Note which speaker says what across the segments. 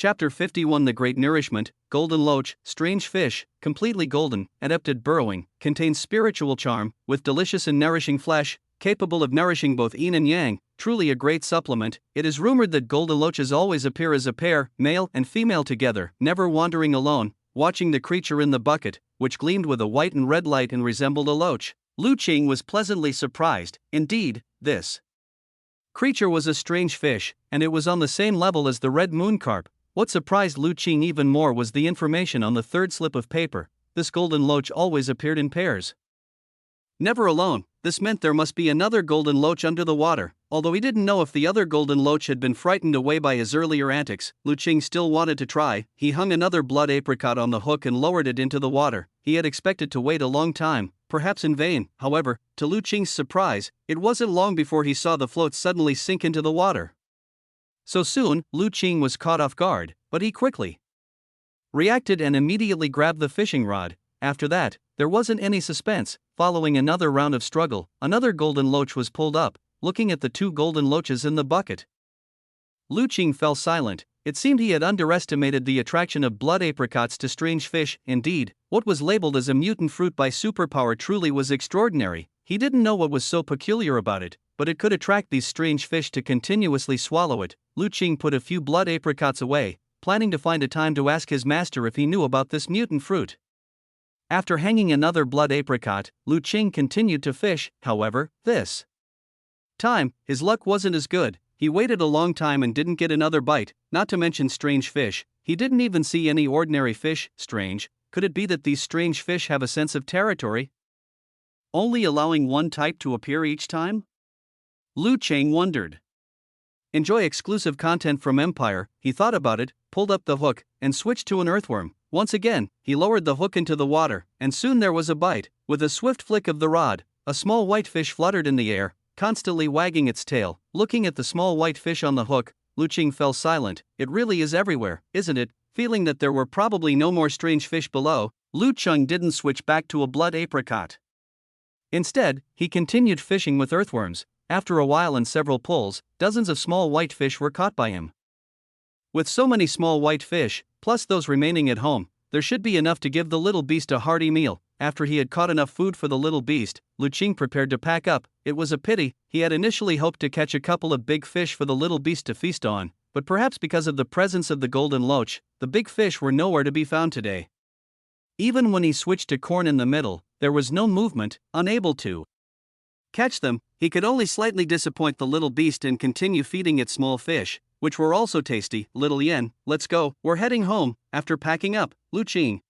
Speaker 1: Chapter 51 The Great Nourishment, Golden Loach, strange fish, completely golden, adept at burrowing, contains spiritual charm, with delicious and nourishing flesh, capable of nourishing both yin and yang, truly a great supplement. It is rumored that golden loaches always appear as a pair, male and female together, never wandering alone. Watching the creature in the bucket, which gleamed with a white and red light and resembled a loach, Lu Qing was pleasantly surprised. Indeed, this creature was a strange fish, and it was on the same level as the red moon carp. What surprised Lu Qing even more was the information on the third slip of paper. This golden loach always appeared in pairs, never alone. This meant there must be another golden loach under the water. Although he didn't know if the other golden loach had been frightened away by his earlier antics, Lu Qing still wanted to try. He hung another blood apricot on the hook and lowered it into the water. He had expected to wait a long time, perhaps in vain. However, to Lu Qing's surprise, it wasn't long before he saw the float suddenly sink into the water. So soon, Lu Qing was caught off guard, but he quickly reacted and immediately grabbed the fishing rod. After that, there wasn't any suspense. Following another round of struggle, another golden loach was pulled up. Looking at the two golden loaches in the bucket, Lu Qing fell silent. It seemed he had underestimated the attraction of blood apricots to strange fish. Indeed, what was labeled as a mutant fruit by superpower truly was extraordinary. He didn't know what was so peculiar about it, but it could attract these strange fish to continuously swallow it. Lu Qing put a few blood apricots away, planning to find a time to ask his master if he knew about this mutant fruit. After hanging another blood apricot, Lu Qing continued to fish. However, this time, his luck wasn't as good. He waited a long time and didn't get another bite, not to mention strange fish. He didn't even see any ordinary fish. Strange. Could it be that these strange fish have a sense of territory, only allowing one type to appear each time? Lu Qing wondered. Enjoy exclusive content from Empire. He thought about it, pulled up the hook, and switched to an earthworm. Once again, he lowered the hook into the water, and soon there was a bite. With a swift flick of the rod, a small white fish fluttered in the air, constantly wagging its tail. Looking at the small white fish on the hook, Lu Qing fell silent. It really is everywhere, isn't it? Feeling that there were probably no more strange fish below, Lu Qing didn't switch back to a blood apricot. Instead, he continued fishing with earthworms. After a while and several pulls, dozens of small white fish were caught by him. With so many small white fish, plus those remaining at home, there should be enough to give the little beast a hearty meal. After he had caught enough food for the little beast, Lu Qing prepared to pack up. It was a pity. He had initially hoped to catch a couple of big fish for the little beast to feast on, but perhaps because of the presence of the golden loach, the big fish were nowhere to be found today. Even when he switched to corn in the middle, there was no movement. Unable to catch them, he could only slightly disappoint the little beast and continue feeding it small fish, which were also tasty. Little Yen, let's go, we're heading home. After packing up, Lu Qing,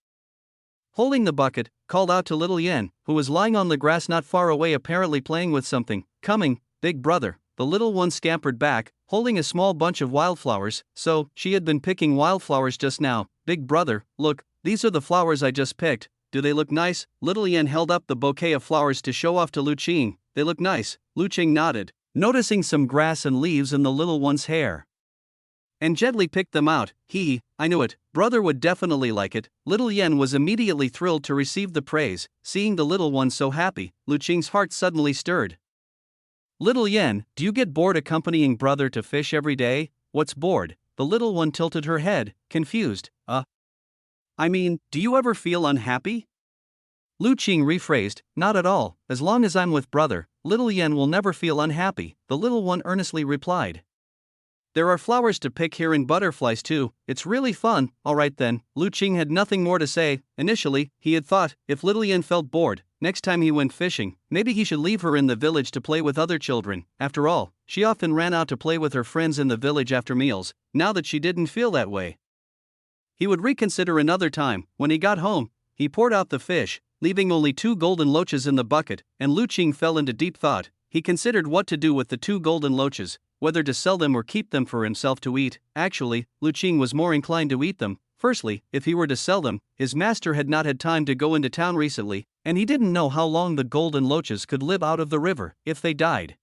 Speaker 1: holding the bucket, called out to little Yen, who was lying on the grass not far away apparently playing with something. Coming, big brother. The little one scampered back, holding a small bunch of wildflowers. So, she had been picking wildflowers just now. Big brother, look, these are the flowers I just picked. Do they look nice? Little Yen held up the bouquet of flowers to show off to Lu Qing. They look nice. Lu Qing nodded, noticing some grass and leaves in the little one's hair, and gently picked them out. I knew it, brother would definitely like it. Little Yen was immediately thrilled to receive the praise. Seeing the little one so happy, Lu Qing's heart suddenly stirred. Little Yen, do you get bored accompanying brother to fish every day? What's bored? The little one tilted her head, confused. I mean, do you ever feel unhappy? Lu Qing rephrased, not at all. As long as I'm with brother, little Yen will never feel unhappy, the little one earnestly replied. There are flowers to pick here and butterflies too. It's really fun. Alright then. Lu Qing had nothing more to say. Initially, he had thought, if little Yen felt bored, next time he went fishing, maybe he should leave her in the village to play with other children. After all, she often ran out to play with her friends in the village after meals. Now that she didn't feel that way, he would reconsider another time. When he got home, he poured out the fish, leaving only 2 golden loaches in the bucket, and Lu Qing fell into deep thought. He considered what to do with the 2 golden loaches, whether to sell them or keep them for himself to eat. Actually, Lu Qing was more inclined to eat them. Firstly, if he were to sell them, his master had not had time to go into town recently, and he didn't know how long the golden loaches could live out of the river. If they died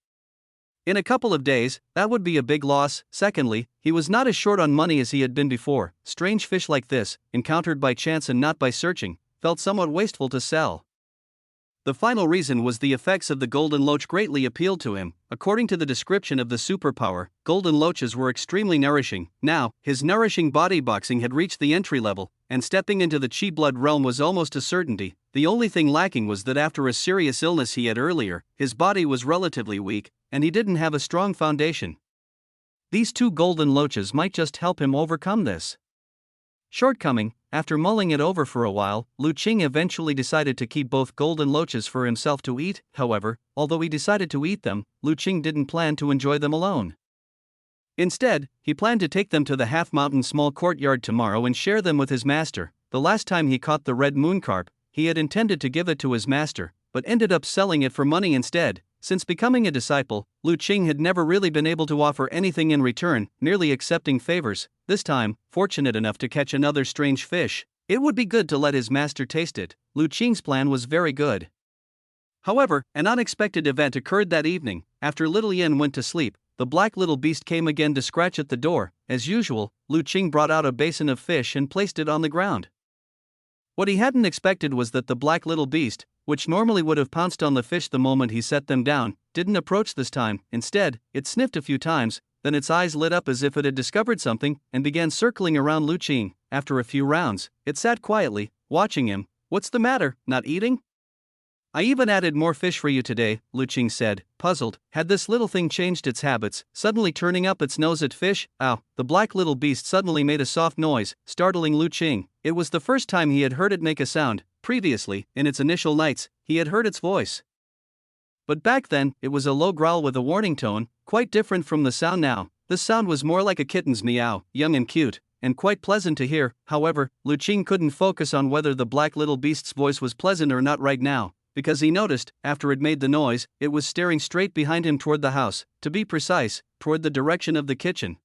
Speaker 1: in a couple of days, that would be a big loss. Secondly, he was not as short on money as he had been before. Strange fish like this, encountered by chance and not by searching, felt somewhat wasteful to sell. The final reason was the effects of the golden loach greatly appealed to him. According to the description of the superpower, golden loaches were extremely nourishing. Now, his nourishing body boxing had reached the entry level, and stepping into the chi blood realm was almost a certainty. The only thing lacking was that after a serious illness he had earlier, his body was relatively weak, and he didn't have a strong foundation. These two golden loaches might just help him overcome this shortcoming. After mulling it over for a while, Lu Qing eventually decided to keep both golden loaches for himself to eat. However, although he decided to eat them, Lu Qing didn't plan to enjoy them alone. Instead, he planned to take them to the half-mountain small courtyard tomorrow and share them with his master. The last time he caught the red moon carp, he had intended to give it to his master, but ended up selling it for money instead. Since becoming a disciple, Lu Qing had never really been able to offer anything in return, merely accepting favors. This time, fortunate enough to catch another strange fish, it would be good to let his master taste it. Lu Qing's plan was very good. However, an unexpected event occurred that evening. After Little Yin went to sleep, the black little beast came again to scratch at the door. As usual, Lu Qing brought out a basin of fish and placed it on the ground. What he hadn't expected was that the black little beast, which normally would have pounced on the fish the moment he set them down, didn't approach this time. Instead, it sniffed a few times, then its eyes lit up as if it had discovered something, and began circling around Lu Qing. After a few rounds, it sat quietly, watching him. "What's the matter, not eating?" "I even added more fish for you today," Lu Qing said, puzzled. Had this little thing changed its habits, suddenly turning up its nose at fish? Ow! The black little beast suddenly made a soft noise, startling Lu Qing. It was the first time he had heard it make a sound. Previously, in its initial nights, he had heard its voice. But back then, it was a low growl with a warning tone, quite different from the sound now. This sound was more like a kitten's meow, young and cute, and quite pleasant to hear. However, Lu Qing couldn't focus on whether the black little beast's voice was pleasant or not right now, because he noticed, after it made the noise, it was staring straight behind him toward the house, to be precise, toward the direction of the kitchen.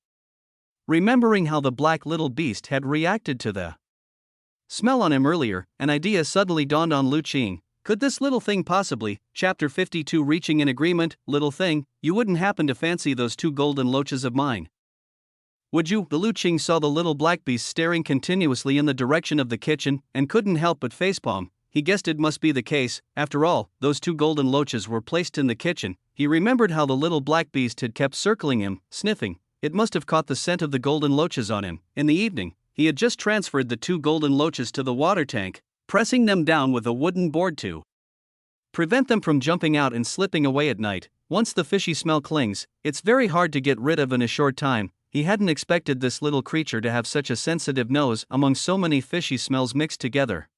Speaker 1: Remembering how the black little beast had reacted to the smell on him earlier, an idea suddenly dawned on Lu Qing. Could this little thing possibly, Chapter 52 reaching an agreement, little thing, you wouldn't happen to fancy those two golden loaches of mine, would you? The Lu Qing saw the little black beast staring continuously in the direction of the kitchen, and couldn't help but facepalm. He guessed it must be the case. After all, those two golden loaches were placed in the kitchen. He remembered how the little black beast had kept circling him, sniffing. It must have caught the scent of the golden loaches on him. In the evening, he had just transferred the two golden loaches to the water tank, pressing them down with a wooden board to prevent them from jumping out and slipping away at night. Once the fishy smell clings, it's very hard to get rid of in a short time. He hadn't expected this little creature to have such a sensitive nose among so many fishy smells mixed together.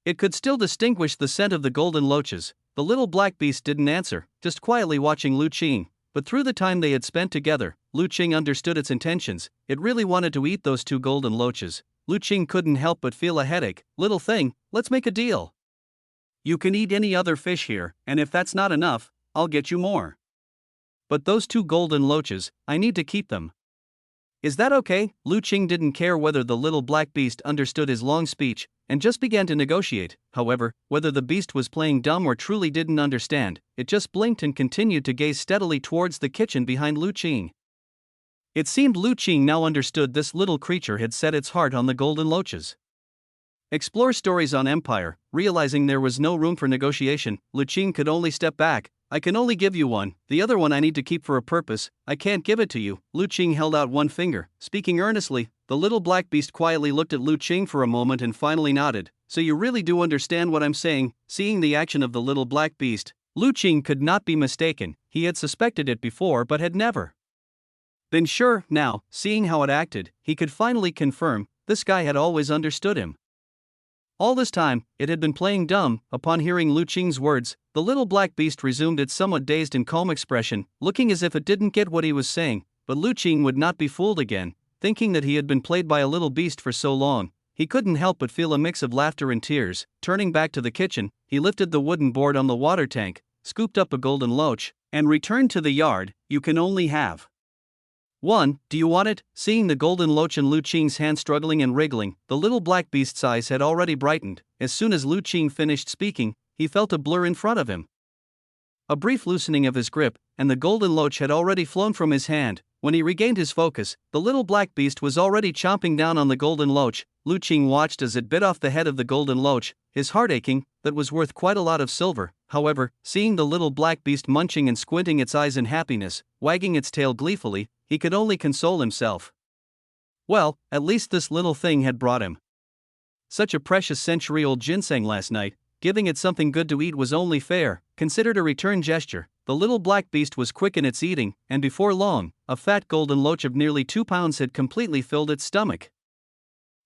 Speaker 1: It could still distinguish the scent of the golden loaches. The little black beast didn't answer, just quietly watching Lu Qing. But through the time they had spent together, Lu Qing understood its intentions. It really wanted to eat those two golden loaches. Lu Qing couldn't help but feel a headache. "Little thing, let's make a deal. You can eat any other fish here, and if that's not enough, I'll get you more. But those two golden loaches, I need to keep them. Is that okay?" Lu Qing didn't care whether the little black beast understood his long speech, and just began to negotiate. However, whether the beast was playing dumb or truly didn't understand, it just blinked and continued to gaze steadily towards the kitchen behind Lu Qing. It seemed Lu Qing now understood this little creature had set its heart on the golden loaches. Explore stories on Empire. Realizing there was no room for negotiation, Lu Qing could only step back. "I can only give you one, the other one I need to keep for a purpose. I can't give it to you." Lu Qing held out one finger, speaking earnestly. The little black beast quietly looked at Lu Qing for a moment and finally nodded. "So you really do understand what I'm saying?" Seeing the action of the little black beast, Lu Qing could not be mistaken. He had suspected it before but had never been sure. Now, seeing how it acted, he could finally confirm, this guy had always understood him. All this time, it had been playing dumb. Upon hearing Lu Qing's words, the little black beast resumed its somewhat dazed and calm expression, looking as if it didn't get what he was saying. But Lu Qing would not be fooled again. Thinking that he had been played by a little beast for so long, he couldn't help but feel a mix of laughter and tears. Turning back to the kitchen, he lifted the wooden board on the water tank, scooped up a golden loach, and returned to the yard. "You can only have one, do you want it?" Seeing the golden loach in Lu Qing's hand struggling and wriggling, the little black beast's eyes had already brightened. As soon as Lu Qing finished speaking, he felt a blur in front of him. A brief loosening of his grip, and the golden loach had already flown from his hand. When he regained his focus, the little black beast was already chomping down on the golden loach. Lu Qing watched as it bit off the head of the golden loach, his heart aching. That was worth quite a lot of silver. However, seeing the little black beast munching and squinting its eyes in happiness, wagging its tail gleefully, he could only console himself. Well, at least this little thing had brought him such a precious century-old ginseng last night. Giving it something good to eat was only fair, considered a return gesture. The little black beast was quick in its eating, and before long, a fat golden loach of nearly 2 pounds had completely filled its stomach.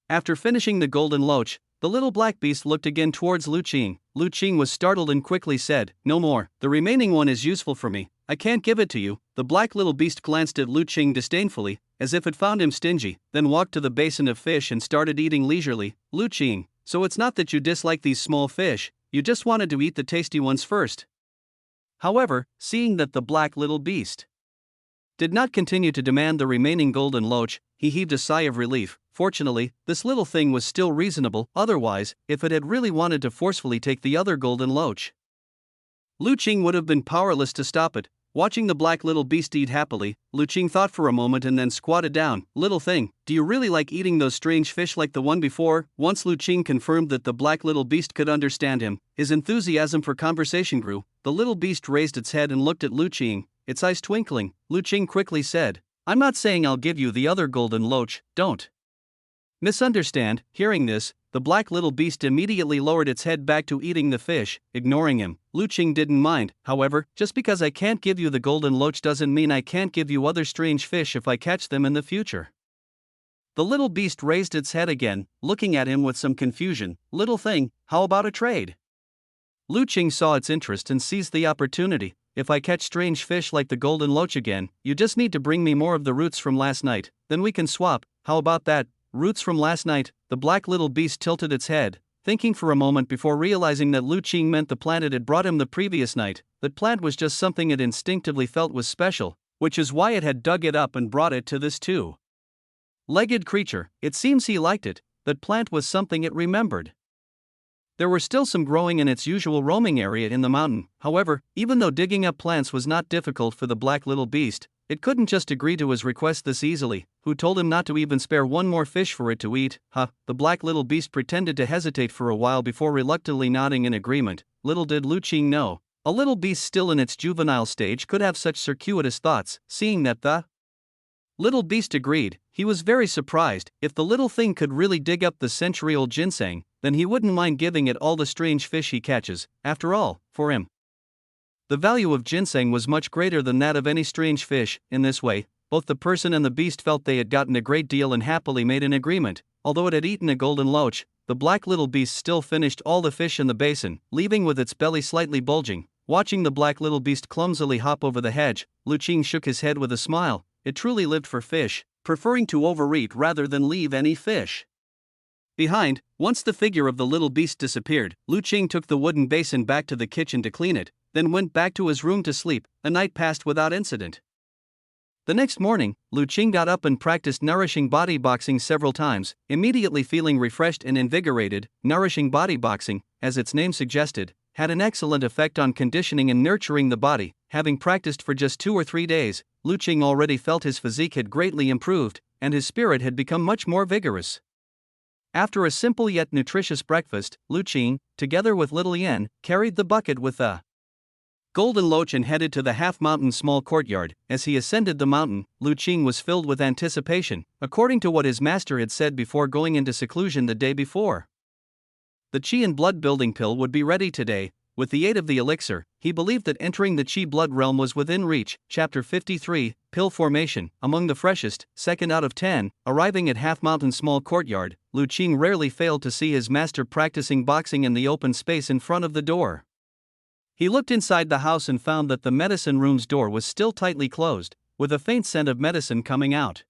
Speaker 1: After finishing the golden loach, the little black beast looked again towards Lu Qing. Lu Qing was startled and quickly said, "No more. The remaining one is useful for me. I can't give it to you." The black little beast glanced at Lu Qing disdainfully, as if it found him stingy, then walked to the basin of fish and started eating leisurely. "Lu Qing, so it's not that you dislike these small fish, you just wanted to eat the tasty ones first." However, seeing that the black little beast did not continue to demand the remaining golden loach, he heaved a sigh of relief. Fortunately, this little thing was still reasonable. Otherwise, if it had really wanted to forcefully take the other golden loach, Lu Qing would have been powerless to stop it. Watching the black little beast eat happily, Lu Qing thought for a moment and then squatted down. "Little thing, do you really like eating those strange fish like the one before?" Once Lu Qing confirmed that the black little beast could understand him, his enthusiasm for conversation grew. The little beast raised its head and looked at Lu Qing, its eyes twinkling. Lu Qing quickly said, "I'm not saying I'll give you the other golden loach, don't misunderstand." Hearing this, the black little beast immediately lowered its head back to eating the fish, ignoring him. Lu Qing didn't mind. "However, just because I can't give you the golden loach doesn't mean I can't give you other strange fish if I catch them in the future." The little beast raised its head again, looking at him with some confusion. "Little thing, how about a trade?" Lu Qing saw its interest and seized the opportunity. "If I catch strange fish like the golden loach again, you just need to bring me more of the roots from last night, then we can swap. How about that?" "Roots from last night?" The black little beast tilted its head, thinking for a moment before realizing that Lu Qing meant the plant it had brought him the previous night. That plant was just something it instinctively felt was special, which is why it had dug it up and brought it to this two-legged creature. It seems he liked it. That plant was something it remembered. There were still some growing in its usual roaming area in the mountain. However, even though digging up plants was not difficult for the black little beast, it couldn't just agree to his request this easily. Who told him not to even spare one more fish for it to eat? The black little beast pretended to hesitate for a while before reluctantly nodding in agreement. Little did Lu Qing know, a little beast still in its juvenile stage could have such circuitous thoughts. Seeing that the little beast agreed, he was very surprised. If the little thing could really dig up the century-old ginseng, then he wouldn't mind giving it all the strange fish he catches. After all, for him, the value of ginseng was much greater than that of any strange fish. In this way, both the person and the beast felt they had gotten a great deal and happily made an agreement. Although it had eaten a golden loach, the black little beast still finished all the fish in the basin, leaving with its belly slightly bulging. Watching the black little beast clumsily hop over the hedge, Lu Qing shook his head with a smile. It truly lived for fish, preferring to overeat rather than leave any fish behind. Once the figure of the little beast disappeared, Lu Qing took the wooden basin back to the kitchen to clean it, then went back to his room to sleep. A night passed without incident. The next morning, Lu Qing got up and practiced nourishing body boxing several times, immediately feeling refreshed and invigorated. Nourishing body boxing, as its name suggested, had an excellent effect on conditioning and nurturing the body. Having practiced for just 2 or 3 days, Lu Qing already felt his physique had greatly improved, and his spirit had become much more vigorous. After a simple yet nutritious breakfast, Lu Qing, together with little Yan, carried the bucket with the golden loach and headed to the half-mountain small courtyard. As he ascended the mountain, Lu Qing was filled with anticipation, according to what his master had said before going into seclusion the day before. The Qi and blood building pill would be ready today. With the aid of the elixir, he believed that entering the Qi blood realm was within reach. Chapter 53, Pill Formation. Among the freshest, 2nd out of 10, arriving at half-mountain small courtyard, Lu Qing rarely failed to see his master practicing boxing in the open space in front of the door. He looked inside the house and found that the medicine room's door was still tightly closed, with a faint scent of medicine coming out.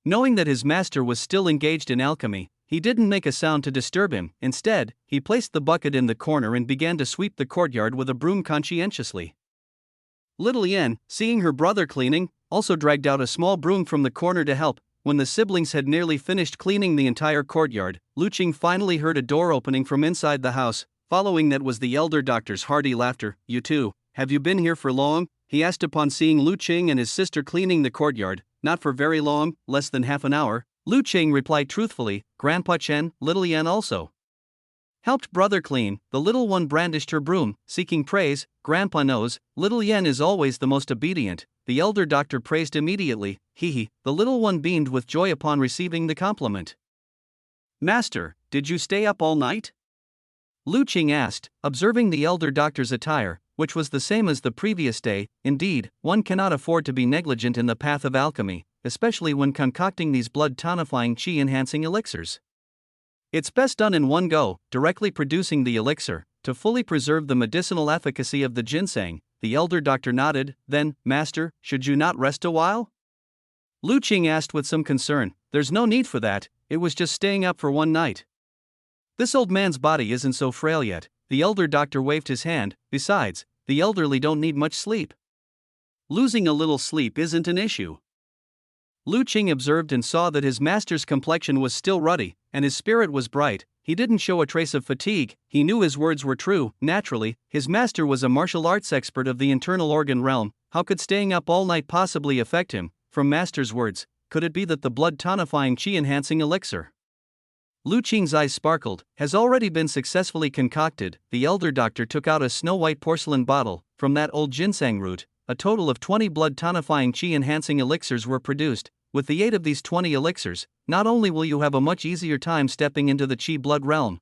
Speaker 1: Knowing that his master was still engaged in alchemy, he didn't make a sound to disturb him. Instead, he placed the bucket in the corner and began to sweep the courtyard with a broom conscientiously. Little Yan, seeing her brother cleaning, also dragged out a small broom from the corner to help. When the siblings had nearly finished cleaning the entire courtyard, Lu Qing finally heard a door opening from inside the house. Following that was the elder doctor's hearty laughter. "You two have you been here for long? He asked upon seeing Lu Qing and his sister cleaning the courtyard. Not for very long, less than half an hour. Lu Qing replied truthfully, Grandpa Chen, little Yan also helped brother clean. The little one brandished her broom, seeking praise. Grandpa knows, little Yan is always the most obedient. The elder doctor praised immediately. Hee. The little one beamed with joy upon receiving the compliment. Master, did you stay up all night? Lu Qing asked, observing the elder doctor's attire, which was the same as the previous day. Indeed, one cannot afford to be negligent in the path of alchemy, especially when concocting these blood-tonifying qi-enhancing elixirs. It's best done in one go, directly producing the elixir, to fully preserve the medicinal efficacy of the ginseng. The elder doctor nodded. Then, Master, should you not rest a while? Lu Qing asked with some concern. There's no need for that, it was just staying up for one night. This old man's body isn't so frail yet. The elder doctor waved his hand. Besides, the elderly don't need much sleep. Losing a little sleep isn't an issue. Lu Qing observed and saw that his master's complexion was still ruddy, and his spirit was bright. He didn't show a trace of fatigue. He knew his words were true. Naturally, his master was a martial arts expert of the internal organ realm. How could staying up all night possibly affect him? From master's words, could it be that the blood-tonifying qi-enhancing elixir? Lu Qing's eyes sparkled. Has already been successfully concocted. The elder doctor took out a snow-white porcelain bottle. From that old ginseng root, a total of 20 blood-tonifying qi-enhancing elixirs were produced. With the aid of these 20 elixirs, not only will you have a much easier time stepping into the qi blood realm,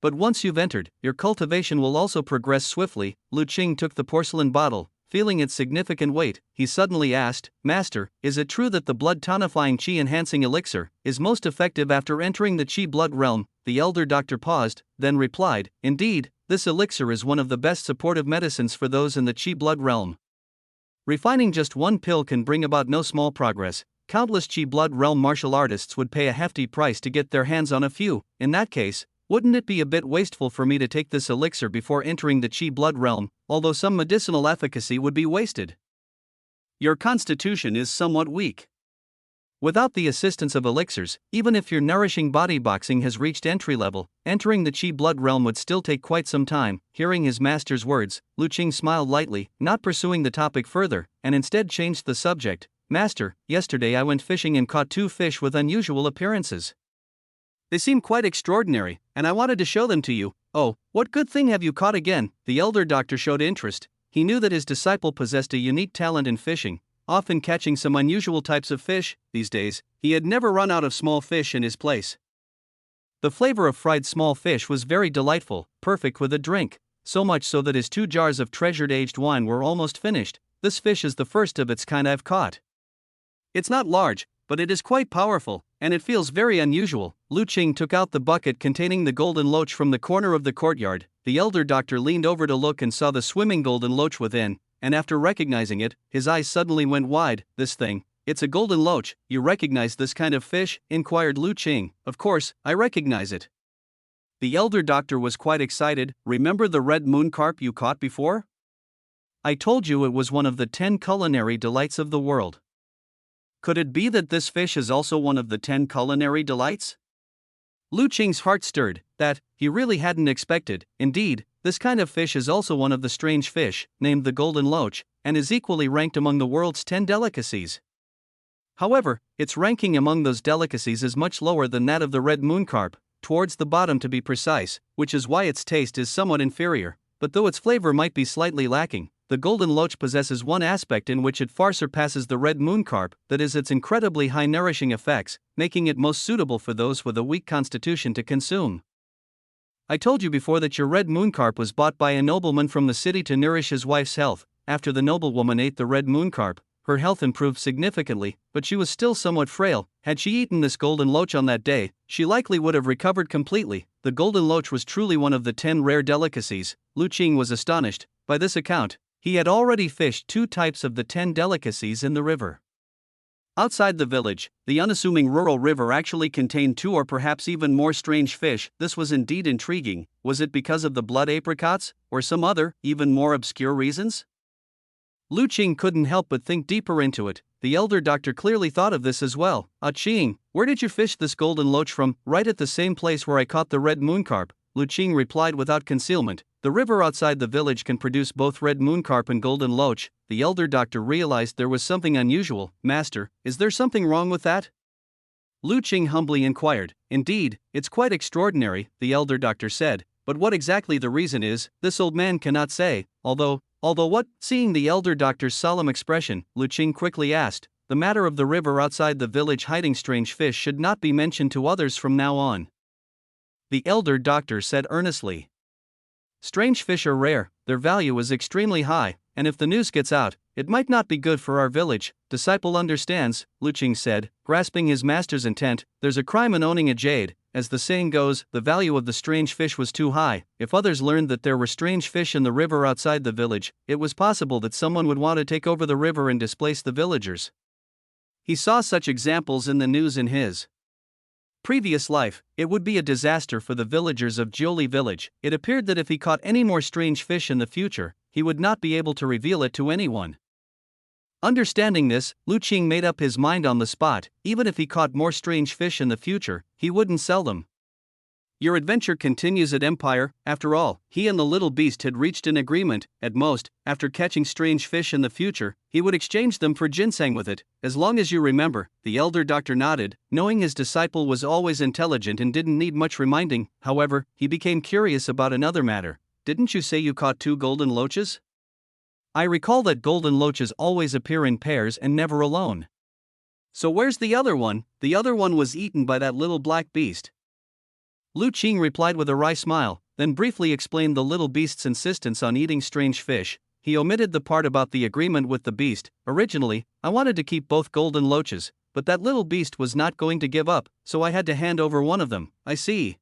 Speaker 1: but once you've entered, your cultivation will also progress swiftly. Lu Qing took the porcelain bottle. Feeling its significant weight, he suddenly asked, Master, is it true that the blood-tonifying qi-enhancing elixir is most effective after entering the qi blood realm? The elder doctor paused, then replied, Indeed, this elixir is one of the best supportive medicines for those in the qi blood realm. Refining just one pill can bring about no small progress. Countless qi blood realm martial artists would pay a hefty price to get their hands on a few. In that case, wouldn't it be a bit wasteful for me to take this elixir before entering the qi blood realm, although some medicinal efficacy would be wasted? Your constitution is somewhat weak. Without the assistance of elixirs, even if your nourishing body boxing has reached entry level, entering the qi blood realm would still take quite some time. Hearing his master's words, Lu Qing smiled lightly, not pursuing the topic further, and instead changed the subject. Master, yesterday I went fishing and caught 2 fish with unusual appearances. They seem quite extraordinary, and I wanted to show them to you. Oh, what good thing have you caught again? The elder doctor showed interest. He knew that his disciple possessed a unique talent in fishing, often catching some unusual types of fish. These days, he had never run out of small fish in his place. The flavor of fried small fish was very delightful, perfect with a drink, so much so that his 2 jars of treasured aged wine were almost finished. This fish is the first of its kind I've caught. It's not large, but it is quite powerful, and it feels very unusual. Lu Qing took out the bucket containing the golden loach from the corner of the courtyard. The elder doctor leaned over to look and saw the swimming golden loach within, and after recognizing it, his eyes suddenly went wide. This thing, it's a golden loach. You recognize this kind of fish? Inquired Lu Qing. Of course, I recognize it. The elder doctor was quite excited. Remember the red moon carp you caught before? I told you it was one of the 10 culinary delights of the world. Could it be that this fish is also one of the 10 culinary delights? Lu Qing's heart stirred, that he really hadn't expected. Indeed, this kind of fish is also one of the strange fish, named the golden loach, and is equally ranked among the world's 10 delicacies. However, its ranking among those delicacies is much lower than that of the red moon carp, towards the bottom to be precise, which is why its taste is somewhat inferior. But though its flavor might be slightly lacking, the golden loach possesses one aspect in which it far surpasses the red moon carp, that is its incredibly high nourishing effects, making it most suitable for those with a weak constitution to consume. I told you before that your red moon carp was bought by a nobleman from the city to nourish his wife's health. After the noblewoman ate the red moon carp, her health improved significantly, but she was still somewhat frail. Had she eaten this golden loach on that day, she likely would have recovered completely. The golden loach was truly one of the 10 rare delicacies. Lu Qing was astonished. By this account, he had already fished 2 types of the 10 delicacies in the river. Outside the village, the unassuming rural river actually contained 2 or perhaps even more strange fish. This was indeed intriguing. Was it because of the blood apricots, or some other, even more obscure reasons? Lu Qing couldn't help but think deeper into it. The elder doctor clearly thought of this as well. Qing, where did you fish this golden loach from? Right at the same place where I caught the red moon carp. Lu Qing replied without concealment. The river outside the village can produce both red moon carp and golden loach. The elder doctor realized there was something unusual. Master, is there something wrong with that? Lu Qing humbly inquired. Indeed, it's quite extraordinary, the elder doctor said, but what exactly the reason is, this old man cannot say, although what? Seeing the elder doctor's solemn expression, Lu Qing quickly asked, the matter of the river outside the village hiding strange fish should not be mentioned to others from now on. The elder doctor said earnestly. Strange fish are rare, their value is extremely high, and if the news gets out, it might not be good for our village. Disciple understands, Lu Qing said, grasping his master's intent. There's a crime in owning a jade. As the saying goes, the value of the strange fish was too high. If others learned that there were strange fish in the river outside the village, it was possible that someone would want to take over the river and displace the villagers. He saw such examples in the news in his previous life. It would be a disaster for the villagers of Jiuli village. It appeared that if he caught any more strange fish in the future, he would not be able to reveal it to anyone. Understanding this, Lu Qing made up his mind on the spot. Even if he caught more strange fish in the future, he wouldn't sell them. Your adventure continues at Empire. After all, he and the little beast had reached an agreement. At most, after catching strange fish in the future, he would exchange them for ginseng with it. As long as you remember, the elder doctor nodded, knowing his disciple was always intelligent and didn't need much reminding. However, he became curious about another matter. Didn't you say you caught 2 golden loaches? I recall that golden loaches always appear in pairs and never alone. So where's the other one? The other one was eaten by that little black beast. Lu Qing replied with a wry smile, then briefly explained the little beast's insistence on eating strange fish. He omitted the part about the agreement with the beast. Originally, I wanted to keep both golden loaches, but that little beast was not going to give up, so I had to hand over one of them. I see.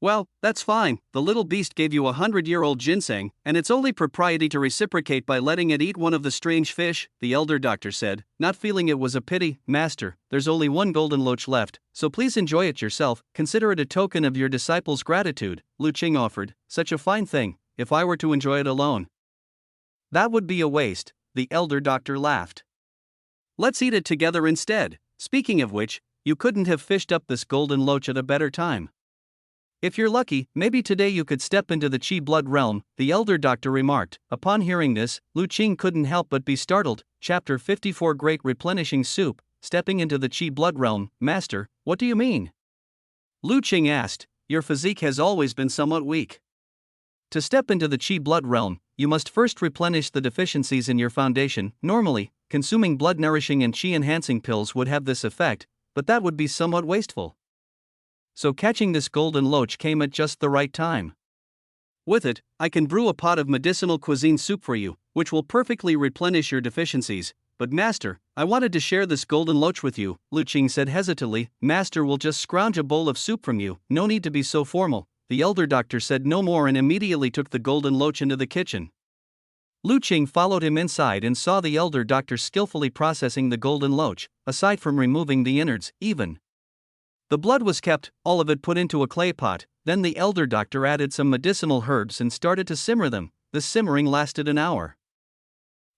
Speaker 1: Well, that's fine. The little beast gave you 100-year-old ginseng, and it's only propriety to reciprocate by letting it eat one of the strange fish, the elder doctor said, not feeling it was a pity. Master, there's only 1 golden loach left, so please enjoy it yourself. Consider it a token of your disciple's gratitude, Lu Qing offered. Such a fine thing, if I were to enjoy it alone. That would be a waste, the elder doctor laughed. Let's eat it together instead. Speaking of which, you couldn't have fished up this golden loach at a better time. If you're lucky, maybe today you could step into the Qi blood realm, the elder doctor remarked. Upon hearing this, Lu Qing couldn't help but be startled. Chapter 54 Great Replenishing Soup. Stepping into the Qi blood realm. Master, what do you mean? Lu Qing asked. Your physique has always been somewhat weak. To step into the Qi blood realm, you must first replenish the deficiencies in your foundation. Normally, consuming blood nourishing and Qi enhancing pills would have this effect, but that would be somewhat wasteful. So catching this golden loach came at just the right time. With it, I can brew a pot of medicinal cuisine soup for you, which will perfectly replenish your deficiencies. But master, I wanted to share this golden loach with you, Lu Qing said hesitantly. Master will just scrounge a bowl of soup from you, no need to be so formal. The elder doctor said no more and immediately took the golden loach into the kitchen. Lu Qing followed him inside and saw the elder doctor skillfully processing the golden loach. Aside from removing the innards, even the blood was kept, all of it put into a clay pot. Then the elder doctor added some medicinal herbs and started to simmer them. The simmering lasted an hour.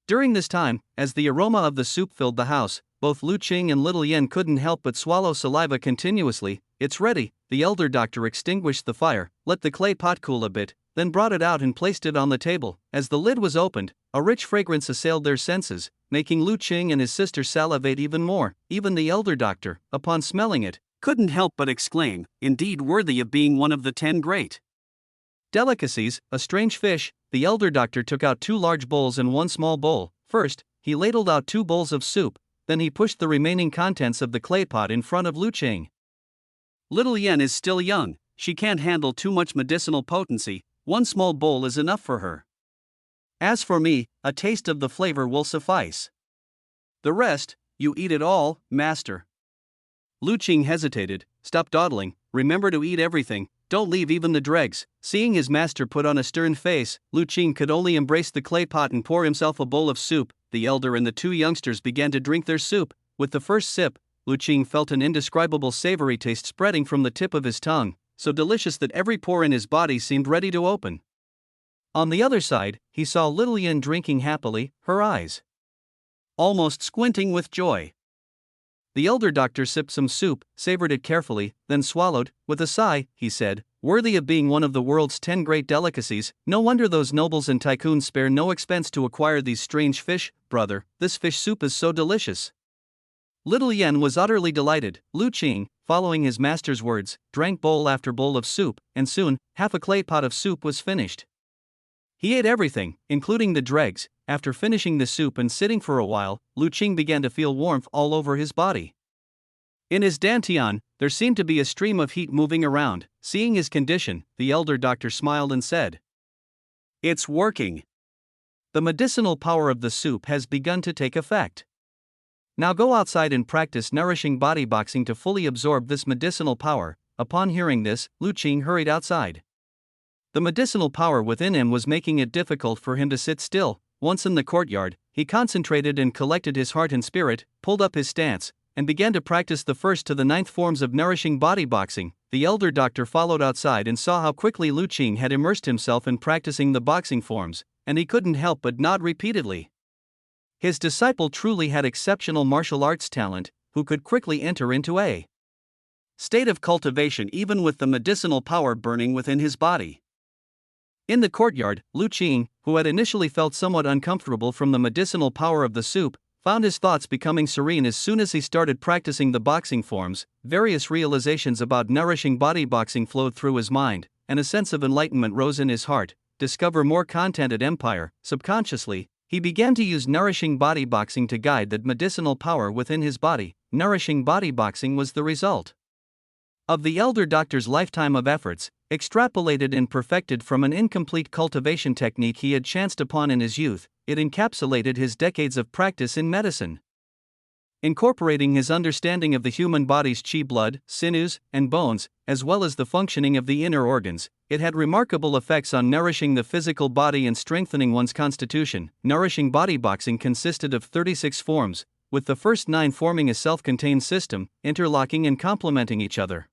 Speaker 1: During this time, as the aroma of the soup filled the house, both Lu Qing and Little Yen couldn't help but swallow saliva continuously. It's ready. The elder doctor extinguished the fire, let the clay pot cool a bit, then brought it out and placed it on the table. As the lid was opened, a rich fragrance assailed their senses, making Lu Qing and his sister salivate even more. Even the elder doctor, upon smelling it, couldn't help but exclaim, indeed worthy of being one of the 10 great delicacies. A strange fish. The elder doctor took out 2 large bowls and 1 small bowl. First, he ladled out 2 bowls of soup, then he pushed the remaining contents of the clay pot in front of Lu Qing. Little Yen is still young, she can't handle too much medicinal potency, 1 small bowl is enough for her. As for me, a taste of the flavor will suffice. The rest, you eat it all, master. Lu Qing hesitated. Stop dawdling, remember to eat everything, don't leave even the dregs. Seeing his master put on a stern face, Lu Qing could only embrace the clay pot and pour himself a bowl of soup. The elder and the 2 youngsters began to drink their soup. With the first sip, Lu Qing felt an indescribable savory taste spreading from the tip of his tongue, so delicious that every pore in his body seemed ready to open. On the other side, he saw Little Yen drinking happily, her eyes almost squinting with joy. The elder doctor sipped some soup, savored it carefully, then swallowed. With a sigh, he said, worthy of being one of the world's 10 great delicacies. No wonder those nobles and tycoons spare no expense to acquire these strange fish. Brother, this fish soup is so delicious. Little Yen was utterly delighted. Lu Qing, following his master's words, drank bowl after bowl of soup, and soon, half a clay pot of soup was finished. He ate everything, including the dregs. After finishing the soup and sitting for a while, Lu Qing began to feel warmth all over his body. In his dantian, there seemed to be a stream of heat moving around. Seeing his condition, the elder doctor smiled and said, "It's working. The medicinal power of the soup has begun to take effect. Now go outside and practice nourishing body boxing to fully absorb this medicinal power." Upon hearing this, Lu Qing hurried outside. The medicinal power within him was making it difficult for him to sit still. Once in the courtyard, he concentrated and collected his heart and spirit, pulled up his stance, and began to practice the 1st to the 9th forms of nourishing body boxing. The elder doctor followed outside and saw how quickly Lu Qing had immersed himself in practicing the boxing forms, and he couldn't help but nod repeatedly. His disciple truly had exceptional martial arts talent, who could quickly enter into a state of cultivation even with the medicinal power burning within his body. In the courtyard, Lu Qing, who had initially felt somewhat uncomfortable from the medicinal power of the soup, found his thoughts becoming serene as soon as he started practicing the boxing forms. Various realizations about nourishing body boxing flowed through his mind, and a sense of enlightenment rose in his heart. Discover more content at Empire. Subconsciously, he began to use nourishing body boxing to guide that medicinal power within his body. Nourishing body boxing was the result of the elder doctor's lifetime of efforts, extrapolated and perfected from an incomplete cultivation technique he had chanced upon in his youth. It encapsulated his decades of practice in medicine. Incorporating his understanding of the human body's qi, blood, sinews, and bones, as well as the functioning of the inner organs, it had remarkable effects on nourishing the physical body and strengthening one's constitution. Nourishing body boxing consisted of 36 forms, with the first 9 forming a self-contained system, interlocking and complementing each other.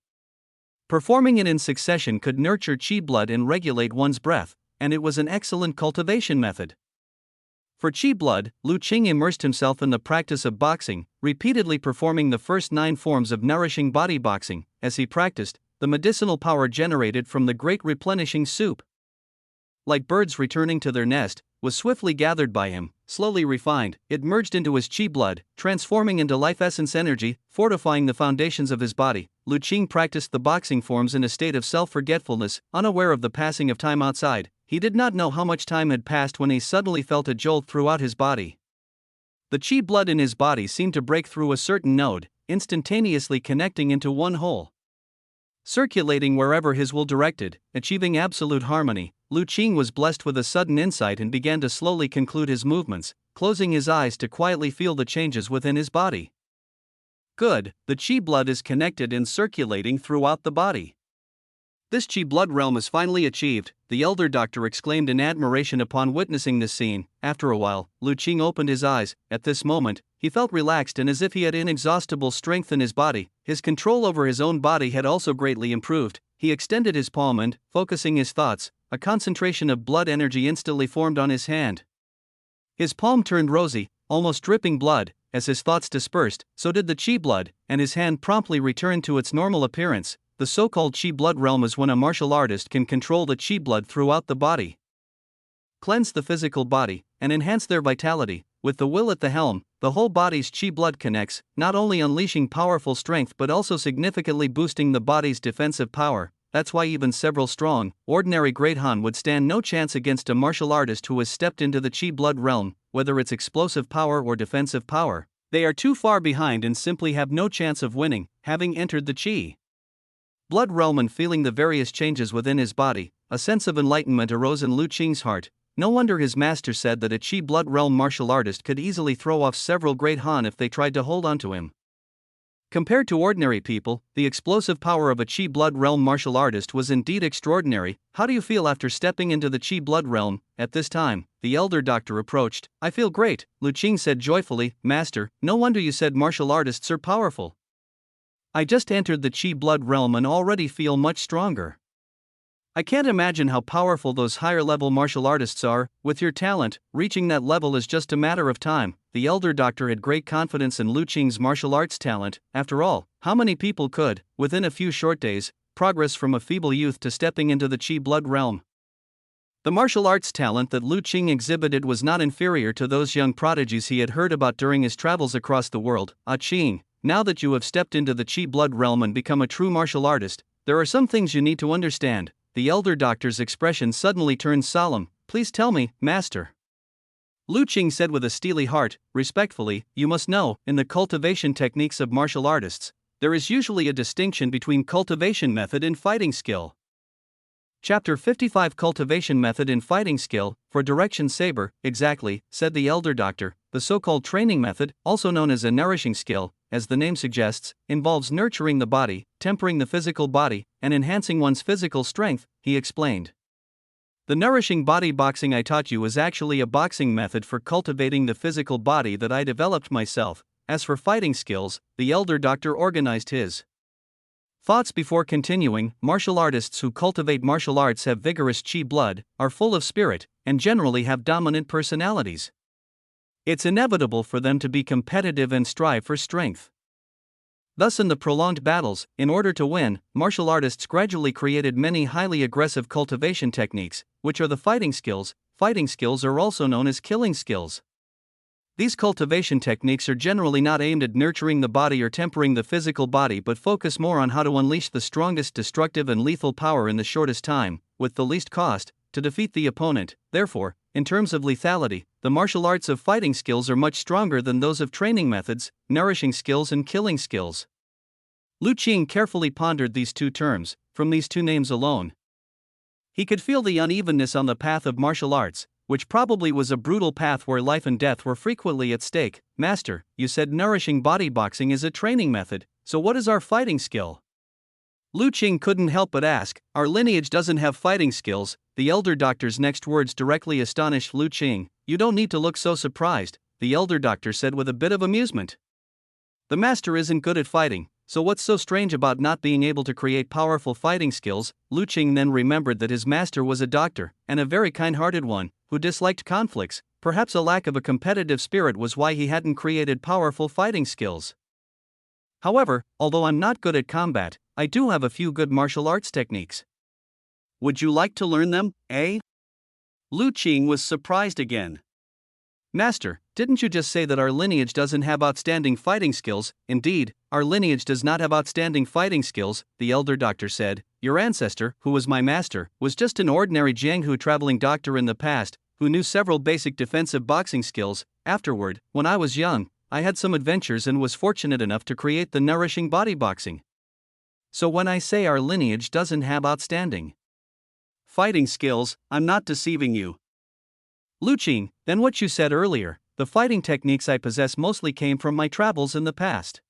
Speaker 1: Performing it in succession could nurture qi blood and regulate one's breath, and it was an excellent cultivation method. For qi blood, Lu Qing immersed himself in the practice of boxing, repeatedly performing the first 9 forms of nourishing body boxing. As he practiced, the medicinal power generated from the great replenishing soup, like birds returning to their nest, was swiftly gathered by him. Slowly refined, it merged into his qi blood, transforming into life essence energy, fortifying the foundations of his body. Lu Qing practiced the boxing forms in a state of self-forgetfulness, unaware of the passing of time outside. He did not know how much time had passed when he suddenly felt a jolt throughout his body. The qi blood in his body seemed to break through a certain node, instantaneously connecting into one whole, circulating wherever his will directed, achieving absolute harmony. Lu Qing was blessed with a sudden insight and began to slowly conclude his movements, closing his eyes to quietly feel the changes within his body. Good, the qi blood is connected and circulating throughout the body. This qi blood realm is finally achieved, the elder doctor exclaimed in admiration upon witnessing this scene. After a while, Lu Qing opened his eyes. At this moment, he felt relaxed and as if he had inexhaustible strength in his body. His control over his own body had also greatly improved. He extended his palm and, focusing his thoughts, a concentration of blood energy instantly formed on his hand. His palm turned rosy, almost dripping blood. As his thoughts dispersed, so did the qi blood, and his hand promptly returned to its normal appearance. The so-called qi blood realm is when a martial artist can control the qi blood throughout the body, cleanse the physical body, and enhance their vitality. With the will at the helm, the whole body's qi blood connects, not only unleashing powerful strength but also significantly boosting the body's defensive power. That's why even several strong, ordinary great Han would stand no chance against a martial artist who has stepped into the qi blood realm, whether it's explosive power or defensive power. They are too far behind and simply have no chance of winning, having entered the qi blood realm and feeling the various changes within his body. A sense of enlightenment arose in Lu Qing's heart. No wonder his master said that a qi blood realm martial artist could easily throw off several great Han if they tried to hold on to him. Compared to ordinary people, the explosive power of a qi blood realm martial artist was indeed extraordinary. How do you feel after stepping into the qi blood realm? At this time, the elder doctor approached. I feel great, Lu Qing said joyfully. Master, no wonder you said martial artists are powerful. I just entered the qi blood realm and already feel much stronger. I can't imagine how powerful those higher-level martial artists are. With your talent, reaching that level is just a matter of time. The elder doctor had great confidence in Lu Qing's martial arts talent. After all, how many people could, within a few short days, progress from a feeble youth to stepping into the Qi blood realm. The martial arts talent that Lu Qing exhibited was not inferior to those young prodigies he had heard about during his travels across the world. Qing, now that you have stepped into the Qi blood realm and become a true martial artist, there are some things you need to understand. The elder doctor's expression suddenly turned solemn. Please tell me, master. Lu Qing said with a steely heart, respectfully, you must know, in the cultivation techniques of martial artists, there is usually a distinction between cultivation method and fighting skill. Chapter 55 Cultivation Method in Fighting Skill, for Direction Saber, exactly, said the elder doctor. The so-called training method, also known as a nourishing skill, as the name suggests, involves nurturing the body, tempering the physical body, and enhancing one's physical strength, he explained. The nourishing body boxing I taught you is actually a boxing method for cultivating the physical body that I developed myself. As for fighting skills, the elder doctor organized his thoughts before continuing. Martial artists who cultivate martial arts have vigorous Qi blood, are full of spirit, and generally have dominant personalities. It's inevitable for them to be competitive and strive for strength. Thus, in the prolonged battles, in order to win, martial artists gradually created many highly aggressive cultivation techniques, which are the fighting skills. Fighting skills are also known as killing skills. These cultivation techniques are generally not aimed at nurturing the body or tempering the physical body but focus more on how to unleash the strongest destructive and lethal power in the shortest time, with the least cost, to defeat the opponent. Therefore, in terms of lethality, the martial arts of fighting skills are much stronger than those of training methods, nourishing skills and killing skills. Lu Qing carefully pondered these two terms. From these two names alone, he could feel the unevenness on the path of martial arts, which probably was a brutal path where life and death were frequently at stake. Master, you said nourishing body boxing is a training method, so what is our fighting skill? Lu Qing couldn't help but ask. Our lineage doesn't have fighting skills. The elder doctor's next words directly astonished Lu Qing. You don't need to look so surprised, the elder doctor said with a bit of amusement. The master isn't good at fighting, so what's so strange about not being able to create powerful fighting skills? Lu Qing then remembered that his master was a doctor, and a very kind-hearted one, who disliked conflicts. Perhaps a lack of a competitive spirit was why he hadn't created powerful fighting skills. However, although I'm not good at combat, I do have a few good martial arts techniques. Would you like to learn them, eh? Lu Qing was surprised again. Master, didn't you just say that our lineage doesn't have outstanding fighting skills? Indeed, our lineage does not have outstanding fighting skills, the elder doctor said. Your ancestor, who was my master, was just an ordinary Jianghu traveling doctor in the past, who knew several basic defensive boxing skills. Afterward, when I was young, I had some adventures and was fortunate enough to create the nourishing body boxing. So when I say our lineage doesn't have outstanding fighting skills, I'm not deceiving you. Lu Qing, then what you said earlier, the fighting techniques I possess mostly came from my travels in the past.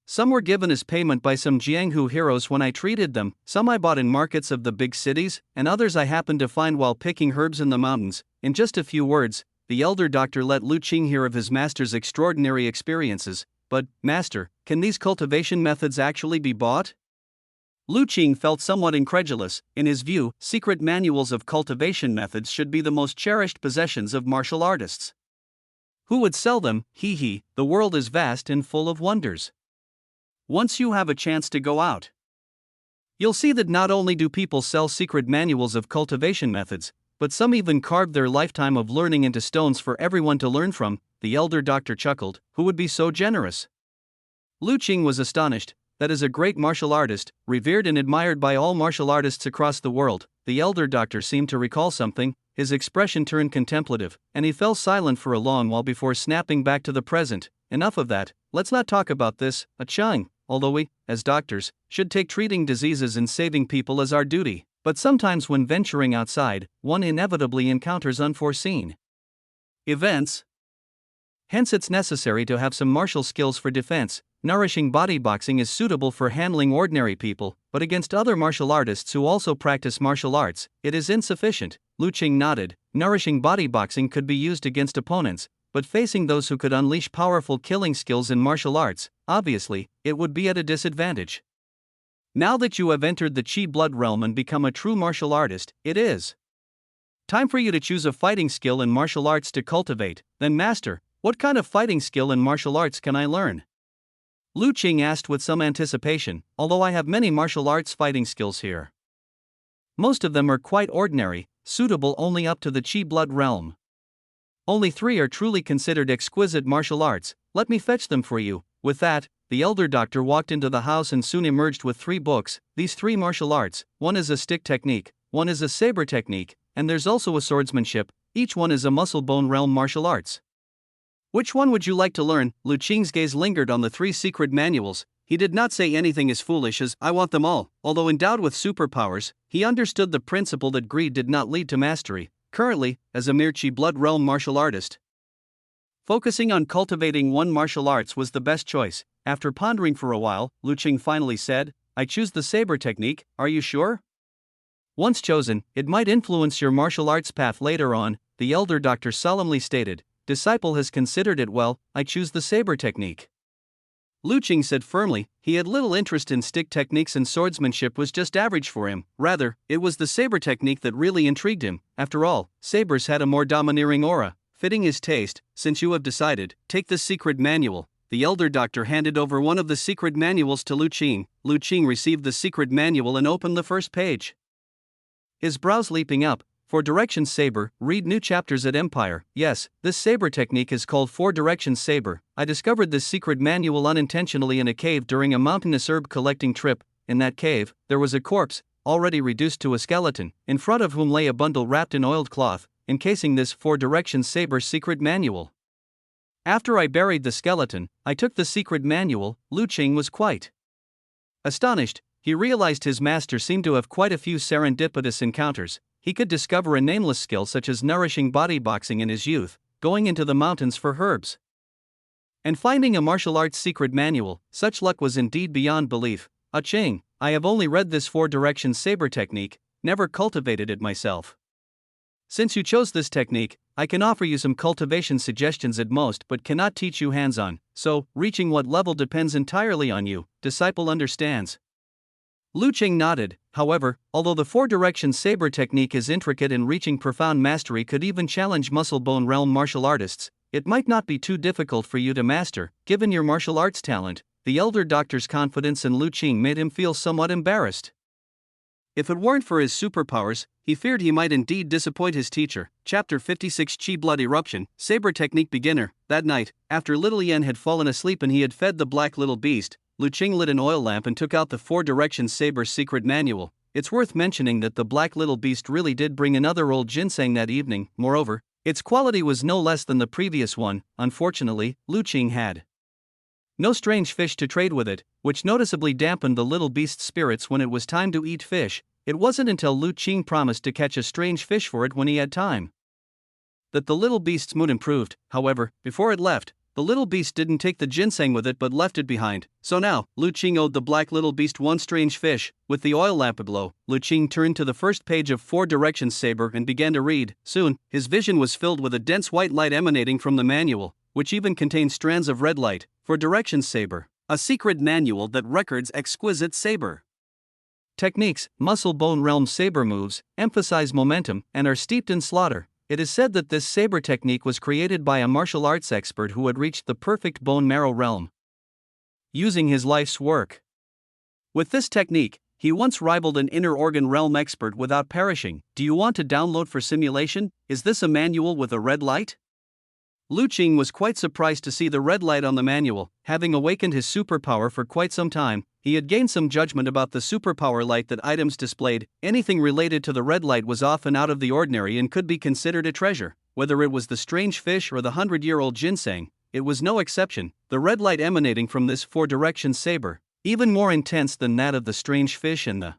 Speaker 1: Some were given as payment by some Jianghu heroes when I treated them, some I bought in markets of the big cities, and others I happened to find while picking herbs in the mountains. In just a few words, the elder doctor let Lu Qing hear of his master's extraordinary experiences. But, master, can these cultivation methods actually be bought? Lu Qing felt somewhat incredulous. In his view, secret manuals of cultivation methods should be the most cherished possessions of martial artists. Who would sell them? The world is vast and full of wonders. Once you have a chance to go out, you'll see that not only do people sell secret manuals of cultivation methods, but some even carve their lifetime of learning into stones for everyone to learn from. The elder doctor chuckled. Who would be so generous? Lu Qing was astonished. That is a great martial artist, revered and admired by all martial artists across the world. The elder doctor seemed to recall something. His expression turned contemplative, and he fell silent for a long while before snapping back to the present. Enough of that, let's not talk about this, Qing. Although we, as doctors, should take treating diseases and saving people as our duty, but sometimes when venturing outside, one inevitably encounters unforeseen events. Hence it's necessary to have some martial skills for defense. Nourishing body boxing is suitable for handling ordinary people, but against other martial artists who also practice martial arts, it is insufficient. Lu Qing nodded. Nourishing body boxing could be used against opponents, but facing those who could unleash powerful killing skills in martial arts, obviously, it would be at a disadvantage. Now that you have entered the Qi blood realm and become a true martial artist, it is time for you to choose a fighting skill in martial arts to cultivate. Then master, what kind of fighting skill in martial arts can I learn? Lu Qing asked with some anticipation, although I have many martial arts fighting skills here. Most of them are quite ordinary, suitable only up to the Qi blood realm. Only 3 are truly considered exquisite martial arts, let me fetch them for you. With that, the elder doctor walked into the house and soon emerged with 3 books. These 3 martial arts, one is a stick technique, one is a saber technique, and there's also a swordsmanship, each one is a muscle bone realm martial arts. Which one would you like to learn? Lu Qing's gaze lingered on the 3 secret manuals. He did not say anything as foolish as, I want them all. Although endowed with superpowers, he understood the principle that greed did not lead to mastery. Currently, as a mere Qi blood realm martial artist, focusing on cultivating one martial arts was the best choice. After pondering for a while, Lu Qing finally said, I choose the saber technique, are you sure? Once chosen, it might influence your martial arts path later on, the elder doctor solemnly stated. Disciple has considered it well, I choose the saber technique. Lu Qing said firmly, he had little interest in stick techniques and swordsmanship was just average for him, rather, it was the saber technique that really intrigued him. After all, sabers had a more domineering aura, fitting his taste. Since you have decided, take the secret manual. The elder doctor handed over one of the secret manuals to Lu Qing. Lu Qing received the secret manual and opened the first page. His brows leaping up. 4 Directions Saber, read new chapters at Empire. Yes, this saber technique is called 4 Directions Saber. I discovered this secret manual unintentionally in a cave during a mountainous herb collecting trip. In that cave, there was a corpse, already reduced to a skeleton, in front of whom lay a bundle wrapped in oiled cloth, encasing this 4 Directions Saber secret manual. After I buried the skeleton, I took the secret manual. Lu Qing was quite astonished. He realized his master seemed to have quite a few serendipitous encounters. He could discover a nameless skill such as nourishing bodyboxing in his youth, going into the mountains for herbs, and finding a martial arts secret manual. Such luck was indeed beyond belief. Qing, I have only read this 4 Directions saber technique, never cultivated it myself. Since you chose this technique, I can offer you some cultivation suggestions at most but cannot teach you hands-on, so, reaching what level depends entirely on you. Disciple understands. Lu Qing nodded. However, although the 4 Directions saber technique is intricate and reaching profound mastery could even challenge muscle bone realm martial artists, it might not be too difficult for you to master, given your martial arts talent. The elder doctor's confidence in Lu Qing made him feel somewhat embarrassed. If it weren't for his superpowers, he feared he might indeed disappoint his teacher. Chapter 56 Qi Blood Eruption, Saber Technique Beginner. That night, after little Yen had fallen asleep and he had fed the black little beast, Lu Qing lit an oil lamp and took out the 4 Directions Saber secret manual. It's worth mentioning that the black little beast really did bring another old ginseng that evening. Moreover, its quality was no less than the previous one. Unfortunately, Lu Qing had no strange fish to trade with it, which noticeably dampened the little beast's spirits when it was time to eat fish. It wasn't until Lu Qing promised to catch a strange fish for it when he had time that the little beast's mood improved. However, before it left, the little beast didn't take the ginseng with it but left it behind. So now, Lu Qing owed the black little beast one strange fish. With the oil lamp aglow, Lu Qing turned to the first page of 4 Directions Saber and began to read. Soon, his vision was filled with a dense white light emanating from the manual, which even contained strands of red light. 4 Directions Saber, a secret manual that records exquisite saber techniques. Muscle bone realm saber moves emphasize momentum and are steeped in slaughter. It is said that this saber technique was created by a martial arts expert who had reached the perfect bone marrow realm using his life's work. With this technique, he once rivaled an inner organ realm expert without perishing. Do you want to download for simulation? Is this a manual with a red light? Lu Qing was quite surprised to see the red light on the manual. Having awakened his superpower for quite some time, he had gained some judgment about the superpower light that items displayed. Anything related to the red light was often out of the ordinary and could be considered a treasure. Whether it was the strange fish or the 100-year-old ginseng, it was no exception. The red light emanating from this 4 Directions saber, even more intense than that of the strange fish and the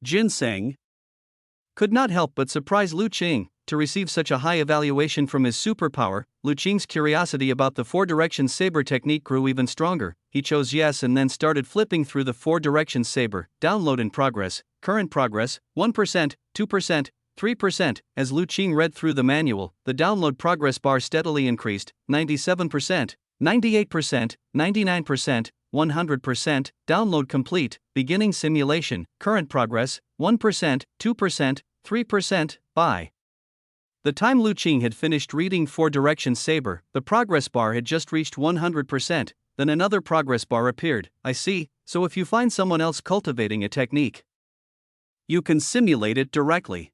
Speaker 1: ginseng, could not help but surprise Lu Qing. To receive such a high evaluation from his superpower, Lu Qing's curiosity about the 4 Directions saber technique grew even stronger. He chose yes and then started flipping through the 4 Directions saber. Download in progress. Current progress, 1%, 2%, 3%. As Lu Qing read through the manual, the download progress bar steadily increased. 97%, 98%, 99%, 100%. Download complete. Beginning simulation. Current progress, 1%, 2%, 3%. By the time Lu Qing had finished reading 4 Directions Saber, the progress bar had just reached 100%. then another progress bar appeared. I see, so if you find someone else cultivating a technique, you can simulate it directly.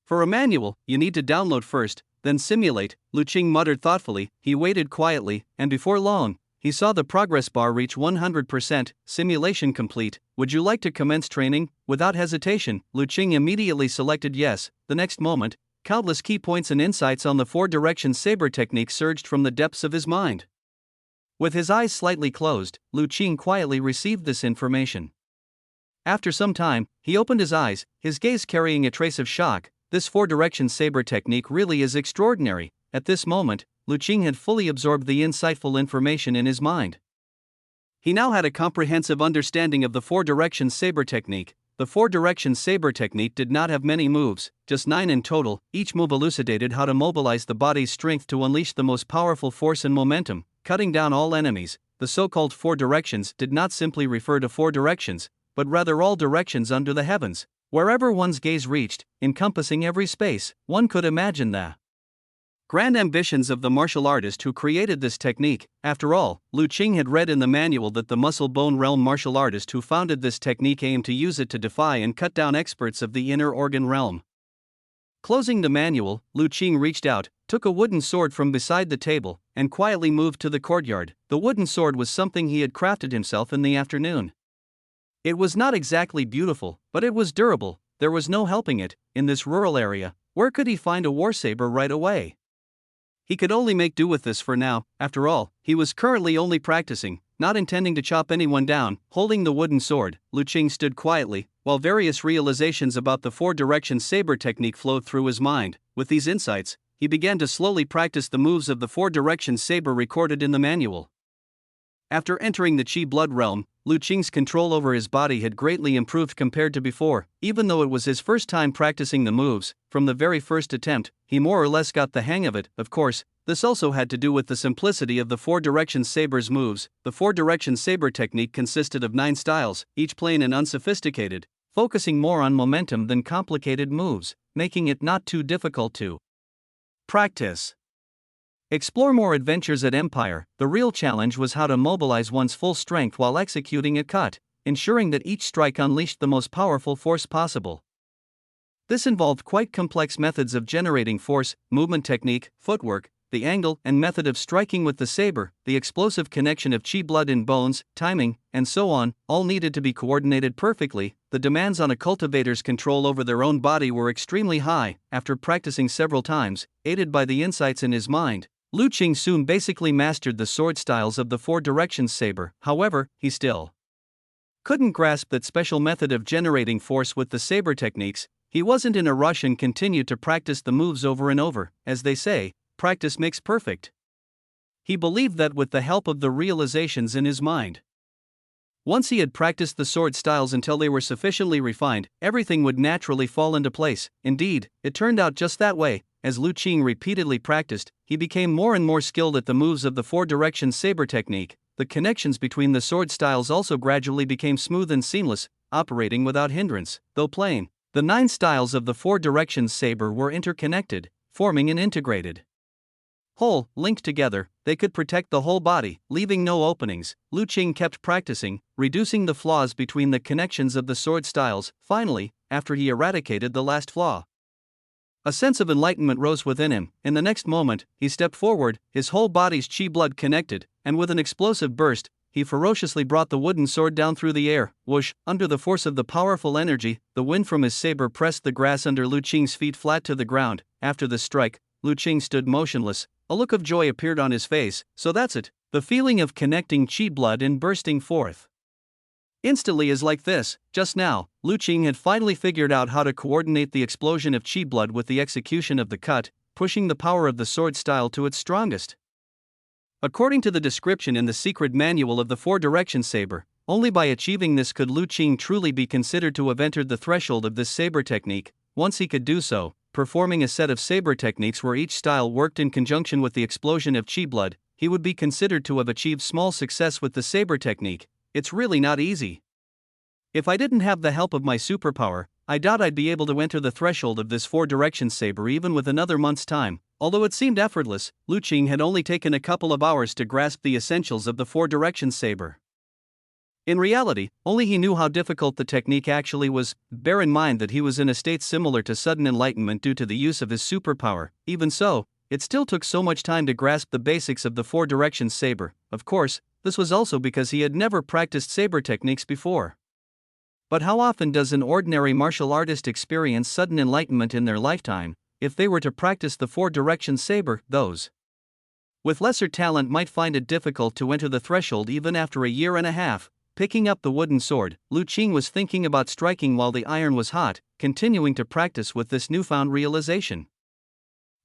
Speaker 1: For a manual, you need to download first, then simulate, Lu Qing muttered thoughtfully. He waited quietly, and before long, he saw the progress bar reach 100%, simulation complete. Would you like to commence training? Without hesitation, Lu Qing immediately selected yes. The next moment, countless key points and insights on the four-direction saber technique surged from the depths of his mind. With his eyes slightly closed, Lu Qing quietly received this information. After some time, he opened his eyes, his gaze carrying a trace of shock. This four-direction saber technique really is extraordinary. At this moment, Lu Qing had fully absorbed the insightful information in his mind. He now had a comprehensive understanding of the four-direction saber technique. The four-direction saber technique did not have many moves, just 9 in total. Each move elucidated how to mobilize the body's strength to unleash the most powerful force and momentum, cutting down all enemies. The so-called four directions did not simply refer to four directions, but rather all directions under the heavens, wherever one's gaze reached, encompassing every space. One could imagine the grand ambitions of the martial artist who created this technique. After all, Lu Qing had read in the manual that the muscle-bone realm martial artist who founded this technique aimed to use it to defy and cut down experts of the inner organ realm. Closing the manual, Lu Qing reached out, took a wooden sword from beside the table, and quietly moved to the courtyard. The wooden sword was something he had crafted himself in the afternoon. It was not exactly beautiful, but it was durable. There was no helping it. In this rural area, where could he find a war saber right away? He could only make do with this for now. After all, he was currently only practicing, not intending to chop anyone down. Holding the wooden sword, Lu Qing stood quietly, while various realizations about the four-direction saber technique flowed through his mind. With these insights, he began to slowly practice the moves of the four-direction saber recorded in the manual. After entering the Qi blood realm, Lu Qing's control over his body had greatly improved compared to before. Even though it was his first time practicing the moves, from the very first attempt, he more or less got the hang of it. Of course, this also had to do with the simplicity of the four-direction saber's moves. The four-direction saber technique consisted of 9 styles, each plain and unsophisticated, focusing more on momentum than complicated moves, making it not too difficult to practice. Explore more adventures at Empire. The real challenge was how to mobilize one's full strength while executing a cut, ensuring that each strike unleashed the most powerful force possible. This involved quite complex methods of generating force, movement technique, footwork, the angle and method of striking with the saber, the explosive connection of Qi blood in bones, timing, and so on, all needed to be coordinated perfectly. The demands on a cultivator's control over their own body were extremely high. After practicing several times, aided by the insights in his mind, Lu Qing soon basically mastered the sword styles of the four-directions saber. However, he still couldn't grasp that special method of generating force with the saber techniques. He wasn't in a rush and continued to practice the moves over and over. As they say, practice makes perfect. He believed that with the help of the realizations in his mind, once he had practiced the sword styles until they were sufficiently refined, everything would naturally fall into place. Indeed, it turned out just that way. As Lu Qing repeatedly practiced, he became more and more skilled at the moves of the four-direction saber technique. The connections between the sword styles also gradually became smooth and seamless, operating without hindrance. Though plain, the 9 styles of the four-direction saber were interconnected, forming an integrated whole. Linked together, they could protect the whole body, leaving no openings. Lu Qing kept practicing, reducing the flaws between the connections of the sword styles. Finally, after he eradicated the last flaw, a sense of enlightenment rose within him. In the next moment, he stepped forward, his whole body's Qi blood connected, and with an explosive burst, he ferociously brought the wooden sword down through the air. Whoosh! Under the force of the powerful energy, the wind from his saber pressed the grass under Lu Qing's feet flat to the ground. After the strike, Lu Qing stood motionless. A look of joy appeared on his face. So that's it. The feeling of connecting Qi blood and bursting forth instantly is like this. Just now, Lu Qing had finally figured out how to coordinate the explosion of Qi blood with the execution of the cut, pushing the power of the sword style to its strongest. According to the description in the secret manual of the four-direction saber, only by achieving this could Lu Qing truly be considered to have entered the threshold of this saber technique. Once he could do so, performing a set of saber techniques where each style worked in conjunction with the explosion of Qi blood, he would be considered to have achieved small success with the saber technique. It's really not easy. If I didn't have the help of my superpower, I doubt I'd be able to enter the threshold of this four-direction saber even with another month's time." Although it seemed effortless, Lu Qing had only taken a couple of hours to grasp the essentials of the four-direction saber. In reality, only he knew how difficult the technique actually was. Bear in mind that he was in a state similar to sudden enlightenment due to the use of his superpower. Even so, it still took so much time to grasp the basics of the four-direction saber. Of course, this was also because he had never practiced saber techniques before. But how often does an ordinary martial artist experience sudden enlightenment in their lifetime? If they were to practice the four-direction saber, those with lesser talent might find it difficult to enter the threshold even after a year and a half. Picking up the wooden sword, Lu Qing was thinking about striking while the iron was hot, continuing to practice with this newfound realization.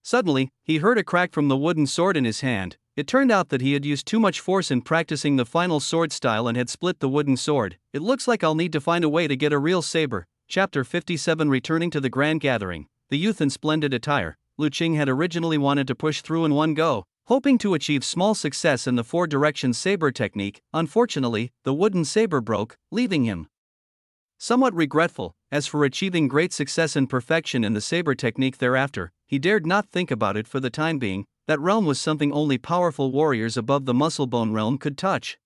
Speaker 1: Suddenly, he heard a crack from the wooden sword in his hand. It turned out that he had used too much force in practicing the final sword style and had split the wooden sword. "It looks like I'll need to find a way to get a real saber." Chapter 57. Returning to the grand gathering, the youth in splendid attire, Lu Qing had originally wanted to push through in one go, hoping to achieve small success in the four-direction saber technique. Unfortunately, the wooden saber broke, leaving him somewhat regretful. As for achieving great success and perfection in the saber technique thereafter, he dared not think about it for the time being. That realm was something only powerful warriors above the muscle-bone realm could touch.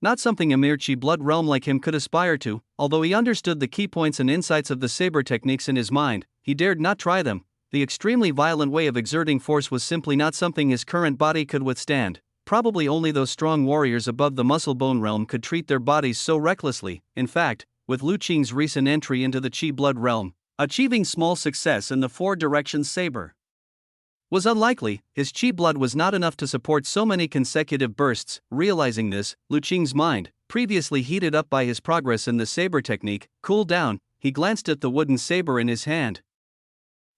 Speaker 1: Not something a mere chi blood realm like him could aspire to. Although he understood the key points and insights of the saber techniques in his mind, he dared not try them. The extremely violent way of exerting force was simply not something his current body could withstand. Probably only those strong warriors above the muscle-bone realm could treat their bodies so recklessly. In fact, with Lu Qing's recent entry into the chi blood realm, achieving small success in the four-direction saber was unlikely. His chi blood was not enough to support so many consecutive bursts. Realizing this, Lu Qing's mind, previously heated up by his progress in the saber technique, cooled down. He glanced at the wooden saber in his hand,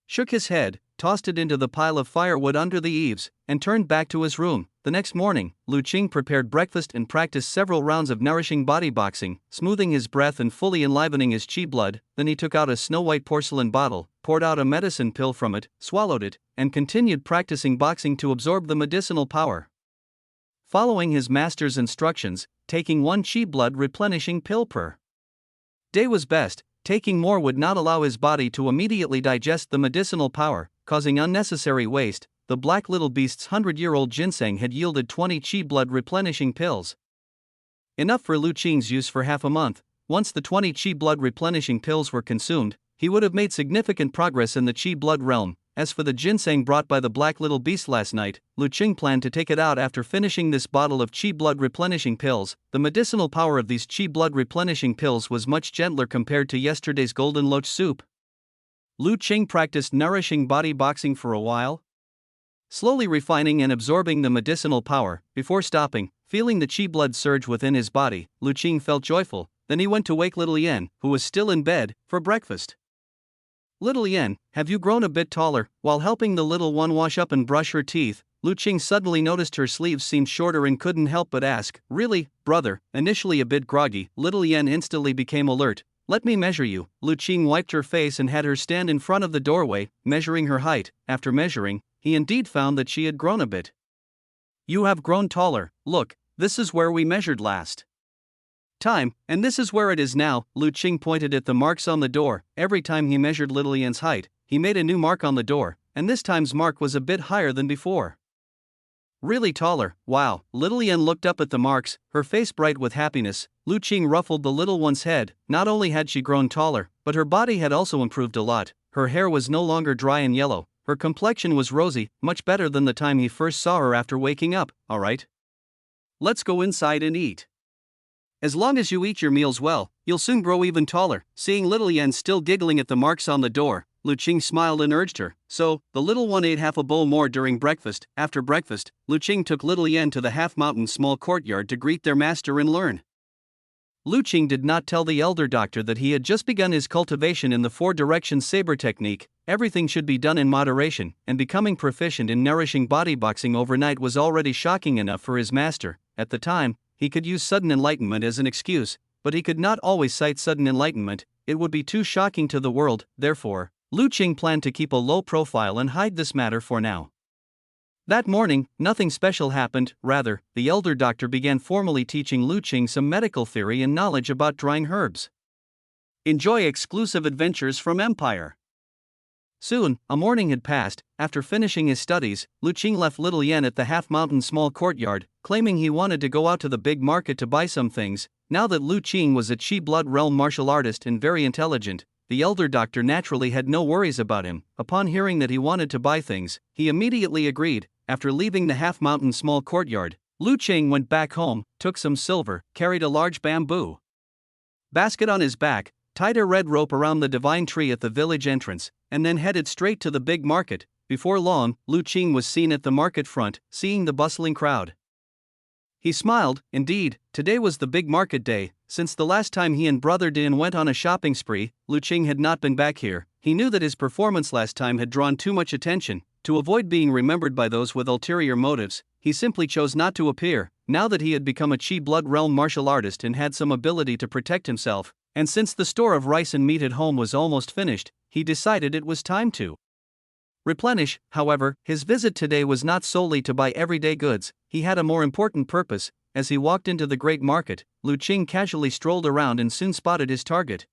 Speaker 1: shook his head, tossed it into the pile of firewood under the eaves, and turned back to his room. The next morning, Lu Qing prepared breakfast and practiced several rounds of nourishing body boxing, smoothing his breath and fully enlivening his chi blood. Then he took out a snow-white porcelain bottle, poured out a medicine pill from it, swallowed it, and continued practicing boxing to absorb the medicinal power. Following his master's instructions, taking one chi blood replenishing pill per day was best. Taking more would not allow his body to immediately digest the medicinal power, causing unnecessary waste. The black little beast's 100-year-old ginseng had yielded 20 chi blood replenishing pills, enough for Lu Qing's use for half a month. Once the 20 chi blood replenishing pills were consumed, he would have made significant progress in the chi blood realm. As for the ginseng brought by the black little beast last night, Lu Qing planned to take it out after finishing this bottle of chi blood replenishing pills. The medicinal power of these chi blood replenishing pills was much gentler compared to yesterday's golden loach soup. Lu Qing practiced nourishing body boxing for a while, slowly refining and absorbing the medicinal power. Before stopping, feeling the chi blood surge within his body, Lu Qing felt joyful. Then he went to wake little Yen, who was still in bed, for breakfast. "Little Yen, have you grown a bit taller?" While helping the little one wash up and brush her teeth, Lu Qing suddenly noticed her sleeves seemed shorter and couldn't help but ask, "Really, brother?" Initially a bit groggy, little Yen instantly became alert. "Let me measure you." Lu Qing wiped her face and had her stand in front of the doorway, measuring her height. After measuring, he indeed found that she had grown a bit. "You have grown taller. Look, this is where we measured last time, and this is where it is now." Lu Qing pointed at the marks on the door. Every time he measured little Yen's height, he made a new mark on the door, and this time's mark was a bit higher than before. "Really taller, wow." Little Yen looked up at the marks, her face bright with happiness. Lu Qing ruffled the little one's head. Not only had she grown taller, but her body had also improved a lot. Her hair was no longer dry and yellow, her complexion was rosy, much better than the time he first saw her after waking up. "All right, let's go inside and eat. As long as you eat your meals well, you'll soon grow even taller." Seeing little Yen still giggling at the marks on the door, Lu Qing smiled and urged her. So, the little one ate half a bowl more during breakfast. After breakfast, Lu Qing took little Yen to the half-mountain small courtyard to greet their master and learn. Lu Qing did not tell the elder doctor that he had just begun his cultivation in the four-direction saber technique. Everything should be done in moderation, and becoming proficient in nourishing body boxing overnight was already shocking enough for his master. At the time, he could use sudden enlightenment as an excuse, but he could not always cite sudden enlightenment. It would be too shocking to the world. Therefore, Lu Qing planned to keep a low profile and hide this matter for now. That morning, nothing special happened. Rather, the elder doctor began formally teaching Lu Qing some medical theory and knowledge about drying herbs. Enjoy exclusive adventures from Empire. Soon, a morning had passed. After finishing his studies, Lu Qing left little Yan at the half-mountain small courtyard, claiming he wanted to go out to the big market to buy some things. Now that Lu Qing was a Qi blood realm martial artist and very intelligent, the elder doctor naturally had no worries about him. Upon hearing that he wanted to buy things, he immediately agreed. After leaving the half-mountain small courtyard, Lu Qing went back home, took some silver, carried a large bamboo basket on his back, tied a red rope around the divine tree at the village entrance, and then headed straight to the big market. Before long, Lu Qing was seen at the market front, seeing the bustling crowd. He smiled. Indeed, today was the big market day. Since the last time he and Brother Din went on a shopping spree, Lu Qing had not been back here. He knew that his performance last time had drawn too much attention. To avoid being remembered by those with ulterior motives, he simply chose not to appear. Now that he had become a Qi blood realm martial artist and had some ability to protect himself, and since the store of rice and meat at home was almost finished, he decided it was time to replenish. However, his visit today was not solely to buy everyday goods. He had a more important purpose. As he walked into the great market, Lu Qing casually strolled around and soon spotted his target.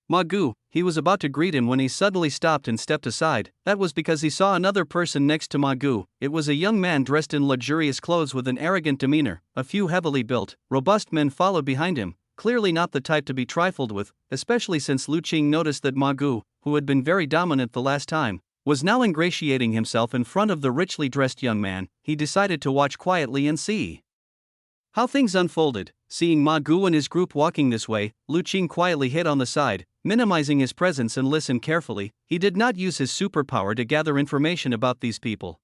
Speaker 1: Ma Gu. He was about to greet him when he suddenly stopped and stepped aside. That was because he saw another person next to Ma Gu. It was a young man dressed in luxurious clothes with an arrogant demeanor. A few heavily built, robust men followed behind him, clearly not the type to be trifled with, especially since Lu Qing noticed that Ma Gu, who had been very dominant the last time, was now ingratiating himself in front of the richly dressed young man. He decided to watch quietly and see how things unfolded. Seeing Ma Gu and his group walking this way, Lu Qing quietly hid on the side, minimizing his presence, and listened carefully. He did not use his superpower to gather information about these people.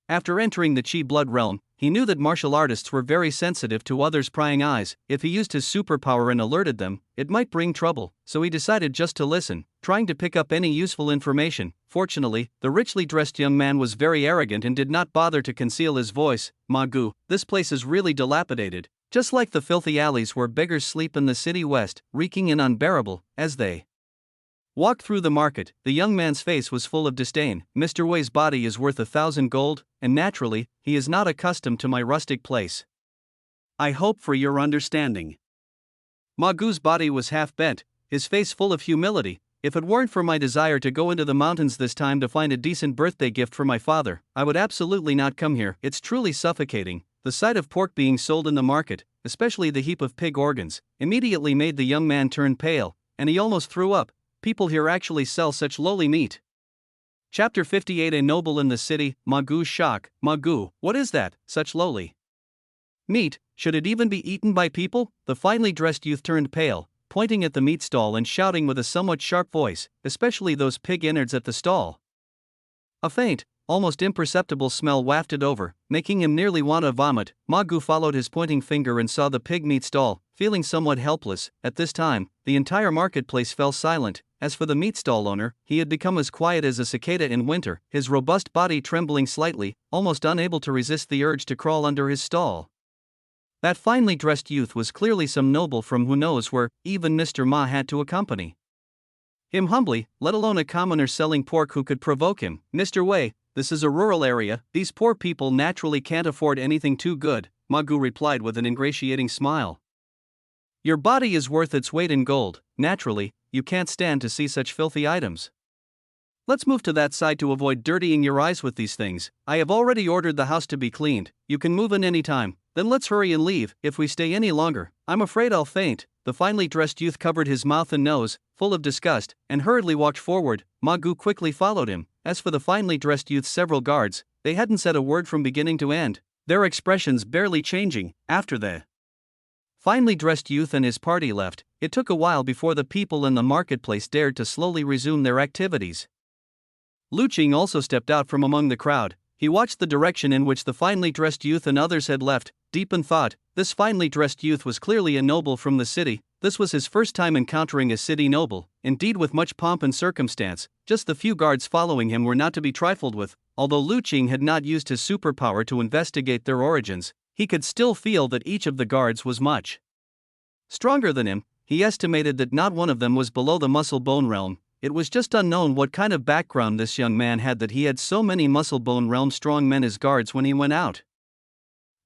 Speaker 1: After entering the Qi blood realm, he knew that martial artists were very sensitive to others' prying eyes. If he used his superpower and alerted them, it might bring trouble, so he decided just to listen, trying to pick up any useful information. Fortunately, the richly dressed young man was very arrogant and did not bother to conceal his voice. Ma Gu, this place is really dilapidated, just like the filthy alleys where beggars sleep in the city west, reeking and unbearable. As they walked through the market, the young man's face was full of disdain. Mr. Wei's body is worth 1,000 gold, and naturally, he is not accustomed to my rustic place. I hope for your understanding. Ma Gu's body was half bent, his face full of humility. If it weren't for my desire to go into the mountains this time to find a decent birthday gift for my father, I would absolutely not come here. It's truly suffocating. The sight of pork being sold in the market, especially the heap of pig organs, immediately made the young man turn pale, and he almost threw up. People here actually sell such lowly meat. Chapter 58. A noble in the city. Ma Gu's shock. Ma Gu, what is that, such lowly meat? Should it even be eaten by people? The finely dressed youth turned pale, pointing at the meat stall and shouting with a somewhat sharp voice, especially those pig innards at the stall. A faint, almost imperceptible smell wafted over, making him nearly want to vomit. Ma Gu followed his pointing finger and saw the pig meat stall, feeling somewhat helpless. At this time, the entire marketplace fell silent. As for the meat stall owner, he had become as quiet as a cicada in winter, his robust body trembling slightly, almost unable to resist the urge to crawl under his stall. That finely dressed youth was clearly some noble from who knows where. Even Mr. Ma had to accompany him humbly, let alone a commoner selling pork who could provoke him. Mr. Wei, this is a rural area, these poor people naturally can't afford anything too good, Ma Gu replied with an ingratiating smile. Your body is worth its weight in gold, naturally, you can't stand to see such filthy items. Let's move to that side to avoid dirtying your eyes with these things. I have already ordered the house to be cleaned, you can move in any time. Then let's hurry and leave. If we stay any longer, I'm afraid I'll faint. The finely dressed youth covered his mouth and nose, full of disgust, and hurriedly walked forward. Ma Gu quickly followed him. As for the finely dressed youth's several guards, they hadn't said a word from beginning to end, their expressions barely changing. After the finely dressed youth and his party left, it took a while before the people in the marketplace dared to slowly resume their activities. Lu Qing also stepped out from among the crowd. He watched the direction in which the finely dressed youth and others had left, deep in thought. This finely dressed youth was clearly a noble from the city. This was his first time encountering a city noble, indeed with much pomp and circumstance. Just the few guards following him were not to be trifled with. Although Lu Qing had not used his superpower to investigate their origins, he could still feel that each of the guards was much stronger than him. He estimated that not one of them was below the muscle bone realm. It was just unknown what kind of background this young man had that he had so many muscle bone realm strong men as guards when he went out.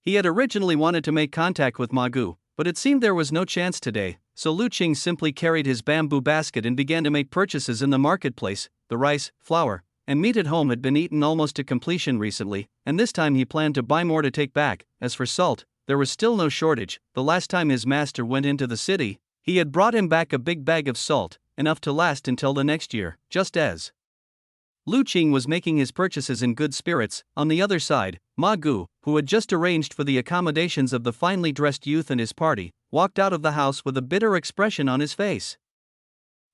Speaker 1: He had originally wanted to make contact with Ma Gu, but it seemed there was no chance today. so Lu Qing simply carried his bamboo basket and began to make purchases in the marketplace. The rice, flour, and meat at home had been eaten almost to completion recently, and this time he planned to buy more to take back. As for salt, there was still no shortage. The last time his master went into the city, he had brought him back a big bag of salt, enough to last until the next year. Just as Lu Qing was making his purchases in good spirits, on the other side, Ma Gu, who had just arranged for the accommodations of the finely dressed youth and his party, walked out of the house with a bitter expression on his face.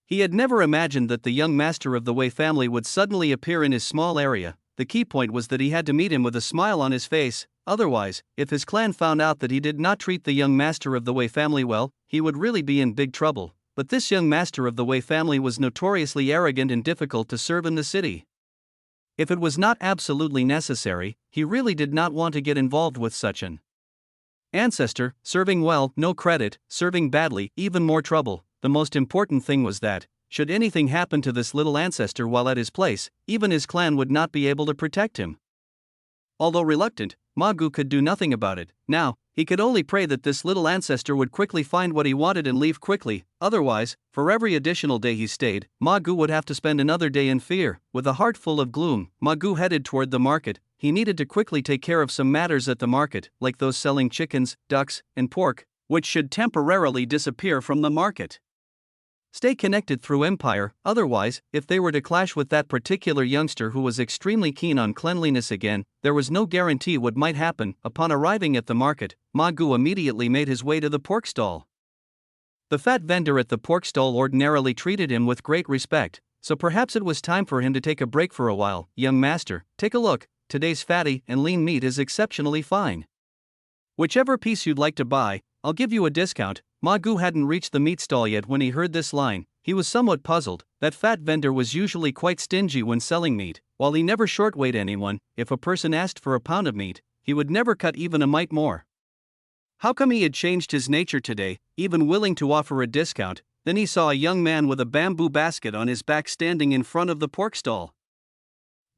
Speaker 1: He had never imagined that the young master of the Wei family would suddenly appear in his small area. The key point was that he had to meet him with a smile on his face, otherwise, if his clan found out that he did not treat the young master of the Wei family well, he would really be in big trouble. But this young master of the Wei family was notoriously arrogant and difficult to serve in the city. If it was not absolutely necessary, he really did not want to get involved with such an ancestor. Serving well, no credit; serving badly, even more trouble. The most important thing was that, should anything happen to this little ancestor while at his place, even his clan would not be able to protect him. Although reluctant, Ma Gu could do nothing about it. Now, he could only pray that this little ancestor would quickly find what he wanted and leave quickly. Otherwise, for every additional day he stayed, Ma Gu would have to spend another day in fear. With a heart full of gloom, Ma Gu headed toward the market. He needed to quickly take care of some matters at the market, like those selling chickens, ducks, and pork, which should temporarily disappear from the market. Stay connected through Empire, otherwise, if they were to clash with that particular youngster who was extremely keen on cleanliness again, there was no guarantee what might happen. Upon arriving at the market, Ma Gu immediately made his way to the pork stall. The fat vendor at the pork stall ordinarily treated him with great respect, so perhaps it was time for him to take a break for a while. "Young master, take a look, today's fatty and lean meat is exceptionally fine. Whichever piece you'd like to buy, I'll give you a discount." Ma Gu hadn't reached the meat stall yet when he heard this line. He was somewhat puzzled. That fat vendor was usually quite stingy when selling meat. While he never shortweighed anyone, if a person asked for a pound of meat, he would never cut even a mite more. How come he had changed his nature today, even willing to offer a discount? Then he saw a young man with a bamboo basket on his back standing in front of the pork stall.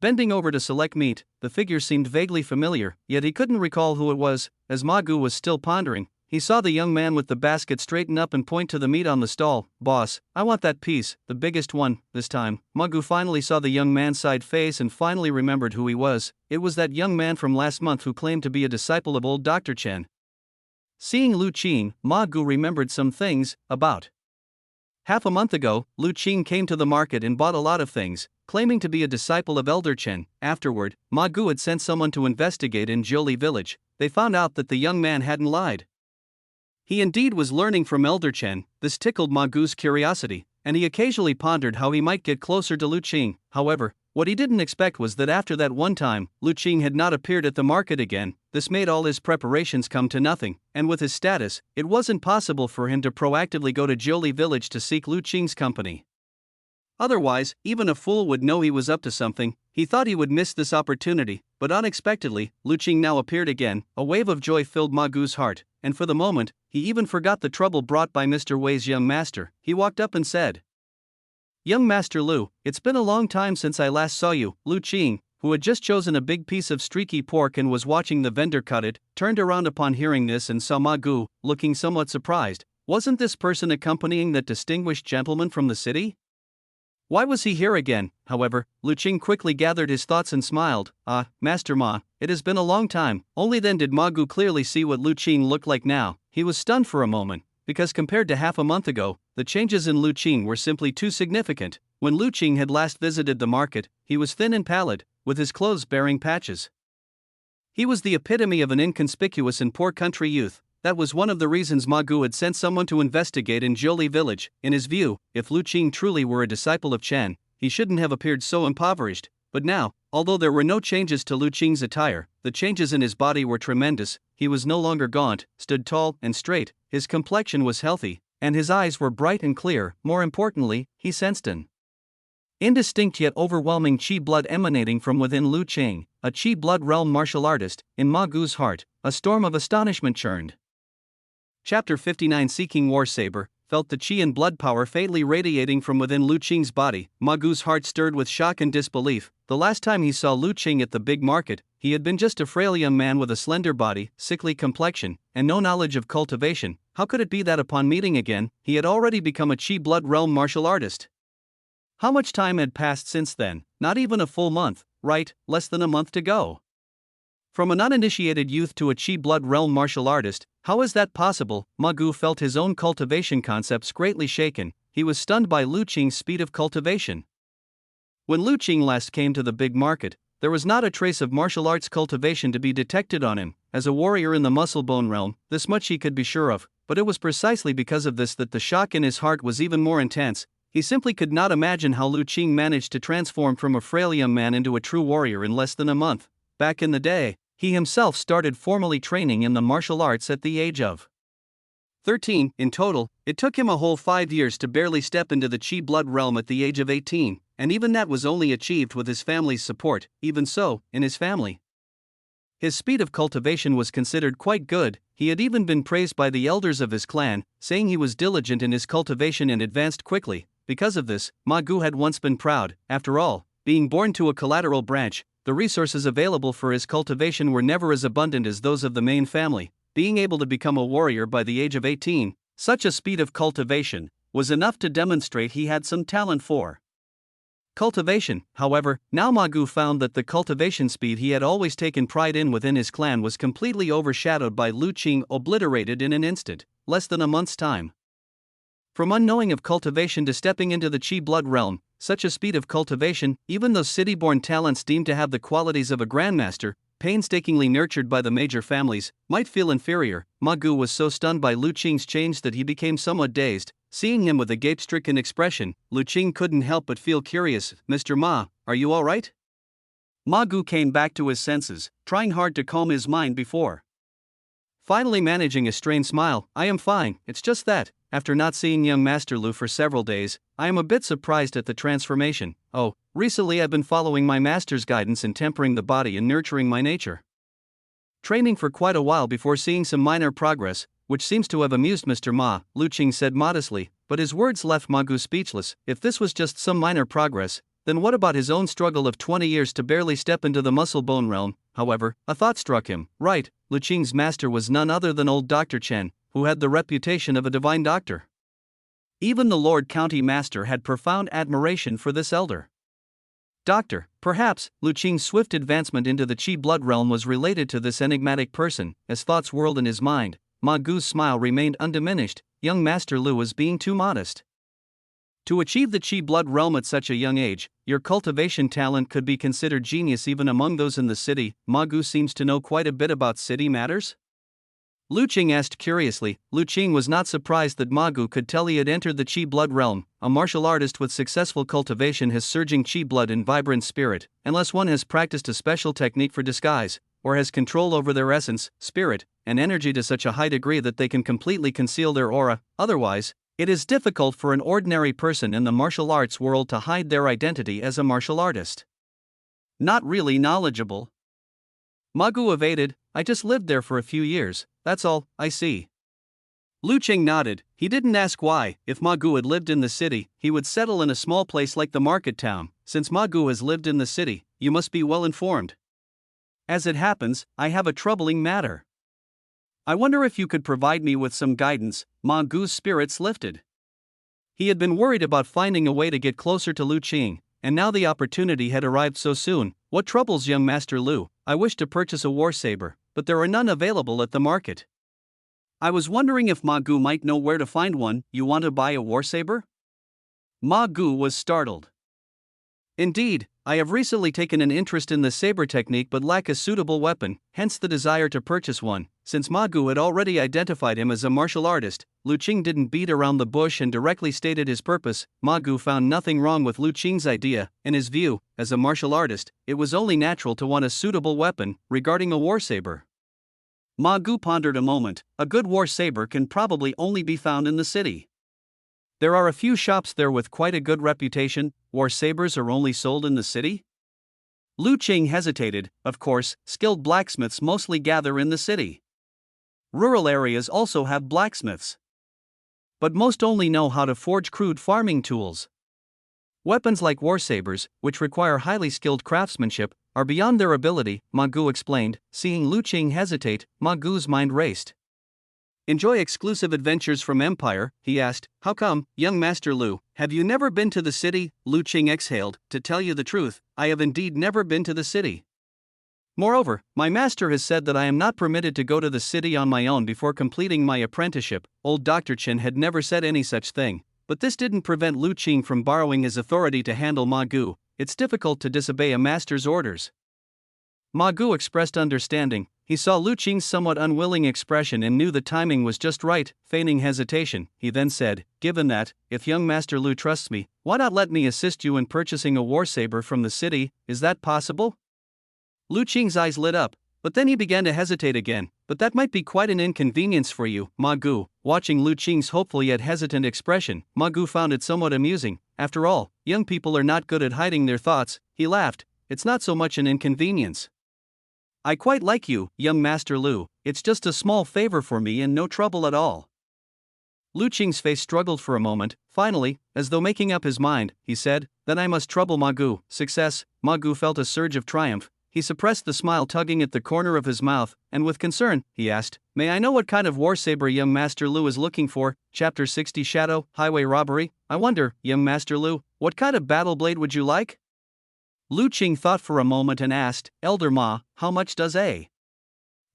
Speaker 1: Bending over to select meat, the figure seemed vaguely familiar, yet he couldn't recall who it was. As Ma Gu was still pondering, he saw the young man with the basket straighten up and point to the meat on the stall. "Boss, I want that piece, the biggest one." This time, Ma Gu finally saw the young man's side face and finally remembered who he was. It was that young man from last month who claimed to be a disciple of old Dr. Chen. Seeing Lu Qing, Ma Gu remembered some things. About half a month ago, Lu Qing came to the market and bought a lot of things, claiming to be a disciple of Elder Chen. Afterward, Ma Gu had sent someone to investigate in Jiuli village. They found out that the young man hadn't lied. He indeed was learning from Elder Chen. This tickled Ma Gu's curiosity, and he occasionally pondered how he might get closer to Lu Qing. However, what he didn't expect was that after that one time, Lu Qing had not appeared at the market again. This made all his preparations come to nothing, and with his status, it wasn't possible for him to proactively go to Jiuli village to seek Lu Qing's company. Otherwise, even a fool would know he was up to something. He thought he would miss this opportunity, but unexpectedly, Lu Qing now appeared again. A wave of joy filled Ma Gu's heart, and for the moment, he even forgot the trouble brought by Mr. Wei's young master. He walked up and said, "Young Master Lu, it's been a long time since I last saw you." Lu Qing, who had just chosen a big piece of streaky pork and was watching the vendor cut it, turned around upon hearing this and saw Ma Gu, looking somewhat surprised. Wasn't this person accompanying that distinguished gentleman from the city? Why was he here again? However, Lu Qing quickly gathered his thoughts and smiled. "Ah, Master Ma, it has been a long time." Only then did Ma Gu clearly see what Lu Qing looked like now. He was stunned for a moment, because compared to half a month ago, the changes in Lu Qing were simply too significant. When Lu Qing had last visited the market, he was thin and pallid, with his clothes bearing patches. He was the epitome of an inconspicuous and poor country youth. That was one of the reasons Ma Gu had sent someone to investigate in Jiuli village. In his view, if Lu Qing truly were a disciple of Chen, he shouldn't have appeared so impoverished. But now, although there were no changes to Lu Qing's attire, the changes in his body were tremendous. He was no longer gaunt, stood tall and straight, his complexion was healthy, and his eyes were bright and clear. More importantly, he sensed an indistinct yet overwhelming qi blood emanating from within Lu Qing, a qi blood realm martial artist. In Ma Gu's heart, a storm of astonishment churned. Chapter 59 Seeking War Saber. felt the qi and blood power fatally radiating from within Lu Qing's body. Ma Gu's heart stirred with shock and disbelief. The last time he saw Lu Qing at the big market, he had been just a frail young man with a slender body, sickly complexion, and no knowledge of cultivation. How could it be that upon meeting again, he had already become a qi blood realm martial artist? How much time had passed since then? Not even a full month, right? Less than a month to go. From an uninitiated youth to a qi blood realm martial artist, how is that possible? Ma Gu felt his own cultivation concepts greatly shaken. He was stunned by Lu Qing's speed of cultivation. When Lu Qing last came to the big market, there was not a trace of martial arts cultivation to be detected on him. As a warrior in the muscle bone realm, this much he could be sure of, but it was precisely because of this that the shock in his heart was even more intense. He simply could not imagine how Lu Qing managed to transform from a frail young man into a true warrior in less than a month. Back in the day, he himself started formally training in the martial arts at the age of 13. In total, it took him a whole 5 years to barely step into the qi blood realm at the age of 18, and even that was only achieved with his family's support. Even so, in his family, his speed of cultivation was considered quite good. He had even been praised by the elders of his clan, saying he was diligent in his cultivation and advanced quickly. Because of this, Ma Gu had once been proud. After all, being born to a collateral branch, the resources available for his cultivation were never as abundant as those of the main family. Being able to become a warrior by the age of 18, such a speed of cultivation, was enough to demonstrate he had some talent for cultivation. However, now Ma Gu found that the cultivation speed he had always taken pride in within his clan was completely overshadowed by Lu Qing, obliterated in an instant, less than a month's time. From unknowing of cultivation to stepping into the qi blood realm, such a speed of cultivation, even those city-born talents deemed to have the qualities of a grandmaster, painstakingly nurtured by the major families, might feel inferior. Ma Gu was so stunned by Lu Qing's change that he became somewhat dazed. Seeing him with a gape-stricken expression, Lu Qing couldn't help but feel curious. "Mr. Ma, are you all right?" Ma Gu came back to his senses, trying hard to calm his mind before finally managing a strained smile. "I am fine, it's just that, after not seeing young Master Lu for several days, I am a bit surprised at the transformation. Oh, recently I've been following my master's guidance in tempering the body and nurturing my nature. Training for quite a while before seeing some minor progress, which seems to have amused Mr. Ma," Lu Qing said modestly, but his words left Ma Gu speechless. If this was just some minor progress, then what about his own struggle of 20 years to barely step into the muscle bone realm? However, a thought struck him. Right, Lu Qing's master was none other than old Dr. Chen, who had the reputation of a divine doctor. Even the Lord County Master had profound admiration for this elder doctor. Perhaps Lu Qing's swift advancement into the qi blood realm was related to this enigmatic person. As thoughts whirled in his mind, Ma Gu's smile remained undiminished. Young Master Lu was being too modest. To achieve the qi blood realm at such a young age, your cultivation talent could be considered genius even among those in the city. Ma Gu seems to know quite a bit about city matters? Lu Qing asked curiously. Lu Qing was not surprised that Ma Gu could tell he had entered the qi blood realm. A martial artist with successful cultivation has surging qi blood and vibrant spirit, unless one has practiced a special technique for disguise, or has control over their essence, spirit, and energy to such a high degree that they can completely conceal their aura. Otherwise, it is difficult for an ordinary person in the martial arts world to hide their identity as a martial artist. Not really knowledgeable. Ma Gu evaded. "I just lived there for a few years, that's all." "I see." Lu Qing nodded. He didn't ask why. If Ma Gu had lived in the city, he would settle in a small place like the market town. Since Ma Gu has lived in the city, you must be well informed. "As it happens, I have a troubling matter. I wonder if you could provide me with some guidance." Ma Gu's spirits lifted. He had been worried about finding a way to get closer to Lu Qing, and now the opportunity had arrived so soon. "What troubles young Master Lu? I wish to purchase a war saber, but there are none available at the market. I was wondering if Ma Gu might know where to find one." "You want to buy a war saber?" Ma Gu was startled. "Indeed, I have recently taken an interest in the saber technique but lack a suitable weapon, hence the desire to purchase one." Since Ma Gu had already identified him as a martial artist, Lu Qing didn't beat around the bush and directly stated his purpose. Ma Gu found nothing wrong with Lu Qing's idea. In his view, as a martial artist, it was only natural to want a suitable weapon. Regarding a war saber, Ma Gu pondered a moment. "A good war saber can probably only be found in the city. There are a few shops there with quite a good reputation." "War sabers are only sold in the city?" Lu Qing hesitated. "Of course, skilled blacksmiths mostly gather in the city. Rural areas also have blacksmiths. but most only know how to forge crude farming tools. Weapons like war sabers, which require highly skilled craftsmanship, are beyond their ability, Ma Gu explained. Seeing Lu Qing hesitate, Ma Gu's mind raced. Enjoy exclusive adventures from Empire, he asked. How come, young Master Lu, have you never been to the city? Lu Qing exhaled. To tell you the truth, I have indeed never been to the city. Moreover, my master has said that I am not permitted to go to the city on my own before completing my apprenticeship. Old Dr. Chen had never said any such thing, but this didn't prevent Lu Qing from borrowing his authority to handle Ma Gu. It's difficult to disobey a master's orders. Ma Gu expressed understanding. He saw Lu Qing's somewhat unwilling expression and knew the timing was just right. Feigning hesitation, he then said, given that, if young Master Lu trusts me, why not let me assist you in purchasing a war saber from the city? Is that possible? Lu Qing's eyes lit up, but then he began to hesitate again. But that might be quite an inconvenience for you, Ma Gu. Watching Lu Qing's hopeful yet hesitant expression, Ma Gu found it somewhat amusing. After all, young people are not good at hiding their thoughts. He laughed. It's not so much an inconvenience. I quite like you, young Master Lu. It's just a small favor for me and no trouble at all. Lu Qing's face struggled for a moment. Finally, as though making up his mind, he said, then I must trouble Ma Gu. Success. Ma Gu felt a surge of triumph. He suppressed the smile tugging at the corner of his mouth, and with concern, he asked, may I know what kind of war saber young Master Lu is looking for? Chapter 60 Shadow, Highway Robbery. I wonder, young Master Lu, what kind of battle blade would you like? Lu Qing thought for a moment and asked, Elder Ma, how much does a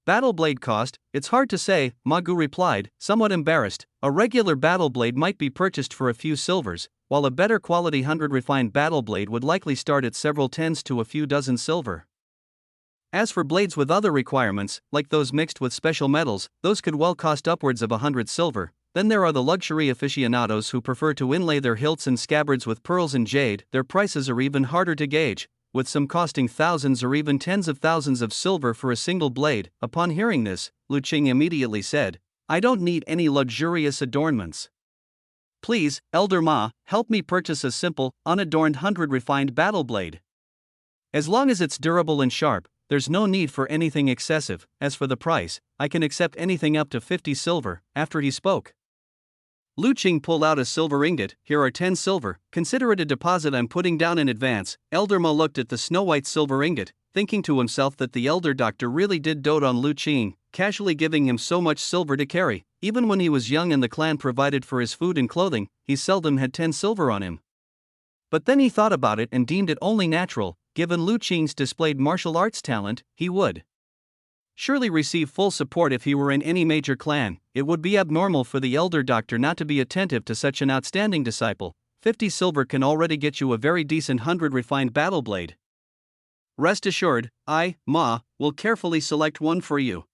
Speaker 1: battle blade cost? It's hard to say, Ma Gu replied, somewhat embarrassed. A regular battle blade might be purchased for a few silvers, while a better quality 100 refined battle blade would likely start at several tens to a few dozen silver. As for blades with other requirements, like those mixed with special metals, those could well cost upwards of 100 silver. Then there are the luxury aficionados who prefer to inlay their hilts and scabbards with pearls and jade. Their prices are even harder to gauge, with some costing thousands or even tens of thousands of silver for a single blade. Upon hearing this, Lu Qing immediately said, I don't need any luxurious adornments. Please, Elder Ma, help me purchase a simple, unadorned 100 refined battle blade. As long as it's durable and sharp, there's no need for anything excessive. As for the price, I can accept anything up to 50 silver. After he spoke, Lu Qing pulled out a silver ingot. Here are 10 silver, consider it a deposit I'm putting down in advance. Elder Ma looked at the snow-white silver ingot, thinking to himself that the elder doctor really did dote on Lu Qing, casually giving him so much silver to carry. Even when he was young and the clan provided for his food and clothing, he seldom had 10 silver on him. But then he thought about it and deemed it only natural. Given Lu Qing's displayed martial arts talent, he would surely receive full support if he were in any major clan. It would be abnormal for the elder doctor not to be attentive to such an outstanding disciple. 50 silver can already get you a very decent 100 refined battle blade. Rest assured, I, Ma, will carefully select one for you.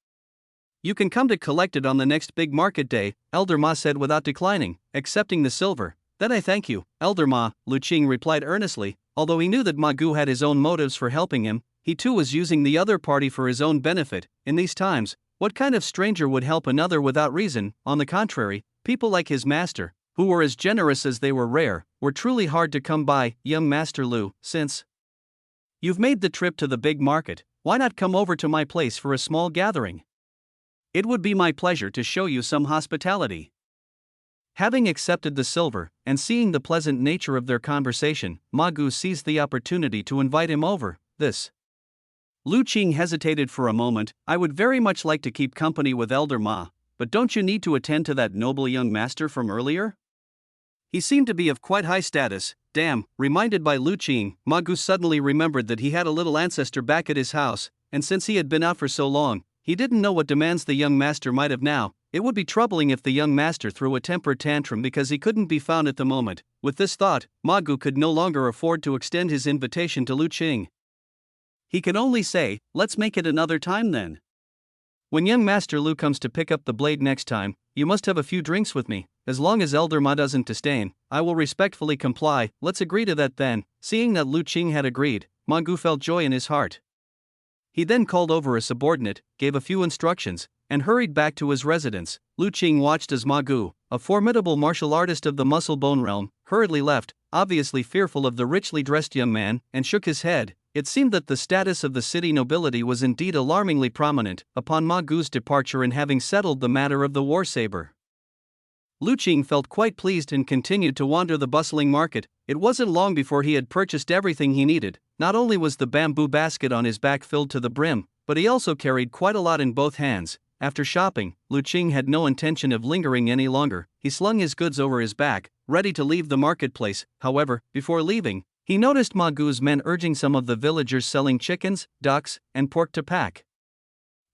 Speaker 1: You can come to collect it on the next big market day, Elder Ma said without declining, accepting the silver. Then I thank you, Elder Ma, Lu Qing replied earnestly. Although he knew that Ma Gu had his own motives for helping him, he too was using the other party for his own benefit. In these times, what kind of stranger would help another without reason? On the contrary, people like his master, who were as generous as they were rare, were truly hard to come by. Young Master Lu, since you've made the trip to the big market, why not come over to my place for a small gathering? It would be my pleasure to show you some hospitality. Having accepted the silver, and seeing the pleasant nature of their conversation, Ma Gu seized the opportunity to invite him over. Lu Qing hesitated for a moment. I would very much like to keep company with Elder Ma, but don't you need to attend to that noble young master from earlier? He seemed to be of quite high status. Damn, reminded by Lu Qing, Ma Gu suddenly remembered that he had a little ancestor back at his house, and since he had been out for so long, he didn't know what demands the young master might have now. It would be troubling if the young master threw a temper tantrum because he couldn't be found at the moment. With this thought, Ma Gu could no longer afford to extend his invitation to Lu Qing. He could only say, let's make it another time then. When young Master Lu comes to pick up the blade next time, you must have a few drinks with me. As long as Elder Ma doesn't disdain, I will respectfully comply. Let's agree to that then. Seeing that Lu Qing had agreed, Ma Gu felt joy in his heart. He then called over a subordinate, gave a few instructions, and hurried back to his residence. Lu Qing watched as Ma Gu, a formidable martial artist of the muscle-bone realm, hurriedly left, obviously fearful of the richly dressed young man, and shook his head. It seemed that the status of the city nobility was indeed alarmingly prominent. Upon Ma Gu's departure and having settled the matter of the war saber, Lu Qing felt quite pleased and continued to wander the bustling market. It wasn't long before he had purchased everything he needed. Not only was the bamboo basket on his back filled to the brim, but he also carried quite a lot in both hands. After shopping, Lu Qing had no intention of lingering any longer. He slung his goods over his back, ready to leave the marketplace. However, before leaving, he noticed Ma Gu's men urging some of the villagers selling chickens, ducks, and pork to pack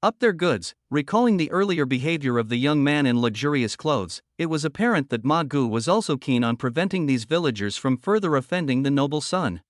Speaker 1: up their goods. Recalling the earlier behavior of the young man in luxurious clothes, it was apparent that Ma Gu was also keen on preventing these villagers from further offending the noble son.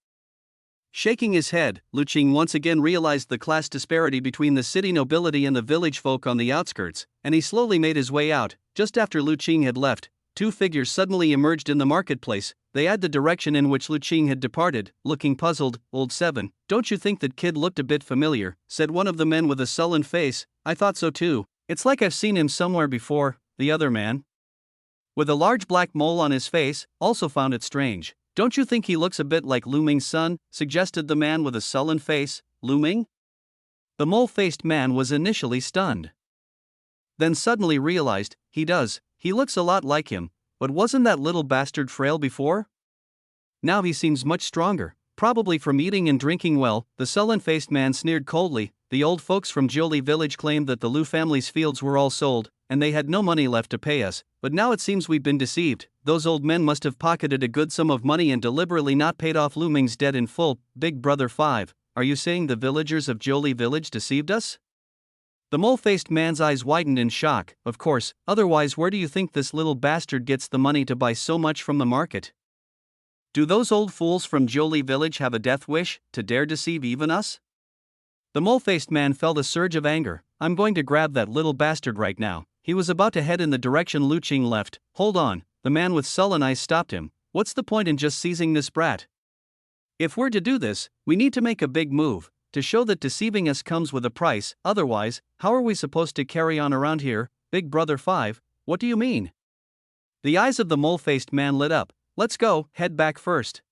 Speaker 1: Shaking his head, Lu Qing once again realized the class disparity between the city nobility and the village folk on the outskirts, and he slowly made his way out. Just after Lu Qing had left, two figures suddenly emerged in the marketplace. They had the direction in which Lu Qing had departed. Looking puzzled, "Old Seven, don't you think that kid looked a bit familiar?" said one of the men with a sullen face. "I thought so too. It's like I've seen him somewhere before," the other man, with a large black mole on his face, also found it strange. "Don't you think he looks a bit like Lu Ming's son?" suggested the man with a sullen face. "Lu Ming?" The mole-faced man was initially stunned, then suddenly realized, he looks a lot like him. But wasn't that little bastard frail before? Now he seems much stronger, probably from eating and drinking well. The sullen-faced man sneered coldly. The old folks from Jolie village claimed that the Lu family's fields were all sold, and they had no money left to pay us, but now it seems we've been deceived. Those old men must have pocketed a good sum of money and deliberately not paid off Lu Ming's debt in full. Big Brother 5, are you saying the villagers of Jolie village deceived us? The mole-faced man's eyes widened in shock. Of course, otherwise where do you think this little bastard gets the money to buy so much from the market? Do those old fools from Jolie village have a death wish, to dare deceive even us? The mole-faced man felt a surge of anger. "I'm going to grab that little bastard right now." He was about to head in the direction Lu Qing left. "Hold on," the man with sullen eyes stopped him. "What's the point in just seizing this brat? If we're to do this, we need to make a big move, to show that deceiving us comes with a price. Otherwise, how are we supposed to carry on around here?" "Big Brother 5, what do you mean?" The eyes of the mole-faced man lit up. "Let's go, head back first.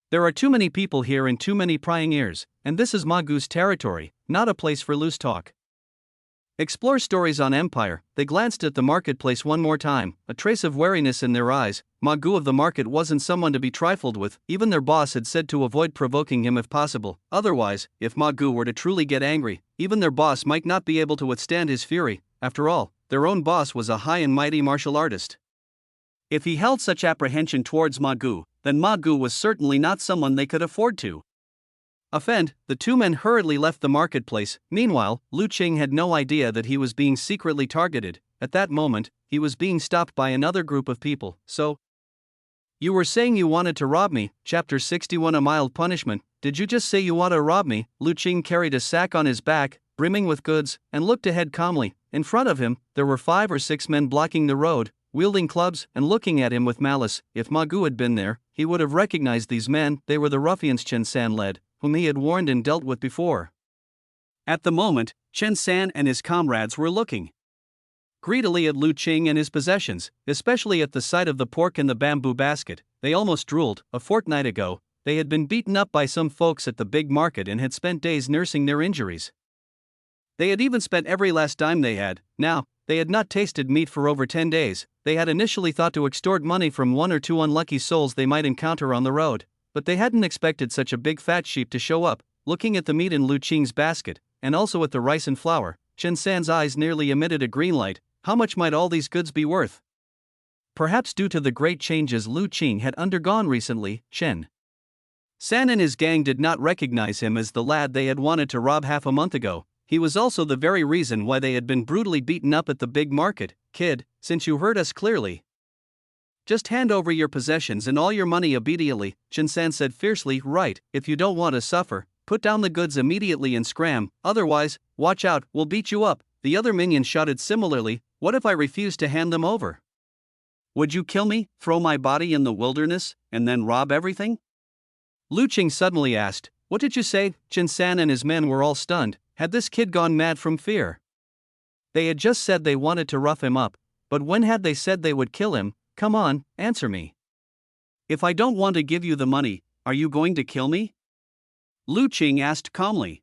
Speaker 1: There are too many people here and too many prying ears, and this is Ma Gu's territory, not a place for loose talk." Explore stories on Empire. They glanced at the marketplace one more time, a trace of wariness in their eyes. Ma Gu of the market wasn't someone to be trifled with. Even their boss had said to avoid provoking him if possible. Otherwise, if Ma Gu were to truly get angry, even their boss might not be able to withstand his fury. After all, their own boss was a high and mighty martial artist. If he held such apprehension towards Ma Gu, then Ma Gu was certainly not someone they could afford to offend. The two men hurriedly left the marketplace. Meanwhile, Lu Qing had no idea that he was being secretly targeted. At that moment, he was being stopped by another group of people. "So, you were saying you wanted to rob me?" Chapter 61, a mild punishment. "Did you just say you want to rob me?" Lu Qing carried a sack on his back, brimming with goods, and looked ahead calmly. In front of him, there were 5 or 6 men blocking the road, wielding clubs and looking at him with malice. If Ma Gu had been there, he would have recognized these men. They were the ruffians Chen San led, whom he had warned and dealt with before. At the moment, Chen San and his comrades were looking greedily at Lu Qing and his possessions, especially at the sight of the pork in the bamboo basket. They almost drooled. A fortnight ago, they had been beaten up by some folks at the big market and had spent days nursing their injuries. They had even spent every last dime they had. Now, they had not tasted meat for over 10 days. They had initially thought to extort money from 1 or 2 unlucky souls they might encounter on the road, but they hadn't expected such a big fat sheep to show up. Looking at the meat in Lu Qing's basket, and also at the rice and flour, Chen San's eyes nearly emitted a green light. How much might all these goods be worth? Perhaps due to the great changes Lu Qing had undergone recently, Chen San and his gang did not recognize him as the lad they had wanted to rob half a month ago. He was also the very reason why they had been brutally beaten up at the big market. "Kid, since you heard us clearly, just hand over your possessions and all your money immediately," Chen San said fiercely. "Right, if you don't want to suffer, put down the goods immediately and scram. Otherwise, watch out, we'll beat you up." The other minions shouted similarly. "What if I refuse to hand them over? Would you kill me, throw my body in the wilderness, and then rob everything?" Lu Qing suddenly asked. "What did you say?" Chen San and his men were all stunned. Had this kid gone mad from fear? They had just said they wanted to rough him up, but when had they said they would kill him? "Come on, answer me. If I don't want to give you the money, are you going to kill me?" Lu Qing asked calmly.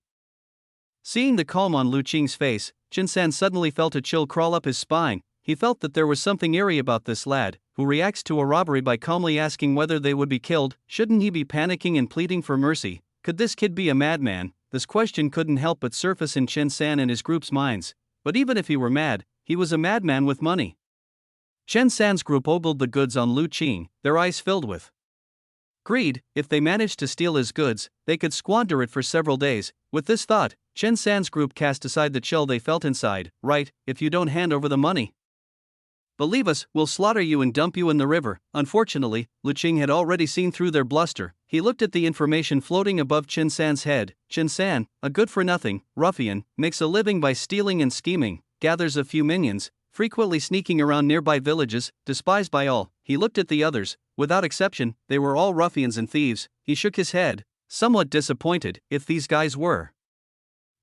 Speaker 1: Seeing the calm on Lu Qing's face, Chen San suddenly felt a chill crawl up his spine. he felt that there was something eerie about this lad, who reacts to a robbery by calmly asking whether they would be killed. Shouldn't he be panicking and pleading for mercy? Could this kid be a madman? This question couldn't help but surface in Chen San and his group's minds. But even if he were mad, he was a madman with money. Chen San's group ogled the goods on Lu Qing, their eyes filled with greed. If they managed to steal his goods, they could squander it for several days. With this thought, Chen San's group cast aside the chill they felt inside. Right, if you don't hand over the money, believe us, we'll slaughter you and dump you in the river. Unfortunately, Lu Qing had already seen through their bluster. He looked at the information floating above Chen San's head. Chen San, a good-for-nothing ruffian, makes a living by stealing and scheming, gathers a few minions, frequently sneaking around nearby villages, despised by all. He looked at the others. Without exception, they were all ruffians and thieves. He shook his head, somewhat disappointed. If these guys were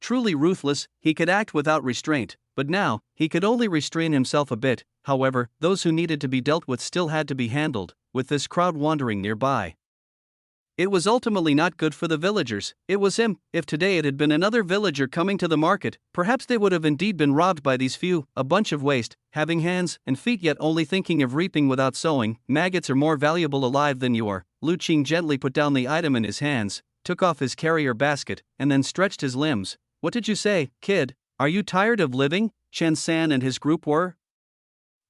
Speaker 1: truly ruthless, he could act without restraint, but now, he could only restrain himself a bit. However, those who needed to be dealt with still had to be handled, with this crowd wandering nearby. It was ultimately not good for the villagers. It was him. If today it had been another villager coming to the market, perhaps they would have indeed been robbed by these few, a bunch of waste, having hands and feet yet only thinking of reaping without sowing. Maggots are more valuable alive than you are. Lu Qing gently put down the item in his hands, took off his carrier basket, and then stretched his limbs. What did you say, kid? Are you tired of living? Chen San and his group were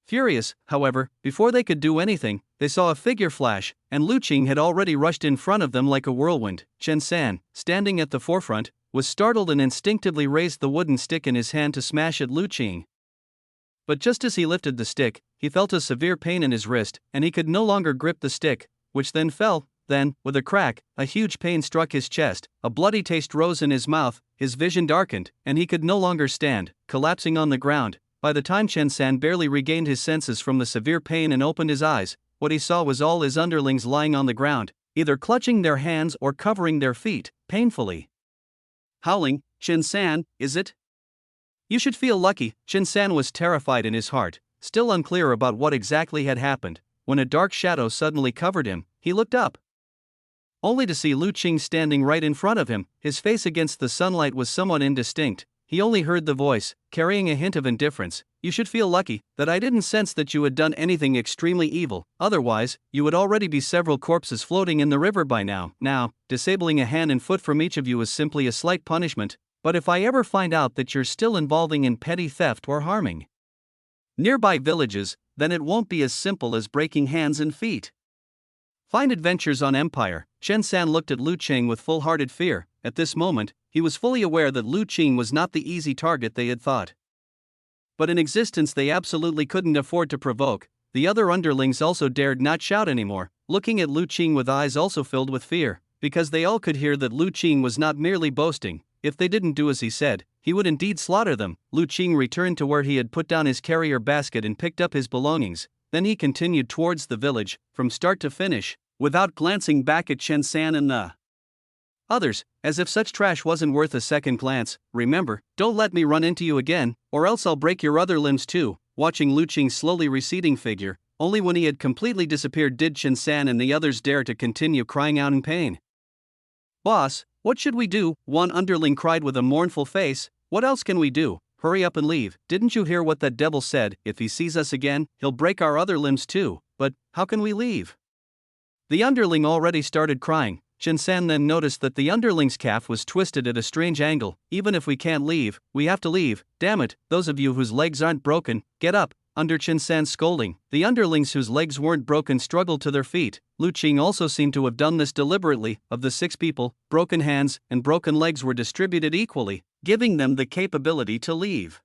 Speaker 1: furious. However, before they could do anything, they saw a figure flash, and Lu Qing had already rushed in front of them like a whirlwind. Chen San, standing at the forefront, was startled and instinctively raised the wooden stick in his hand to smash at Lu Qing. But just as he lifted the stick, he felt a severe pain in his wrist, and he could no longer grip the stick, which then fell. Then, with a crack, a huge pain struck his chest, a bloody taste rose in his mouth, his vision darkened, and he could no longer stand, collapsing on the ground. By the time Chen San barely regained his senses from the severe pain and opened his eyes, what he saw was all his underlings lying on the ground, either clutching their hands or covering their feet, painfully howling. Chen San, is it? You should feel lucky. Chen San was terrified in his heart, still unclear about what exactly had happened. When a dark shadow suddenly covered him, he looked up, only to see Lu Qing standing right in front of him. His face against the sunlight was somewhat indistinct. He only heard the voice, carrying a hint of indifference. You should feel lucky that I didn't sense that you had done anything extremely evil. Otherwise, you would already be several corpses floating in the river by now. Now, disabling a hand and foot from each of you is simply a slight punishment, but if I ever find out that you're still involving in petty theft or harming nearby villages, then it won't be as simple as breaking hands and feet. Find adventures on Empire. Chen San looked at Lu Qing with full-hearted fear. At this moment, he was fully aware that Lu Qing was not the easy target they had thought. But in existence they absolutely couldn't afford to provoke. The other underlings also dared not shout anymore, looking at Lu Qing with eyes also filled with fear, because they all could hear that Lu Qing was not merely boasting. If they didn't do as he said, he would indeed slaughter them. Lu Qing returned to where he had put down his carrier basket and picked up his belongings. Then he continued towards the village, from start to finish, without glancing back at Chen San and the others, as if such trash wasn't worth a second glance. Remember, don't let me run into you again, or else I'll break your other limbs too. Watching Lu Qing's slowly receding figure, only when he had completely disappeared did Chen San and the others dare to continue crying out in pain. Boss, what should we do? One underling cried with a mournful face. What else can we do? Hurry up and leave. Didn't you hear what that devil said? If he sees us again, he'll break our other limbs too. But how can we leave? The underling already started crying. Chen San then noticed that the underling's calf was twisted at a strange angle. Even if we can't leave, we have to leave. Damn it, those of you whose legs aren't broken, get up. Under Chen San's scolding, the underlings whose legs weren't broken struggled to their feet. Lu Qing also seemed to have done this deliberately. Of the 6 people, broken hands and broken legs were distributed equally, giving them the capability to leave.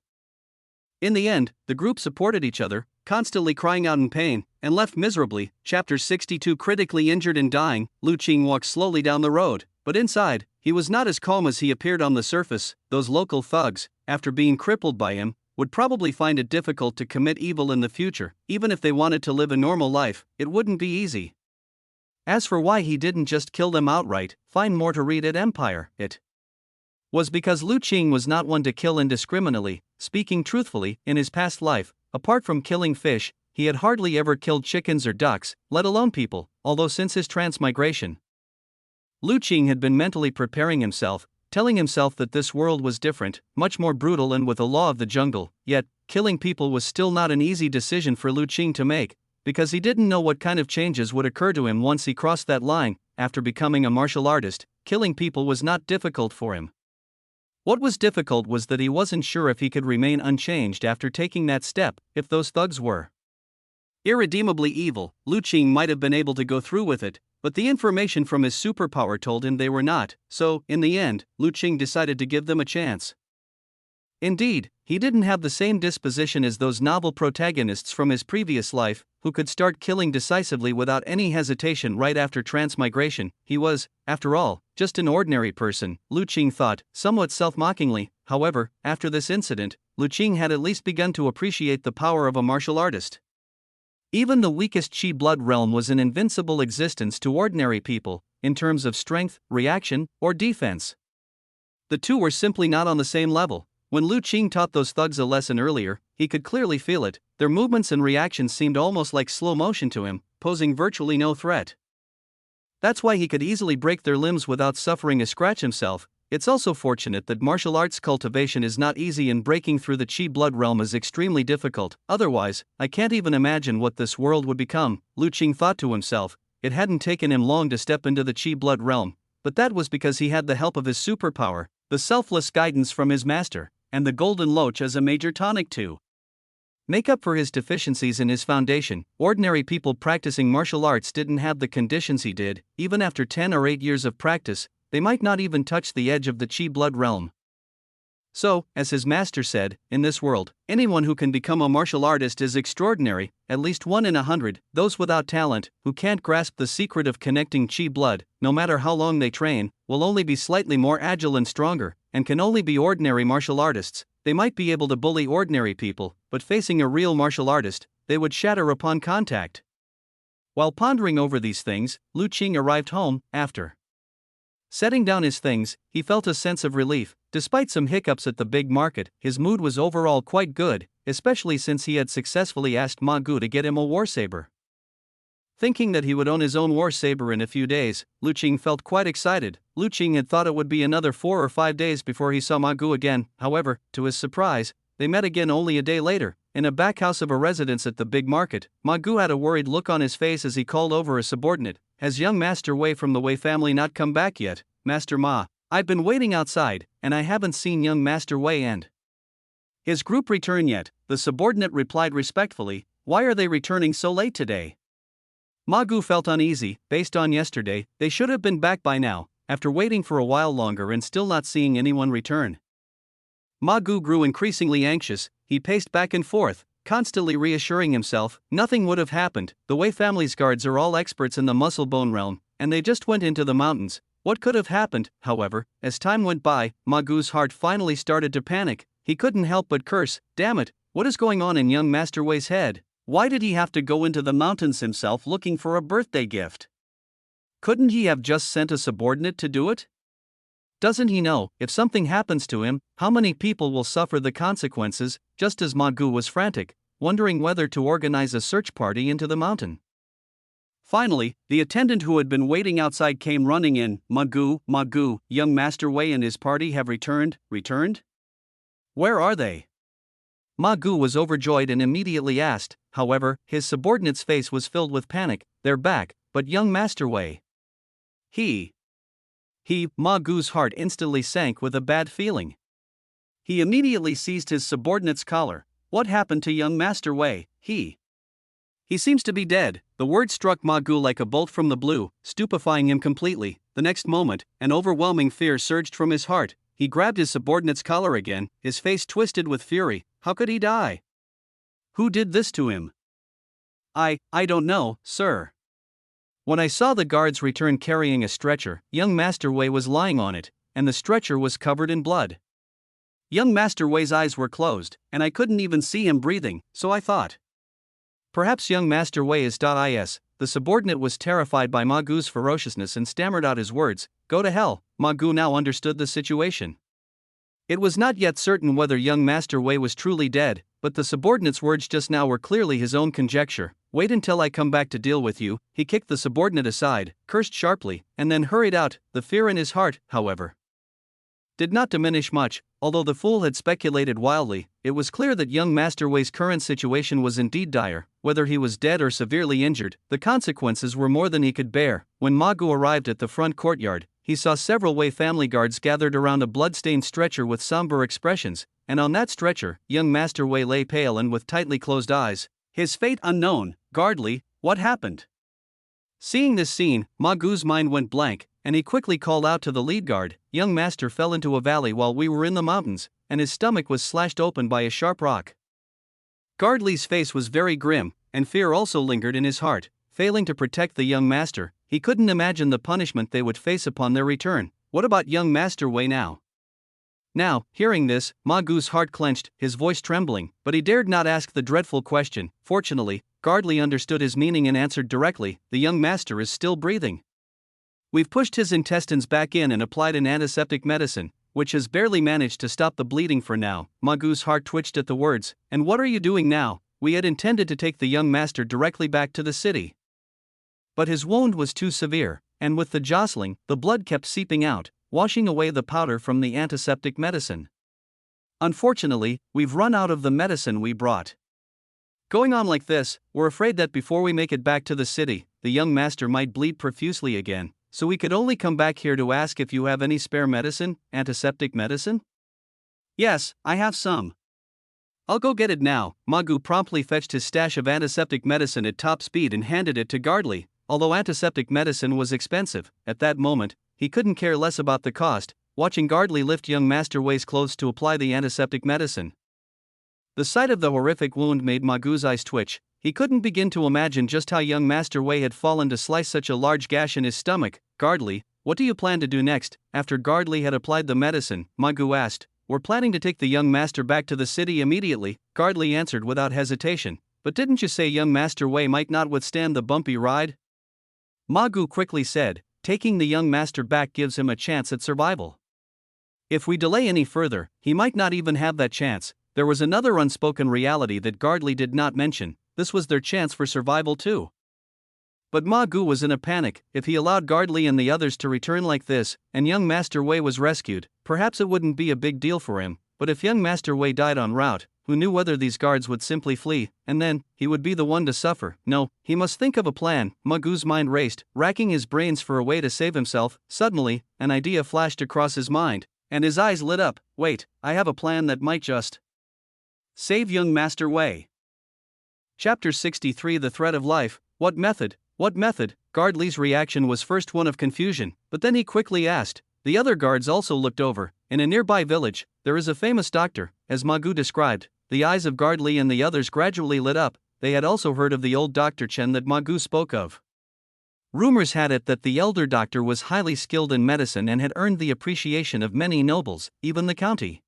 Speaker 1: In the end, the group supported each other, constantly crying out in pain, and left miserably. Chapter 62. Critically injured and dying, Lu Qing walked slowly down the road, but inside, he was not as calm as he appeared on the surface. Those local thugs, after being crippled by him, would probably find it difficult to commit evil in the future. Even if they wanted to live a normal life, it wouldn't be easy. As for why he didn't just kill them outright, find more to read at Empire. It was because Lu Qing was not one to kill indiscriminately. Speaking truthfully, in his past life, apart from killing fish, he had hardly ever killed chickens or ducks, let alone people, although since his transmigration, Lu Qing had been mentally preparing himself, telling himself that this world was different, much more brutal and with a law of the jungle. Yet, killing people was still not an easy decision for Lu Qing to make, because he didn't know what kind of changes would occur to him once he crossed that line. After becoming a martial artist, killing people was not difficult for him. What was difficult was that he wasn't sure if he could remain unchanged after taking that step. If those thugs were irredeemably evil, Lu Qing might have been able to go through with it, but the information from his superpower told him they were not, so, in the end, Lu Qing decided to give them a chance. Indeed, he didn't have the same disposition as those novel protagonists from his previous life, who could start killing decisively without any hesitation right after transmigration. He was, after all, just an ordinary person, Lu Qing thought, somewhat self-mockingly. However, after this incident, Lu Qing had at least begun to appreciate the power of a martial artist. Even the weakest Qi blood realm was an invincible existence to ordinary people, in terms of strength, reaction, or defense. The two were simply not on the same level. When Lu Qing taught those thugs a lesson earlier, he could clearly feel it. Their movements and reactions seemed almost like slow motion to him, posing virtually no threat. That's why he could easily break their limbs without suffering a scratch himself. It's also fortunate that martial arts cultivation is not easy and breaking through the Qi blood realm is extremely difficult. Otherwise, I can't even imagine what this world would become, Lu Qing thought to himself. It hadn't taken him long to step into the Qi blood realm, but that was because he had the help of his superpower, the selfless guidance from his master, and the golden loach as a major tonic to make up for his deficiencies in his foundation. Ordinary people practicing martial arts didn't have the conditions he did. Even after 10 or 8 years of practice, they might not even touch the edge of the Qi blood realm. So, as his master said, in this world, anyone who can become a martial artist is extraordinary, at least 1 in 100. Those without talent, who can't grasp the secret of connecting Qi blood, no matter how long they train, will only be slightly more agile and stronger, and can only be ordinary martial artists. They might be able to bully ordinary people, but facing a real martial artist, they would shatter upon contact. While pondering over these things, Lu Qing arrived home. After setting down his things, he felt a sense of relief. Despite some hiccups at the big market, his mood was overall quite good, especially since he had successfully asked Ma Gu to get him a war saber. Thinking that he would own his own war saber in a few days, Lu Qing felt quite excited. Lu Qing had thought it would be another 4 or 5 days before he saw Ma Gu again. However, to his surprise, they met again only a day later, in a back house of a residence at the big market. Ma Gu had a worried look on his face as he called over a subordinate. Has young Master Wei from the Wei family not come back yet, Master Ma? I've been waiting outside, and I haven't seen young Master Wei and his group return yet. The subordinate replied respectfully. Why are they returning so late today? Ma Gu felt uneasy. Based on yesterday, they should have been back by now. After waiting for a while longer and still not seeing anyone return, Ma Gu grew increasingly anxious. He paced back and forth, constantly reassuring himself nothing would have happened. The Wei family's guards are all experts in the muscle bone realm, and they just went into the mountains. What could have happened? However, as time went by, Ma Gu's heart finally started to panic. He couldn't help but curse. Damn it, what is going on in young Master Wei's head? Why did he have to go into the mountains himself looking for a birthday gift? Couldn't he have just sent a subordinate to do it? Doesn't he know, if something happens to him, how many people will suffer the consequences? Just as Ma Gu was frantic, wondering whether to organize a search party into the mountain. Finally, the attendant who had been waiting outside came running in. Ma Gu, young Master Wei and his party have returned? Returned? Where are they? Ma Gu was overjoyed and immediately asked. However, his subordinate's face was filled with panic. They're back, but young Master Wei. Ma Gu's heart instantly sank with a bad feeling. He immediately seized his subordinate's collar. What happened to young Master Wei? He seems to be dead. The word struck Ma Gu like a bolt from the blue, stupefying him completely. The next moment, an overwhelming fear surged from his heart. He grabbed his subordinate's collar again, his face twisted with fury. How could he die? Who did this to him? I don't know, sir. When I saw the guards return carrying a stretcher, young Master Wei was lying on it, and the stretcher was covered in blood. Young Master Wei's eyes were closed, and I couldn't even see him breathing, so I thought, perhaps young Master Wei is .is. The subordinate was terrified by Ma Gu's ferociousness and stammered out his words. Go to hell. Ma Gu now understood the situation. It was not yet certain whether young Master Wei was truly dead, but the subordinate's words just now were clearly his own conjecture. Wait until I come back to deal with you. He kicked the subordinate aside, cursed sharply, and then hurried out. The fear in his heart, however, did not diminish much. Although the fool had speculated wildly, it was clear that young Master Wei's current situation was indeed dire. Whether he was dead or severely injured, the consequences were more than he could bear. When Ma Gu arrived at the front courtyard, he saw several Wei family guards gathered around a blood-stained stretcher with somber expressions, and on that stretcher, young Master Wei lay pale and with tightly closed eyes. His fate unknown. Guard Li, what happened? Seeing this scene, Ma Gu's mind went blank, and he quickly called out to the lead guard. Young Master fell into a valley while we were in the mountains, and his stomach was slashed open by a sharp rock. Guard Li's face was very grim, and fear also lingered in his heart. Failing to protect the young master, he couldn't imagine the punishment they would face upon their return. What about young Master Wei now? Now, hearing this, Ma Gu's heart clenched, his voice trembling, but he dared not ask the dreadful question. Fortunately, Guard Li understood his meaning and answered directly, the young master is still breathing. We've pushed his intestines back in and applied an antiseptic medicine, which has barely managed to stop the bleeding for now. Ma Gu's heart twitched at the words. And what are you doing now? We had intended to take the young master directly back to the city. But his wound was too severe, and with the jostling, the blood kept seeping out, washing away the powder from the antiseptic medicine. Unfortunately, we've run out of the medicine we brought. Going on like this, we're afraid that before we make it back to the city, the young master might bleed profusely again, so we could only come back here to ask if you have any spare medicine, antiseptic medicine? Yes, I have some. I'll go get it now. Ma Gu promptly fetched his stash of antiseptic medicine at top speed and handed it to Guard Li. Although antiseptic medicine was expensive, at that moment, he couldn't care less about the cost, watching Guard Li lift young Master Wei's clothes to apply the antiseptic medicine. The sight of the horrific wound made Ma Gu's eyes twitch. He couldn't begin to imagine just how young Master Wei had fallen to slice such a large gash in his stomach. Guard Li, what do you plan to do next? After Guard Li had applied the medicine, Ma Gu asked. We're planning to take the young master back to the city immediately, Guard Li answered without hesitation. But didn't you say young Master Wei might not withstand the bumpy ride? Ma Gu quickly said, taking the young master back gives him a chance at survival. If we delay any further, he might not even have that chance. There was another unspoken reality that Guard Li did not mention. This was their chance for survival too. But Ma Gu was in a panic. If he allowed Guard Li and the others to return like this, and young Master Wei was rescued, perhaps it wouldn't be a big deal for him. But if young Master Wei died en route, who knew whether these guards would simply flee, and then, he would be the one to suffer. No, he must think of a plan. Ma Gu's mind raced, racking his brains for a way to save himself. Suddenly, an idea flashed across his mind, and his eyes lit up. Wait, I have a plan that might just save young Master Wei. Chapter 63 The Thread of Life. What method? What method? Guard Li's reaction was first one of confusion, but then he quickly asked. The other guards also looked over. In a nearby village, there is a famous doctor, as Ma Gu described. The eyes of Guard Li and the others gradually lit up. They had also heard of the old Dr. Chen that Ma Gu spoke of. Rumors had it that the elder doctor was highly skilled in medicine and had earned the appreciation of many nobles, even the county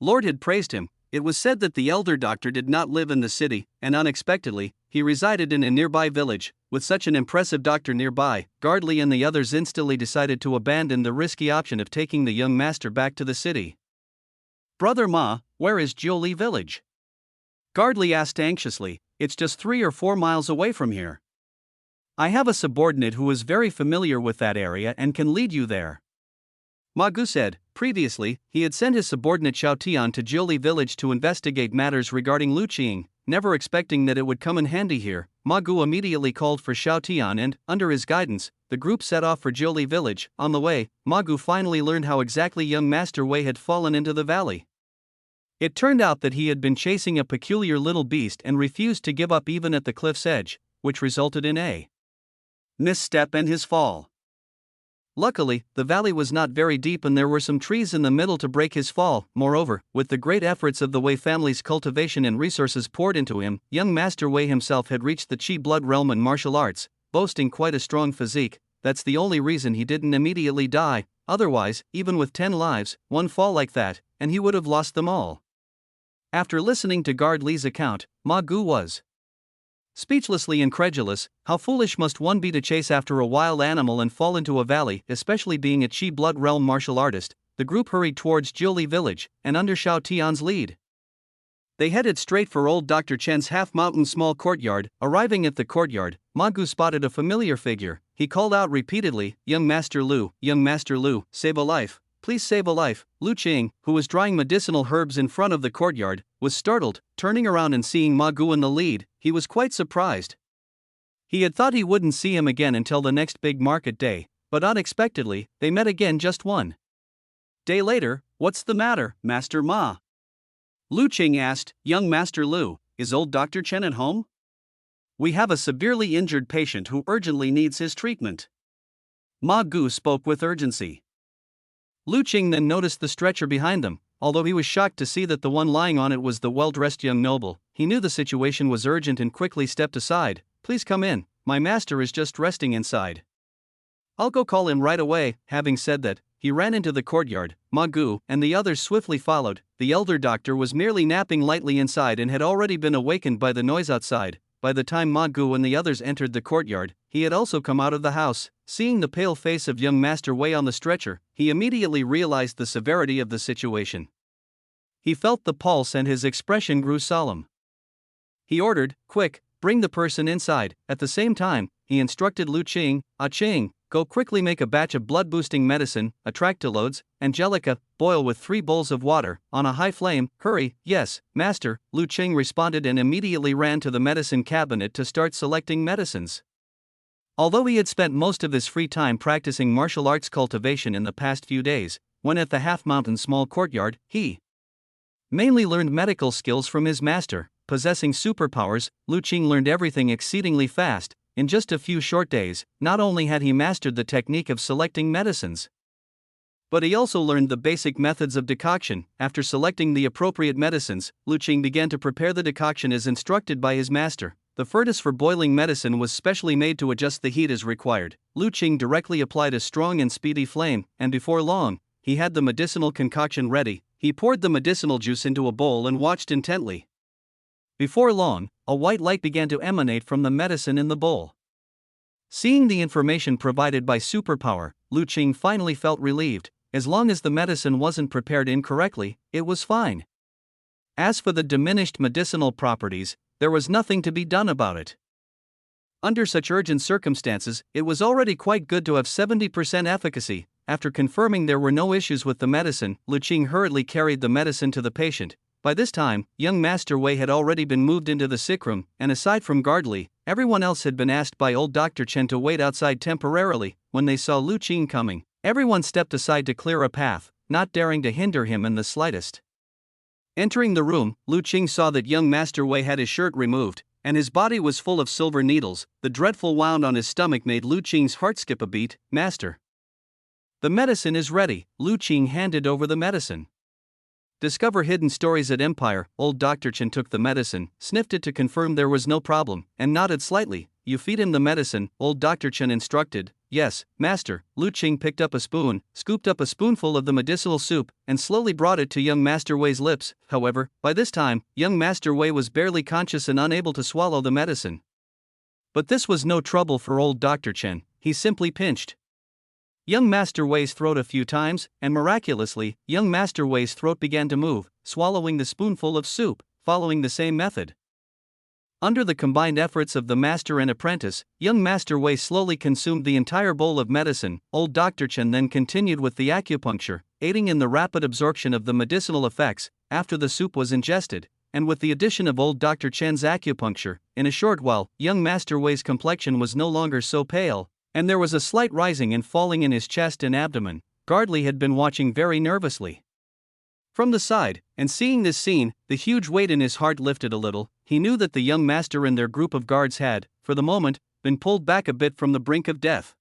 Speaker 1: lord had praised him. It was said that the elder doctor did not live in the city, and unexpectedly, he resided in a nearby village. With such an impressive doctor nearby, Guard Li and the others instantly decided to abandon the risky option of taking the young master back to the city. Brother Ma, where is Jiuli village? Guard Li asked anxiously. It's just 3 or 4 miles away from here. I have a subordinate who is very familiar with that area and can lead you there. Ma Gu said. Previously, he had sent his subordinate Xiao Tian to Jiuli village to investigate matters regarding Qing. Never expecting that it would come in handy here, Ma Gu immediately called for Xiao Tian and, under his guidance, the group set off for Jiuli village. On the way, Ma Gu finally learned how exactly young Master Wei had fallen into the valley. It turned out that he had been chasing a peculiar little beast and refused to give up even at the cliff's edge, which resulted in a misstep and his fall. Luckily, the valley was not very deep and there were some trees in the middle to break his fall. Moreover, with the great efforts of the Wei family's cultivation and resources poured into him, young Master Wei himself had reached the Qi blood realm in martial arts, boasting quite a strong physique. That's the only reason he didn't immediately die. Otherwise, even with 10 lives, one fall like that, and he would have lost them all. After listening to Guard Li's account, Ma Gu was speechlessly incredulous. How foolish must one be to chase after a wild animal and fall into a valley, especially being a Qi blood realm martial artist. The group hurried towards Jiuli village, and under Xiao Tian's lead, they headed straight for old Dr. Chen's half-mountain small courtyard. Arriving at the courtyard, Ma Gu spotted a familiar figure. He called out repeatedly, young Master Lu, save a life. please save a life." Lu Qing, who was drying medicinal herbs in front of the courtyard, was startled. Turning around and seeing Ma Gu in the lead, he was quite surprised. He had thought he wouldn't see him again until the next big market day, but unexpectedly, they met again just one day later. "What's the matter, Master Ma?" Lu Qing asked. "Young Master Lu, is old Dr. Chen at home? We have a severely injured patient who urgently needs his treatment." Ma Gu spoke with urgency. Lu Qing then noticed the stretcher behind them. Although he was shocked to see that the one lying on it was the well-dressed young noble, he knew the situation was urgent and quickly stepped aside. "Please come in, my master is just resting inside. I'll go call him right away." Having said that, he ran into the courtyard. Ma Gu and the others swiftly followed. The elder doctor was merely napping lightly inside and had already been awakened by the noise outside. By the time Ma Gu and the others entered the courtyard, he had also come out of the house. Seeing the pale face of young Master Wei on the stretcher, he immediately realized the severity of the situation. He felt the pulse and his expression grew solemn. He ordered, "Quick, bring the person inside." At the same time, he instructed Lu Qing, Qing, go quickly make a batch of blood-boosting medicine, Atractylodes, Angelica, boil with 3 bowls of water, on a high flame. "Hurry." "Yes, master," Lu Qing responded and immediately ran to the medicine cabinet to start selecting medicines. Although he had spent most of his free time practicing martial arts cultivation in the past few days, when at the half-mountain small courtyard, he mainly learned medical skills from his master. Possessing superpowers, Lu Qing learned everything exceedingly fast. In just a few short days, not only had he mastered the technique of selecting medicines, but he also learned the basic methods of decoction. After selecting the appropriate medicines, Lu Qing began to prepare the decoction as instructed by his master. The furnace for boiling medicine was specially made to adjust the heat as required. Lu Qing directly applied a strong and speedy flame, and before long, he had the medicinal concoction ready. He poured the medicinal juice into a bowl and watched intently. Before long, a white light began to emanate from the medicine in the bowl. Seeing the information provided by superpower, Lu Qing finally felt relieved. As long as the medicine wasn't prepared incorrectly, it was fine. As for the diminished medicinal properties, there was nothing to be done about it. Under such urgent circumstances, it was already quite good to have 70% efficacy. After confirming there were no issues with the medicine, Lu Qing hurriedly carried the medicine to the patient. By this time, young Master Wei had already been moved into the sick room, and aside from Guard Li, everyone else had been asked by old Dr. Chen to wait outside temporarily. When they saw Lu Qing coming, everyone stepped aside to clear a path, not daring to hinder him in the slightest. Entering the room, Lu Qing saw that young Master Wei had his shirt removed, and his body was full of silver needles. The dreadful wound on his stomach made Lu Qing's heart skip a beat. "Master, the medicine is ready." Lu Qing handed over the medicine. Discover hidden stories at Empire. Old Dr. Chen took the medicine, sniffed it to confirm there was no problem, and nodded slightly. "You feed him the medicine," Old Dr. Chen instructed. "Yes, master." Lu Qing picked up a spoon, scooped up a spoonful of the medicinal soup, and slowly brought it to young Master Wei's lips. However, by this time, young Master Wei was barely conscious and unable to swallow the medicine. But this was no trouble for old Dr. Chen. He simply pinched young Master Wei's throat a few times, and miraculously, young Master Wei's throat began to move, swallowing the spoonful of soup, following the same method. Under the combined efforts of the master and apprentice, young Master Wei slowly consumed the entire bowl of medicine. Old Dr. Chen then continued with the acupuncture, aiding in the rapid absorption of the medicinal effects. After the soup was ingested, and with the addition of old Dr. Chen's acupuncture, in a short while, young Master Wei's complexion was no longer so pale, and there was a slight rising and falling in his chest and abdomen. Guard Li had been watching very nervously from the side, and seeing this scene, the huge weight in his heart lifted a little. He knew that the young master and their group of guards had, for the moment, been pulled back a bit from the brink of death.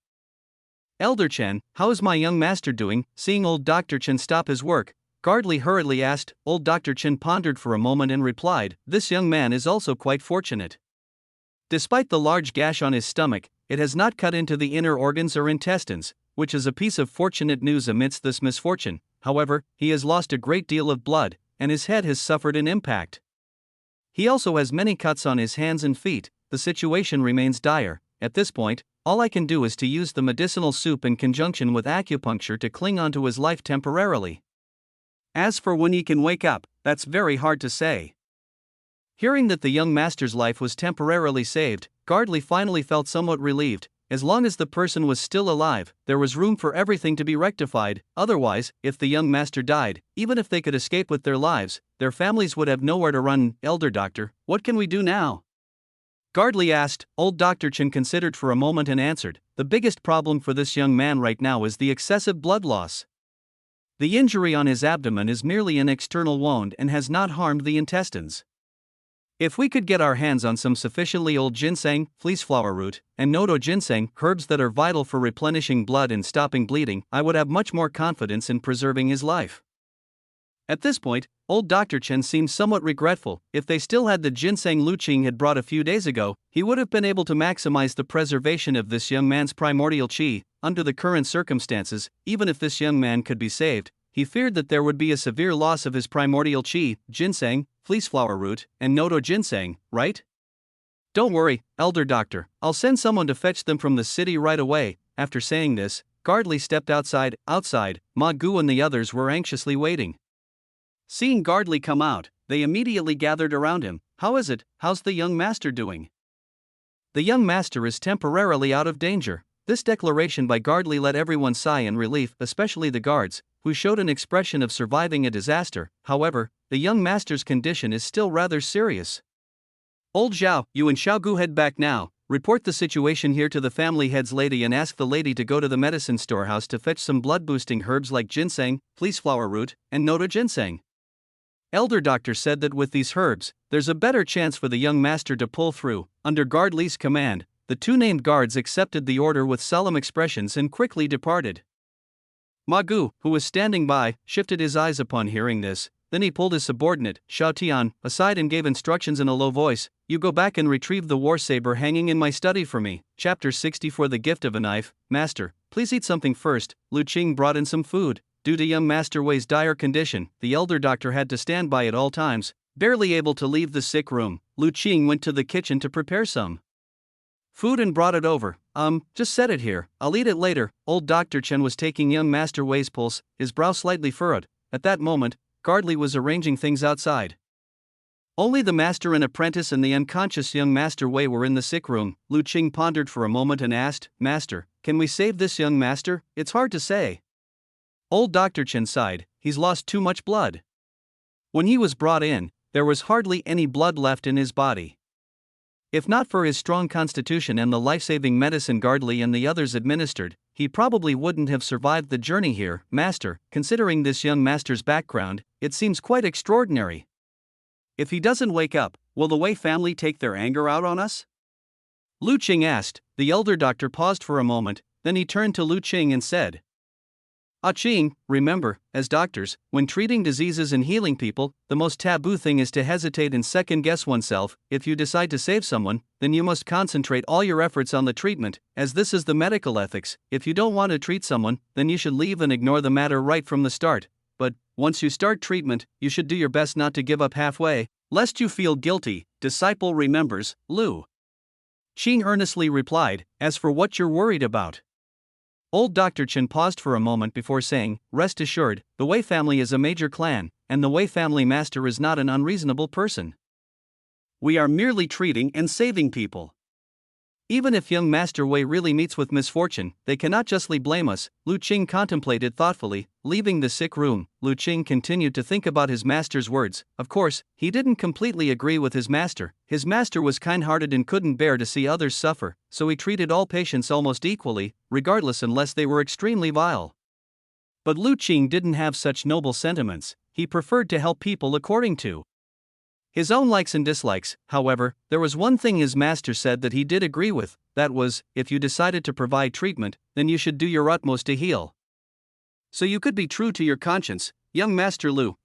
Speaker 1: "Elder Chen, how is my young master doing?" Seeing old Dr. Chen stop his work, Guard Li hurriedly asked. Old Dr. Chen pondered for a moment and replied, "This young man is also quite fortunate. Despite the large gash on his stomach, it has not cut into the inner organs or intestines, which is a piece of fortunate news amidst this misfortune. However, he has lost a great deal of blood, and his head has suffered an impact. He also has many cuts on his hands and feet. The situation remains dire. At this point, all I can do is to use the medicinal soup in conjunction with acupuncture to cling onto his life temporarily. As for when he can wake up, that's very hard to say." Hearing that the young master's life was temporarily saved, Guard Li finally felt somewhat relieved. As long as the person was still alive, there was room for everything to be rectified. Otherwise, if the young master died, even if they could escape with their lives, their families would have nowhere to run. Elder doctor, what can we do now? Gardley asked. Old Dr. Chen considered for a moment and answered, the biggest problem for this young man right now is the excessive blood loss. The injury on his abdomen is merely an external wound and has not harmed the intestines. If we could get our hands on some sufficiently old ginseng, fleeceflower root, and noto ginseng, herbs that are vital for replenishing blood and stopping bleeding, I would have much more confidence in preserving his life. At this point, old Dr. Chen seemed somewhat regretful. If they still had the ginseng Lu Qing had brought a few days ago, he would have been able to maximize the preservation of this young man's primordial qi. Under the current circumstances, even if this young man could be saved, he feared that there would be a severe loss of his primordial qi, ginseng, fleeceflower root, and noto ginseng, right? Don't worry, elder doctor, I'll send someone to fetch them from the city right away. After saying this, Gardley stepped outside. Ma Gu and the others were anxiously waiting. Seeing Gardley come out, they immediately gathered around him. How is it? How's the young master doing? The young master is temporarily out of danger. This declaration by Gardley let everyone sigh in relief, especially the guards, who showed an expression of surviving a disaster. However, the young master's condition is still rather serious. Old Zhao, you and Xiaogu head back now. Report the situation here to the family head's lady and ask the lady to go to the medicine storehouse to fetch some blood-boosting herbs like ginseng, fleeceflower root, and noto ginseng. Elder Doctor said that with these herbs, there's a better chance for the young master to pull through. Under Gardley's command, the two named guards accepted the order with solemn expressions and quickly departed. Ma Gu, who was standing by, shifted his eyes upon hearing this. Then he pulled his subordinate, Xiao Tian, aside and gave instructions in a low voice. You go back and retrieve the war saber hanging in my study for me. Chapter 64 The Gift of a Knife. Master, please eat something first. Lu Qing brought in some food. Due to young Master Wei's dire condition, the elder doctor had to stand by at all times. Barely able to leave the sick room, Lu Qing went to the kitchen to prepare some food and brought it over. Just set it here, I'll eat it later. Old Dr. Chen was taking young Master Wei's pulse, his brow slightly furrowed. At that moment, Gardley was arranging things outside. Only the master and apprentice and the unconscious young Master Wei were in the sick room. Lu Qing pondered for a moment and asked, Master, can we save this young master? It's hard to say. Old Dr. Chen sighed, he's lost too much blood. When he was brought in, there was hardly any blood left in his body. If not for his strong constitution and the life-saving medicine Gardley and the others administered, he probably wouldn't have survived the journey here. Master, considering this young master's background, it seems quite extraordinary. If he doesn't wake up, will the Wei family take their anger out on us? Lu Qing asked. The elder doctor paused for a moment, then he turned to Lu Qing and said, Qing, remember, as doctors, when treating diseases and healing people, the most taboo thing is to hesitate and second-guess oneself. If you decide to save someone, then you must concentrate all your efforts on the treatment, as this is the medical ethics. If you don't want to treat someone, then you should leave and ignore the matter right from the start. But, once you start treatment, you should do your best not to give up halfway, lest you feel guilty. Disciple remembers, Lu Qing earnestly replied. As for what you're worried about. Old Dr. Chen paused for a moment before saying, rest assured, the Wei family is a major clan, and the Wei family master is not an unreasonable person. We are merely treating and saving people. Even if young Master Wei really meets with misfortune, they cannot justly blame us. Lu Qing contemplated thoughtfully. Leaving the sick room, Lu Qing continued to think about his master's words. Of course, he didn't completely agree with his master. His master was kind-hearted and couldn't bear to see others suffer, so he treated all patients almost equally, regardless unless they were extremely vile. But Lu Qing didn't have such noble sentiments. He preferred to help people according to his own likes and dislikes. However, there was one thing his master said that he did agree with, that was, if you decided to provide treatment, then you should do your utmost to heal. So you could be true to your conscience, young Master Lu.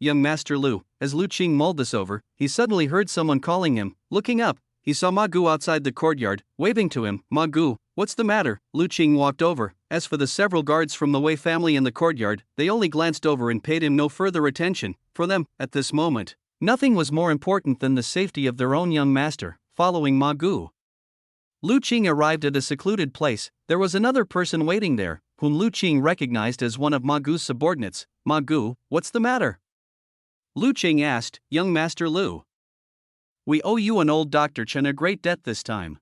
Speaker 1: As Lu Qing mulled this over, he suddenly heard someone calling him. Looking up, he saw Ma Gu outside the courtyard, waving to him. Ma Gu, what's the matter? Lu Qing walked over. As for the several guards from the Wei family in the courtyard, they only glanced over and paid him no further attention. For them, at this moment, nothing was more important than the safety of their own young master. Following Ma Gu, Lu Qing arrived at a secluded place. There was another person waiting there, whom Lu Qing recognized as one of Ma Gu's subordinates. Ma Gu, what's the matter? Lu Qing asked. Young Master Lu, we owe you and old Dr. Chen a great debt this time.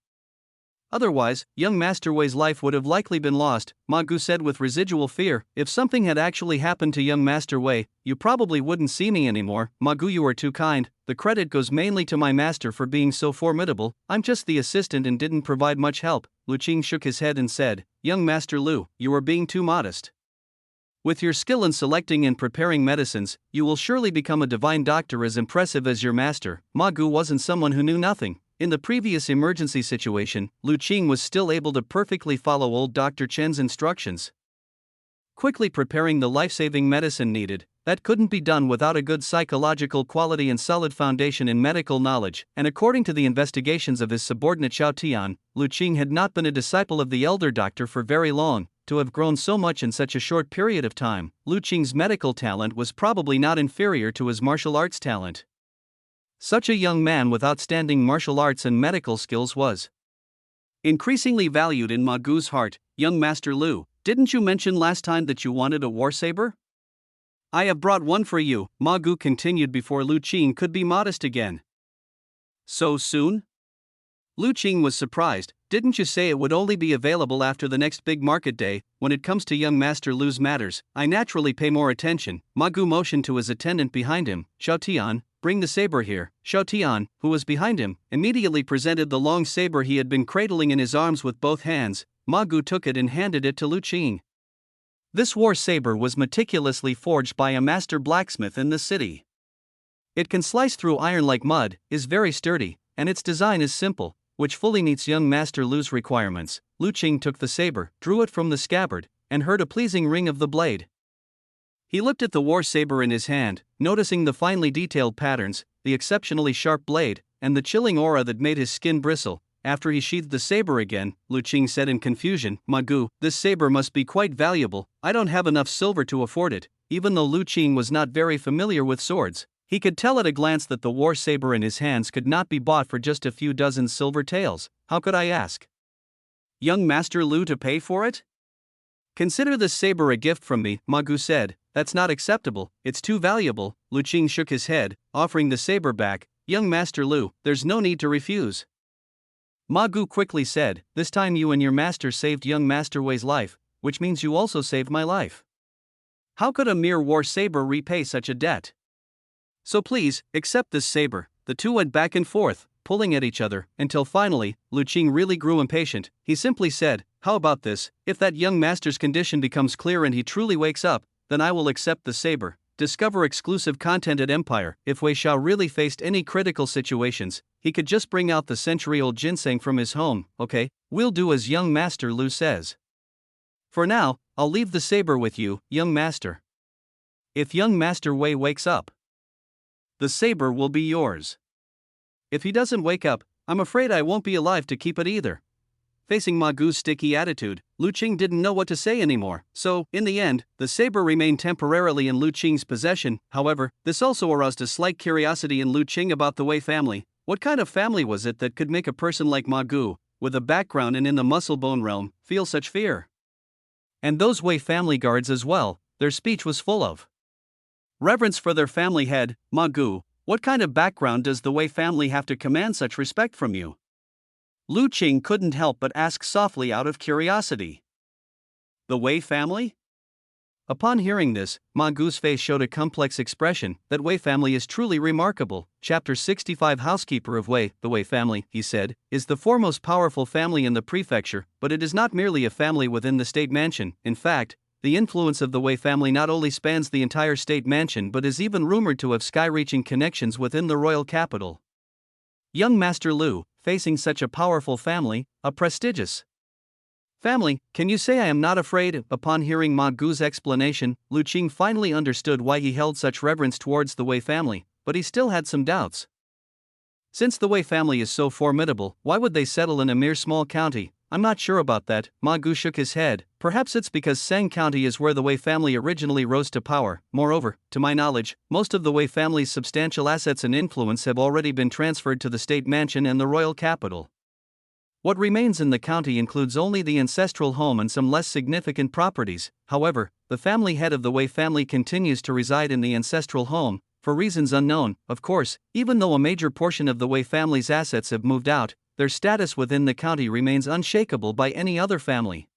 Speaker 1: Otherwise, young Master Wei's life would have likely been lost, Ma Gu said with residual fear. If something had actually happened to young Master Wei, you probably wouldn't see me anymore. Ma Gu, you are too kind. The credit goes mainly to my master for being so formidable. I'm just the assistant and didn't provide much help. Lu Qing shook his head and said, Young Master Lu, you are being too modest. With your skill in selecting and preparing medicines, you will surely become a divine doctor as impressive as your master. Ma Gu wasn't someone who knew nothing. In the previous emergency situation, Lu Qing was still able to perfectly follow old Dr. Chen's instructions. Quickly preparing the life-saving medicine needed, that couldn't be done without a good psychological quality and solid foundation in medical knowledge, and according to the investigations of his subordinate Xiao Tian, Lu Qing had not been a disciple of the elder doctor for very long. To have grown so much in such a short period of time, Lu Qing's medical talent was probably not inferior to his martial arts talent. Such a young man with outstanding martial arts and medical skills was increasingly valued in Ma Gu's heart. Young Master Lu, didn't you mention last time that you wanted a war saber? I have brought one for you, Ma Gu continued before Lu Qing could be modest again. So soon? Lu Qing was surprised. Didn't you say it would only be available after the next big market day? When it comes to young Master Lu's matters, I naturally pay more attention. Ma Gu motioned to his attendant behind him. Xiao Tian, bring the saber here. Xiao Tian, who was behind him, immediately presented the long saber he had been cradling in his arms with both hands. Ma Gu took it and handed it to Lu Qing. This war saber was meticulously forged by a master blacksmith in the city. It can slice through iron like mud, is very sturdy, and its design is simple, which fully meets young Master Lu's requirements. Lu Qing took the saber, drew it from the scabbard, and heard a pleasing ring of the blade. He looked at the war saber in his hand, noticing the finely detailed patterns, the exceptionally sharp blade, and the chilling aura that made his skin bristle. After he sheathed the saber again, Lu Qing said in confusion, Ma Gu, this saber must be quite valuable. I don't have enough silver to afford it. Even though Lu Qing was not very familiar with swords, he could tell at a glance that the war saber in his hands could not be bought for just a few dozen silver taels. How could I ask young Master Lu to pay for it? Consider this saber a gift from me, Ma Gu said. That's not acceptable, it's too valuable. Lu Qing shook his head, offering the saber back. Young Master Lu, there's no need to refuse. Ma Gu quickly said, this time you and your master saved young Master Wei's life, which means you also saved my life. How could a mere war saber repay such a debt? So please, accept this saber. The two went back and forth, pulling at each other, until finally, Lu Qing really grew impatient. He simply said, how about this? If that young master's condition becomes clear and he truly wakes up, then I will accept the saber. Discover exclusive content at Empire. If Wei Xiao really faced any critical situations, he could just bring out the century-old ginseng from his home. Okay, we'll do as young Master Lu says. For now, I'll leave the saber with you, young master. If young Master Wei wakes up, the saber will be yours. If he doesn't wake up, I'm afraid I won't be alive to keep it either. Facing Ma Gu's sticky attitude, Lu Qing didn't know what to say anymore, so, in the end, the saber remained temporarily in Lu Qing's possession. However, this also aroused a slight curiosity in Lu Qing about the Wei family. What kind of family was it that could make a person like Ma Gu, with a background and in the muscle-bone realm, feel such fear? And those Wei family guards as well, their speech was full of reverence for their family head. Ma Gu, what kind of background does the Wei family have to command such respect from you? Lu Qing couldn't help but ask softly out of curiosity. The Wei family? Upon hearing this, Ma Gu's face showed a complex expression. That Wei family is truly remarkable. Chapter 65 Housekeeper of Wei. The Wei family, he said, is the foremost powerful family in the prefecture, but it is not merely a family within the state mansion. In fact, the influence of the Wei family not only spans the entire state mansion but is even rumored to have sky-reaching connections within the royal capital. Young Master Lu, facing such a powerful family, a prestigious family, can you say I am not afraid? Upon hearing Ma Gu's explanation, Lu Qing finally understood why he held such reverence towards the Wei family, but he still had some doubts. Since the Wei family is so formidable, why would they settle in a mere small county? I'm not sure about that. Ma Gu shook his head. Perhaps it's because Sang County is where the Wei family originally rose to power. Moreover, to my knowledge, most of the Wei family's substantial assets and influence have already been transferred to the state mansion and the royal capital. What remains in the county includes only the ancestral home and some less significant properties. However, the family head of the Wei family continues to reside in the ancestral home, for reasons unknown, of course. Even though a major portion of the Wei family's assets have moved out, their status within the county remains unshakable by any other family.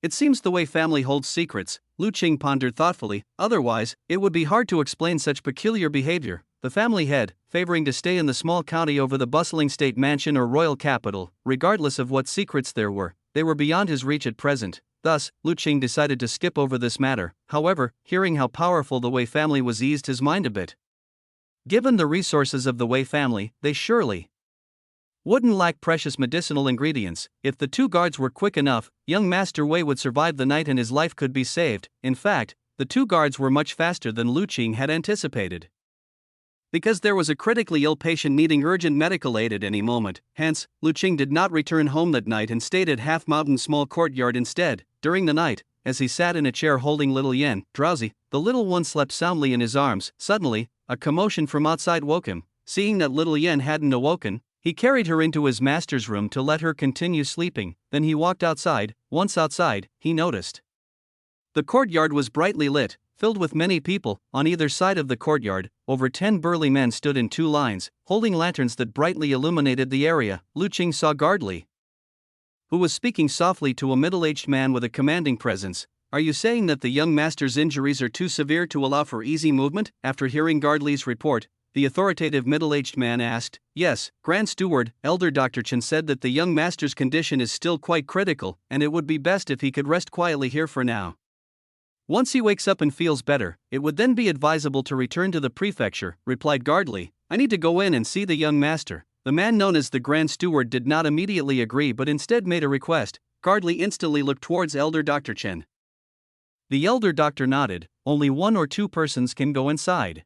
Speaker 1: It seems the Wei family holds secrets, Lu Qing pondered thoughtfully, otherwise, it would be hard to explain such peculiar behavior. The family head, favoring to stay in the small county over the bustling state mansion or royal capital, regardless of what secrets there were, they were beyond his reach at present. Thus, Lu Qing decided to skip over this matter. However, hearing how powerful the Wei family was eased his mind a bit. Given the resources of the Wei family, they surely wouldn't lack precious medicinal ingredients. If the two guards were quick enough, young Master Wei would survive the night and his life could be saved. In fact, the two guards were much faster than Lu Qing had anticipated. Because there was a critically ill patient needing urgent medical aid at any moment, hence, Lu Qing did not return home that night and stayed at Half Mountain Small Courtyard instead. During the night, as he sat in a chair holding little Yen, drowsy, the little one slept soundly in his arms. Suddenly, a commotion from outside woke him. Seeing that little Yen hadn't awoken, he carried her into his master's room to let her continue sleeping. Then he walked outside. Once outside, he noticed the courtyard was brightly lit, filled with many people. On either side of the courtyard, over 10 burly men stood in 2 lines, holding lanterns that brightly illuminated the area. Lu Qing saw Gardley, who was speaking softly to a middle-aged man with a commanding presence. "Are you saying that the young master's injuries are too severe to allow for easy movement?" After hearing Gardley's report, the authoritative middle-aged man asked. "Yes, Grand Steward, Elder Dr. Chen said that the young master's condition is still quite critical, and it would be best if he could rest quietly here for now. Once he wakes up and feels better, it would then be advisable to return to the prefecture," replied Gardley. "I need to go in and see the young master." The man known as the Grand Steward did not immediately agree but instead made a request. Gardley instantly looked towards Elder Dr. Chen. The elder doctor nodded. "Only 1 or 2 persons can go inside.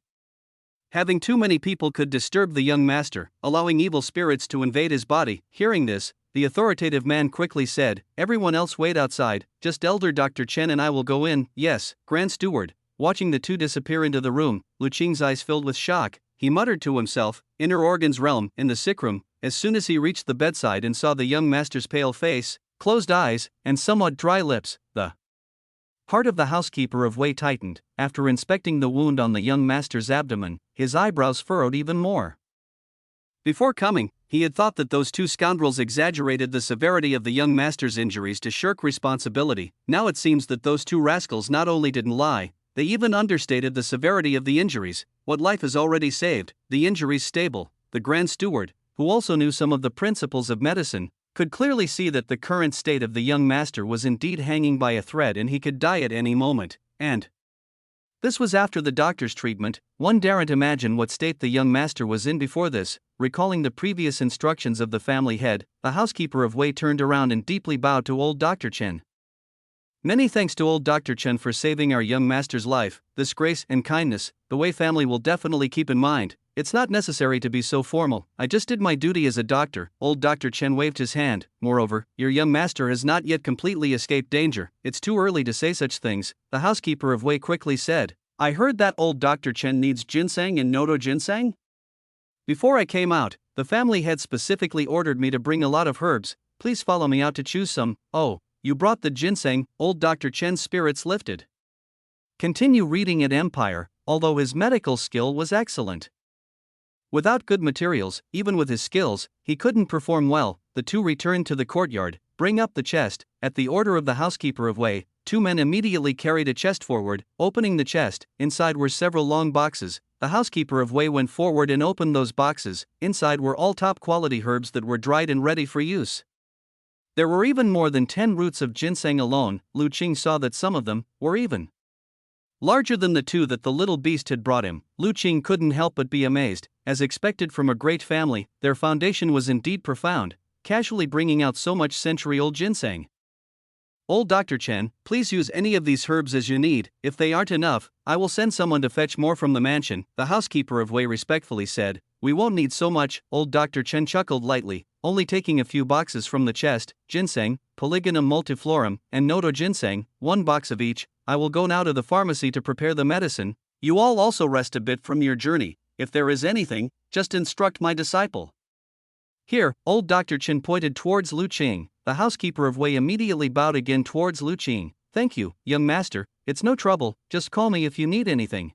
Speaker 1: Having too many people could disturb the young master, allowing evil spirits to invade his body." Hearing this, the authoritative man quickly said, "Everyone else wait outside, just Elder Dr. Chen and I will go in." "Yes, Grand Steward." Watching the two disappear into the room, Lu Qing's eyes filled with shock. He muttered to himself, "Inner organs realm," in the sick room. As soon as he reached the bedside and saw the young master's pale face, closed eyes, and somewhat dry lips, the heart of the housekeeper of Wei tightened. After inspecting the wound on the young master's abdomen, his eyebrows furrowed even more. Before coming, he had thought that those 2 scoundrels exaggerated the severity of the young master's injuries to shirk responsibility. Now it seems that those 2 rascals not only didn't lie, they even understated the severity of the injuries. What life is already saved, the injuries stable. The Grand Steward, who also knew some of the principles of medicine, could clearly see that the current state of the young master was indeed hanging by a thread and he could die at any moment. And this was after the doctor's treatment. One daren't imagine what state the young master was in before this. Recalling the previous instructions of the family head, the housekeeper of Wei turned around and deeply bowed to old Dr. Chen. "Many thanks to old Dr. Chen for saving our young master's life. This grace and kindness, the Wei family will definitely keep in mind. It's not necessary to be so formal. I just did my duty as a doctor." Old Dr. Chen waved his hand. "Moreover, your young master has not yet completely escaped danger." "It's too early to say such things," the housekeeper of Wei quickly said. "I heard that old Dr. Chen needs ginseng and noto ginseng. Before I came out, the family head specifically ordered me to bring a lot of herbs. Please follow me out to choose some." "Oh, you brought the ginseng." Old Dr. Chen's spirits lifted. Continue reading at Empire. Although his medical skill was excellent, without good materials, even with his skills, he couldn't perform well. The 2 returned to the courtyard. "Bring up the chest." At the order of the housekeeper of Wei, 2 men immediately carried a chest forward. Opening the chest, inside were several long boxes. The housekeeper of Wei went forward and opened those boxes. Inside were all top-quality herbs that were dried and ready for use. There were even more than 10 roots of ginseng alone. Lu Qing saw that some of them were even larger than the 2 that the little beast had brought him. Lu Qing couldn't help but be amazed. As expected from a great family, their foundation was indeed profound, casually bringing out so much century-old ginseng. "Old Dr. Chen, please use any of these herbs as you need. If they aren't enough, I will send someone to fetch more from the mansion," the housekeeper of Wei respectfully said. "We won't need so much." Old Dr. Chen chuckled lightly, only taking a few boxes from the chest. "Ginseng, Polygonum multiflorum, and Noto ginseng, 1 box of each. I will go now to the pharmacy to prepare the medicine. You all also rest a bit from your journey. If there is anything, just instruct my disciple." Here, old Dr. Chen pointed towards Lu Qing. The housekeeper of Wei immediately bowed again towards Lu Qing. "Thank you, young master, it's no trouble, just call me if you need anything."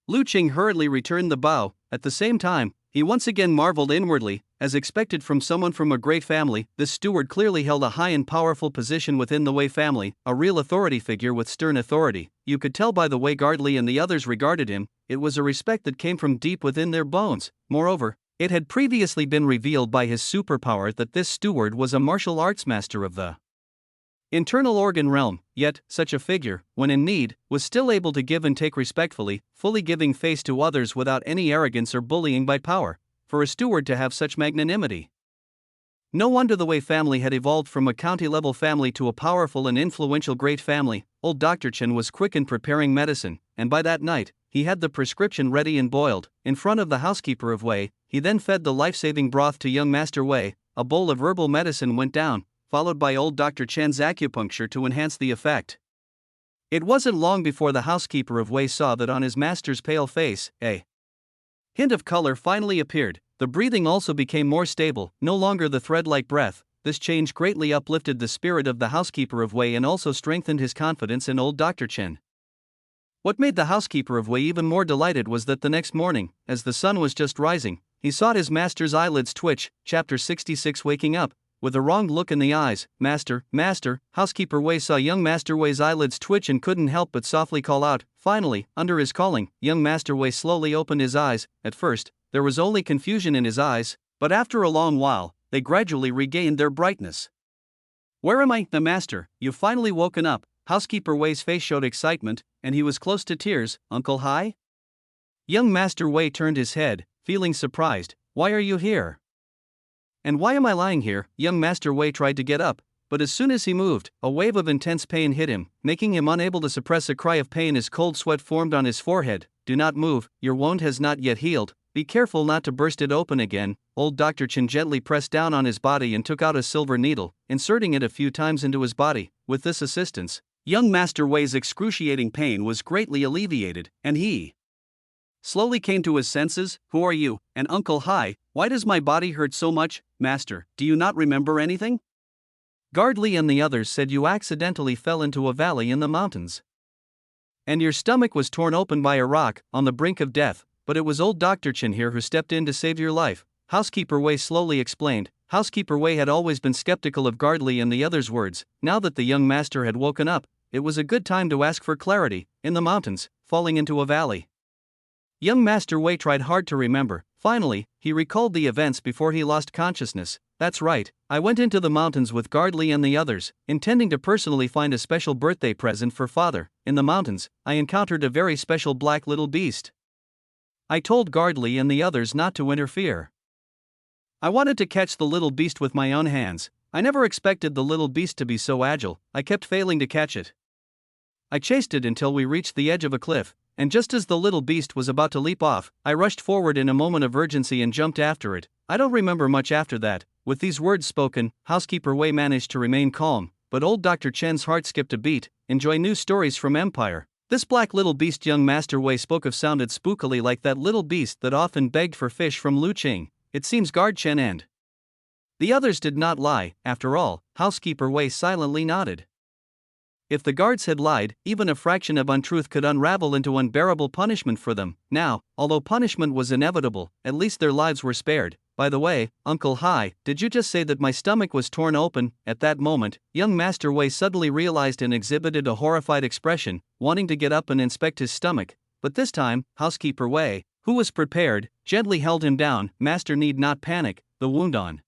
Speaker 1: Lu Qing hurriedly returned the bow. At the same time, He once again marveled inwardly, as expected from someone from a great family. This steward clearly held a high and powerful position within the Wei family, a real authority figure with stern authority. You could tell by the way Gardley and the others regarded him, it was a respect that came from deep within their bones. Moreover, it had previously been revealed by his superpower that this steward was a martial arts master of the internal organ realm, yet, such a figure, when in need, was still able to give and take respectfully, fully giving face to others without any arrogance or bullying by power. For a steward to have such magnanimity. No wonder the Wei family had evolved from a county-level family to a powerful and influential great family. Old Dr. Chen was quick in preparing medicine, and by that night, he had the prescription ready and boiled. In front of the housekeeper of Wei, he then fed the life-saving broth to young Master Wei. A bowl of herbal medicine went down, followed by old Dr. Chen's acupuncture to enhance the effect. It wasn't long before the housekeeper of Wei saw that on his master's pale face, a hint of color finally appeared. The breathing also became more stable, no longer the thread-like breath. This change greatly uplifted the spirit of the housekeeper of Wei and also strengthened his confidence in old Dr. Chen. What made the housekeeper of Wei even more delighted was that the next morning, as the sun was just rising, he saw his master's eyelids twitch. Chapter 66. Waking up with a wrong look in the eyes. Master, master. Housekeeper Wei saw young Master Wei's eyelids twitch and couldn't help but softly call out. Finally, under his calling, young Master Wei slowly opened his eyes. At first, there was only confusion in his eyes, but after a long while, they gradually regained their brightness. Where am I, the master? You've finally woken up. Housekeeper Wei's face showed excitement, and he was close to tears. Uncle Hai? Young Master Wei turned his head, feeling surprised. Why are you here? And why am I lying here? Young Master Wei tried to get up, but as soon as he moved, a wave of intense pain hit him, making him unable to suppress a cry of pain as cold sweat formed on his forehead. Do not move, your wound has not yet healed. Be careful not to burst it open again. Old Dr. Chen gently pressed down on his body and took out a silver needle, inserting it a few times into his body. With this assistance, young Master Wei's excruciating pain was greatly alleviated, and he slowly came to his senses. Who are you? And Uncle Hai, why does my body hurt so much? Master, do you not remember anything? Gardley and the others said you accidentally fell into a valley in the mountains. And your stomach was torn open by a rock, on the brink of death, but it was old Dr. Chen here who stepped in to save your life. Housekeeper Wei slowly explained. Housekeeper Wei had always been skeptical of Gardley and the others' words. Now that the young master had woken up, it was a good time to ask for clarity. In the mountains, falling into a valley. Young Master Wei tried hard to remember. Finally, he recalled the events before he lost consciousness. That's right, I went into the mountains with Gardley and the others, intending to personally find a special birthday present for father. In the mountains, I encountered a very special black little beast. I told Gardley and the others not to interfere. I wanted to catch the little beast with my own hands. I never expected the little beast to be so agile. I kept failing to catch it. I chased it until we reached the edge of a cliff, and just as the little beast was about to leap off, I rushed forward in a moment of urgency and jumped after it. I don't remember much after that. With these words spoken, Housekeeper Wei managed to remain calm, but old Dr. Chen's heart skipped a beat. Enjoy new stories from Empire. This black little beast young Master Wei spoke of sounded spookily like that little beast that often begged for fish from Lu Qing. It seems Guard Chen and the others did not lie. After all, Housekeeper Wei silently nodded. If the guards had lied, even a fraction of untruth could unravel into unbearable punishment for them. Now, although punishment was inevitable, at least their lives were spared. By the way, Uncle Hai, did you just say that my stomach was torn open? At that moment, young Master Wei suddenly realized and exhibited a horrified expression, wanting to get up and inspect his stomach. But this time, Housekeeper Wei, who was prepared, gently held him down. Master need not panic, the wound on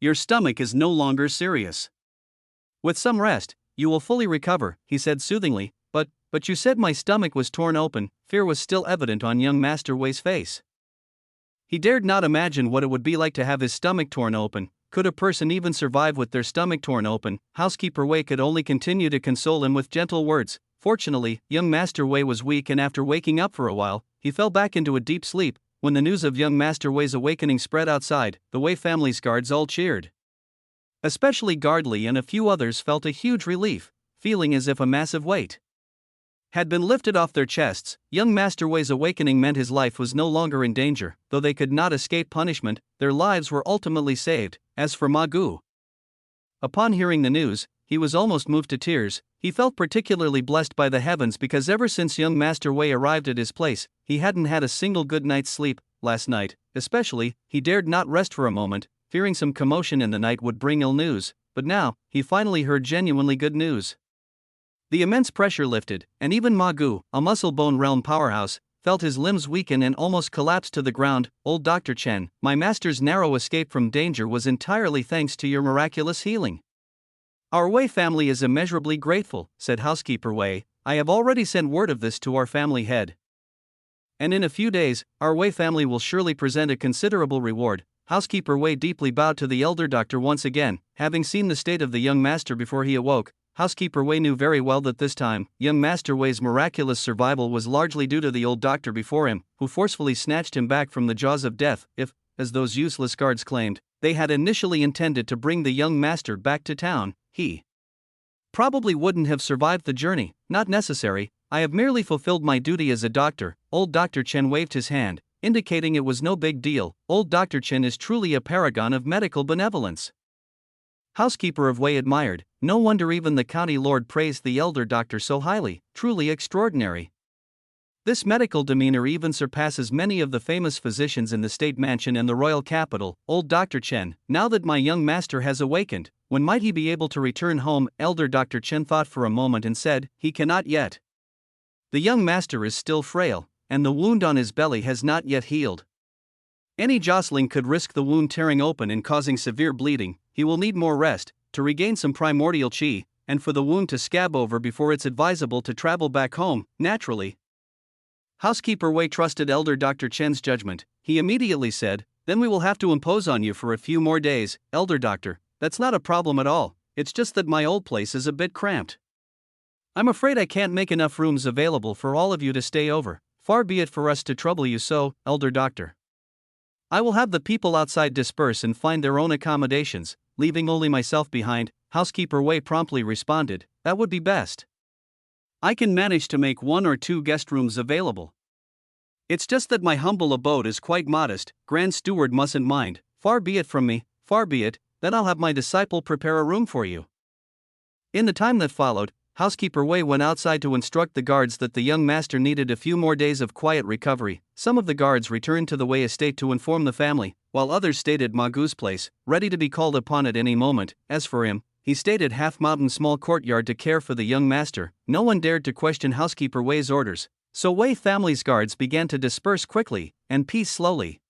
Speaker 1: your stomach is no longer serious. With some rest, you will fully recover, he said soothingly. But you said my stomach was torn open. Fear was still evident on young Master Wei's face. He dared not imagine what it would be like to have his stomach torn open. Could a person even survive with their stomach torn open? Housekeeper Wei could only continue to console him with gentle words. Fortunately, young Master Wei was weak, and after waking up for a while, he fell back into a deep sleep. When the news of young Master Wei's awakening spread outside, the Wei family's guards all cheered. Especially Gardley and a few others felt a huge relief, feeling as if a massive weight had been lifted off their chests. Young Master Wei's awakening meant his life was no longer in danger. Though they could not escape punishment, their lives were ultimately saved. As for Ma Gu, upon hearing the news, he was almost moved to tears. He felt particularly blessed by the heavens because ever since young Master Wei arrived at his place, he hadn't had a single good night's sleep. last night, especially, he dared not rest for a moment, fearing some commotion in the night would bring ill news, but now, he finally heard genuinely good news. The immense pressure lifted, and even Ma Gu, a muscle-bone realm powerhouse, felt his limbs weaken and almost collapse to the ground. Old Dr. Chen, my master's narrow escape from danger was entirely thanks to your miraculous healing. Our Wei family is immeasurably grateful, said housekeeper Wei. I have already sent word of this to our family head. And in a few days, our Wei family will surely present a considerable reward. Housekeeper Wei deeply bowed to the elder doctor once again. Having seen the state of the young master before he awoke, Housekeeper Wei knew very well that this time, young Master Wei's miraculous survival was largely due to the old doctor before him, who forcefully snatched him back from the jaws of death. If, as those useless guards claimed, they had initially intended to bring the young master back to town, he probably wouldn't have survived the journey. Not necessary, I have merely fulfilled my duty as a doctor. Old Dr. Chen waved his hand, indicating it was no big deal. Old Dr. Chen is truly a paragon of medical benevolence. Housekeeper of Wei admired. No wonder even the county lord praised the elder doctor so highly. Truly extraordinary. This medical demeanor even surpasses many of the famous physicians in the state mansion and the royal capital. Old Dr. Chen, now that my young master has awakened, when might he be able to return home? Elder Dr. Chen thought for a moment and said, he cannot yet. The young master is still frail, and the wound on his belly has not yet healed. Any jostling could risk the wound tearing open and causing severe bleeding. He will need more rest, to regain some primordial qi, and for the wound to scab over before it's advisable to travel back home, naturally. Housekeeper Wei trusted Elder Dr. Chen's judgment. He immediately said, then we will have to impose on you for a few more days. Elder Doctor, that's not a problem at all, it's just that my old place is a bit cramped. I'm afraid I can't make enough rooms available for all of you to stay over. Far be it for us to trouble you so, Elder Doctor. I will have the people outside disperse and find their own accommodations, leaving only myself behind. Housekeeper Wei promptly responded, that would be best. I can manage to make 1 or 2 guest rooms available. It's just that my humble abode is quite modest. Grand Steward mustn't mind. Far be it from me, far be it, then I'll have my disciple prepare a room for you. In the time that followed, Housekeeper Wei went outside to instruct the guards that the young master needed a few more days of quiet recovery. Some of the guards returned to the Wei estate to inform the family, while others stayed at Ma Gu's place, ready to be called upon at any moment. As for him, he stayed at Half Mountain Small Courtyard to care for the young master. No one dared to question Housekeeper Wei's orders, so Wei family's guards began to disperse quickly, and peace slowly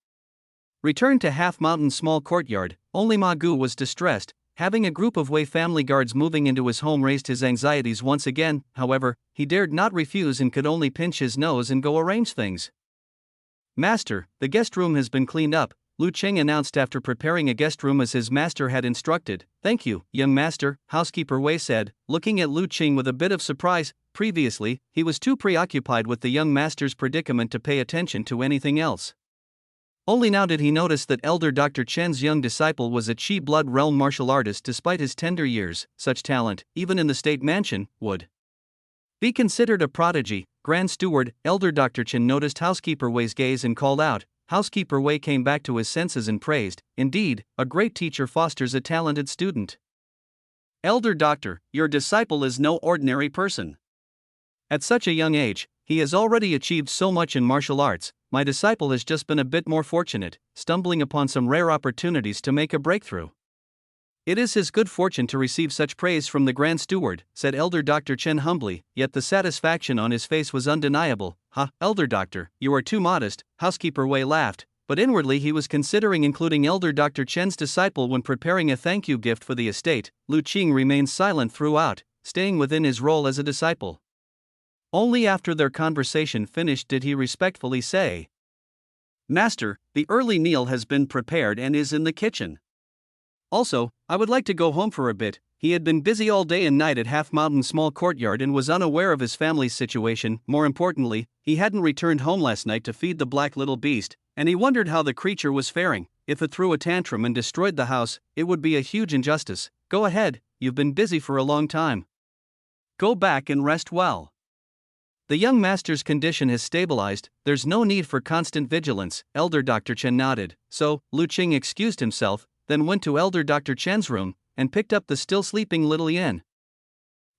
Speaker 1: returned to Half Mountain Small Courtyard. Only Ma Gu was distressed. Having a group of Wei family guards moving into his home raised his anxieties once again. However, he dared not refuse and could only pinch his nose and go arrange things. Master, the guest room has been cleaned up, Lu Qing announced after preparing a guest room as his master had instructed. Thank you, young master, Housekeeper Wei said, looking at Lu Qing with a bit of surprise. Previously, he was too preoccupied with the young master's predicament to pay attention to anything else. Only now did he notice that Elder Dr. Chen's young disciple was a Qi blood realm martial artist despite his tender years. Such talent, even in the state mansion, would be considered a prodigy. Grand Steward, Elder Dr. Chen noticed Housekeeper Wei's gaze and called out. Housekeeper Wei came back to his senses and praised, indeed, a great teacher fosters a talented student. Elder Doctor, your disciple is no ordinary person. At such a young age, he has already achieved so much in martial arts. My disciple has just been a bit more fortunate, stumbling upon some rare opportunities to make a breakthrough. It is his good fortune to receive such praise from the Grand Steward, said Elder Dr. Chen humbly, yet the satisfaction on his face was undeniable. Elder Doctor, you are too modest, Housekeeper Wei laughed, but inwardly he was considering including Elder Dr. Chen's disciple when preparing a thank you gift for the estate. Lu Qing remained silent throughout, staying within his role as a disciple. Only after their conversation finished did he respectfully say, Master, the early meal has been prepared and is in the kitchen. Also, I would like to go home for a bit. He had been busy all day and night at Half Mountain Small Courtyard and was unaware of his family's situation. More importantly, he hadn't returned home last night to feed the black little beast, and he wondered how the creature was faring. If it threw a tantrum and destroyed the house, it would be a huge injustice. Go ahead, you've been busy for a long time. Go back and rest well. The young master's condition has stabilized, there's no need for constant vigilance. Elder Dr. Chen nodded, so, Lu Qing excused himself, then went to Elder Dr. Chen's room, and picked up the still sleeping little Yen.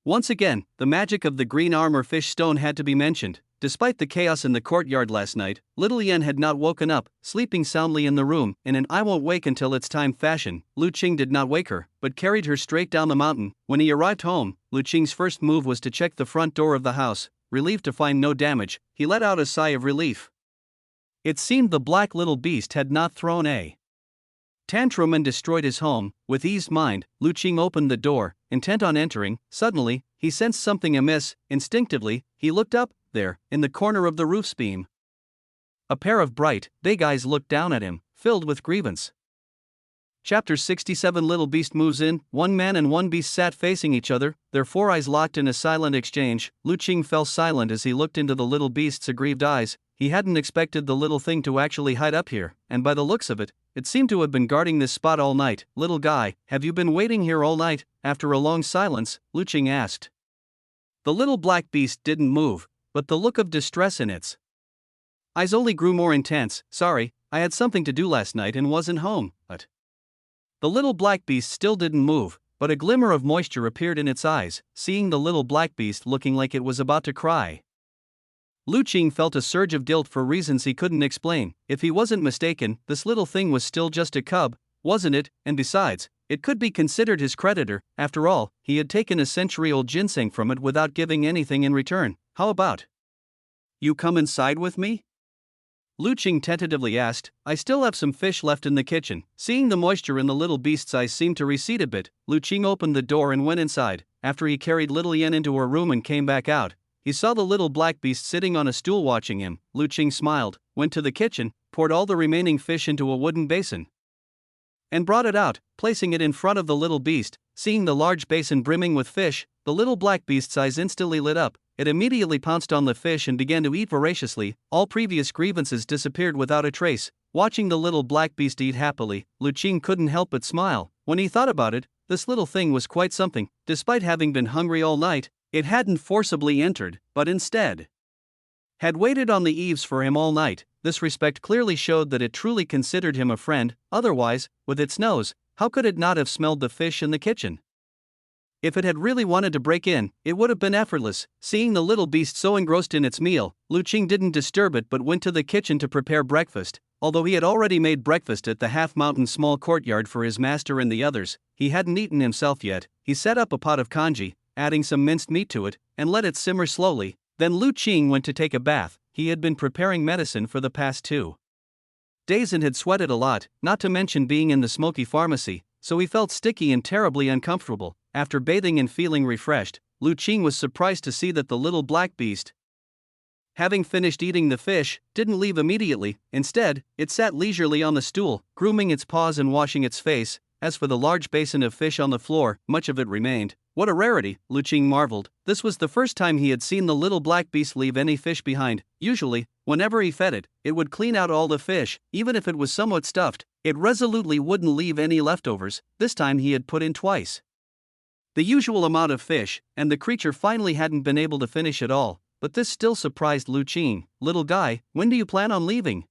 Speaker 1: Once again, the magic of the green armor fish stone had to be mentioned. Despite the chaos in the courtyard last night, little Yen had not woken up, sleeping soundly in the room, in an I won't wake until it's time fashion. Lu Qing did not wake her, but carried her straight down the mountain. When he arrived home, Lu Qing's first move was to check the front door of the house. Relieved to find no damage, he let out a sigh of relief. It seemed the black little beast had not thrown a tantrum and destroyed his home. With eased mind, Lu Qing opened the door, intent on entering. Suddenly, he sensed something amiss. Instinctively, he looked up. There, in the corner of the roof's beam, a pair of bright, big eyes looked down at him, filled with grievance. Chapter 67. Little beast moves in. One man and one beast sat facing each other, their four eyes locked in a silent exchange. Lu Qing fell silent as he looked into the little beast's aggrieved eyes. He hadn't expected the little thing to actually hide up here, and by the looks of it, it seemed to have been guarding this spot all night. Little guy, have you been waiting here all night? After a long silence, Lu Qing asked. The little black beast didn't move, but the look of distress in its eyes only grew more intense. Sorry, I had something to do last night and wasn't home. But the little black beast still didn't move, but a glimmer of moisture appeared in its eyes, seeing the little black beast looking like it was about to cry. Lu Qing felt a surge of guilt for reasons he couldn't explain. If he wasn't mistaken, this little thing was still just a cub, wasn't it? And besides, it could be considered his creditor. After all, he had taken a century-old ginseng from it without giving anything in return. How about you come inside with me? Lu Qing tentatively asked. I still have some fish left in the kitchen. Seeing the moisture in the little beast's eyes seemed to recede a bit, Lu Qing opened the door and went inside. After he carried little Yen into her room and came back out, he saw the little black beast sitting on a stool watching him. Lu Qing smiled, went to the kitchen, poured all the remaining fish into a wooden basin, and brought it out, placing it in front of the little beast. Seeing the large basin brimming with fish, the little black beast's eyes instantly lit up. It immediately pounced on the fish and began to eat voraciously. All previous grievances disappeared without a trace. Watching the little black beast eat happily, Lu Qing couldn't help but smile. When he thought about it, this little thing was quite something. Despite having been hungry all night, it hadn't forcibly entered, but instead had waited on the eaves for him all night. This respect clearly showed that it truly considered him a friend. Otherwise, with its nose, how could it not have smelled the fish in the kitchen? If it had really wanted to break in, it would have been effortless. Seeing the little beast so engrossed in its meal, Lu Qing didn't disturb it but went to the kitchen to prepare breakfast. Although he had already made breakfast at the half-mountain small courtyard for his master and the others, he hadn't eaten himself yet. He set up a pot of congee, adding some minced meat to it, and let it simmer slowly. Then Lu Qing went to take a bath. He had been preparing medicine for the past 2 days and had sweated a lot, not to mention being in the smoky pharmacy, so he felt sticky and terribly uncomfortable. After bathing and feeling refreshed, Lu Qing was surprised to see that the little black beast, having finished eating the fish, didn't leave immediately. Instead, it sat leisurely on the stool, grooming its paws and washing its face. As for the large basin of fish on the floor, much of it remained. What a rarity, Lu Qing marveled. This was the first time he had seen the little black beast leave any fish behind. Usually, whenever he fed it, it would clean out all the fish, even if it was somewhat stuffed. It resolutely wouldn't leave any leftovers. This time he had put in twice the usual amount of fish, and the creature finally hadn't been able to finish it all. But this still surprised Lu Qing. Little guy, when do you plan on leaving?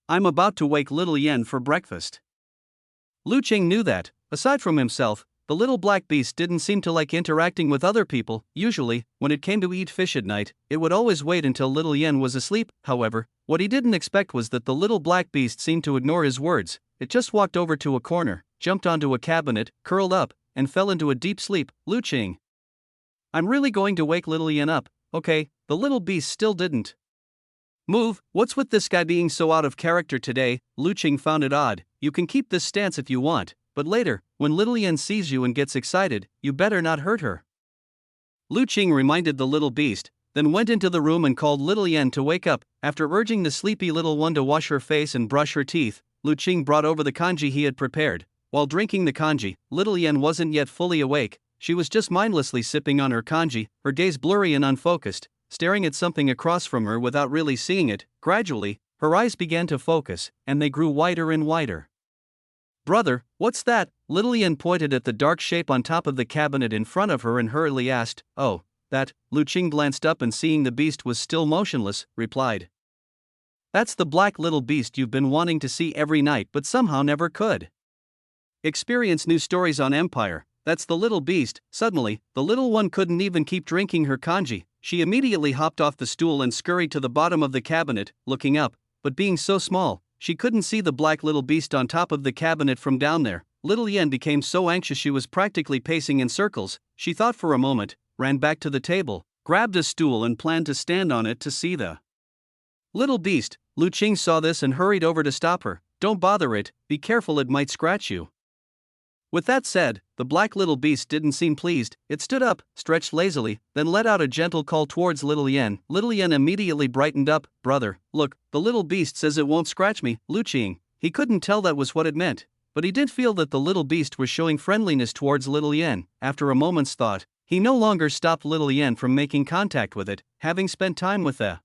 Speaker 1: I'm about to wake little Yen for breakfast. Lu Qing knew that, aside from himself, the little black beast didn't seem to like interacting with other people. Usually, when it came to eat fish at night, it would always wait until little Yen was asleep. However, what he didn't expect was that the little black beast seemed to ignore his words. It just walked over to a corner, jumped onto a cabinet, curled up, and fell into a deep sleep. Lu Qing, I'm really going to wake little Yen up. Okay. The little beast still didn't move. What's with this guy being so out of character today? Lu Qing found it odd. You can keep this stance if you want, but later, when little Yen sees you and gets excited, you better not hurt her. Lu Qing reminded the little beast, then went into the room and called little Yen to wake up. After urging the sleepy little one to wash her face and brush her teeth, Lu Qing brought over the congee he had prepared. While drinking the congee, little Yen wasn't yet fully awake. She was just mindlessly sipping on her congee, her gaze blurry and unfocused, staring at something across from her without really seeing it. Gradually, her eyes began to focus, and they grew wider and wider. Brother, what's that? Little Yen pointed at the dark shape on top of the cabinet in front of her and hurriedly asked. Oh, that. Lu Qing glanced up and seeing the beast was still motionless, replied. That's the black little beast you've been wanting to see every night but somehow never could. Experience new stories on Empire. That's the little beast. Suddenly, the little one couldn't even keep drinking her congee. she immediately hopped off the stool and scurried to the bottom of the cabinet, looking up, but being so small, she couldn't see the black little beast on top of the cabinet from down there. Little Yen became so anxious she was practically pacing in circles. She thought for a moment, ran back to the table, grabbed a stool and planned to stand on it to see the little beast. Lu Qing saw this and hurried over to stop her. "Don't bother it, be careful, it might scratch you." With that said, the black little beast didn't seem pleased. It stood up, stretched lazily, then let out a gentle call towards Little Yen. Little Yen immediately brightened up. "Brother, look, the little beast says it won't scratch me." Lu Qing. He couldn't tell that was what it meant, but he did feel that the little beast was showing friendliness towards Little Yen. After a moment's thought, he no longer stopped Little Yen from making contact with it, having spent time with the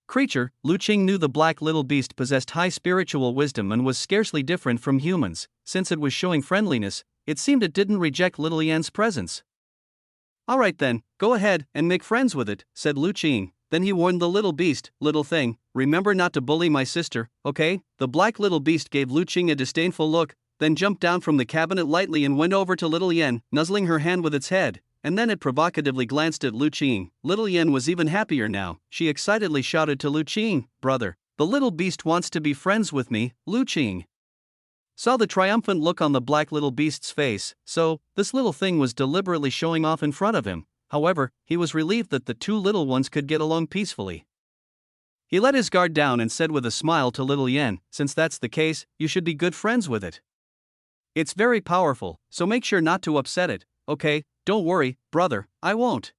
Speaker 1: creature. Lu Qing knew the black little beast possessed high spiritual wisdom and was scarcely different from humans. Since it was showing friendliness, it seemed it didn't reject Little Yan's presence. "Alright then, go ahead and make friends with it," said Lu Qing. Then he warned the little beast, "Little thing, remember not to bully my sister, okay?" The black little beast gave Lu Qing a disdainful look, then jumped down from the cabinet lightly and went over to Little Yen, nuzzling her hand with its head. And then it provocatively glanced at Lu Qing. Little Yen was even happier now. She excitedly shouted to Lu Qing, "Brother, the little beast wants to be friends with me." Lu Qing saw the triumphant look on the black little beast's face. So, this little thing was deliberately showing off in front of him. However, he was relieved that the two little ones could get along peacefully. He let his guard down and said with a smile to Little Yen, "Since that's the case, you should be good friends with it. It's very powerful, so make sure not to upset it, okay? Don't worry, brother, I won't."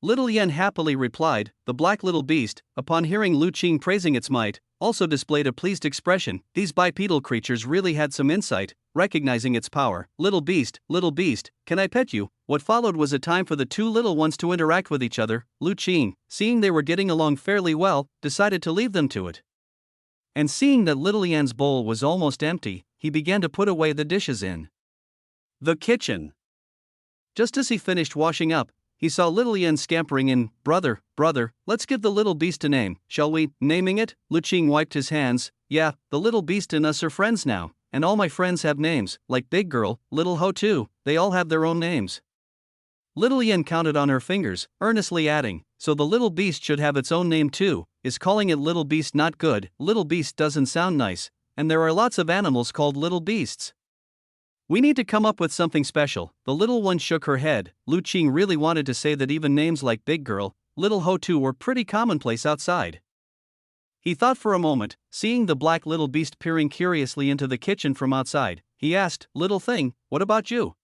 Speaker 1: Little Yen happily replied. The black little beast, upon hearing Lu Qing praising its might, also displayed a pleased expression. These bipedal creatures really had some insight, recognizing its power. Little beast, can I pet you?" What followed was a time for the two little ones to interact with each other. Lu Qing, seeing they were getting along fairly well, decided to leave them to it. And seeing that Little Yan's bowl was almost empty, he began to put away the dishes in the kitchen. Just as he finished washing up, he saw Little Yen scampering in. Brother, let's give the little beast a name, shall we?" Naming it? Lu Qing wiped his hands. "Yeah, the little beast and us are friends now, and all my friends have names, like Big Girl, Little Ho too, they all have their own names." Little Yen counted on her fingers, earnestly adding, "So the little beast should have its own name too. Is calling it Little Beast not good? Little Beast doesn't sound nice, and there are lots of animals called little beasts. We need to come up with something special." The little one shook her head. Lu Qing really wanted to say that even names like Big Girl, Little Ho too were pretty commonplace outside. He thought for a moment, seeing the black little beast peering curiously into the kitchen from outside. He asked, "Little thing, what about you?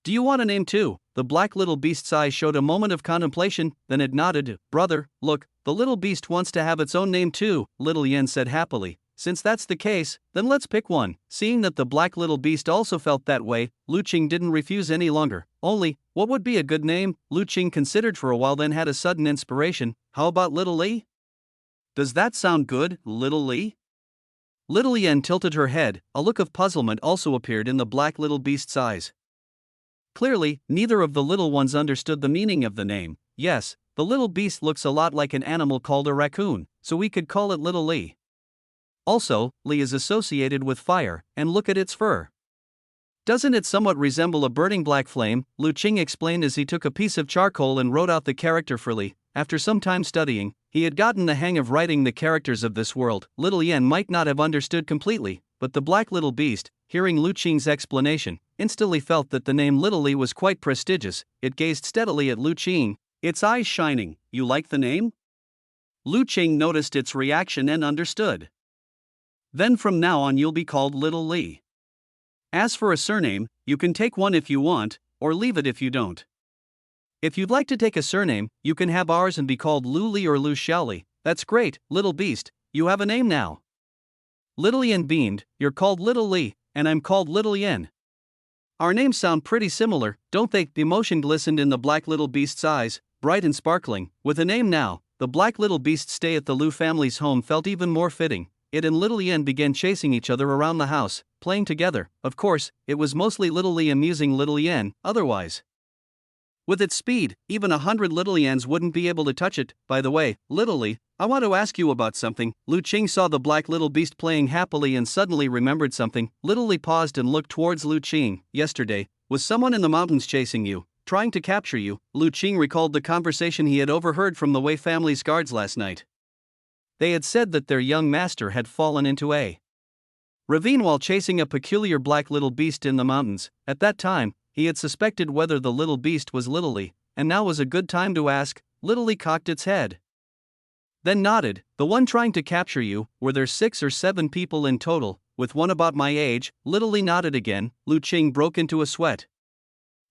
Speaker 1: Do you want a name too?" The black little beast's eyes showed a moment of contemplation, then it nodded. "Brother, look, the little beast wants to have its own name too," Little Yen said happily. "Since that's the case, then let's pick one." Seeing that the black little beast also felt that way, Lu Qing didn't refuse any longer. Only, what would be a good name? Lu Qing considered for a while, then had a sudden inspiration. "How about Little Li? Does that sound good, Little Li?" Little Yen tilted her head. A look of puzzlement also appeared in the black little beast's eyes. Clearly, neither of the little ones understood the meaning of the name. "Yes, the little beast looks a lot like an animal called a raccoon, so we could call it Little Li. Also, Li is associated with fire, and look at its fur. Doesn't it somewhat resemble a burning black flame?" Lu Qing explained as he took a piece of charcoal and wrote out the character for Li. After some time studying, he had gotten the hang of writing the characters of this world. Little Yen might not have understood completely, but the black little beast, hearing Lu Qing's explanation, instantly felt that the name Little Li was quite prestigious. It gazed steadily at Lu Qing, its eyes shining. "You like the name?" Lu Qing noticed its reaction and understood. "Then from now on you'll be called Little Li. As for a surname, you can take one if you want, or leave it if you don't. If you'd like to take a surname, you can have ours and be called Lu Li or Lu Xiaoli." "That's great, little beast, you have a name now." Little Yen beamed. "You're called Little Li, and I'm called Little Yen. Our names sound pretty similar, don't they?" The emotion glistened in the black little beast's eyes, bright and sparkling. With a name now, the black little beast's stay at the Lu family's home felt even more fitting. It and Little Yen began chasing each other around the house, playing together. Of course, it was mostly Little Li amusing Little Yen, otherwise. With its speed, even 100 Little Yens wouldn't be able to touch it. "By the way, Little Li, I want to ask you about something." Lu Qing saw the black little beast playing happily and suddenly remembered something. Little Li paused and looked towards Lu Qing. "Yesterday, was someone in the mountains chasing you?" trying to capture you. Lu Qing recalled the conversation he had overheard from the Wei family's guards last night. They had said that their young master had fallen into a ravine while chasing a peculiar black little beast in the mountains. At that time, he had suspected whether the little beast was Little Li, and now was a good time to ask. Little Li cocked its head, then nodded. The one trying to capture you, were there 6 or 7 people in total, with one about my age? Little Li nodded again. Lu Qing broke into a sweat.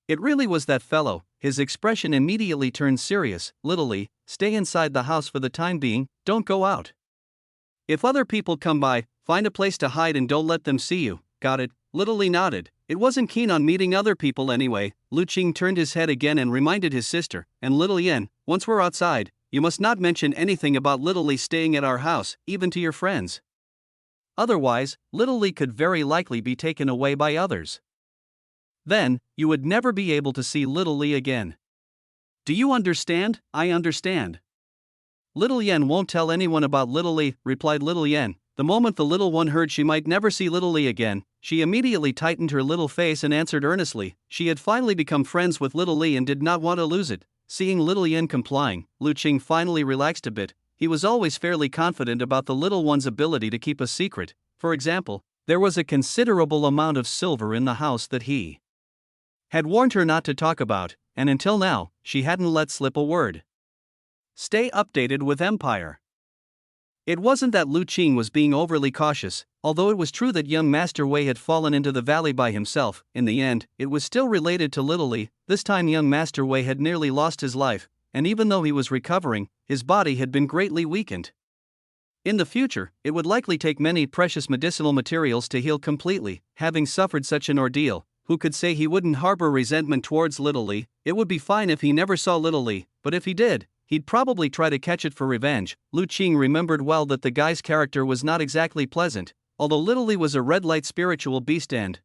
Speaker 1: It really was that fellow. His expression immediately turned serious. Little Li, stay inside the house for the time being, don't go out. If other people come by, find a place to hide and don't let them see you. Got it? Little Li nodded. It wasn't keen on meeting other people anyway. Lu Qing turned his head again and reminded his sister, and Little Yen, once we're outside, you must not mention anything about Little Li staying at our house, even to your friends. Otherwise, Little Li could very likely be taken away by others. Then, you would never be able to see Little Li again. Do you understand? I understand. Little Yen won't tell anyone about Little Li, replied Little Yen. The moment the little one heard she might never see Little Li again, she immediately tightened her little face and answered earnestly. She had finally become friends with Little Li and did not want to lose it. Seeing Little Yen complying, Lu Qing finally relaxed a bit. He was always fairly confident about the little one's ability to keep a secret. For example, there was a considerable amount of silver in the house that he had warned her not to talk about, and until now, she hadn't let slip a word. Stay updated with Empire. It wasn't that Lu Qing was being overly cautious. Although it was true that young Master Wei had fallen into the valley by himself, in the end, it was still related to Little Li. This time young Master Wei had nearly lost his life, and even though he was recovering, his body had been greatly weakened. In the future, it would likely take many precious medicinal materials to heal completely. Having suffered such an ordeal, who could say he wouldn't harbor resentment towards Little Li? It would be fine if he never saw Little Li, but if he did, he'd probably try to catch it for revenge. Lu Qing remembered well that the guy's character was not exactly pleasant, although Little Li was a red light spiritual beast and,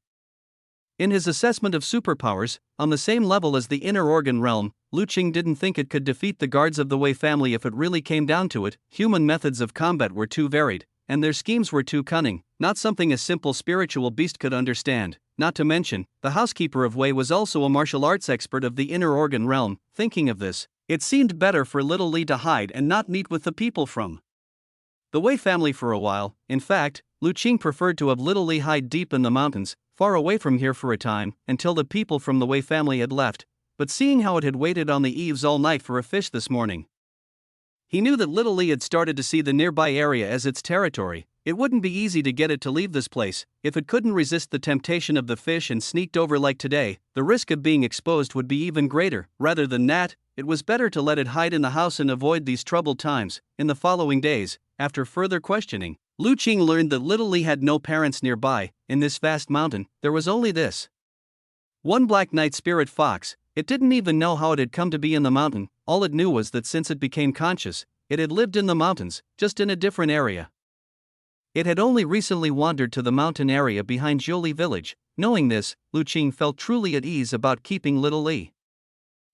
Speaker 1: in his assessment of superpowers, on the same level as the inner organ realm, Lu Qing didn't think it could defeat the guards of the Wei family if it really came down to it. Human methods of combat were too varied, and their schemes were too cunning, not something a simple spiritual beast could understand. Not to mention, the housekeeper of Wei was also a martial arts expert of the inner organ realm. Thinking of this, it seemed better for Little Li to hide and not meet with the people from the Wei family for a while. In fact, Lu Qing preferred to have Little Li hide deep in the mountains, far away from here for a time, until the people from the Wei family had left. But seeing how it had waited on the eaves all night for a fish this morning, he knew that Little Li had started to see the nearby area as its territory. It wouldn't be easy to get it to leave this place. If it couldn't resist the temptation of the fish and sneaked over like today, the risk of being exposed would be even greater. Rather than that, it was better to let it hide in the house and avoid these troubled times. In the following days, after further questioning, Lu Qing learned that Little Li had no parents nearby. In this vast mountain, there was only this one black night spirit fox. It didn't even know how it had come to be in the mountain. All it knew was that since it became conscious, it had lived in the mountains, just in a different area. It had only recently wandered to the mountain area behind Jiuli village. Knowing this, Lu Qing felt truly at ease about keeping Little Li.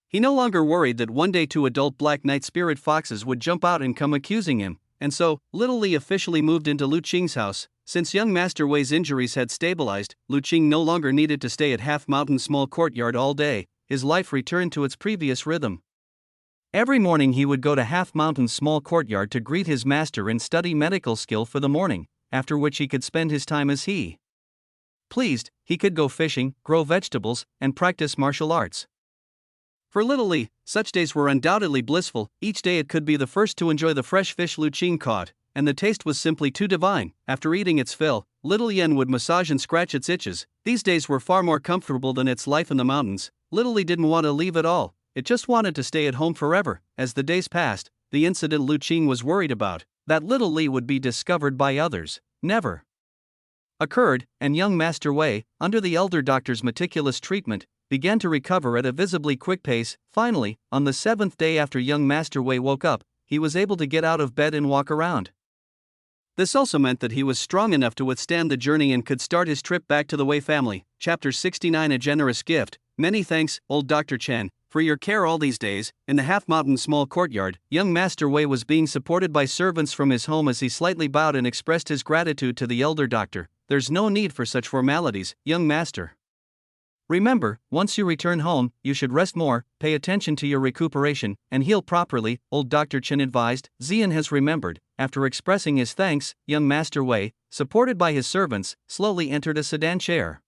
Speaker 1: He no longer worried that one day 2 adult black night spirit foxes would jump out and come accusing him, and so, Little Li officially moved into Lu Qing's house. Since young Master Wei's injuries had stabilized, Lu Qing no longer needed to stay at Half Mountain Small Courtyard all day. His life returned to its previous rhythm. Every morning he would go to Half Mountain Small Courtyard to greet his master and study medical skill for the morning, after which he could spend his time as he pleased. He could go fishing, grow vegetables, and practice martial arts. For Little Li, such days were undoubtedly blissful. Each day it could be the first to enjoy the fresh fish Lu Qing caught, and the taste was simply too divine. After eating its fill, Little Yen would massage and scratch its itches. These days were far more comfortable than its life in the mountains. Little Li didn't want to leave at all. It just wanted to stay at home forever. As the days passed, the incident Lu Qing was worried about, that Little Li would be discovered by others, never occurred, and young Master Wei, under the elder doctor's meticulous treatment, began to recover at a visibly quick pace. Finally, on the 7th day after young Master Wei woke up, he was able to get out of bed and walk around. This also meant that he was strong enough to withstand the journey and could start his trip back to the Wei family. Chapter 69 A Generous Gift. Many thanks, old Dr. Chen, for your care all these days. In the Half Mountain Small Courtyard, young Master Wei was being supported by servants from his home as he slightly bowed and expressed his gratitude to the elder doctor. There's no need for such formalities, young master, Remember, once you return home, you should rest more, pay attention to your recuperation, and heal properly, old Dr. Qin advised. Xian has remembered. After expressing his thanks, young Master Wei, supported by his servants, slowly entered a sedan chair.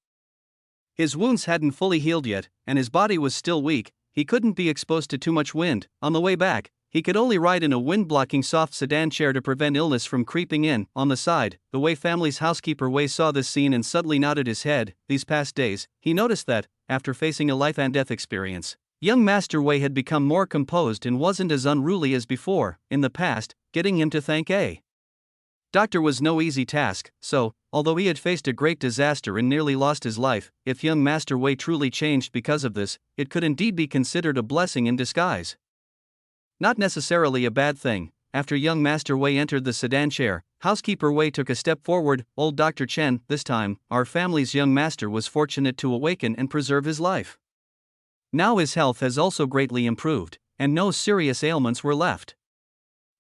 Speaker 1: His wounds hadn't fully healed yet, and his body was still weak. He couldn't be exposed to too much wind. On the way back, he could only ride in a wind-blocking soft sedan chair to prevent illness from creeping in. On the side, the Wei family's housekeeper Wei saw this scene and subtly nodded his head. These past days, he noticed that, after facing a life-and-death experience, young Master Wei had become more composed and wasn't as unruly as before. In the past, getting him to thank a doctor was no easy task, so, although he had faced a great disaster and nearly lost his life, if young Master Wei truly changed because of this, it could indeed be considered a blessing in disguise. Not necessarily a bad thing. After young Master Wei entered the sedan chair, housekeeper Wei took a step forward. Old Dr. Chen, this time, our family's young master was fortunate to awaken and preserve his life. Now his health has also greatly improved, and no serious ailments were left.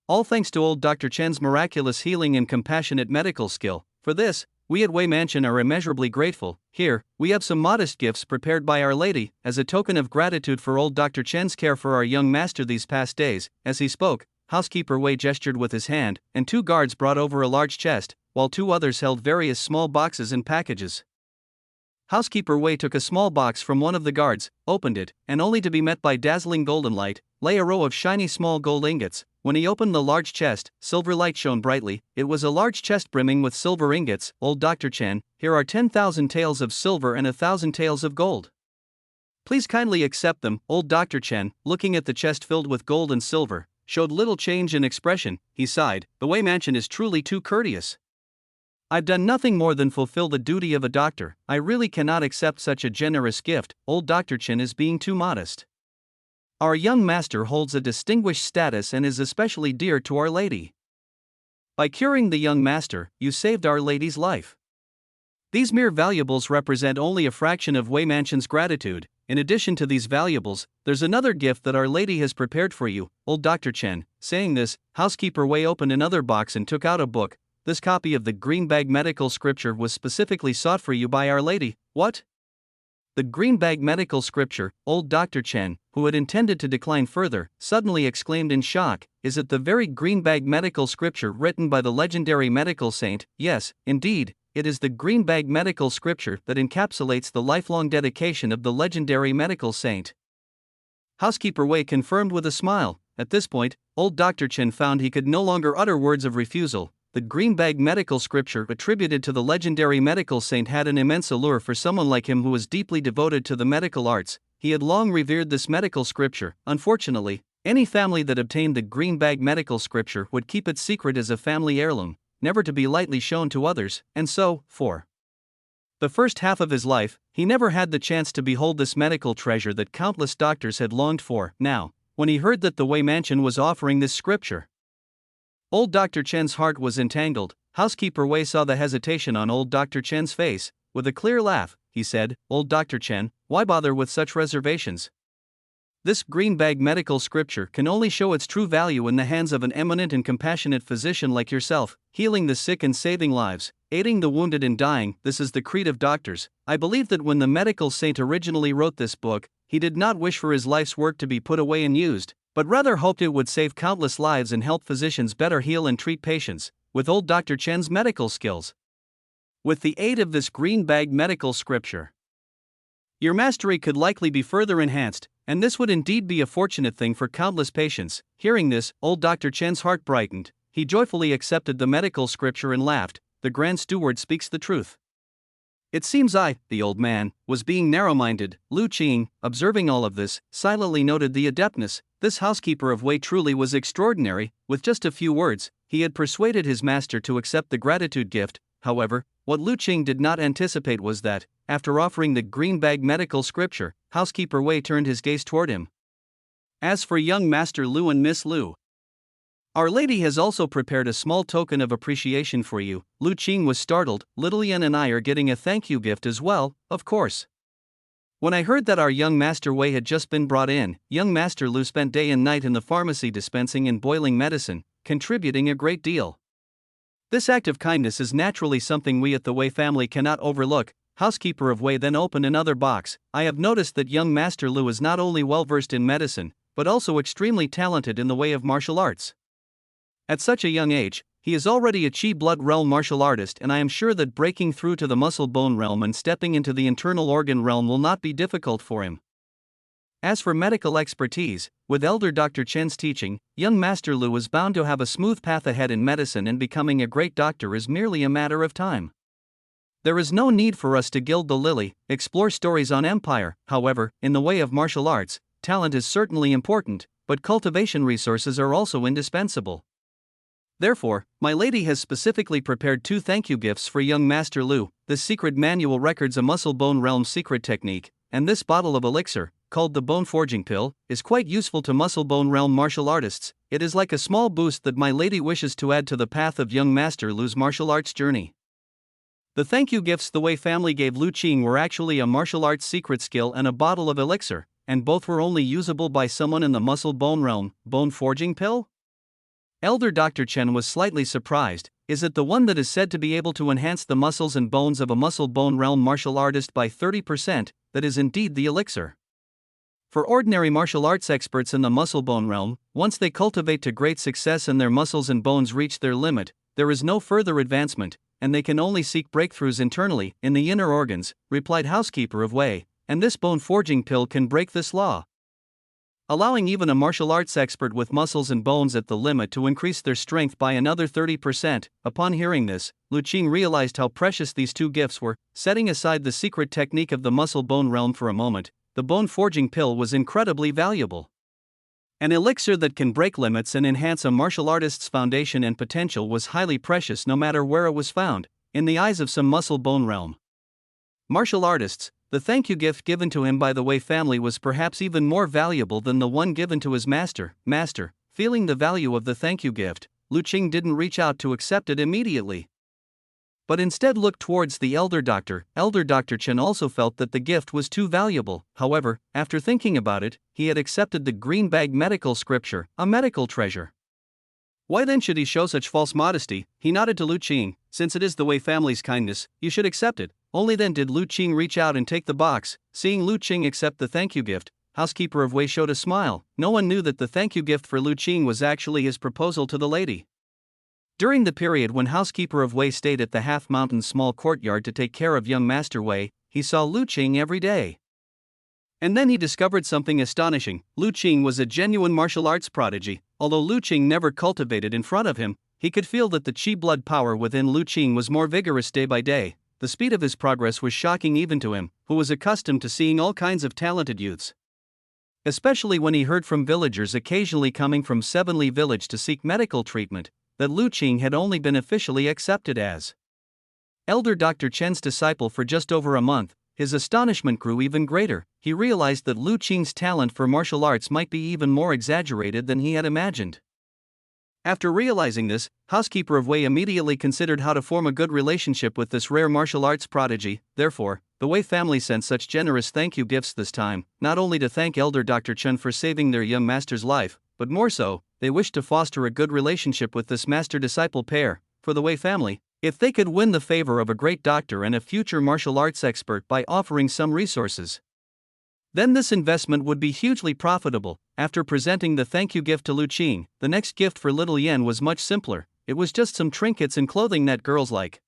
Speaker 1: All thanks to old Dr. Chen's miraculous healing and compassionate medical skill. For this, we at Wei Mansion are immeasurably grateful. Here, we have some modest gifts prepared by Our Lady, as a token of gratitude for old Dr. Chen's care for our young master these past days. As he spoke, housekeeper Wei gestured with his hand, and 2 guards brought over a large chest, while 2 others held various small boxes and packages. Housekeeper Wei took a small box from one of the guards, opened it, and only to be met by dazzling golden light, lay a row of shiny small gold ingots. When he opened the large chest, silver light shone brightly. It was a large chest brimming with silver ingots. Old Dr. Chen, here are 10,000 taels of silver and 1,000 taels of gold. Please kindly accept them. Old Dr. Chen, looking at the chest filled with gold and silver, showed little change in expression. He sighed. The Wei Mansion is truly too courteous. I've done nothing more than fulfill the duty of a doctor. I really cannot accept such a generous gift. Old Dr. Chen is being too modest. Our young master holds a distinguished status and is especially dear to Our Lady. By curing the young master, you saved Our Lady's life. These mere valuables represent only a fraction of Wei Mansion's gratitude. In addition to these valuables, there's another gift that Our Lady has prepared for you, old Dr. Chen. Saying this, housekeeper Wei opened another box and took out a book. This copy of the Green Bag Medical Scripture was specifically sought for you by Our Lady. What? The Green Bag Medical Scripture, old Dr. Chen, who had intended to decline further, suddenly exclaimed in shock. Is it the very Green Bag Medical Scripture written by the legendary medical saint? Yes, indeed, it is the Green Bag Medical Scripture that encapsulates the lifelong dedication of the legendary medical saint. Housekeeper Wei confirmed with a smile. At this point, old Dr. Chen found he could no longer utter words of refusal. The Green Bag Medical Scripture attributed to the legendary medical saint had an immense allure for someone like him who was deeply devoted to the medical arts. He had long revered this medical scripture. Unfortunately, any family that obtained the Green Bag Medical Scripture would keep it secret as a family heirloom, never to be lightly shown to others, and so, for the first half of his life, he never had the chance to behold this medical treasure that countless doctors had longed for. Now, when he heard that the Wei Mansion was offering this scripture, old Dr. Chen's heart was entangled. Housekeeper Wei saw the hesitation on old Dr. Chen's face. With a clear laugh, he said, Old Dr. Chen, why bother with such reservations? This Green Bag Medical Scripture can only show its true value in the hands of an eminent and compassionate physician like yourself, healing the sick and saving lives, aiding the wounded and dying. This is the creed of doctors. I believe that when the medical saint originally wrote this book, he did not wish for his life's work to be put away and used, but rather hoped it would save countless lives and help physicians better heal and treat patients. With old Dr. Chen's medical skills, with the aid of this Green Bag Medical Scripture, your mastery could likely be further enhanced, and this would indeed be a fortunate thing for countless patients. Hearing this, old Dr. Chen's heart brightened. He joyfully accepted the medical scripture and laughed. The Grand Steward speaks the truth. It seems I, the old man, was being narrow-minded. Lu Qing, observing all of this, silently noted the adeptness. This housekeeper of Wei truly was extraordinary. With just a few words, he had persuaded his master to accept the gratitude gift. However, what Lu Qing did not anticipate was that, after offering the Green Bag Medical Scripture, housekeeper Wei turned his gaze toward him. As for young Master Lu and Miss Lu, Our Lady has also prepared a small token of appreciation for you. Lu Qing was startled. Little Yan and I are getting a thank you gift as well, of course. When I heard that our young Master Wei had just been brought in, young Master Lu spent day and night in the pharmacy dispensing and boiling medicine, contributing a great deal. This act of kindness is naturally something we at the Wei family cannot overlook. housekeeper of Wei then opened another box. I have noticed that young Master Lu is not only well versed in medicine, but also extremely talented in the way of martial arts. At such a young age, he is already a Qi blood realm martial artist, and I am sure that breaking through to the muscle bone realm and stepping into the internal organ realm will not be difficult for him. As for medical expertise, with Elder Dr. Chen's teaching, young Master Lu is bound to have a smooth path ahead in medicine, and becoming a great doctor is merely a matter of time. There is no need for us to gild the lily, explore stories on empire. However, in the way of martial arts, talent is certainly important, but cultivation resources are also indispensable. Therefore, my lady has specifically prepared 2 thank you gifts for young Master Lu. This secret manual records a muscle bone realm secret technique, and this bottle of elixir, called the bone forging pill, is quite useful to muscle bone realm martial artists. It is like a small boost that my lady wishes to add to the path of young Master Lu's martial arts journey. The thank you gifts the Wei family gave Lu Qing were actually a martial arts secret skill and a bottle of elixir, and both were only usable by someone in the muscle bone realm. Bone forging pill? Elder Dr. Chen was slightly surprised. Is it the one that is said to be able to enhance the muscles and bones of a muscle bone realm martial artist by 30%? That is indeed the elixir. For ordinary martial arts experts in the muscle bone realm, once they cultivate to great success and their muscles and bones reach their limit, there is no further advancement, and they can only seek breakthroughs internally, in the inner organs, replied housekeeper of Wei, and this bone forging pill can break this law, allowing even a martial arts expert with muscles and bones at the limit to increase their strength by another 30%. Upon hearing this, Lu Qing realized how precious these 2 gifts were. Setting aside the secret technique of the muscle bone realm for a moment, the bone forging pill was incredibly valuable. An elixir that can break limits and enhance a martial artist's foundation and potential was highly precious no matter where it was found. In the eyes of some muscle bone realm martial artists, the thank you gift given to him by the Wei family was perhaps even more valuable than the one given to his master. Feeling the value of the thank you gift, Lu Qing didn't reach out to accept it immediately, but instead looked towards the elder doctor. Elder Dr. Chen also felt that the gift was too valuable. However, after thinking about it, he had accepted the green bag medical scripture, a medical treasure. Why then should he show such false modesty? He nodded to Lu Qing. Since it is the Wei family's kindness, you should accept it. Only then did Lu Qing reach out and take the box. Seeing Lu Qing accept the thank you gift, housekeeper of Wei showed a smile. No one knew that the thank you gift for Lu Qing was actually his proposal to the lady. During the period when housekeeper of Wei stayed at the Half Mountain small courtyard to take care of young Master Wei, he saw Lu Qing every day. And then he discovered something astonishing. Lu Qing was a genuine martial arts prodigy. Although Lu Qing never cultivated in front of him, he could feel that the Qi blood power within Lu Qing was more vigorous day by day. The speed of his progress was shocking even to him, who was accustomed to seeing all kinds of talented youths. Especially when he heard from villagers occasionally coming from Sevenli village to seek medical treatment, that Lu Qing had only been officially accepted as Elder Dr. Chen's disciple for just over a month. His astonishment grew even greater. He realized that Lu Qing's talent for martial arts might be even more exaggerated than he had imagined. After realizing this, housekeeper of Wei immediately considered how to form a good relationship with this rare martial arts prodigy. Therefore, the Wei family sent such generous thank you gifts this time, not only to thank Elder Dr. Chen for saving their young master's life, but more so, they wished to foster a good relationship with this master-disciple pair. For the Wei family, if they could win the favor of a great doctor and a future martial arts expert by offering some resources, then this investment would be hugely profitable. After presenting the thank you gift to Lu Qing, the next gift for little Yen was much simpler. It was just some trinkets and clothing that girls like.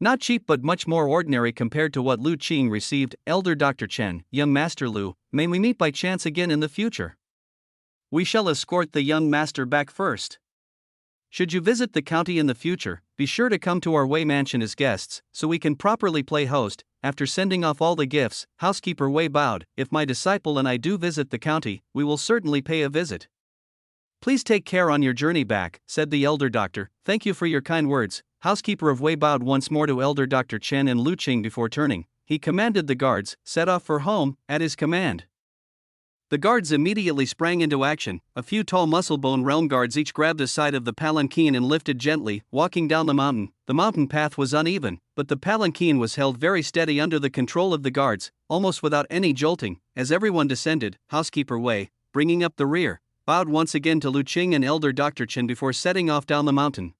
Speaker 1: Not cheap but much more ordinary compared to what Lu Qing received. Elder Dr. Chen, young Master Lu, may we meet by chance again in the future? We shall escort the young master back first. Should you visit the county in the future, be sure to come to our Wei mansion as guests, so we can properly play host. After sending off all the gifts, housekeeper Wei bowed. If my disciple and I do visit the county, we will certainly pay a visit. Please take care on your journey back, said the elder doctor. Thank you for your kind words. Housekeeper of Wei bowed once more to Elder Dr. Chen and Lu Qing before turning. He commanded the guards, set off for home, at his command. The guards immediately sprang into action. A few tall muscle-bone realm guards each grabbed a side of the palanquin and lifted gently, walking down the mountain. The mountain path was uneven, but the palanquin was held very steady under the control of the guards, almost without any jolting. As everyone descended, housekeeper Wei, bringing up the rear, bowed once again to Lu Qing and Elder Dr. Chen before setting off down the mountain.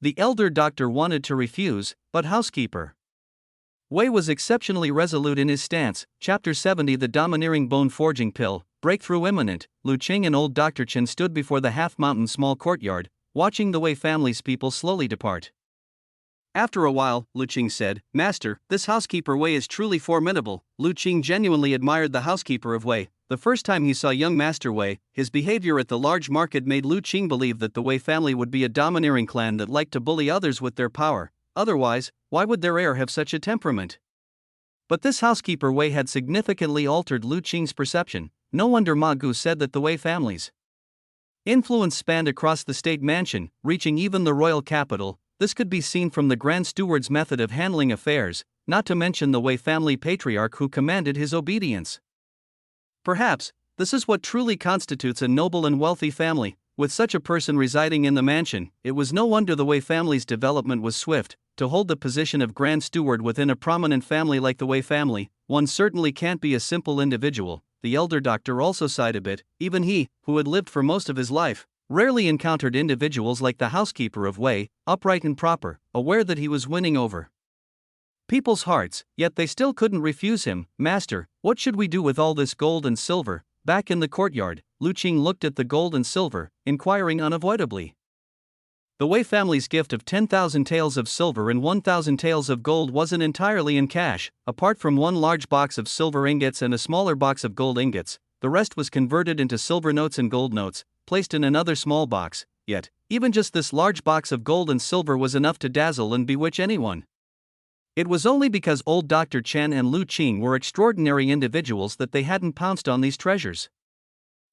Speaker 1: The elder doctor wanted to refuse, but housekeeper Wei was exceptionally resolute in his stance. Chapter 70 The Domineering Bone Forging Pill, Breakthrough Imminent. Lu Qing and old Dr. Chen stood before the half-mountain small courtyard, watching the Wei family's people slowly depart. After a while, Lu Qing said, "Master, this housekeeper Wei is truly formidable." Lu Qing genuinely admired the housekeeper of Wei. The first time he saw young Master Wei, his behavior at the large market made Lu Qing believe that the Wei family would be a domineering clan that liked to bully others with their power. Otherwise, why would their heir have such a temperament? But this housekeeper Wei had significantly altered Lu Qing's perception. No wonder Ma Gu said that the Wei family's influence spanned across the state mansion, reaching even the royal capital. This could be seen from the Grand Steward's method of handling affairs, not to mention the Wei family patriarch who commanded his obedience. Perhaps, this is what truly constitutes a noble and wealthy family. With such a person residing in the mansion, it was no wonder the Wei family's development was swift. To hold the position of Grand Steward within a prominent family like the Wei family, one certainly can't be a simple individual. The elder doctor also sighed a bit. Even he, who had lived for most of his life, rarely encountered individuals like the housekeeper of Wei, upright and proper, aware that he was winning over people's hearts, yet they still couldn't refuse him. "Master, what should we do with all this gold and silver?" Back in the courtyard, Lu Qing looked at the gold and silver, inquiring unavoidably. The Wei family's gift of 10,000 taels of silver and 1,000 taels of gold wasn't entirely in cash. Apart from one large box of silver ingots and a smaller box of gold ingots, the rest was converted into silver notes and gold notes, placed in another small box. Yet, even just this large box of gold and silver was enough to dazzle and bewitch anyone. It was only because old Dr. Chen and Lu Qing were extraordinary individuals that they hadn't pounced on these treasures.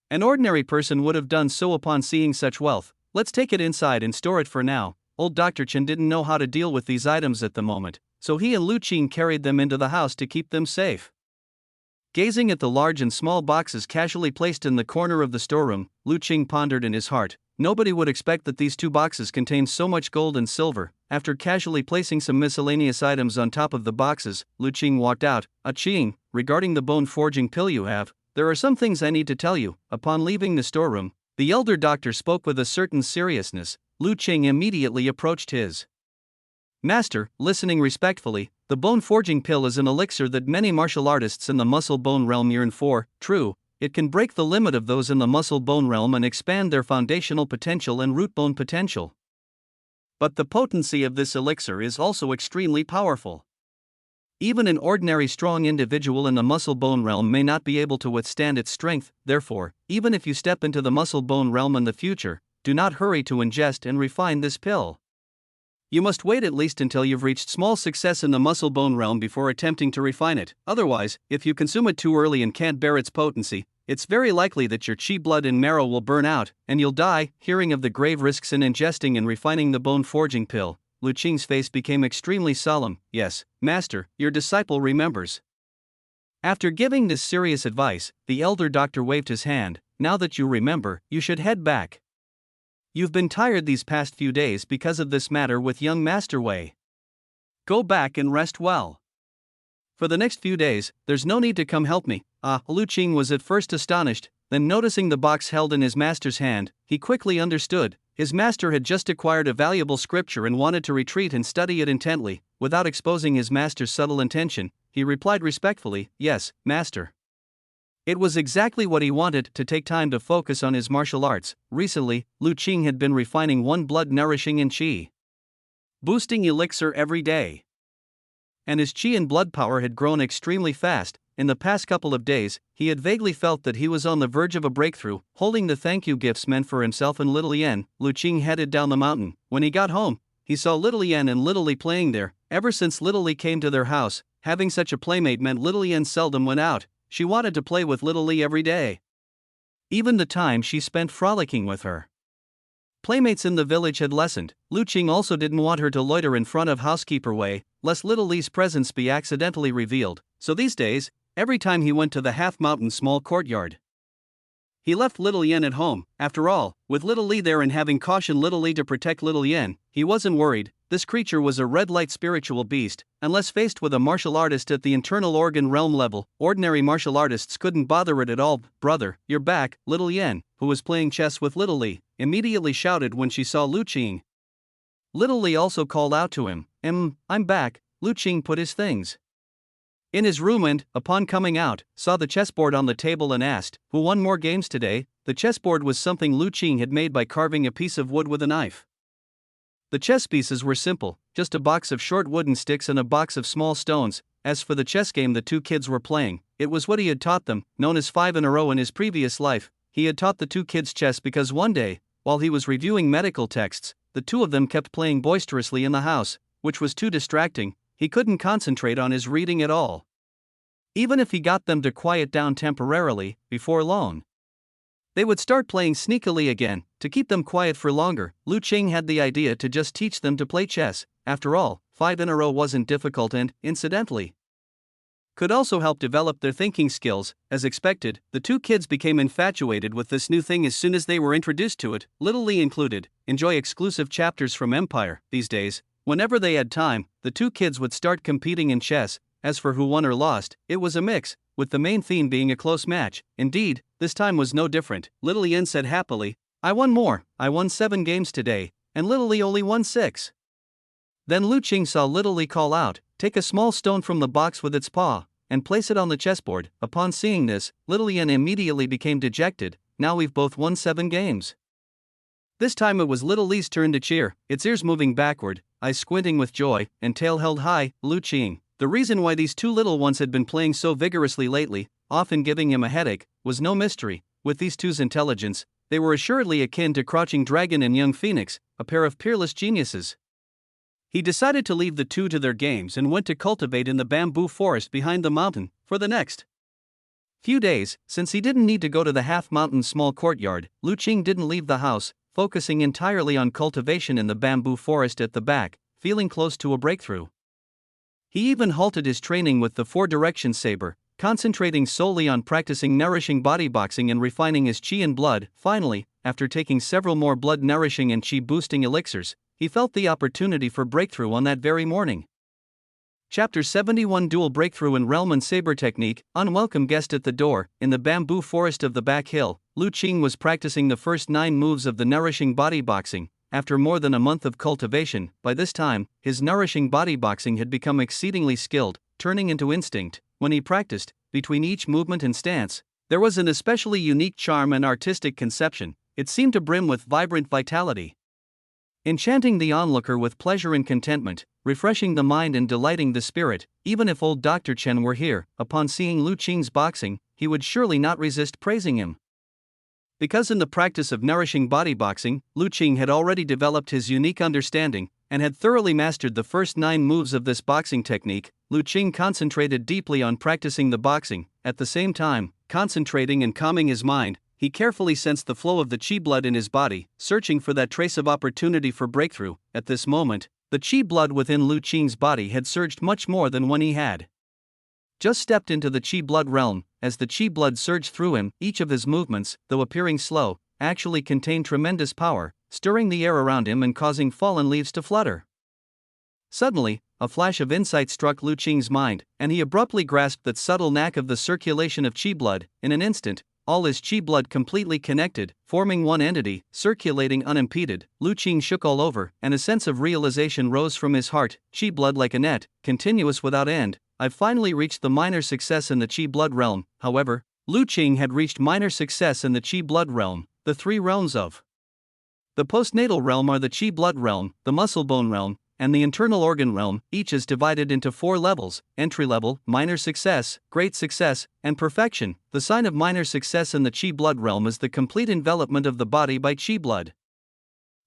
Speaker 1: An ordinary person would have done so upon seeing such wealth. "Let's take it inside and store it for now." Old Dr. Chen didn't know how to deal with these items at the moment, so he and Lu Qing carried them into the house to keep them safe. Gazing at the large and small boxes casually placed in the corner of the storeroom, Lu Qing pondered in his heart, nobody would expect that these two boxes contained so much gold and silver. After casually placing some miscellaneous items on top of the boxes, Lu Qing walked out. "Qing, regarding the bone forging pill you have, there are some things I need to tell you." Upon leaving the storeroom, the elder doctor spoke with a certain seriousness. Lu Qing immediately approached his master, listening respectfully. "The bone forging pill is an elixir that many martial artists in the muscle bone realm yearn for. True, it can break the limit of those in the muscle bone realm and expand their foundational potential and root bone potential. But the potency of this elixir is also extremely powerful. Even an ordinary strong individual in the muscle bone realm may not be able to withstand its strength. Therefore, even if you step into the muscle bone realm in the future, do not hurry to ingest and refine this pill. You must wait at least until you've reached small success in the muscle bone realm before attempting to refine it. Otherwise, if you consume it too early and can't bear its potency, it's very likely that your chi blood and marrow will burn out, and you'll die." Hearing of the grave risks in ingesting and refining the bone forging pill, Lu Qing's face became extremely solemn. "Yes, master, your disciple remembers." After giving this serious advice, the elder doctor waved his hand. "Now that you remember, you should head back. You've been tired these past few days because of this matter with young Master Wei. Go back and rest well. For the next few days, there's no need to come help me." Lu Qing was at first astonished, then noticing the box held in his master's hand, he quickly understood. His master had just acquired a valuable scripture and wanted to retreat and study it intently. Without exposing his master's subtle intention, he replied respectfully, "Yes, master." It was exactly what he wanted, to take time to focus on his martial arts. Recently, Lu Qing had been refining one blood nourishing and qi boosting elixir every day. And his qi and blood power had grown extremely fast. In the past couple of days, he had vaguely felt that he was on the verge of a breakthrough. Holding the thank you gifts meant for himself and Little Yen, Lu Qing headed down the mountain. When he got home, he saw Little Yen and Little Li playing there. Ever since Little Li came to their house, having such a playmate meant Little Yen seldom went out. She wanted to play with Little Li every day. Even the time she spent frolicking with her playmates in the village had lessened. Lu Qing also didn't want her to loiter in front of housekeeper Wei, lest Little Li's presence be accidentally revealed. So these days, every time he went to the half-mountain small courtyard, he left Little Yen at home. After all, with Little Li there and having cautioned Little Li to protect Little Yen, he wasn't worried. This creature was a red light spiritual beast. Unless faced with a martial artist at the internal organ realm level, ordinary martial artists couldn't bother it at all. "Brother, you're back." Little Yen, who was playing chess with Little Li, immediately shouted when she saw Lu Qing. Little Li also called out to him, I'm back." Lu Qing put his things in his room and, upon coming out, saw the chessboard on the table and asked, "Who won more games today?" The chessboard was something Lu Qing had made by carving a piece of wood with a knife. The chess pieces were simple, just a box of short wooden sticks and a box of small stones. As for the chess game the two kids were playing, it was what he had taught them, known as 5 in a row in his previous life. He had taught the two kids chess because one day, while he was reviewing medical texts, the two of them kept playing boisterously in the house, which was too distracting. He couldn't concentrate on his reading at all. Even if he got them to quiet down temporarily, before long, they would start playing sneakily again. To keep them quiet for longer, Lu Qing had the idea to just teach them to play chess. After all, 5 in a row wasn't difficult and, incidentally, could also help develop their thinking skills. As expected, the two kids became infatuated with this new thing as soon as they were introduced to it, little Lee included. Enjoy exclusive chapters from Empire. These days, whenever they had time, the two kids would start competing in chess. As for who won or lost, it was a mix, with the main theme being a close match. Indeed, this time was no different. Little Ian said happily, "I won more. I won 7 games today, and Little Lee only won 6. Then Lu Qing saw Little Lee call out, "Take a small stone from the box with its paw, and place it on the chessboard." Upon seeing this, Little Ian immediately became dejected. "Now we've both won 7 games. This time it was Little Lee's turn to cheer, its ears moving backward, eyes squinting with joy, and tail held high. Lu Qing. The reason why these two little ones had been playing so vigorously lately, often giving him a headache, was no mystery. With these two's intelligence, they were assuredly akin to Crouching Dragon and Young Phoenix, a pair of peerless geniuses. He decided to leave the two to their games and went to cultivate in the bamboo forest behind the mountain for the next few days. Since he didn't need to go to the half-mountain small courtyard, Lu Qing didn't leave the house, focusing entirely on cultivation in the bamboo forest at the back, feeling close to a breakthrough. He even halted his training with the 4-direction saber, concentrating solely on practicing nourishing bodyboxing and refining his chi and blood. Finally, after taking several more blood-nourishing and chi-boosting elixirs, he felt the opportunity for breakthrough on that very morning. Chapter 71 Dual Breakthrough in Realm and Saber Technique. Unwelcome guest at the door. In the bamboo forest of the back hill, Lu Qing was practicing the first 9 moves of the nourishing bodyboxing. After more than a month of cultivation, by this time, his nourishing bodyboxing had become exceedingly skilled, turning into instinct. When he practiced, between each movement and stance, there was an especially unique charm and artistic conception. It seemed to brim with vibrant vitality, enchanting the onlooker with pleasure and contentment, refreshing the mind and delighting the spirit. Even if old Dr. Chen were here, upon seeing Lu Qing's boxing, he would surely not resist praising him. Because in the practice of nourishing bodyboxing, Lu Qing had already developed his unique understanding, and had thoroughly mastered the first 9 moves of this boxing technique. Lu Qing concentrated deeply on practicing the boxing. At the same time, concentrating and calming his mind, he carefully sensed the flow of the chi blood in his body, searching for that trace of opportunity for breakthrough. At this moment, the chi blood within Lu Qing's body had surged much more than when he had just stepped into the chi blood realm. As the chi blood surged through him, each of his movements, though appearing slow, actually contained tremendous power, stirring the air around him and causing fallen leaves to flutter. Suddenly, a flash of insight struck Lu Qing's mind, and he abruptly grasped that subtle knack of the circulation of chi blood. In an instant, all his chi blood completely connected, forming one entity, circulating unimpeded. Lu Qing shook all over, and a sense of realization rose from his heart. Chi blood like a net, continuous without end. I've finally reached the minor success in the chi blood realm. However, Lu Qing had reached minor success in the chi blood realm. The 3 realms of the postnatal realm are the chi blood realm, the muscle bone realm, and the internal organ realm. Each is divided into 4 levels: entry level, minor success, great success, and perfection. The sign of minor success in the chi blood realm is the complete envelopment of the body by chi blood.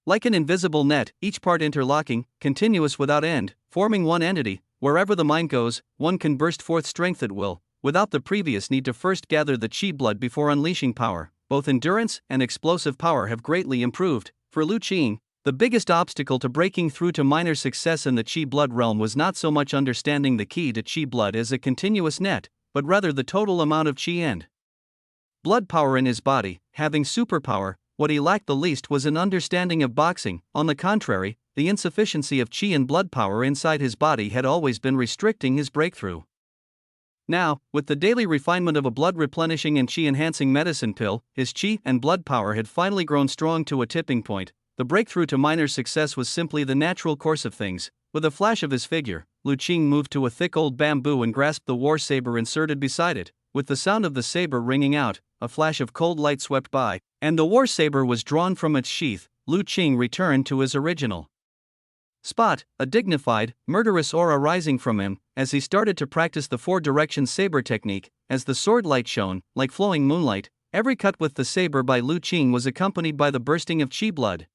Speaker 1: Like an invisible net, each part interlocking, continuous without end, forming one entity. Wherever the mind goes, one can burst forth strength at will, without the previous need to first gather the chi blood before unleashing power. Both endurance and explosive power have greatly improved. For Lu Qing, the biggest obstacle to breaking through to minor success in the chi blood realm was not so much understanding the key to chi blood as a continuous net, but rather the total amount of chi and blood power in his body. Having superpower, what he lacked the least was an understanding of boxing. On the contrary, the insufficiency of chi and blood power inside his body had always been restricting his breakthrough. Now, with the daily refinement of a blood-replenishing and chi-enhancing medicine pill, his chi and blood power had finally grown strong to a tipping point. The breakthrough to minor success was simply the natural course of things. With a flash of his figure, Lu Qing moved to a thick old bamboo and grasped the war saber inserted beside it. With the sound of the saber ringing out, a flash of cold light swept by, and the war saber was drawn from its sheath. Lu Qing returned to his original spot, a dignified, murderous aura rising from him, as he started to practice the four-direction saber technique. As the sword light shone, like flowing moonlight, every cut with the saber by Lu Qing was accompanied by the bursting of qi blood,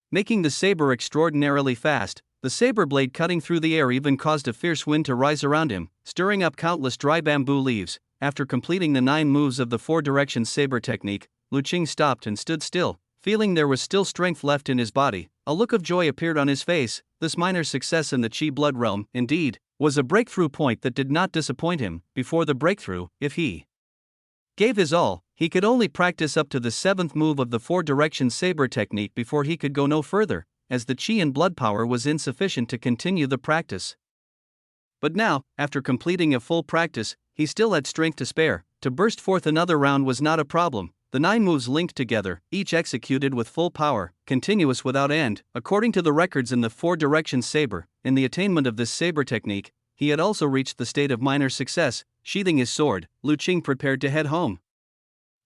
Speaker 1: making the saber extraordinarily fast. The saber blade cutting through the air even caused a fierce wind to rise around him, stirring up countless dry bamboo leaves. After completing the 9 moves of the four-direction saber technique, Lu Qing stopped and stood still, feeling there was still strength left in his body. A look of joy appeared on his face. This minor success in the qi blood realm, indeed, was a breakthrough point that did not disappoint him. Before the breakthrough, if he gave his all, he could only practice up to the 7th move of the four-direction saber technique before he could go no further, as the qi and blood power was insufficient to continue the practice. But now, after completing a full practice, he still had strength to spare. To burst forth another round was not a problem. The 9 moves linked together, each executed with full power, continuous without end. According to the records in the four-direction saber, in the attainment of this saber technique, he had also reached the state of minor success. Sheathing his sword, Lu Qing prepared to head home.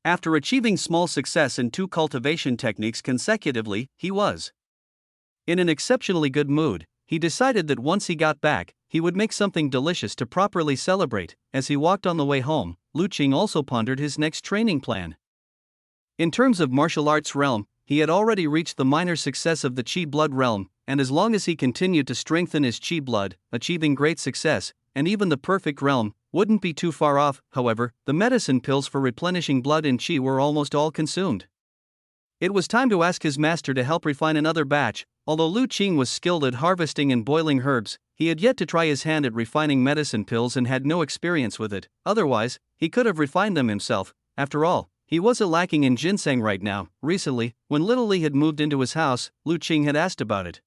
Speaker 1: After achieving small success in 2 cultivation techniques consecutively, he was in an exceptionally good mood. He decided that once he got back, he would make something delicious to properly celebrate. As he walked on the way home, Lu Qing also pondered his next training plan. In terms of martial arts realm, he had already reached the minor success of the qi blood realm, and as long as he continued to strengthen his qi blood, achieving great success, and even the perfect realm wouldn't be too far off. However, the medicine pills for replenishing blood and qi were almost all consumed. It was time to ask his master to help refine another batch. Although Lu Qing was skilled at harvesting and boiling herbs, he had yet to try his hand at refining medicine pills and had no experience with it. Otherwise, he could have refined them himself. After all, he wasn't lacking in ginseng right now. Recently, when Little Li had moved into his house, Lu Qing had asked about it.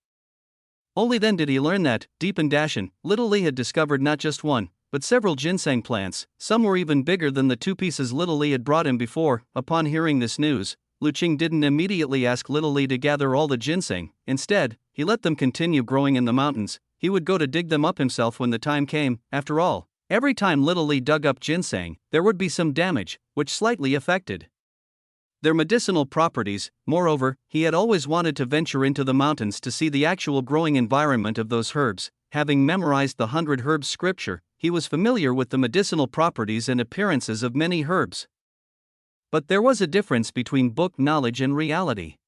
Speaker 1: Only then did he learn that, deep in Dashan, Little Li had discovered not just one, but several ginseng plants. Some were even bigger than the 2 pieces Little Li had brought him before. Upon hearing this news, Lu Qing didn't immediately ask Little Li to gather all the ginseng. Instead, he let them continue growing in the mountains. He would go to dig them up himself when the time came. After all, every time Little Li dug up ginseng, there would be some damage, which slightly affected their medicinal properties. Moreover, he had always wanted to venture into the mountains to see the actual growing environment of those herbs. Having memorized the 100 herbs scripture, he was familiar with the medicinal properties and appearances of many herbs. But there was a difference between book knowledge and reality.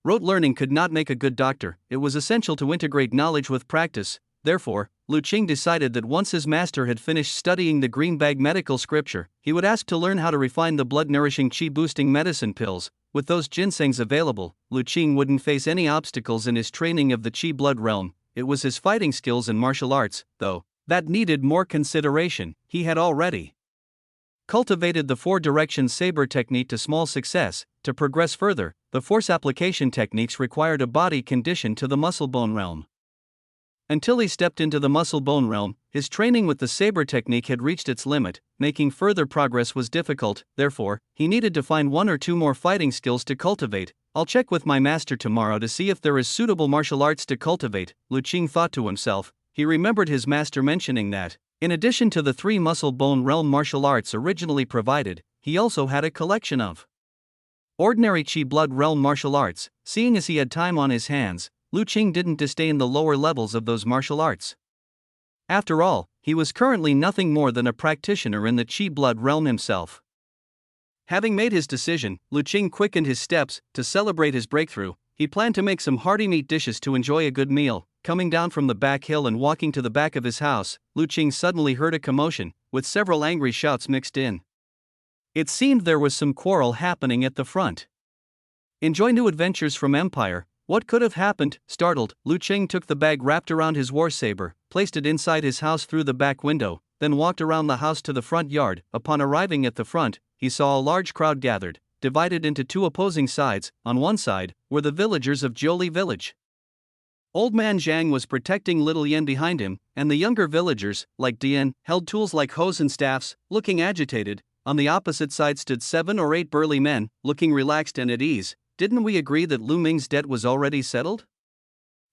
Speaker 1: Rote learning could not make a good doctor. It was essential to integrate knowledge with practice. Therefore, Lu Qing decided that once his master had finished studying the green bag medical scripture, he would ask to learn how to refine the blood-nourishing qi-boosting medicine pills. With those ginsengs available, Lu Qing wouldn't face any obstacles in his training of the qi blood realm. It was his fighting skills and martial arts, though, that needed more consideration. He had already cultivated the four-direction saber technique to small success. To progress further, the force application techniques required a body conditioned to the muscle-bone realm. Until he stepped into the muscle-bone realm, his training with the saber technique had reached its limit. Making further progress was difficult. Therefore, he needed to find 1 or 2 more fighting skills to cultivate. I'll check with my master tomorrow to see if there is suitable martial arts to cultivate, Lu Qing thought to himself. He remembered his master mentioning that, in addition to the 3 muscle-bone realm martial arts originally provided, he also had a collection of ordinary qi blood realm martial arts. Seeing as he had time on his hands, Lu Qing didn't disdain the lower levels of those martial arts. After all, he was currently nothing more than a practitioner in the qi blood realm himself. Having made his decision, Lu Qing quickened his steps. To celebrate his breakthrough, he planned to make some hearty meat dishes to enjoy a good meal. Coming down from the back hill and walking to the back of his house, Lu Qing suddenly heard a commotion, with several angry shouts mixed in. It seemed there was some quarrel happening at the front. Enjoy new adventures from Empire. What could have happened? Startled, Lu Qing took the bag wrapped around his war saber, placed it inside his house through the back window, then walked around the house to the front yard. Upon arriving at the front, he saw a large crowd gathered, divided into 2 opposing sides. On one side were the villagers of Jiuli village. Old man Zhang was protecting little Yen behind him, and the younger villagers, like Dian, held tools like hoes and staffs, looking agitated. On the opposite side stood 7 or 8 burly men, looking relaxed and at ease. Didn't we agree that Lu Ming's debt was already settled?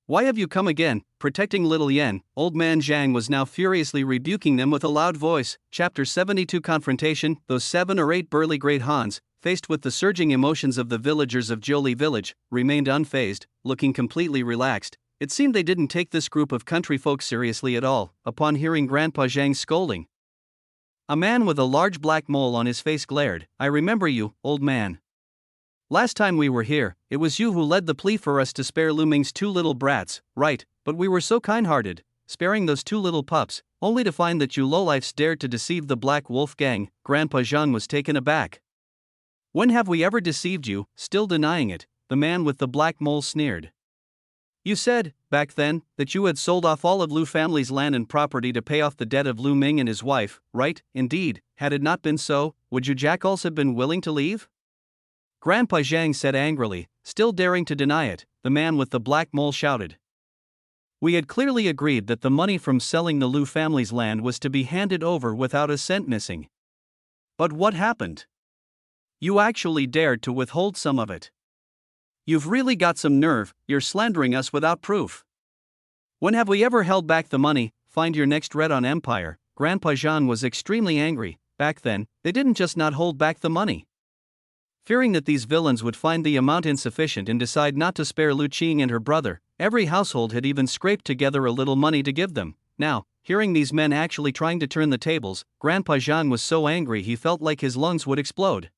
Speaker 1: Why have you come again, protecting little Yen? Old man Zhang was now furiously rebuking them with a loud voice. Chapter 72 Confrontation. Those 7 or 8 burly great Hans, faced with the surging emotions of the villagers of Jiuli village, remained unfazed, looking completely relaxed. It seemed they didn't take this group of country folk seriously at all, upon hearing Grandpa Zhang's scolding. A man with a large black mole on his face glared. I remember you, old man. Last time we were here, it was you who led the plea for us to spare Lu Ming's 2 little brats, right? But we were so kind-hearted, sparing those 2 little pups, only to find that you lowlifes dared to deceive the Black Wolf gang. Grandpa Zhang was taken aback. When have we ever deceived you? Still denying it, the man with the black mole sneered. You said, back then, that you had sold off all of Lu family's land and property to pay off the debt of Lu Ming and his wife, right? Indeed, had it not been so, would you jackals have been willing to leave? Grandpa Zhang said angrily, still daring to deny it. The man with the black mole shouted. We had clearly agreed that the money from selling the Lu family's land was to be handed over without a cent missing. But what happened? You actually dared to withhold some of it. You've really got some nerve, you're slandering us without proof. When have we ever held back the money? Find your next Red on Empire. Grandpa Zhang was extremely angry. Back then, they didn't just not hold back the money. Fearing that these villains would find the amount insufficient and decide not to spare Lu Qing and her brother, every household had even scraped together a little money to give them. Now, hearing these men actually trying to turn the tables, Grandpa Zhang was so angry he felt like his lungs would explode.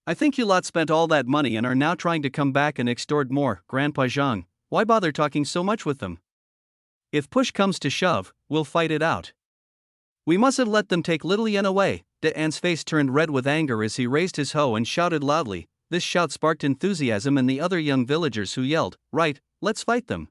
Speaker 1: I think you lot spent all that money and are now trying to come back and extort more. Grandpa Zhang, why bother talking so much with them? If push comes to shove, we'll fight it out. We mustn't let them take little Yen away. De An's face turned red with anger as he raised his hoe and shouted loudly. This shout sparked enthusiasm in the other young villagers who yelled, right, let's fight them.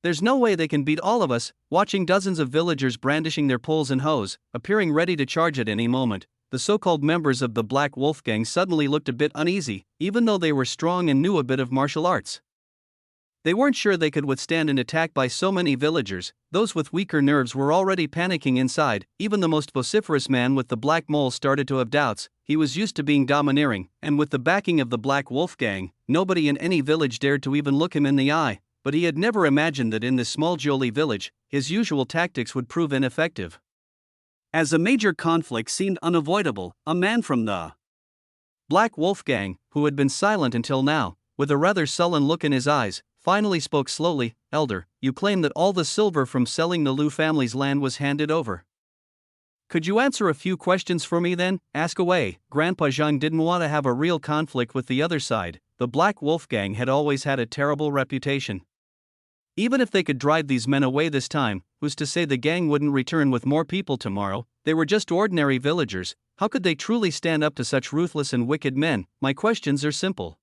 Speaker 1: There's no way they can beat all of us. Watching dozens of villagers brandishing their poles and hoes, appearing ready to charge at any moment, the so-called members of the Black Wolf gang suddenly looked a bit uneasy, even though they were strong and knew a bit of martial arts. They weren't sure they could withstand an attack by so many villagers. Those with weaker nerves were already panicking inside. Even the most vociferous man with the black mole started to have doubts. He was used to being domineering, and with the backing of the Black Wolf gang, nobody in any village dared to even look him in the eye. But he had never imagined that in this small Jiuli village, his usual tactics would prove ineffective. As a major conflict seemed unavoidable, a man from the Black Wolf gang, who had been silent until now, with a rather sullen look in his eyes, finally spoke slowly. Elder, you claim that all the silver from selling the Lu family's land was handed over. Could you answer a few questions for me then? Ask away. Grandpa Zhang didn't want to have a real conflict with the other side. The Black Wolf gang had always had a terrible reputation. Even if they could drive these men away this time, who's to say the gang wouldn't return with more people tomorrow? They were just ordinary villagers. How could they truly stand up to such ruthless and wicked men? My questions are simple.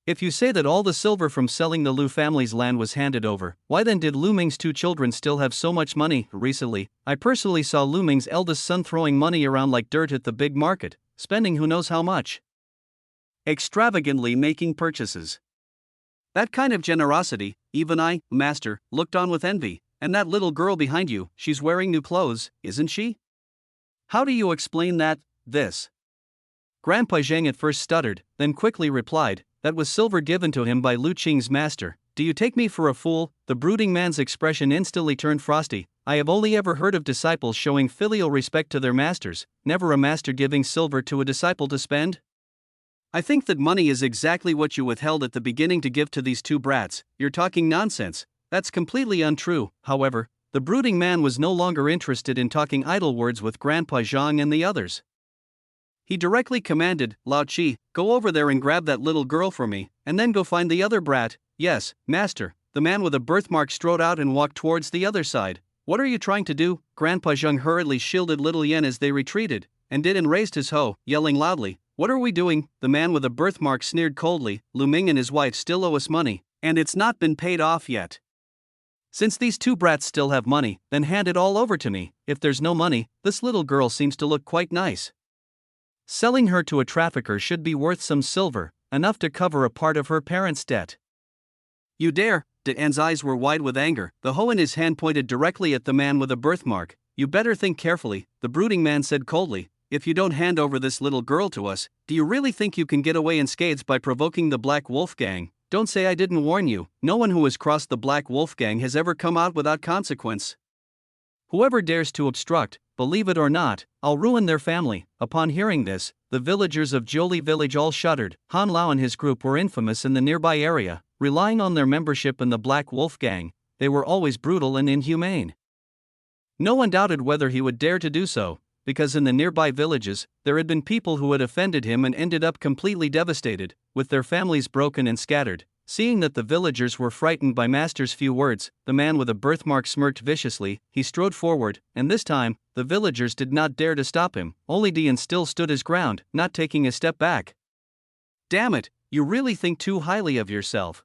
Speaker 1: If you say that all the silver from selling the Lu family's land was handed over, why then did Lu Ming's 2 children still have so much money? Recently, I personally saw Lu Ming's eldest son throwing money around like dirt at the big market, spending who knows how much. Extravagantly making purchases. That kind of generosity, even I, master, looked on with envy. And that little girl behind you, she's wearing new clothes, isn't she? How do you explain that? This. Grandpa Zhang at first stuttered, then quickly replied, that was silver given to him by Lu Qing's master. Do you take me for a fool? The brooding man's expression instantly turned frosty. I have only ever heard of disciples showing filial respect to their masters, never a master giving silver to a disciple to spend. I think that money is exactly what you withheld at the beginning to give to these 2 brats. You're talking nonsense. That's completely untrue. However, the brooding man was no longer interested in talking idle words with Grandpa Zhang and the others. He directly commanded, Lao Chi, go over there and grab that little girl for me, and then go find the other brat. Yes, master. The man with a birthmark strode out and walked towards the other side. What are you trying to do? Grandpa Zhang hurriedly shielded little Yen as they retreated, and did and raised his hoe, yelling loudly, what are we doing? The man with a birthmark sneered coldly, Lu Ming and his wife still owe us money, and it's not been paid off yet. Since these 2 brats still have money, then hand it all over to me. If there's no money, this little girl seems to look quite nice. Selling her to a trafficker should be worth some silver, enough to cover a part of her parents' debt. You dare? De An's eyes were wide with anger. The hoe in his hand pointed directly at the man with a birthmark. You better think carefully, the brooding man said coldly. If you don't hand over this little girl to us, do you really think you can get away unscathed by provoking the Black Wolf gang? don't say I didn't warn you. No one who has crossed the Black Wolf Gang has ever come out without consequence. Whoever dares to obstruct, believe it or not, I'll ruin their family." Upon hearing this, the villagers of Jiuli village all shuddered. Han Lao and his group were infamous in the nearby area, relying on their membership in the Black Wolf Gang. They were always brutal and inhumane. No one doubted whether he would dare to do so, because in the nearby villages, there had been people who had offended him and ended up completely devastated, with their families broken and scattered. Seeing that the villagers were frightened by Master's few words, the man with a birthmark smirked viciously. He strode forward, and this time, the villagers did not dare to stop him. Only Dian still stood his ground, not taking a step back. "Damn it, you really think too highly of yourself."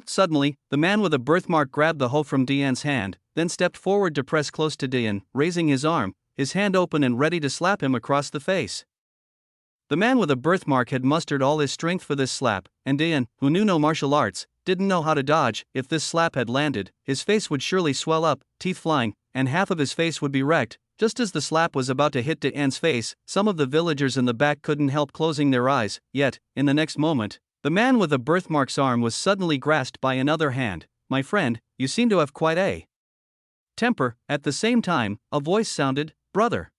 Speaker 1: Suddenly, the man with a birthmark grabbed the hoe from Dian's hand, then stepped forward to press close to Dian, raising his arm, his hand open and ready to slap him across the face. The man with a birthmark had mustered all his strength for this slap, and Dian, who knew no martial arts, didn't know how to dodge. If this slap had landed, his face would surely swell up, teeth flying, and half of his face would be wrecked. Just as the slap was about to hit Dian's face, some of the villagers in the back couldn't help closing their eyes. Yet, in the next moment, the man with the birthmark's arm was suddenly grasped by another hand. "My friend, you seem to have quite a temper." At the same time, a voice sounded, "Brother."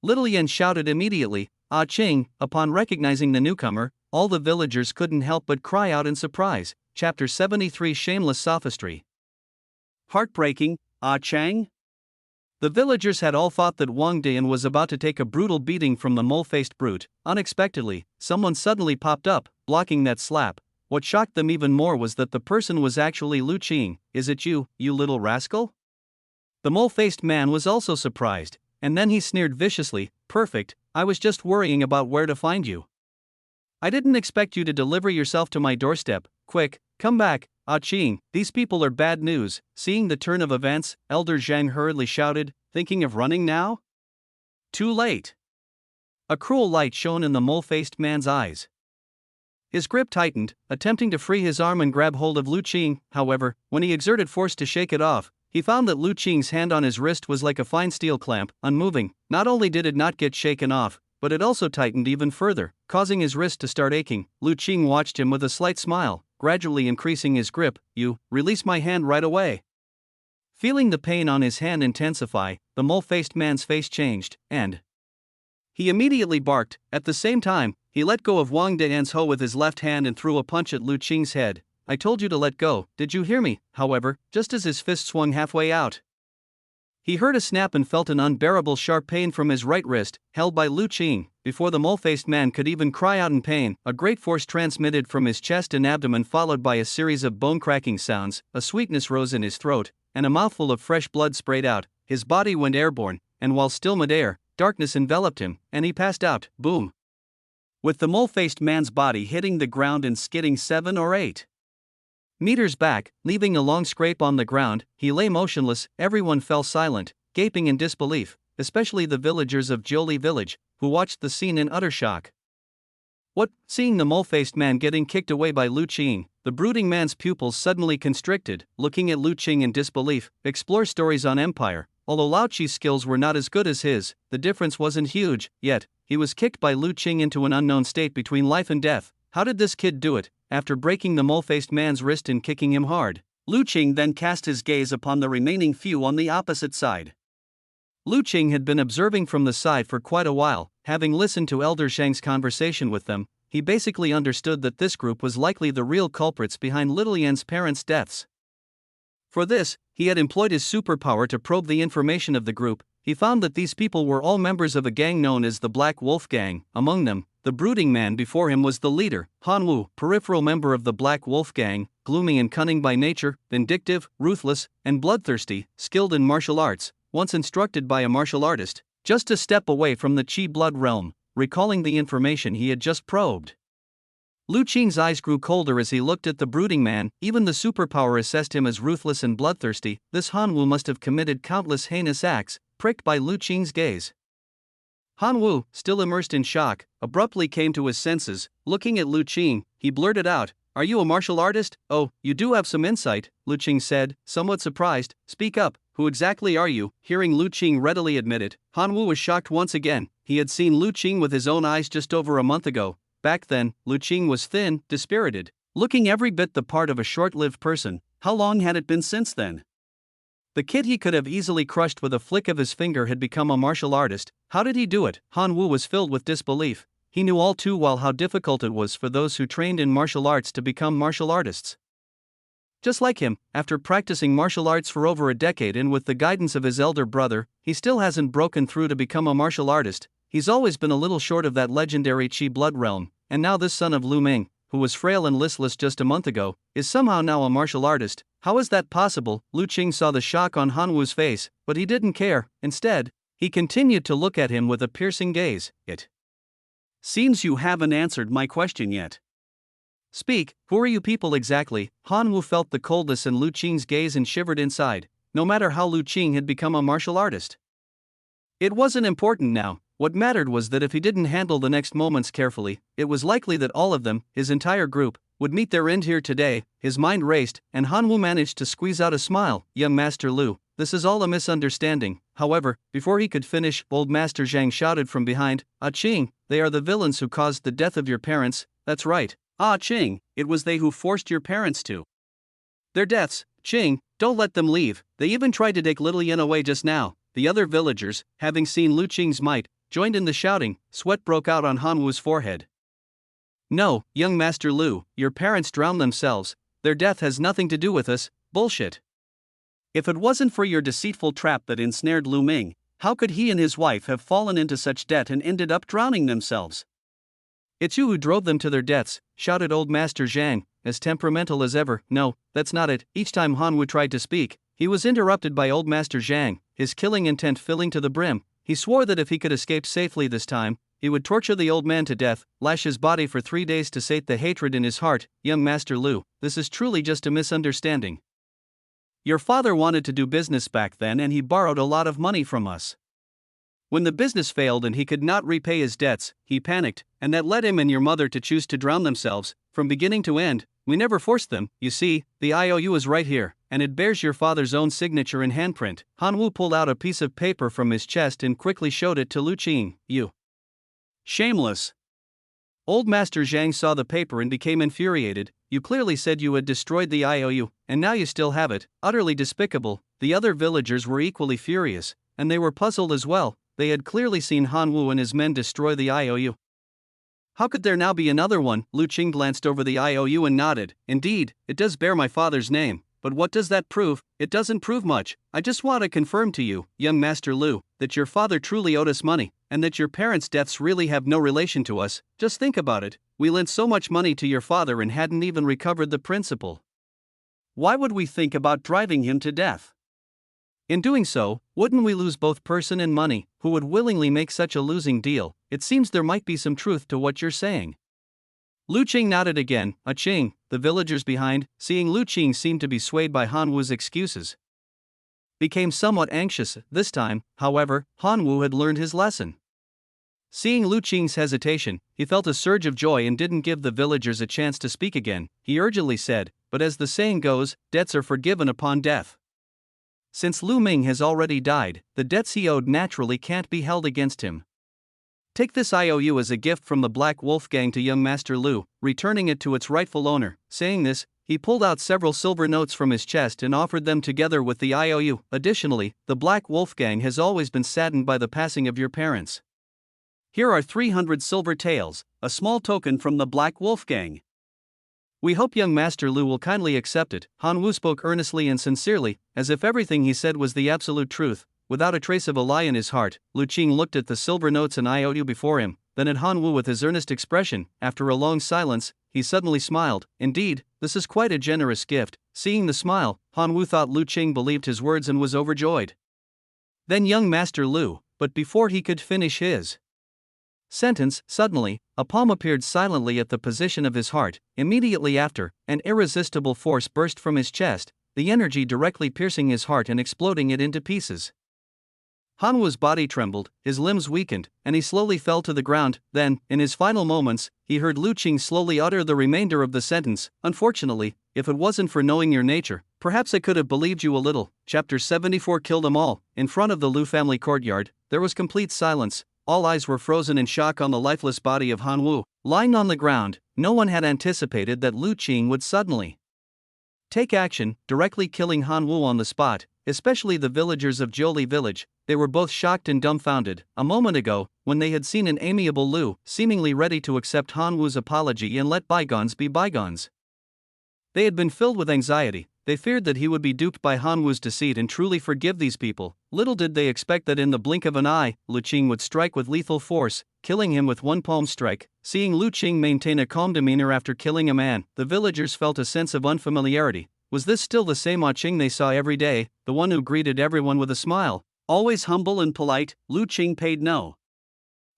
Speaker 1: Little Yan shouted immediately, "Ah Qing." Upon recognizing the newcomer, all the villagers couldn't help but cry out in surprise. Chapter 73 Shameless Sophistry. Heartbreaking, Ah Chang? The villagers had all thought that Wang Dian was about to take a brutal beating from the mole-faced brute. Unexpectedly, someone suddenly popped up, blocking that slap. What shocked them even more was that the person was actually Lu Qing. "Is it you, you little rascal?" The mole-faced man was also surprised, and then he sneered viciously, "Perfect, I was just worrying about where to find you. I didn't expect you to deliver yourself to my doorstep. Quick, come back, Ah Qing, these people are bad news." Seeing the turn of events, Elder Zhang hurriedly shouted, "Thinking of running now?" Too late. A cruel light shone in the mole-faced man's eyes. His grip tightened, attempting to free his arm and grab hold of Lu Qing. However, when he exerted force to shake it off, he found that Lu Qing's hand on his wrist was like a fine steel clamp, unmoving. Not only did it not get shaken off, but it also tightened even further, causing his wrist to start aching. Lu Qing watched him with a slight smile, gradually increasing his grip. "You, release my hand right away." Feeling the pain on his hand intensify, the mole-faced man's face changed, and he immediately barked. At the same time, he let go of Wang Dian's hoe with his left hand and threw a punch at Lu Qing's head. "I told you to let go, did you hear me?" However, just as his fist swung halfway out, he heard a snap and felt an unbearable sharp pain from his right wrist, held by Lu Qing. Before the mole-faced man could even cry out in pain, a great force transmitted from his chest and abdomen, followed by a series of bone-cracking sounds. A sweetness rose in his throat, and a mouthful of fresh blood sprayed out. His body went airborne, and while still midair, darkness enveloped him, and he passed out. Boom! With the mole-faced man's body hitting the ground and skidding 7 or 8 meters back, leaving a long scrape on the ground, he lay motionless. Everyone fell silent, gaping in disbelief, especially the villagers of Jiuli village, who watched the scene in utter shock. What? Seeing the mole-faced man getting kicked away by Lu Qing, the brooding man's pupils suddenly constricted, looking at Lu Qing in disbelief. Explore stories on Empire. Although Lao Chi's skills were not as good as his, the difference wasn't huge. Yet, he was kicked by Lu Qing into an unknown state between life and death. How did this kid do it? After breaking the mole-faced man's wrist and kicking him hard, Lu Qing then cast his gaze upon the remaining few on the opposite side. Lu Qing had been observing from the side for quite a while. Having listened to Elder Zhang's conversation with them, he basically understood that this group was likely the real culprits behind Little Yan's parents' deaths. For this, he had employed his superpower to probe the information of the group. He found that these people were all members of a gang known as the Black Wolf Gang. Among them, the brooding man before him was the leader, Han Wu, peripheral member of the Black Wolf Gang, gloomy and cunning by nature, vindictive, ruthless, and bloodthirsty, skilled in martial arts, once instructed by a martial artist, just a step away from the Qi blood realm. Recalling the information he had just probed, Lu Qing's eyes grew colder as he looked at the brooding man. Even the superpower assessed him as ruthless and bloodthirsty. This Han Wu must have committed countless heinous acts. Pricked by Lu Qing's gaze, Han Wu, still immersed in shock, abruptly came to his senses. Looking at Lu Qing, he blurted out, "Are you a martial artist?" "Oh, you do have some insight," Lu Qing said, somewhat surprised. "Speak up, who exactly are you?" Hearing Lu Qing readily admit it, Han Wu was shocked once again. He had seen Lu Qing with his own eyes just over a month ago. Back then, Lu Qing was thin, dispirited, looking every bit the part of a short-lived person. How long had it been since then? The kid he could have easily crushed with a flick of his finger had become a martial artist. How did he do it? Han Wu was filled with disbelief. He knew all too well how difficult it was for those who trained in martial arts to become martial artists. Just like him, after practicing martial arts for over a decade and with the guidance of his elder brother, he still hasn't broken through to become a martial artist. He's always been a little short of that legendary Qi blood realm, and now this son of Lu Ming, who was frail and listless just a month ago, is somehow now a martial artist. How is that possible? Lu Qing saw the shock on Han Wu's face, but he didn't care. Instead, he continued to look at him with a piercing gaze. It seems you haven't answered my question yet. Speak, who are you people exactly? Han Wu felt the coldness in Lu Qing's gaze and shivered inside. No matter how Lu Qing had become a martial artist, it wasn't important now. What mattered was that if he didn't handle the next moments carefully, it was likely that all of them, his entire group, would meet their end here today. His mind raced, and Han Wu managed to squeeze out a smile. Young Master Lu, this is all a misunderstanding. However, before he could finish, old Master Zhang shouted from behind, Ah Qing, they are the villains who caused the death of your parents. That's right. Ah Qing, it was they who forced your parents to their deaths. Qing, don't let them leave. They even tried to take little Yin away just now. The other villagers, having seen Lu Qing's might, joined in the shouting. Sweat broke out on Han Wu's forehead. No, young Master Lu, your parents drowned themselves. Their death has nothing to do with us. Bullshit. If it wasn't for your deceitful trap that ensnared Lu Ming, how could he and his wife have fallen into such debt and ended up drowning themselves? It's you who drove them to their deaths, shouted old Master Zhang, as temperamental as ever. No, that's not it. Each time Han Wu tried to speak, he was interrupted by old Master Zhang, his killing intent filling to the brim. He swore that if he could escape safely this time, he would torture the old man to death, lash his body for 3 days to sate the hatred in his heart. Young Master Lu, this is truly just a misunderstanding. Your father wanted to do business back then and he borrowed a lot of money from us. When the business failed and he could not repay his debts, he panicked, and that led him and your mother to choose to drown themselves. From beginning to end, we never forced them. You see, the IOU is right here, and it bears your father's own signature and handprint. Han Wu pulled out a piece of paper from his chest and quickly showed it to Lu Qing. You shameless. Old Master Zhang saw the paper and became infuriated. You clearly said you had destroyed the IOU, and now you still have it. Utterly despicable. The other villagers were equally furious, and they were puzzled as well. They had clearly seen Han Wu and his men destroy the IOU. How could there now be another one? Lu Qing glanced over the IOU and nodded. Indeed, it does bear my father's name, but what does that prove? It doesn't prove much. I just want to confirm to you, young Master Lu, that your father truly owed us money, and that your parents' deaths really have no relation to us. Just think about it. We lent so much money to your father and hadn't even recovered the principal. Why would we think about driving him to death? In doing so, wouldn't we lose both person and money? Who would willingly make such a losing deal? It seems there might be some truth to what you're saying. Lu Qing nodded again. Ah Qing, the villagers behind, seeing Lu Qing seem to be swayed by Han Wu's excuses, became somewhat anxious. This time, however, Han Wu had learned his lesson. Seeing Lu Qing's hesitation, he felt a surge of joy and didn't give the villagers a chance to speak again. He urgently said, but as the saying goes, debts are forgiven upon death. Since Lu Ming has already died, the debts he owed naturally can't be held against him. Take this IOU as a gift from the Black Wolf Gang to young Master Lu, returning it to its rightful owner. Saying this, he pulled out several silver notes from his chest and offered them together with the IOU. Additionally, the Black Wolf Gang has always been saddened by the passing of your parents. Here are 300 silver taels, a small token from the Black Wolf Gang. We hope young Master Lu will kindly accept it. Han Wu spoke earnestly and sincerely, as if everything he said was the absolute truth, without a trace of a lie in his heart. Lu Qing looked at the silver notes and IOU before him, then at Han Wu with his earnest expression. After a long silence, he suddenly smiled. Indeed, this is quite a generous gift. Seeing the smile, Han Wu thought Lu Qing believed his words and was overjoyed. Then young Master Lu, but before he could finish his sentence, suddenly, a palm appeared silently at the position of his heart. Immediately after, an irresistible force burst from his chest, the energy directly piercing his heart and exploding it into pieces. Han Wu's body trembled, his limbs weakened, and he slowly fell to the ground. Then, in his final moments, he heard Lu Qing slowly utter the remainder of the sentence. Unfortunately, if it wasn't for knowing your nature, perhaps I could have believed you a little. Chapter 74 Kill them all. In front of the Lu family courtyard, there was complete silence. All eyes were frozen in shock on the lifeless body of Han Wu. Lying on the ground, no one had anticipated that Lu Qing would suddenly take action, directly killing Han Wu on the spot, especially the villagers of Jiuli village. They were both shocked and dumbfounded. A moment ago, when they had seen an amiable Lu, seemingly ready to accept Han Wu's apology and let bygones be bygones, they had been filled with anxiety. They feared that he would be duped by Han Wu's deceit and truly forgive these people. Little did they expect that in the blink of an eye, Lu Qing would strike with lethal force, killing him with one palm strike. Seeing Lu Qing maintain a calm demeanor after killing a man, the villagers felt a sense of unfamiliarity. Was this still the same Qing they saw every day, the one who greeted everyone with a smile? Always humble and polite, Lu Qing paid no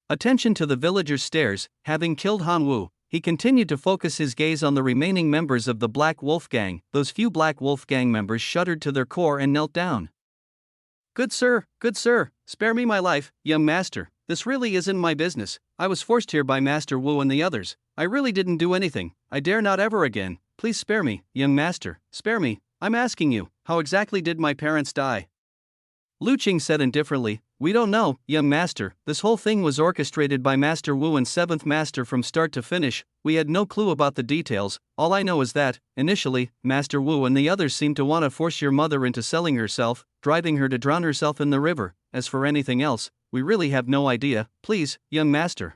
Speaker 1: attention to the villagers' stares. Having killed Han Wu, he continued to focus his gaze on the remaining members of the Black Wolf Gang. Those few Black Wolf Gang members shuddered to their core and knelt down. Good sir, spare me my life, young master. This really isn't my business. I was forced here by Master Wu and the others. I really didn't do anything. I dare not ever again. Please spare me, young master, spare me. I'm asking you, how exactly did my parents die? Lu Qing said indifferently, we don't know, young master. This whole thing was orchestrated by Master Wu and 7th Master from start to finish. We had no clue about the details. All I know is that, initially, Master Wu and the others seemed to want to force your mother into selling herself, driving her to drown herself in the river. As for anything else, we really have no idea. Please, young master,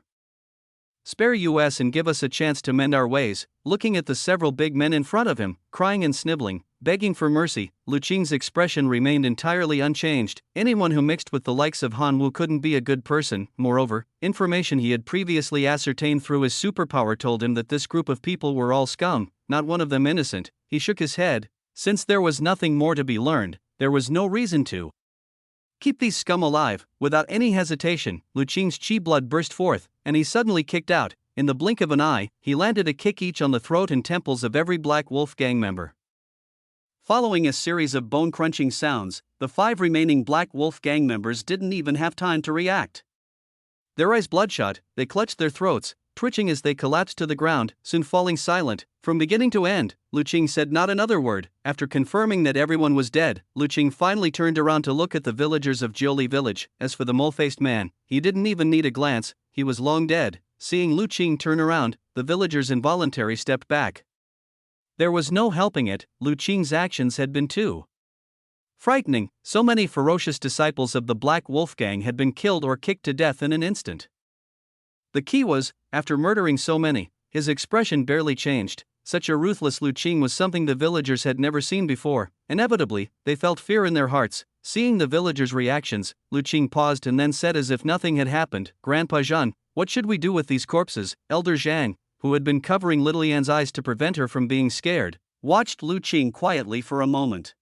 Speaker 1: spare us and give us a chance to mend our ways. Looking at the several big men in front of him, crying and sniveling, begging for mercy, Lu Qing's expression remained entirely unchanged. Anyone who mixed with the likes of Han Wu couldn't be a good person. Moreover, information he had previously ascertained through his superpower told him that this group of people were all scum, not one of them innocent. He shook his head. Since there was nothing more to be learned, there was no reason to keep these scum alive. Without any hesitation, Lu Qing's chi blood burst forth, and he suddenly kicked out. In the blink of an eye, he landed a kick each on the throat and temples of every Black Wolf Gang member. Following a series of bone-crunching sounds, the 5 remaining Black Wolf Gang members didn't even have time to react. Their eyes bloodshot, they clutched their throats, twitching as they collapsed to the ground, soon falling silent. From beginning to end, Lu Qing said not another word. After confirming that everyone was dead, Lu Qing finally turned around to look at the villagers of Jiuli village. As for the mole-faced man, he didn't even need a glance, he was long dead. Seeing Lu Qing turn around, the villagers involuntarily stepped back. There was no helping it, Lu Qing's actions had been too frightening. So many ferocious disciples of the Black Wolf Gang had been killed or kicked to death in an instant. The key was, after murdering so many, his expression barely changed. Such a ruthless Lu Qing was something the villagers had never seen before. Inevitably, they felt fear in their hearts. Seeing the villagers' reactions, Lu Qing paused and then said as if nothing had happened, Grandpa Zhan, what should we do with these corpses? Elder Zhang, who had been covering little Yan's eyes to prevent her from being scared, watched Lu Qing quietly for a moment.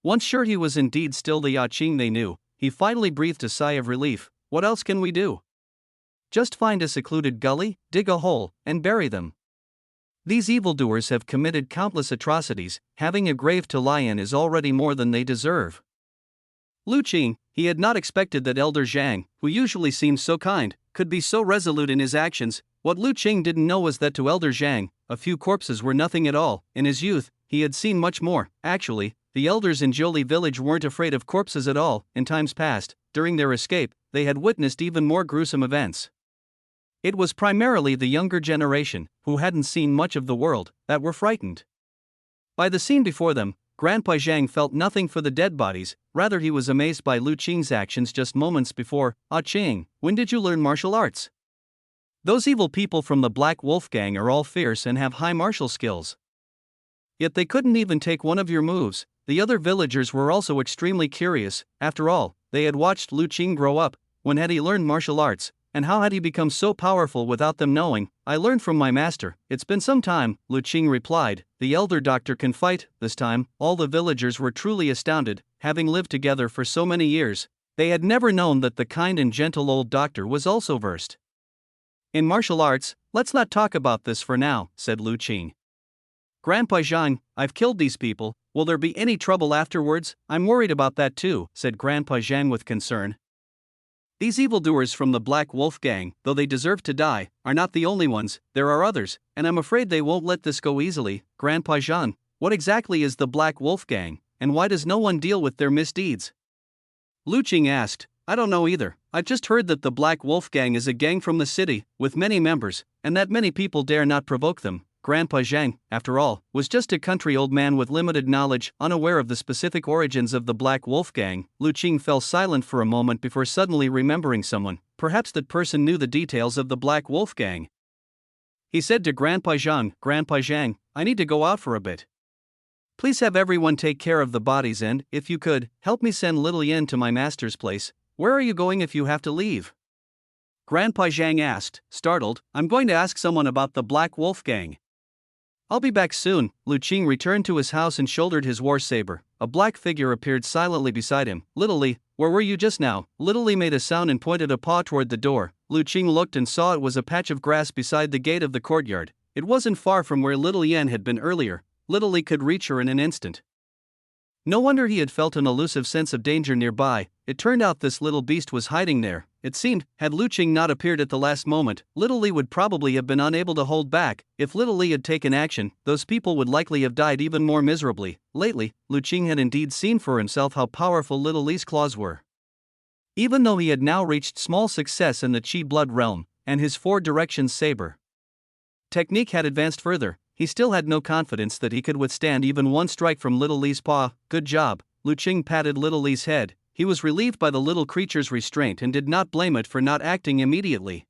Speaker 1: Once sure he was indeed still the Qing they knew, he finally breathed a sigh of relief. What else can we do? Just find a secluded gully, dig a hole, and bury them. These evildoers have committed countless atrocities. Having a grave to lie in is already more than they deserve. Lu Qing, he had not expected that Elder Zhang, who usually seemed so kind, could be so resolute in his actions. What Lu Qing didn't know was that to Elder Zhang, a few corpses were nothing at all. In his youth, he had seen much more. Actually, the elders in Jiuli village weren't afraid of corpses at all. In times past, during their escape, they had witnessed even more gruesome events. It was primarily the younger generation, who hadn't seen much of the world, that were frightened by the scene before them. Grandpa Zhang felt nothing for the dead bodies, rather he was amazed by Lu Qing's actions just moments before. Qing, when did you learn martial arts? Those evil people from the Black Wolf Gang are all fierce and have high martial skills. Yet they couldn't even take one of your moves. The other villagers were also extremely curious. After all, they had watched Lu Qing grow up. When had he learned martial arts, and how had he become so powerful without them knowing? I learned from my master. It's been some time, Lu Qing replied. The elder doctor can fight. This time, all the villagers were truly astounded. Having lived together for so many years, they had never known that the kind and gentle old doctor was also versed in martial arts. Let's not talk about this for now, said Lu Qing. Grandpa Zhang, I've killed these people. Will there be any trouble afterwards? I'm worried about that too, said Grandpa Zhang with concern. These evildoers from the Black Wolf Gang, though they deserve to die, are not the only ones. There are others, and I'm afraid they won't let this go easily. Grandpa Zhan, what exactly is the Black Wolf Gang, and why does no one deal with their misdeeds? Lu Qing asked. I don't know either. I've just heard that the Black Wolf Gang is a gang from the city, with many members, and that many people dare not provoke them. Grandpa Zhang, after all, was just a country old man with limited knowledge, unaware of the specific origins of the Black Wolf Gang. Lu Qing fell silent for a moment before suddenly remembering someone. Perhaps that person knew the details of the Black Wolf Gang. He said to Grandpa Zhang, I need to go out for a bit. Please have everyone take care of the bodies and, if you could, help me send little Yen to my master's place. Where are you going if you have to leave? Grandpa Zhang asked, startled. I'm going to ask someone about the Black Wolf Gang. I'll be back soon. Lu Qing returned to his house and shouldered his war saber. A black figure appeared silently beside him. Little Li, where were you just now? Little Li made a sound and pointed a paw toward the door. Lu Qing looked and saw it was a patch of grass beside the gate of the courtyard. It wasn't far from where little Yen had been earlier. Little Li could reach her in an instant. No wonder he had felt an elusive sense of danger nearby. It turned out this little beast was hiding there. It seemed, had Lu Qing not appeared at the last moment, Little Li would probably have been unable to hold back. If Little Li had taken action, those people would likely have died even more miserably. Lately, Lu Qing had indeed seen for himself how powerful Little Li's claws were. Even though he had now reached small success in the Qi blood realm, and his four directions saber technique had advanced further, he still had no confidence that he could withstand even one strike from Little Li's paw. Good job. Lu Qing patted Little Li's head. He was relieved by the little creature's restraint and did not blame it for not acting immediately.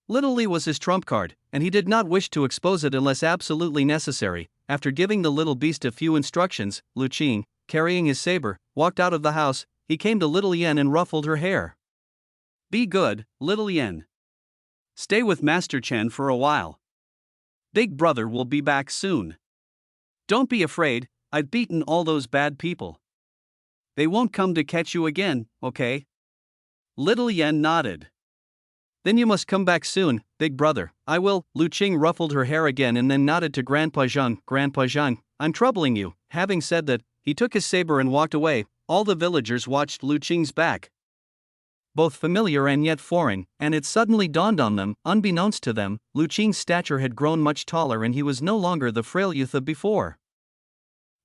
Speaker 1: Little Li was his trump card, and he did not wish to expose it unless absolutely necessary. After giving the little beast a few instructions, Lu Qing, carrying his saber, walked out of the house. He came to Little Yen and ruffled her hair. Be good, Little Yen. Stay with Master Chen for a while. Big brother will be back soon. Don't be afraid, I've beaten all those bad people. They won't come to catch you again, okay? Little Yen nodded. Then you must come back soon, big brother. I will. Lu Qing ruffled her hair again and then nodded to Grandpa Zhang. Grandpa Zhang, I'm troubling you. Having said that, he took his saber and walked away. All the villagers watched Lu Qing's back. Both familiar and yet foreign, and it suddenly dawned on them, unbeknownst to them, Lu Qing's stature had grown much taller and he was no longer the frail youth of before.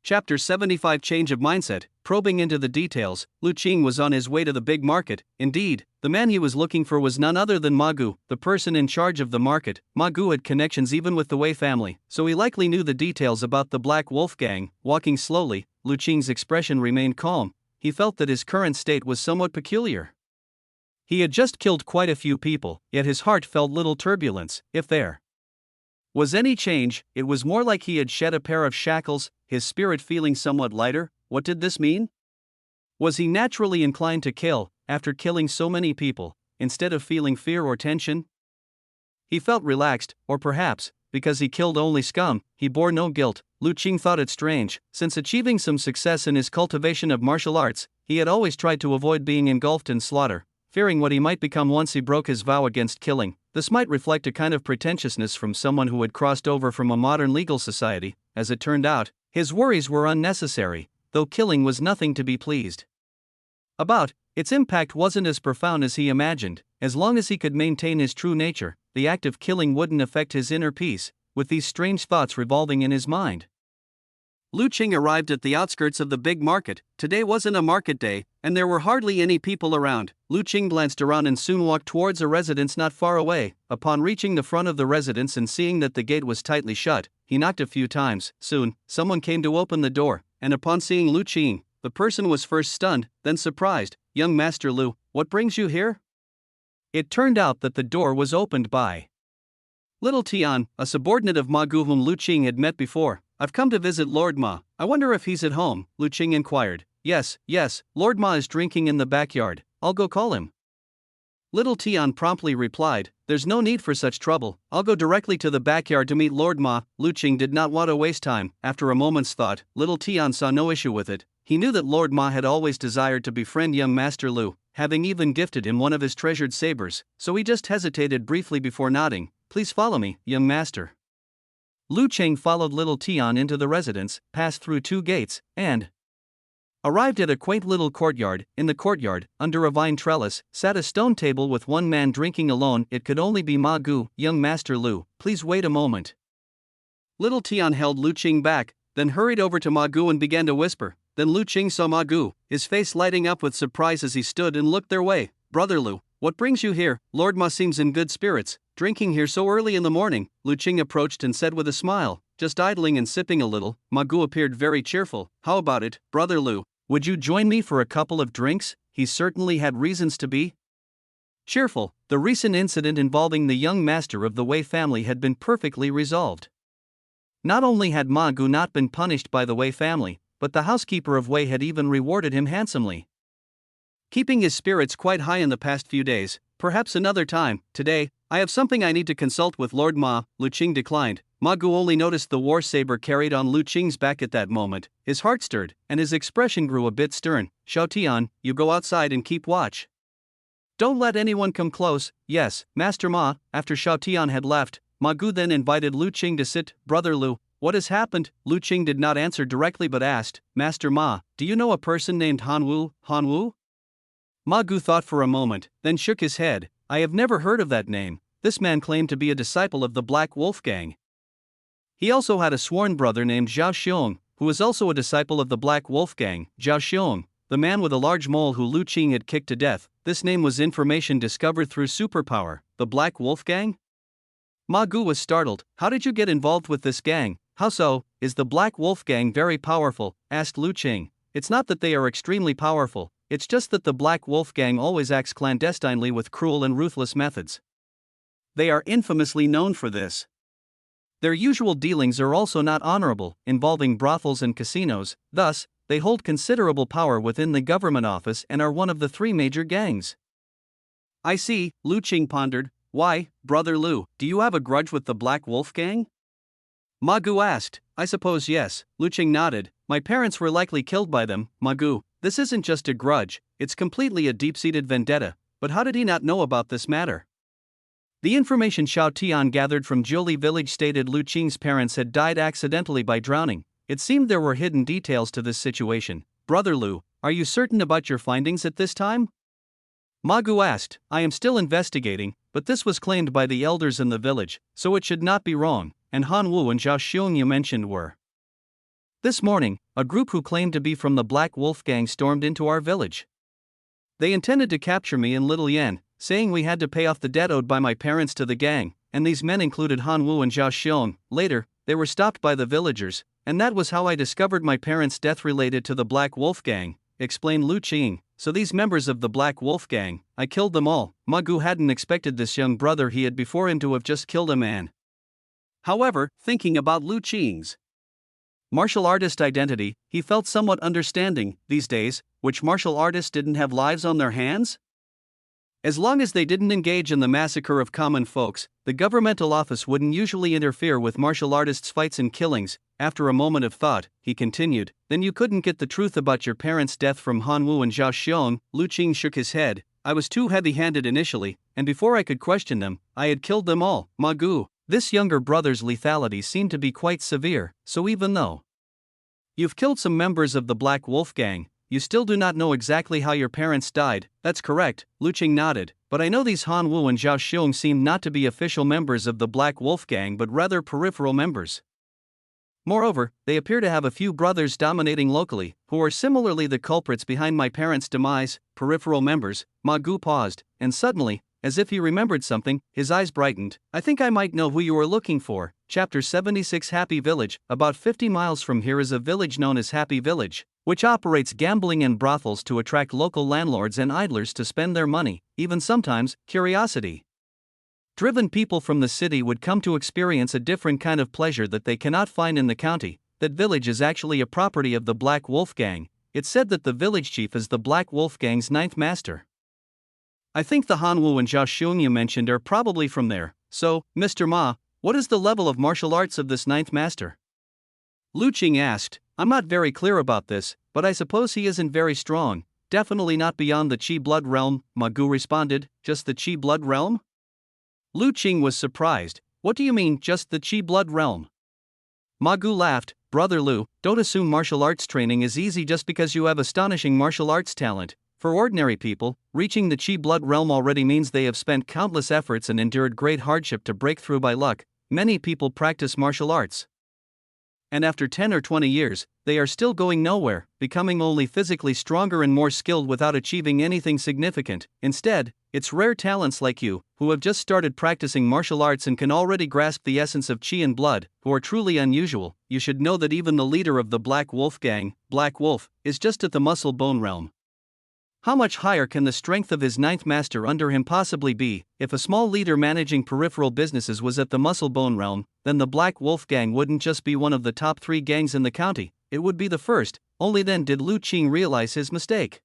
Speaker 1: Chapter 75 Change of Mindset. Probing into the details, Lu Qing was on his way to the big market. Indeed, the man he was looking for was none other than Ma Gu, the person in charge of the market. Ma Gu had connections even with the Wei family, so he likely knew the details about the Black Wolf Gang. Walking slowly, Lu Qing's expression remained calm. He felt that his current state was somewhat peculiar. He had just killed quite a few people, yet his heart felt little turbulence. If there was any change, it was more like he had shed a pair of shackles, his spirit feeling somewhat lighter. What did this mean? Was he naturally inclined to kill, after killing so many people, instead of feeling fear or tension? He felt relaxed, or perhaps, because he killed only scum, he bore no guilt. Lu Qing thought it strange. Since achieving some success in his cultivation of martial arts, he had always tried to avoid being engulfed in slaughter, fearing what he might become once he broke his vow against killing. This might reflect a kind of pretentiousness from someone who had crossed over from a modern legal society. As it turned out, his worries were unnecessary, though killing was nothing to be pleased about. Its impact wasn't as profound as he imagined. As long as he could maintain his true nature, the act of killing wouldn't affect his inner peace. With these strange thoughts revolving in his mind, Lu Qing arrived at the outskirts of the big market. Today wasn't a market day, and there were hardly any people around. Lu Qing glanced around and soon walked towards a residence not far away. Upon reaching the front of the residence and seeing that the gate was tightly shut, he knocked a few times. Soon, someone came to open the door, and upon seeing Lu Qing, the person was first stunned, then surprised. Young Master Lu, what brings you here? It turned out that the door was opened by Little Tian, a subordinate of Ma Gu whom Lu Qing had met before. I've come to visit Lord Ma. I wonder if he's at home, Lu Qing inquired. Yes, Lord Ma is drinking in the backyard. I'll go call him. Little Tian promptly replied, there's no need for such trouble. I'll go directly to the backyard to meet Lord Ma. Lu Qing did not want to waste time. After a moment's thought, Little Tian saw no issue with it. He knew that Lord Ma had always desired to befriend young Master Lu, having even gifted him one of his treasured sabers, so he just hesitated briefly before nodding. Please follow me, young master. Lu Qing followed Little Tian into the residence, passed through 2 gates, and arrived at a quaint little courtyard. In the courtyard, under a vine trellis, sat a stone table with one man drinking alone. It could only be Ma Gu. Young Master Lu, please wait a moment. Little Tian held Lu Qing back, then hurried over to Ma Gu and began to whisper, Then Lu Qing saw Ma Gu, his face lighting up with surprise as he stood and looked their way. "Brother Lu, what brings you here?" "Lord Ma seems in good spirits, drinking here so early in the morning," Lu Qing approached and said with a smile. "Just idling and sipping a little." Ma Gu appeared very cheerful. "How about it, Brother Lu? Would you join me for a couple of drinks?" He certainly had reasons to be cheerful. The recent incident involving the young master of the Wei family had been perfectly resolved. Not only had Ma Gu not been punished by the Wei family, but the housekeeper of Wei had even rewarded him handsomely, keeping his spirits quite high in the past few days. "Perhaps another time. Today, I have something I need to consult with Lord Ma." Lu Qing declined. Ma Gu only noticed the war saber carried on Lu Qing's back at that moment. His heart stirred, and his expression grew a bit stern. "Xiao Tian, you go outside and keep watch. Don't let anyone come close." "Yes, Master Ma." After Xiao Tian had left, Ma Gu then invited Lu Qing to sit. "Brother Lu, what has happened?" Lu Qing did not answer directly but asked, "Master Ma, do you know a person named Han Wu?" "Han Wu?" Ma Gu thought for a moment, then shook his head. "I have never heard of that name." This man claimed to be a disciple of the Black Wolf Gang. He also had a sworn brother named Zhao Xiong, who was also a disciple of the Black Wolf Gang. Zhao Xiong, the man with a large mole who Lu Qing had kicked to death. This name was information discovered through superpower. The Black Wolf Gang? Ma Gu was startled. "How did you get involved with this gang?" "How so? Is the Black Wolf Gang very powerful?" asked Lu Qing. "It's not that they are extremely powerful, it's just that the Black Wolf Gang always acts clandestinely with cruel and ruthless methods. They are infamously known for this. Their usual dealings are also not honorable, involving brothels and casinos. Thus, they hold considerable power within the government office and are one of the 3 major gangs." "I see," Lu Qing pondered. "Why, Brother Lu, do you have a grudge with the Black Wolf Gang?" Ma Gu asked. "I suppose yes." Lu Qing nodded. "My parents were likely killed by them." "Ma Gu, this isn't just a grudge, it's completely a deep-seated vendetta." "But how did he not know about this matter?" The information Xiao Tian gathered from Jiuli village stated Lu Qing's parents had died accidentally by drowning. It seemed there were hidden details to this situation. "Brother Lu, are you certain about your findings at this time?" Ma Gu asked. "I am still investigating, but this was claimed by the elders in the village, so it should not be wrong, and Han Wu and Zhao Xiong you mentioned were." "This morning, a group who claimed to be from the Black Wolf Gang stormed into our village. They intended to capture me and Little Yan, saying we had to pay off the debt owed by my parents to the gang, and these men included Han Wu and Zhao Xiong. Later, they were stopped by the villagers, and that was how I discovered my parents' death related to the Black Wolf Gang," explained Lu Qing. "So these members of the Black Wolf Gang, I killed them all." Ma Gu hadn't expected this young brother he had before him to have just killed a man. However, thinking about Lu Qing's martial artist identity, he felt somewhat understanding. These days, which martial artists didn't have lives on their hands? As long as they didn't engage in the massacre of common folks, the governmental office wouldn't usually interfere with martial artists' fights and killings. After a moment of thought, he continued, "Then you couldn't get the truth about your parents' death from Han Wu and Zhao Xiong?" Lu Qing shook his head. "I was too heavy-handed initially, and before I could question them, I had killed them all." Ma Gu, this younger brother's lethality seemed to be quite severe, so even though you've killed some members of the Black Wolf Gang, you still do not know exactly how your parents died." "That's correct," Lu Qing nodded, "but I know these Han Wu and Zhao Xiong seem not to be official members of the Black Wolf Gang but rather peripheral members. Moreover, they appear to have a few brothers dominating locally, who are similarly the culprits behind my parents' demise." "Peripheral members?" Ma Gu paused, and suddenly, as if he remembered something, his eyes brightened. "I think I might know who you are looking for." Chapter 76 Happy Village. About 50 miles from here is a village known as Happy Village, which operates gambling and brothels to attract local landlords and idlers to spend their money. Even sometimes, curiosity-driven people from the city would come to experience a different kind of pleasure that they cannot find in the county. That village is actually a property of the Black Wolf Gang. It's said that the village chief is the Black Wolf Gang's 9th master. I think the Han Wu and Zhao Xiong you mentioned are probably from there. So, Mr. Ma, what is the level of martial arts of this 9th master?" Lu Qing asked. "I'm not very clear about this, but I suppose he isn't very strong. Definitely not beyond the Qi blood realm," Ma Gu responded. "Just the Qi blood realm?" Lu Qing was surprised. "What do you mean, just the Qi blood realm?" Ma Gu laughed. "Brother Lu, don't assume martial arts training is easy just because you have astonishing martial arts talent. For ordinary people, reaching the Qi blood realm already means they have spent countless efforts and endured great hardship to break through by luck. Many people practice martial arts And after 10 or 20 years, they are still going nowhere, becoming only physically stronger and more skilled without achieving anything significant. Instead, it's rare talents like you, who have just started practicing martial arts and can already grasp the essence of Qi and blood, who are truly unusual. You should know that even the leader of the Black Wolf gang, Black Wolf, is just at the muscle bone realm. How much higher can the strength of his ninth master under him possibly be? If a small leader managing peripheral businesses was at the muscle bone realm, then the Black Wolf gang wouldn't just be one of the top 3 gangs in the county, it would be the first. Only then did Lu Qing realize his mistake.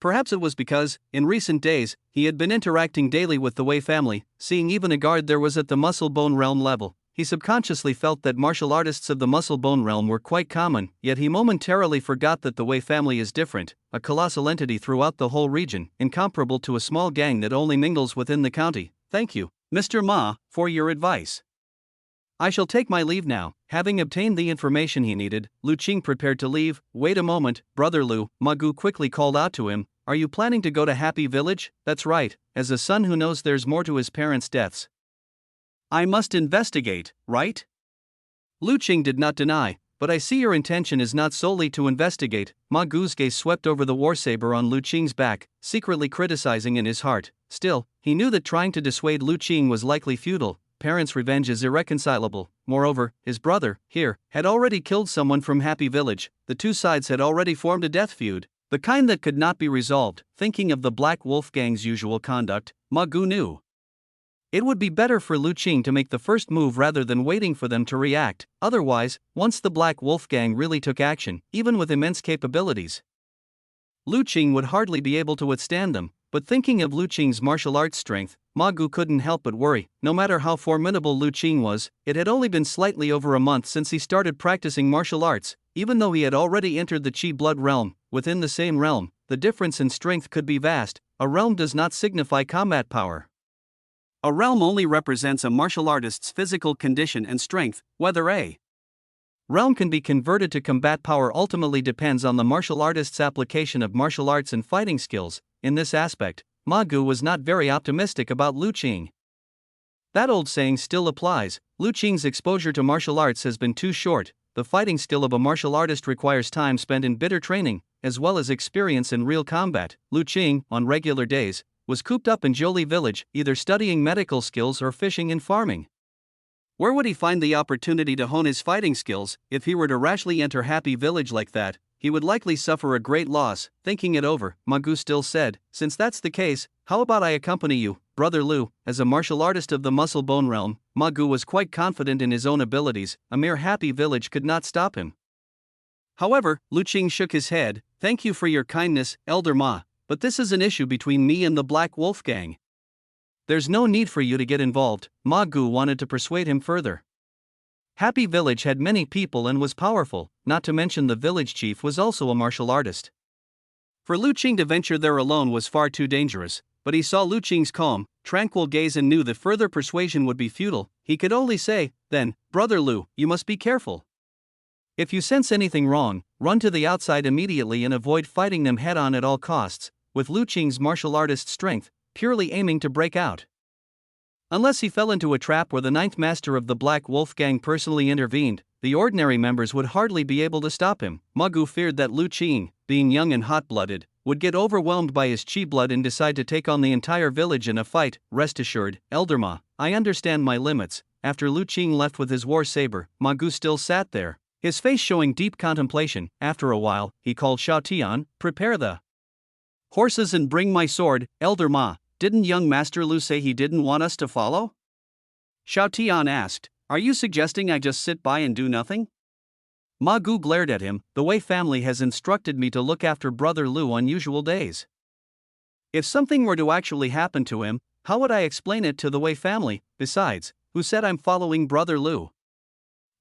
Speaker 1: Perhaps it was because, in recent days, he had been interacting daily with the Wei family, seeing even a guard there was at the muscle bone realm level. He subconsciously felt that martial artists of the muscle bone realm were quite common, yet he momentarily forgot that the Wei family is different, a colossal entity throughout the whole region, incomparable to a small gang that only mingles within the county. Thank you, Mr. Ma, for your advice. I shall take my leave now. Having obtained the information he needed, Lu Qing prepared to leave. Wait a moment, Brother Lu, Ma Gu quickly called out to him. Are you planning to go to Happy Village? That's right, as a son who knows there's more to his parents' deaths, I must investigate, right? Lu Qing did not deny, but I see your intention is not solely to investigate. Ma Gu's gaze swept over the warsaber on Lu Qing's back, secretly criticizing in his heart. Still, he knew that trying to dissuade Lu Qing was likely futile. Parents' revenge is irreconcilable. Moreover, his brother, here, had already killed someone from Happy Village. The two sides had already formed a death feud, the kind that could not be resolved. Thinking of the Black Wolf gang's usual conduct, Ma Gu knew it would be better for Lu Qing to make the first move rather than waiting for them to react. Otherwise, once the Black Wolf gang really took action, even with immense capabilities, Lu Qing would hardly be able to withstand them. But thinking of Lu Qing's martial arts strength, Ma Gu couldn't help but worry. No matter how formidable Lu Qing was, it had only been slightly over a month since he started practicing martial arts. Even though he had already entered the Qi blood realm, within the same realm, the difference in strength could be vast. A realm does not signify combat power. A realm only represents a martial artist's physical condition and strength. Whether a realm can be converted to combat power ultimately depends on the martial artist's application of martial arts and fighting skills. In this aspect, Ma Gu was not very optimistic about Lu Qing. That old saying still applies. Lu Qing's exposure to martial arts has been too short. The fighting skill of a martial artist requires time spent in bitter training, as well as experience in real combat. Lu Qing, on regular days, was cooped up in Jolie Village, either studying medical skills or fishing and farming. Where would he find the opportunity to hone his fighting skills? If he were to rashly enter Happy Village like that, he would likely suffer a great loss. Thinking it over, Ma Gu still said, since that's the case, how about I accompany you, Brother Lu? As a martial artist of the muscle bone realm, Ma Gu was quite confident in his own abilities. A mere Happy Village could not stop him. However, Lu Qing shook his head. Thank you for your kindness, Elder Ma, but this is an issue between me and the Black Wolf gang. There's no need for you to get involved. Ma Gu wanted to persuade him further. Happy Village had many people and was powerful, not to mention the village chief was also a martial artist. For Lu Qing to venture there alone was far too dangerous, but he saw Lu Qing's calm, tranquil gaze and knew that further persuasion would be futile. He could only say, then, Brother Lu, you must be careful. If you sense anything wrong, run to the outside immediately and avoid fighting them head-on at all costs. With Lu Qing's martial artist strength, purely aiming to break out. Unless he fell into a trap where the ninth master of the Black Wolf gang personally intervened, the ordinary members would hardly be able to stop him. Ma Gu feared that Lu Qing, being young and hot-blooded, would get overwhelmed by his Qi blood and decide to take on the entire village in a fight. Rest assured, Elder Ma, I understand my limits. After Lu Qing left with his war saber, Ma Gu still sat there, his face showing deep contemplation. After a while, he called Xiao Tian, prepare the horses and bring my sword. Elder Ma, didn't young Master Lu say he didn't want us to follow? Xiao Tian asked, are you suggesting I just sit by and do nothing? Ma Gu glared at him. The Wei family has instructed me to look after Brother Lu on usual days. If something were to actually happen to him, how would I explain it to the Wei family? Besides, who said I'm following Brother Lu?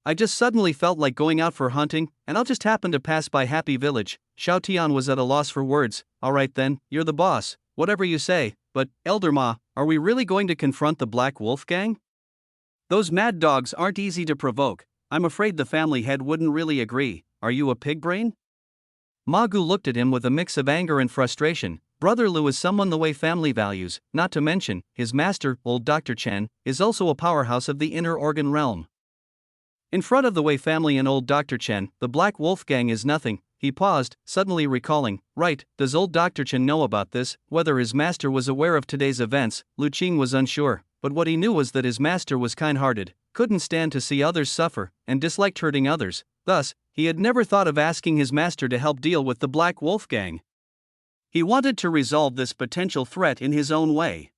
Speaker 1: I just suddenly felt like going out for hunting, and I'll just happen to pass by Happy Village. Xiao Tian was at a loss for words. Alright then, you're the boss, whatever you say, but, Elder Ma, are we really going to confront the Black Wolf gang? Those mad dogs aren't easy to provoke. I'm afraid the family head wouldn't really agree. Are you a pig brain? Ma Gu looked at him with a mix of anger and frustration. Brother Lu is someone the Wei family values, not to mention, his master, old Dr. Chen, is also a powerhouse of the inner organ realm. In front of the Wei family and old Dr. Chen, the Black Wolf Gang is nothing. He paused, suddenly recalling, right, does old Dr. Chen know about this? Whether his master was aware of today's events, Lu Qing was unsure, but what he knew was that his master was kind-hearted, couldn't stand to see others suffer, and disliked hurting others. Thus, he had never thought of asking his master to help deal with the Black Wolf Gang. He wanted to resolve this potential threat in his own way.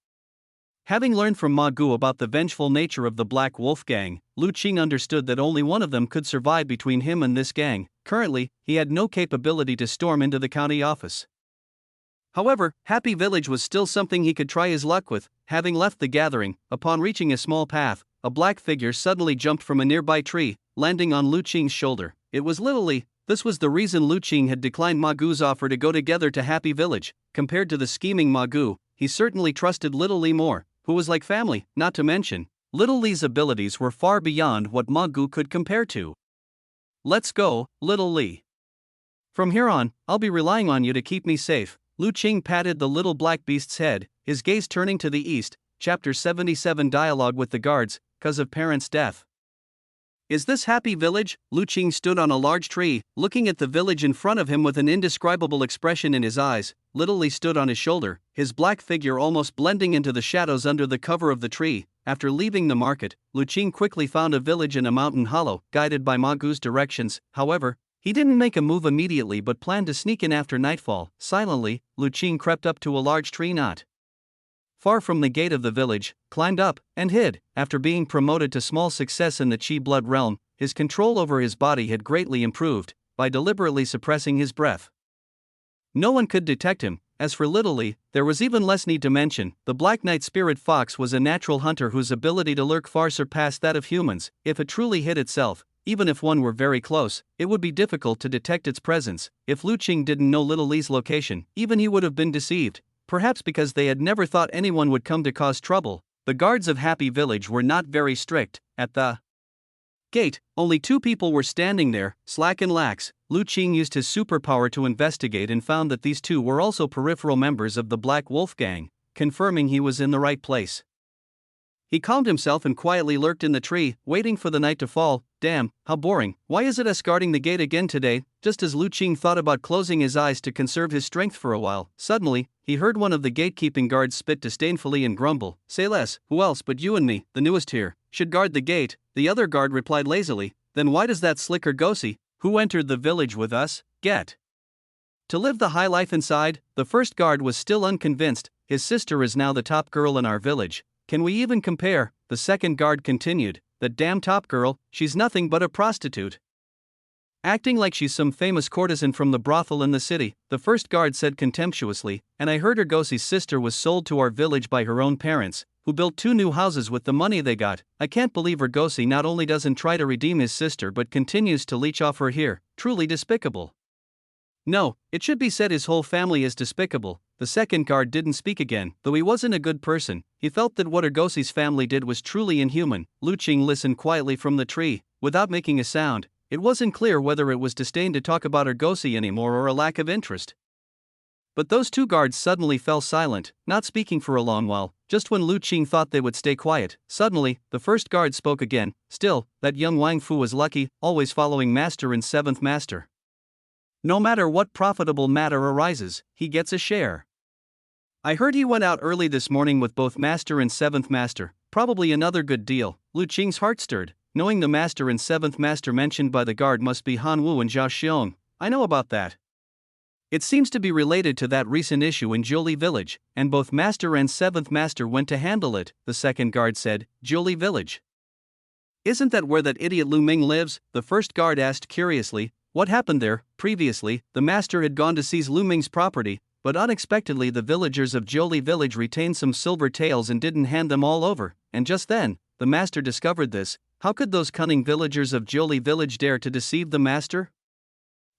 Speaker 1: Having learned from Ma Gu about the vengeful nature of the Black Wolf Gang, Lu Qing understood that only one of them could survive between him and this gang. Currently, he had no capability to storm into the county office. However, Happy Village was still something he could try his luck with. Having left the gathering, upon reaching a small path, a black figure suddenly jumped from a nearby tree, landing on Lu Qing's shoulder. It was Little Li. This was the reason Lu Qing had declined Ma Gu's offer to go together to Happy Village. Compared to the scheming Ma Gu, he certainly trusted Little Li more, who was like family. Not to mention, Little Li's abilities were far beyond what Ma Gu could compare to. Let's go, Little Li. From here on, I'll be relying on you to keep me safe. Lu Qing patted the little black beast's head, his gaze turning to the east. Chapter 77 Dialogue with the guards, cause of parents' death. Is this Happy Village? Lu Qing stood on a large tree, looking at the village in front of him with an indescribable expression in his eyes. Little Li stood on his shoulder, his black figure almost blending into the shadows under the cover of the tree. After leaving the market, Lu Qing quickly found a village in a mountain hollow, guided by Ma Gu's directions. However, he didn't make a move immediately but planned to sneak in after nightfall. Silently, Lu Qing crept up to a large tree not far from the gate of the village, climbed up, and hid. After being promoted to small success in the Qi blood realm, his control over his body had greatly improved, by deliberately suppressing his breath. No one could detect him. As for Little Li, there was even less need to mention. The Black Knight Spirit Fox was a natural hunter whose ability to lurk far surpassed that of humans. If it truly hid itself, even if one were very close, it would be difficult to detect its presence. If Lu Qing didn't know Little Li's location, even he would have been deceived. Perhaps because they had never thought anyone would come to cause trouble. The guards of Happy Village were not very strict. At the gate, only 2 people were standing there, Slack and Lax. Lu Qing used his superpower to investigate and found that these 2 were also peripheral members of the Black Wolf Gang, confirming he was in the right place. He calmed himself and quietly lurked in the tree, waiting for the night to fall. Damn, how boring. Why is it us guarding the gate again today? Just as Lu Qing thought about closing his eyes to conserve his strength for a while, suddenly, he heard one of the gatekeeping guards spit disdainfully and grumble. Say less, who else but you and me, the newest here, should guard the gate? The other guard replied lazily, then why does that slicker Gosi, who entered the village with us, get to live the high life inside? The first guard was still unconvinced. His sister is now the top girl in our village. Can we even compare? The second guard continued. That damn top girl, she's nothing but a prostitute. Acting like she's some famous courtesan from the brothel in the city, the first guard said contemptuously, and I heard Ergosi's sister was sold to our village by her own parents, who built 2 new houses with the money they got. I can't believe Ergosi not only doesn't try to redeem his sister but continues to leech off her here. Truly despicable. No, it should be said his whole family is despicable. The second guard didn't speak again, though he wasn't a good person. He felt that what Ergosi's family did was truly inhuman. Lu Qing listened quietly from the tree, without making a sound. It wasn't clear whether it was disdain to talk about Ergosi anymore or a lack of interest. But those 2 guards suddenly fell silent, not speaking for a long while. Just when Lu Qing thought they would stay quiet, suddenly, the first guard spoke again. Still, that young Wang Fu was lucky, always following Master and 7th Master. No matter what profitable matter arises, he gets a share. I heard he went out early this morning with both Master and 7th Master, probably another good deal. Lu Qing's heart stirred, knowing the Master and 7th Master mentioned by the guard must be Han Wu and Zhao Xiong. I know about that. It seems to be related to that recent issue in Jolie Village, and both Master and 7th Master went to handle it, the second guard said. Jolie Village. Isn't that where that idiot Lu Ming lives? The first guard asked curiously. What happened there? Previously, the Master had gone to seize Lu Ming's property, but unexpectedly the villagers of Jolie Village retained some silver taels and didn't hand them all over, and just then, the Master discovered this. How could those cunning villagers of Jolie Village dare to deceive the Master?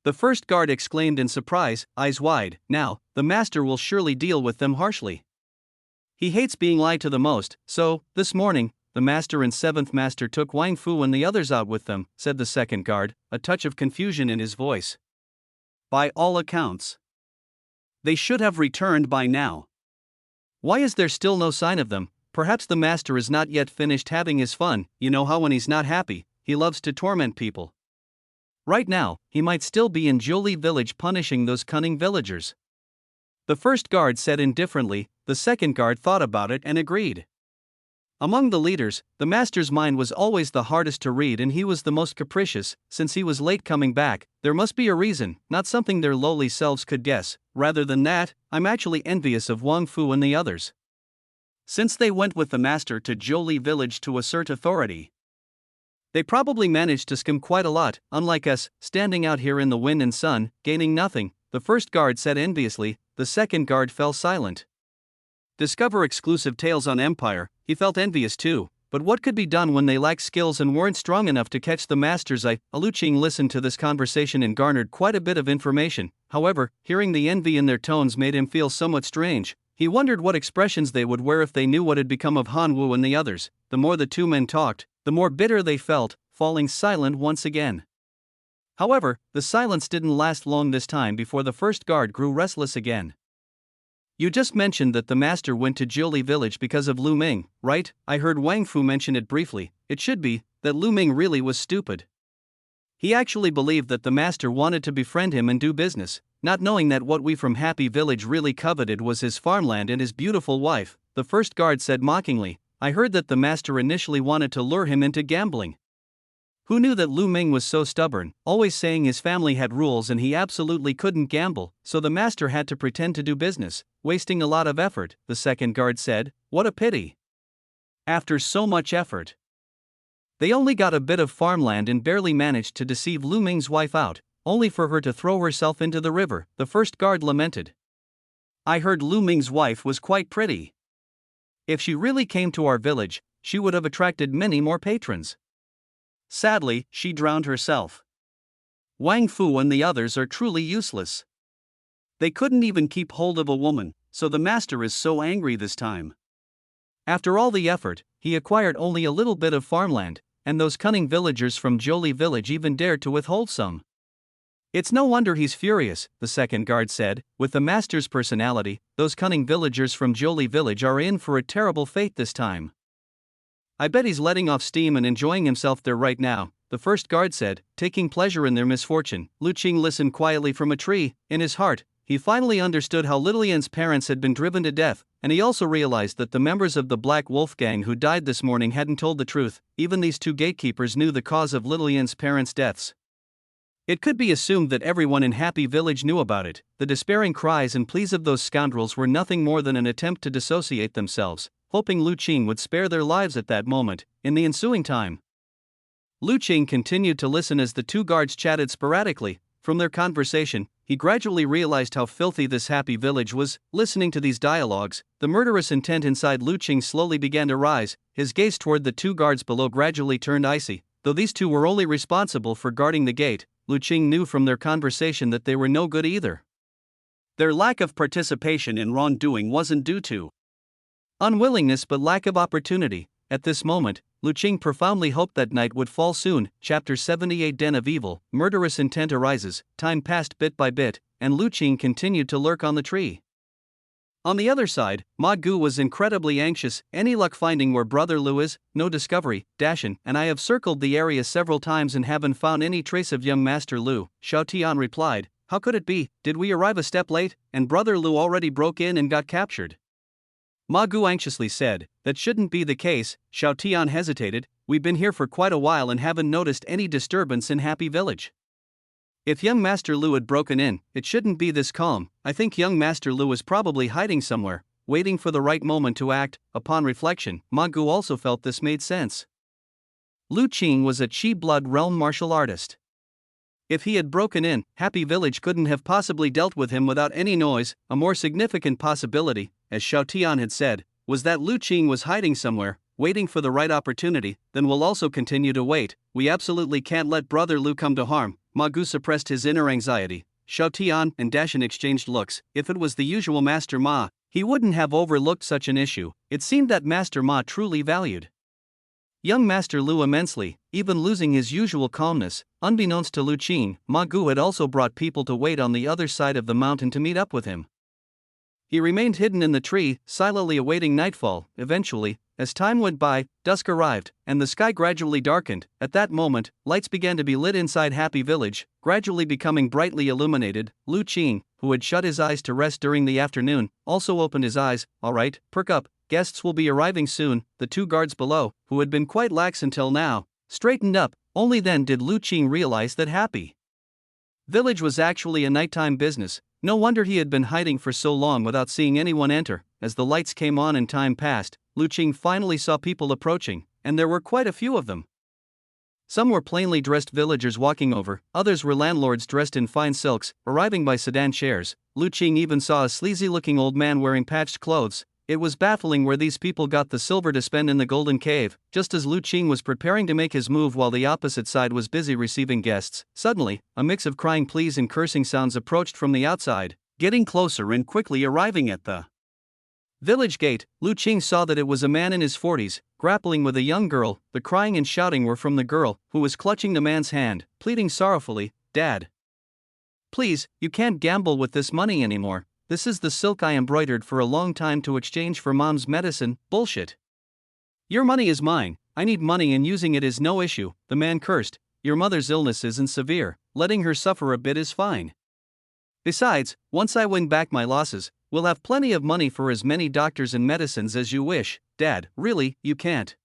Speaker 1: The first guard exclaimed in surprise, eyes wide. Now, the Master will surely deal with them harshly. He hates being lied to the most, so, this morning, the Master and 7th Master took Wang Fu and the others out with them, said the second guard, a touch of confusion in his voice. By all accounts, they should have returned by now. Why is there still no sign of them? Perhaps the Master is not yet finished having his fun. You know how when he's not happy, he loves to torment people. Right now, he might still be in Jolie village punishing those cunning villagers. The first guard said indifferently. The second guard thought about it and agreed. Among the leaders, the master's mind was always the hardest to read and he was the most capricious. Since he was late coming back, there must be a reason, not something their lowly selves could guess. Rather than that, I'm actually envious of Wang Fu and the others. Since they went with the master to Jolie village to assert authority, they probably managed to skim quite a lot, unlike us, standing out here in the wind and sun, gaining nothing, the first guard said enviously. The second guard fell silent. Discover exclusive tales on Empire. He felt envious too, but what could be done when they lacked skills and weren't strong enough to catch the master's eye? Lu Qing listened to this conversation and garnered quite a bit of information. However, hearing the envy in their tones made him feel somewhat strange. He wondered what expressions they would wear if they knew what had become of Han Wu and the others. The more the two men talked, the more bitter they felt, falling silent once again. However, the silence didn't last long this time before the first guard grew restless again. You just mentioned that the master went to Jolie village because of Lu Ming, right? I heard Wang Fu mention it briefly. It should be that Lu Ming really was stupid. He actually believed that the master wanted to befriend him and do business, not knowing that what we from Happy Village really coveted was his farmland and his beautiful wife. The first guard said mockingly. I heard that the master initially wanted to lure him into gambling. Who knew that Lu Ming was so stubborn, always saying his family had rules and he absolutely couldn't gamble, so the master had to pretend to do business, wasting a lot of effort, the second guard said. What a pity. After so much effort, they only got a bit of farmland and barely managed to deceive Lu Ming's wife out, only for her to throw herself into the river, the first guard lamented. I heard Lu Ming's wife was quite pretty. If she really came to our village, she would have attracted many more patrons. Sadly, she drowned herself. Wang Fu and the others are truly useless. They couldn't even keep hold of a woman, so the master is so angry this time. After all the effort, he acquired only a little bit of farmland, and those cunning villagers from Jolie village even dared to withhold some. It's no wonder he's furious, the second guard said. With the master's personality, those cunning villagers from Jolie village are in for a terrible fate this time. I bet he's letting off steam and enjoying himself there right now, the first guard said, taking pleasure in their misfortune. Lu Qing listened quietly from a tree. In his heart, he finally understood how Lilian's parents had been driven to death, and he also realized that the members of the Black Wolf gang who died this morning hadn't told the truth. Even these two gatekeepers knew the cause of Lilian's parents' deaths. It could be assumed that everyone in Happy Village knew about it. The despairing cries and pleas of those scoundrels were nothing more than an attempt to dissociate themselves, hoping Lu Qing would spare their lives at that moment. In the ensuing time, Lu Qing continued to listen as the two guards chatted sporadically. From their conversation, he gradually realized how filthy this Happy Village was. Listening to these dialogues, the murderous intent inside Lu Qing slowly began to rise. His gaze toward the two guards below gradually turned icy. Though these two were only responsible for guarding the gate, Lu Qing knew from their conversation that they were no good either. Their lack of participation in wrongdoing wasn't due to unwillingness but lack of opportunity. At this moment, Lu Qing profoundly hoped that night would fall soon. Chapter 78 Den of Evil. Murderous intent arises. Time passed bit by bit, and Lu Qing continued to lurk on the tree. On the other side, Ma Gu was incredibly anxious. Any luck finding where Brother Lu is? No discovery, Dashin, and I have circled the area several times and haven't found any trace of young Master Lu, Xiao Tian replied. How could it be? Did we arrive a step late, and Brother Lu already broke in and got captured? Ma Gu anxiously said. That shouldn't be the case, Xiao Tian hesitated. We've been here for quite a while and haven't noticed any disturbance in Happy Village. If young Master Lu had broken in, it shouldn't be this calm. I think young Master Lu is probably hiding somewhere, waiting for the right moment to act. Upon reflection, Ma Gu also felt this made sense. Lu Qing was a Qi blood realm martial artist. If he had broken in, Happy Village couldn't have possibly dealt with him without any noise. A more significant possibility, as Xiao Tian had said, was that Lu Qing was hiding somewhere, waiting for the right opportunity. Then we'll also continue to wait. We absolutely can't let Brother Lu come to harm. Ma Gu suppressed his inner anxiety. Xiao Tian and Dashin exchanged looks. If it was the usual Master Ma, he wouldn't have overlooked such an issue. It seemed that Master Ma truly valued young Master Lu immensely, even losing his usual calmness. Unbeknownst to Lu Qing, Ma Gu had also brought people to wait on the other side of the mountain to meet up with him. He remained hidden in the tree, silently awaiting nightfall. Eventually, as time went by, dusk arrived, and the sky gradually darkened. At that moment, lights began to be lit inside Happy Village, gradually becoming brightly illuminated. Lu Qing, who had shut his eyes to rest during the afternoon, also opened his eyes. "All right, perk up, guests will be arriving soon." The two guards below, who had been quite lax until now, straightened up. Only then did Lu Qing realize that Happy Village was actually a nighttime business. No wonder he had been hiding for so long without seeing anyone enter. As the lights came on and time passed, Lu Qing finally saw people approaching, and there were quite a few of them. Some were plainly dressed villagers walking over, others were landlords dressed in fine silks, arriving by sedan chairs. Lu Qing even saw a sleazy-looking old man wearing patched clothes. It was baffling where these people got the silver to spend in the Golden Cave. Just as Lu Qing was preparing to make his move while the opposite side was busy receiving guests, suddenly, a mix of crying pleas and cursing sounds approached from the outside, getting closer and quickly arriving at the village gate. Lu Qing saw that it was a man in his 40s, grappling with a young girl. The crying and shouting were from the girl, who was clutching the man's hand, pleading sorrowfully, "Dad, please, you can't gamble with this money anymore. This is the silk I embroidered for a long time to exchange for Mom's medicine." "Bullshit. Your money is mine. I need money and using it is no issue," the man cursed. "Your mother's illness isn't severe. Letting her suffer a bit is fine. Besides, once I win back my losses, we'll have plenty of money for as many doctors and medicines as you wish." "Dad, really, you can't.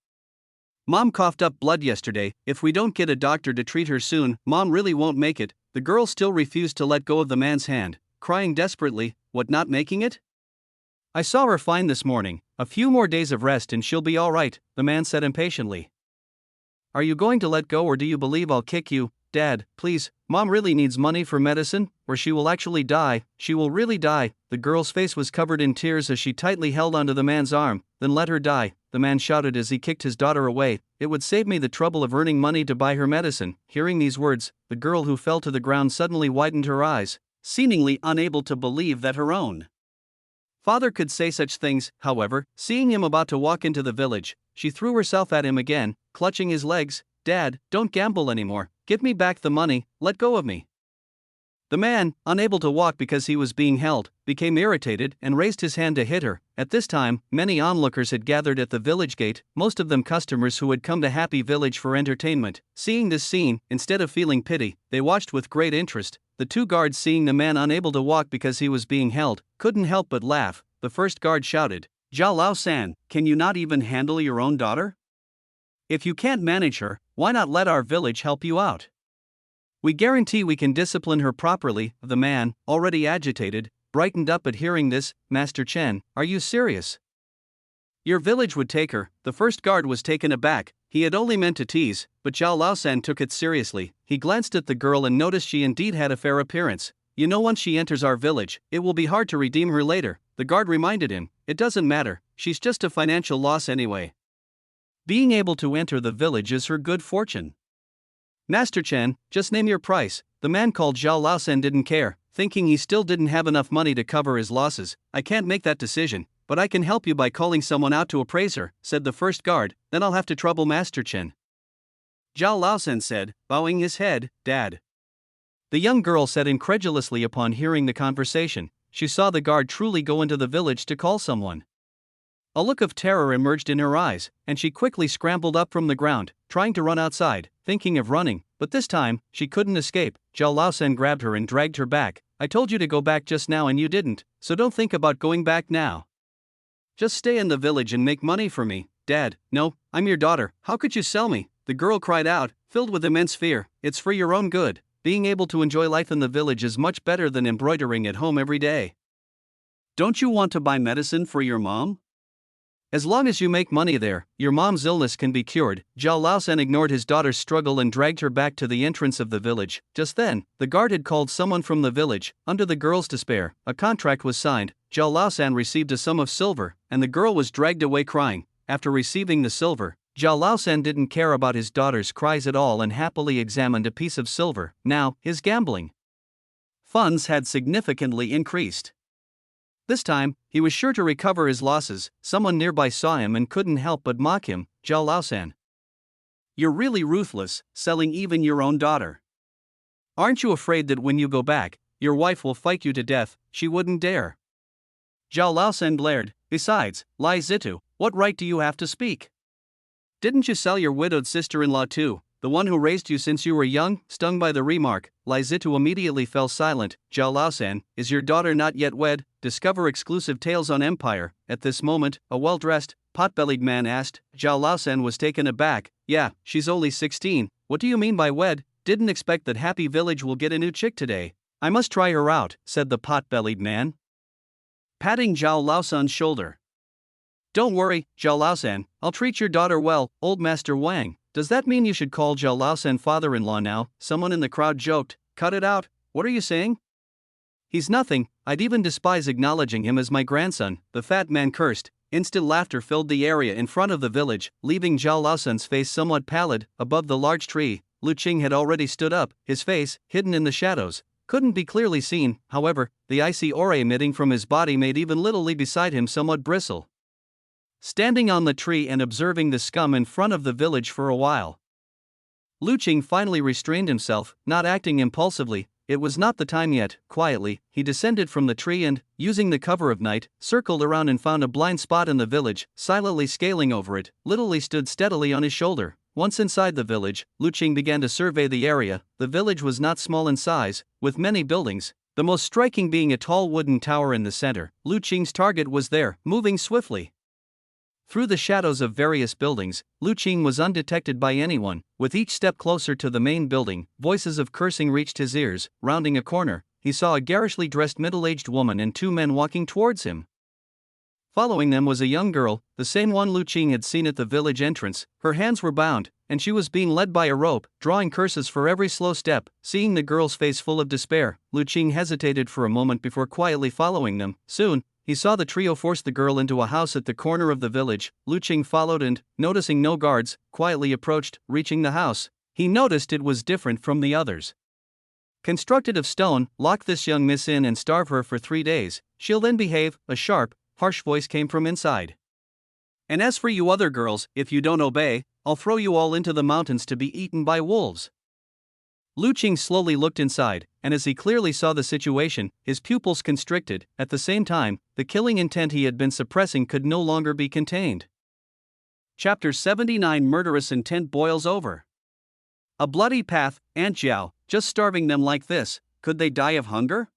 Speaker 1: Mom coughed up blood yesterday. If we don't get a doctor to treat her soon, Mom really won't make it." The girl still refused to let go of the man's hand, crying desperately, "What, not making it? I saw her fine this morning. A few more days of rest and she'll be all right," the man said impatiently. "Are you going to let go or do you believe I'll kick you?" "Dad, please, Mom really needs money for medicine, or she will actually die. She will really die." The girl's face was covered in tears as she tightly held onto the man's arm. "Then let her die," the man shouted as he kicked his daughter away. "It would save me the trouble of earning money to buy her medicine." Hearing these words, the girl who fell to the ground suddenly widened her eyes, seemingly unable to believe that her own father could say such things. However, seeing him about to walk into the village, she threw herself at him again, clutching his legs. "Dad, don't gamble anymore. Give me back the money, let go of me." The man, unable to walk because he was being held, became irritated and raised his hand to hit her. At this time, many onlookers had gathered at the village gate, most of them customers who had come to Happy Village for entertainment. Seeing this scene, instead of feeling pity, they watched with great interest. The two guards, seeing the man unable to walk because he was being held, couldn't help but laugh. The first guard shouted, "Zhao Lao-san, can you not even handle your own daughter? If you can't manage her, why not let our village help you out? We guarantee we can discipline her properly." The man, already agitated, brightened up at hearing this. "Master Chen, are you serious? Your village would take her?" The first guard was taken aback. He had only meant to tease, but Zhao Lao-san took it seriously. He glanced at the girl and noticed she indeed had a fair appearance. "You know, once she enters our village, it will be hard to redeem her later," the guard reminded him. "It doesn't matter, she's just a financial loss anyway. Being able to enter the village is her good fortune. Master Chen, just name your price." The man called Zhao Laosen didn't care, thinking he still didn't have enough money to cover his losses. "I can't make that decision, but I can help you by calling someone out to appraise her," said the first guard. "Then I'll have to trouble Master Chen," Zhao Laosen said, bowing his head. "Dad," the young girl said incredulously upon hearing the conversation. She saw the guard truly go into the village to call someone. A look of terror emerged in her eyes, and she quickly scrambled up from the ground, trying to run outside, thinking of running, but this time, she couldn't escape. Zhao Laosen grabbed her and dragged her back. "I told you to go back just now and you didn't, so don't think about going back now. Just stay in the village and make money for me." "Dad, no, I'm your daughter, how could you sell me?" the girl cried out, filled with immense fear. "It's for your own good. Being able to enjoy life in the village is much better than embroidering at home every day. Don't you want to buy medicine for your mom? As long as you make money there, your mom's illness can be cured." Zhao Laosen ignored his daughter's struggle and dragged her back to the entrance of the village. Just then, the guard had called someone from the village. Under the girl's despair, a contract was signed. Zhao Laosen received a sum of silver, and the girl was dragged away crying. After receiving the silver, Zhao Laosen didn't care about his daughter's cries at all and happily examined a piece of silver. Now, his gambling funds had significantly increased. This time, he was sure to recover his losses. Someone nearby saw him and couldn't help but mock him. "Zhao Laosen, you're really ruthless, selling even your own daughter. Aren't you afraid that when you go back, your wife will fight you to death?" "She wouldn't dare. Zhao Laosen blared. Besides, Lai Zitu, what right do you have to speak? Didn't you sell your widowed sister-in-law too, the one who raised you since you were young? Stung by the remark, Lai Zitu immediately fell silent. Zhao Laosen, is your daughter not yet wed? Discover exclusive tales on Empire. At this moment, a well-dressed, pot-bellied man asked. Zhao Laosen was taken aback. Yeah, she's only 16. What do you mean by wed? Didn't expect that Happy Village will get a new chick today. I must try her out, said the pot-bellied man, patting Zhao Laosen's shoulder. Don't worry, Zhao Laosen, I'll treat your daughter well. Old Master Wang, does that mean you should call Zhao Laosen father-in-law now? Someone in the crowd joked. Cut it out, what are you saying? He's nothing, I'd even despise acknowledging him as my grandson, the fat man cursed. Instant laughter filled the area in front of the village, leaving Zhao Laosen's face somewhat pallid. Above the large tree, Lu Qing had already stood up, his face, hidden in the shadows, couldn't be clearly seen. However, the icy aura emitting from his body made even little Li beside him somewhat bristle. Standing on the tree and observing the scum in front of the village for a while, Lu Qing finally restrained himself, not acting impulsively. It was not the time yet. Quietly, he descended from the tree and, using the cover of night, circled around and found a blind spot in the village. Silently scaling over it, little Li stood steadily on his shoulder. Once inside the village, Lu Qing began to survey the area. The village was not small in size, with many buildings, the most striking being a tall wooden tower in the center. Lu Qing's target was there, moving swiftly through the shadows of various buildings. Lu Qing was undetected by anyone. With each step closer to the main building, voices of cursing reached his ears. Rounding a corner, he saw a garishly dressed middle-aged woman and two men walking towards him. Following them was a young girl, the same one Lu Qing had seen at the village entrance. Her hands were bound, and she was being led by a rope, drawing curses for every slow step. Seeing the girl's face full of despair, Lu Qing hesitated for a moment before quietly following them. Soon, he saw the trio force the girl into a house at the corner of the village. Lu Qing followed and, noticing no guards, quietly approached. Reaching the house, he noticed it was different from the others. Constructed of stone, lock this young miss in and starve her for 3 days. She'll then behave. A sharp, harsh voice came from inside. And as for you other girls, if you don't obey, I'll throw you all into the mountains to be eaten by wolves. Lu Qing slowly looked inside, and as he clearly saw the situation, his pupils constricted. At the same time, the killing intent he had been suppressing could no longer be contained. Chapter 79 Murderous intent boils over. A bloody path, Aunt Jiao, just starving them like this, could they die of hunger?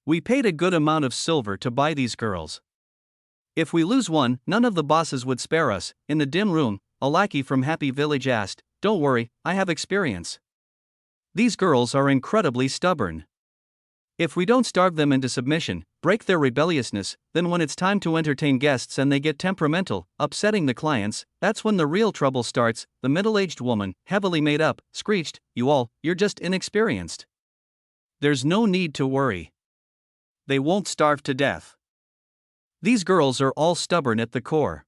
Speaker 1: We paid a good amount of silver to buy these girls. If we lose one, none of the bosses would spare us. In the dim room, a lackey from Happy Village asked, Don't worry, I have experience. These girls are incredibly stubborn. If we don't starve them into submission, break their rebelliousness, then when it's time to entertain guests and they get temperamental, upsetting the clients, that's when the real trouble starts. The middle-aged woman, heavily made up, screeched, you're just inexperienced. There's no need to worry. They won't starve to death. These girls are all stubborn at the core.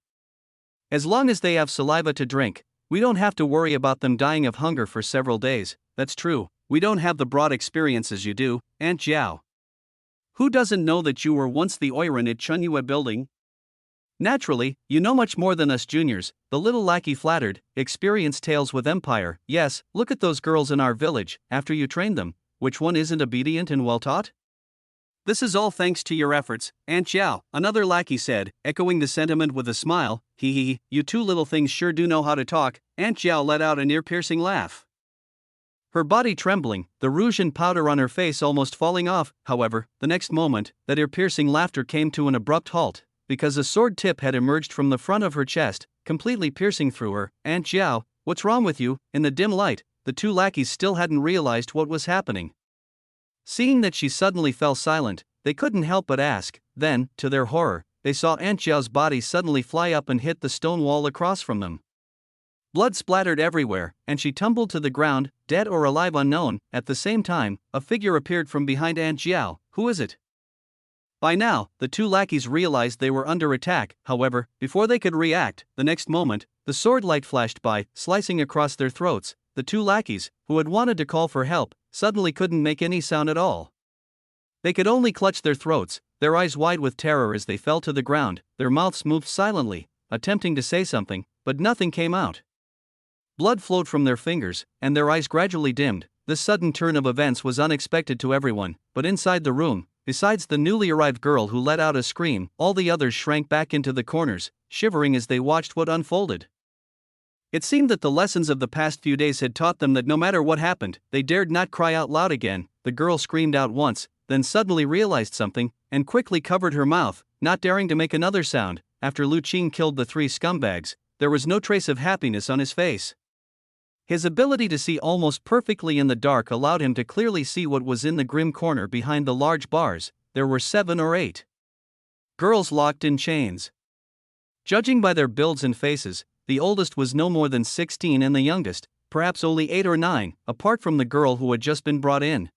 Speaker 1: As long as they have saliva to drink, we don't have to worry about them dying of hunger for several days. That's true, we don't have the broad experiences you do, Aunt Jiao. Who doesn't know that you were once the Oiran at Chunyue building? Naturally, you know much more than us juniors, the little lackey flattered. Experience tales with Empire. Yes, look at those girls in our village. After you trained them, which one isn't obedient and well-taught? This is all thanks to your efforts, Aunt Jiao, another lackey said, echoing the sentiment with a smile. Hee, you two little things sure do know how to talk. Aunt Jiao let out an ear-piercing laugh. Her body trembling, the rouge and powder on her face almost falling off. However, the next moment, that ear-piercing laughter came to an abrupt halt, because a sword tip had emerged from the front of her chest, completely piercing through her. Aunt Jiao, what's wrong with you? In the dim light, the two lackeys still hadn't realized what was happening. Seeing that she suddenly fell silent, they couldn't help but ask. Then, to their horror, they saw Aunt Jiao's body suddenly fly up and hit the stone wall across from them. Blood splattered everywhere, and she tumbled to the ground, dead or alive unknown. At the same time, a figure appeared from behind Aunt Jiao. Who is it? By now, the two lackeys realized they were under attack. However, before they could react, the next moment, the sword light flashed by, slicing across their throats. The two lackeys, who had wanted to call for help, suddenly couldn't make any sound at all. They could only clutch their throats, their eyes wide with terror as they fell to the ground. Their mouths moved silently, attempting to say something, but nothing came out. Blood flowed from their fingers, and their eyes gradually dimmed. This sudden turn of events was unexpected to everyone, but inside the room, Besides the newly arrived girl who let out a scream, all the others shrank back into the corners, shivering as they watched what unfolded. It seemed that the lessons of the past few days had taught them that no matter what happened, they dared not cry out loud again. The girl screamed out once, then suddenly realized something, and quickly covered her mouth, not daring to make another sound. After Lu Qing killed the three scumbags, there was no trace of happiness on his face. His ability to see almost perfectly in the dark allowed him to clearly see what was in the grim corner behind the large bars. There were 7 or 8 girls locked in chains. Judging by their builds and faces, the oldest was no more than 16 and the youngest, perhaps only 8 or 9, apart from the girl who had just been brought in.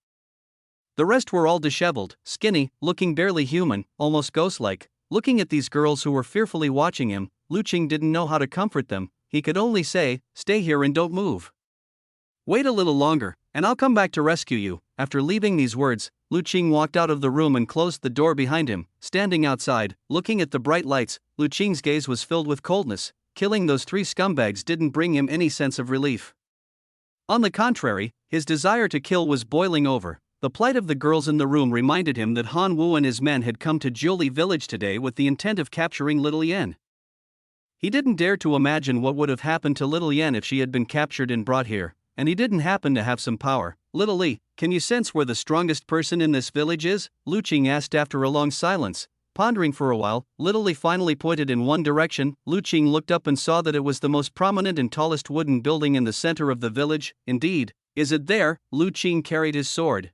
Speaker 1: The rest were all disheveled, skinny, looking barely human, almost ghost-like. Looking at these girls who were fearfully watching him, Lu Qing didn't know how to comfort them. He could only say, "Stay here and don't move. Wait a little longer, and I'll come back to rescue you." After leaving these words, Lu Qing walked out of the room and closed the door behind him. Standing outside, looking at the bright lights, Lu Qing's gaze was filled with coldness. Killing those 3 scumbags didn't bring him any sense of relief. On the contrary, his desire to kill was boiling over. The plight of the girls in the room reminded him that Han Wu and his men had come to Jiuli village today with the intent of capturing little Yen. He didn't dare to imagine what would have happened to little Yen if she had been captured and brought here, and he didn't happen to have some power. "Little Li, can you sense where the strongest person in this village is?" Lu Qing asked after a long silence. Pondering for a while, little Li finally pointed in one direction. Lu Qing looked up and saw that it was the most prominent and tallest wooden building in the center of the village. "Indeed, is it there?" Lu Qing carried his sword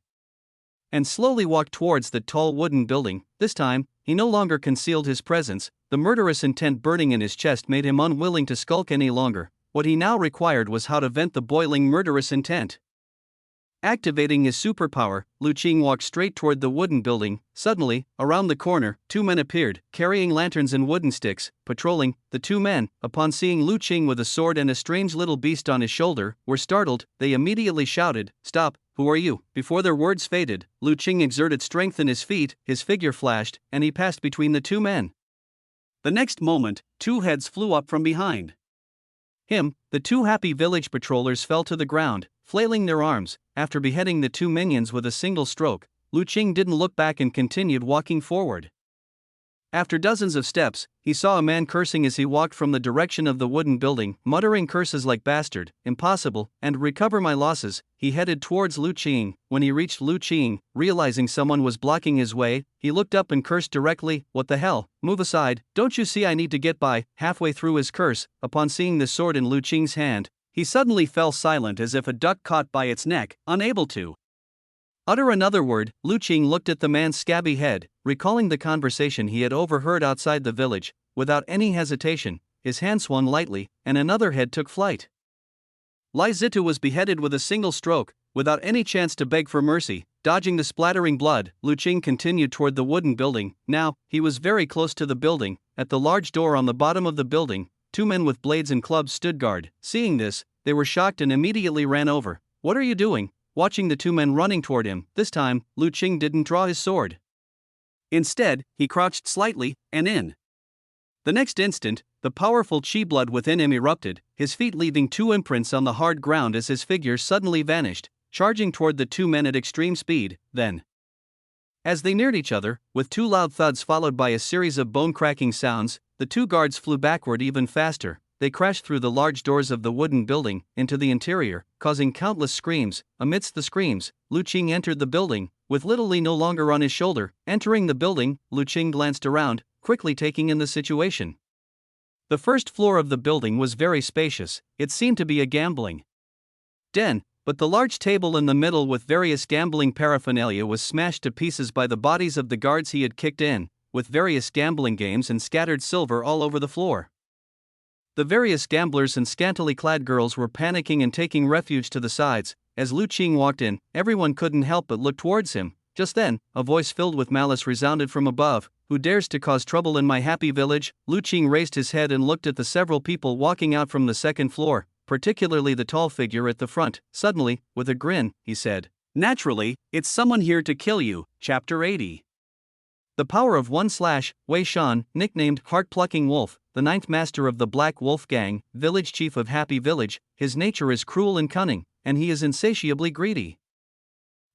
Speaker 1: and slowly walked towards the tall wooden building. This time, he no longer concealed his presence. The murderous intent burning in his chest made him unwilling to skulk any longer. What he now required was how to vent the boiling murderous intent. Activating his superpower, Lu Qing walked straight toward the wooden building. Suddenly, around the corner, 2 men appeared, carrying lanterns and wooden sticks, patrolling. The 2 men, upon seeing Lu Qing with a sword and a strange little beast on his shoulder, were startled. They immediately shouted, "Stop, who are you?" Before their words faded, Lu Qing exerted strength in his feet, his figure flashed, and he passed between the 2 men. The next moment, 2 heads flew up from behind him. The 2 happy village patrollers fell to the ground, flailing their arms. After beheading the 2 minions with a single stroke, Lu Qing didn't look back and continued walking forward. After dozens of steps, he saw a man cursing as he walked from the direction of the wooden building, muttering curses like "bastard," "impossible," and "recover my losses." He headed towards Lu Qing. When he reached Lu Qing, realizing someone was blocking his way, he looked up and cursed directly. "What the hell? Move aside, don't you see I need to get by?" Halfway through his curse, upon seeing the sword in Lu Qing's hand, he suddenly fell silent as if a duck caught by its neck, unable to utter another word. Lu Qing looked at the man's scabby head, recalling the conversation he had overheard outside the village. Without any hesitation, his hand swung lightly, and another head took flight. Lai Zitu was beheaded with a single stroke, without any chance to beg for mercy. Dodging the splattering blood, Lu Qing continued toward the wooden building. Now, he was very close to the building. At the large door on the bottom of the building, 2 men with blades and clubs stood guard. Seeing this, they were shocked and immediately ran over. "What are you doing?" Watching the 2 men running toward him, this time, Lu Qing didn't draw his sword. Instead, he crouched slightly, and in the next instant, the powerful qi blood within him erupted, his feet leaving 2 imprints on the hard ground as his figure suddenly vanished, charging toward the 2 men at extreme speed. Then, as they neared each other, with 2 loud thuds followed by a series of bone-cracking sounds, the 2 guards flew backward even faster. They crashed through the large doors of the wooden building, into the interior, causing countless screams. Amidst the screams, Lu Qing entered the building, with little Li no longer on his shoulder. Entering the building, Lu Qing glanced around, quickly taking in the situation. The first floor of the building was very spacious. It seemed to be a gambling den, but the large table in the middle with various gambling paraphernalia was smashed to pieces by the bodies of the guards he had kicked in, with various gambling games and scattered silver all over the floor. The various gamblers and scantily clad girls were panicking and taking refuge to the sides. As Lu Qing walked in, everyone couldn't help but look towards him. Just then, a voice filled with malice resounded from above. "Who dares to cause trouble in my happy village?" Lu Qing raised his head and looked at the several people walking out from the second floor, particularly the tall figure at the front. Suddenly, with a grin, he said, "Naturally, it's someone here to kill you." Chapter 80. The power of 1/ Wei Shan, nicknamed Heart-Plucking Wolf, the 9th master of the Black Wolf Gang, village chief of Happy Village. His nature is cruel and cunning, and he is insatiably greedy.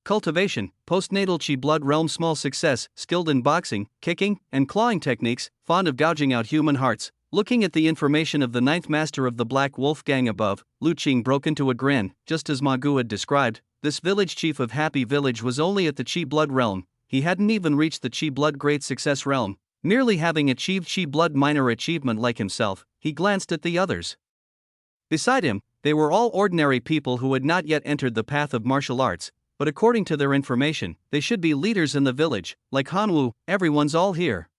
Speaker 1: Cultivation, postnatal Qi blood realm small success, skilled in boxing, kicking, and clawing techniques, fond of gouging out human hearts. Looking at the information of the ninth master of the Black Wolf gang above, Lu Qing broke into a grin, just as Ma Gu had described. This village chief of Happy Village was only at the Qi blood realm. He hadn't even reached the Qi blood great success realm. Merely having achieved Qi blood minor achievement like himself, he glanced at the others. Beside him, they were all ordinary people who had not yet entered the path of martial arts, but according to their information, they should be leaders in the village. Like Hanwu, everyone's all here.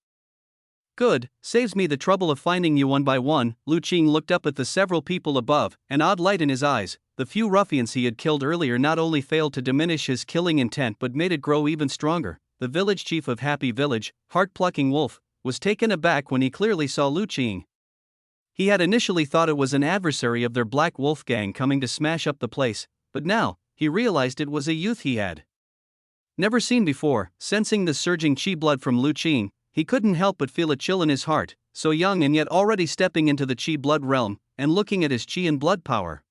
Speaker 1: Good, saves me the trouble of finding you one by one. Lu Qing looked up at the several people above, an odd light in his eyes. The few ruffians he had killed earlier not only failed to diminish his killing intent but made it grow even stronger. The village chief of Happy Village, Heart-Plucking Wolf, was taken aback when he clearly saw Lu Qing. He had initially thought it was an adversary of their Black Wolf gang coming to smash up the place, but now, he realized it was a youth he had never seen before. Sensing the surging Qi blood from Lu Qing, he couldn't help but feel a chill in his heart, so young and yet already stepping into the Qi blood realm, and looking at his Qi and blood power.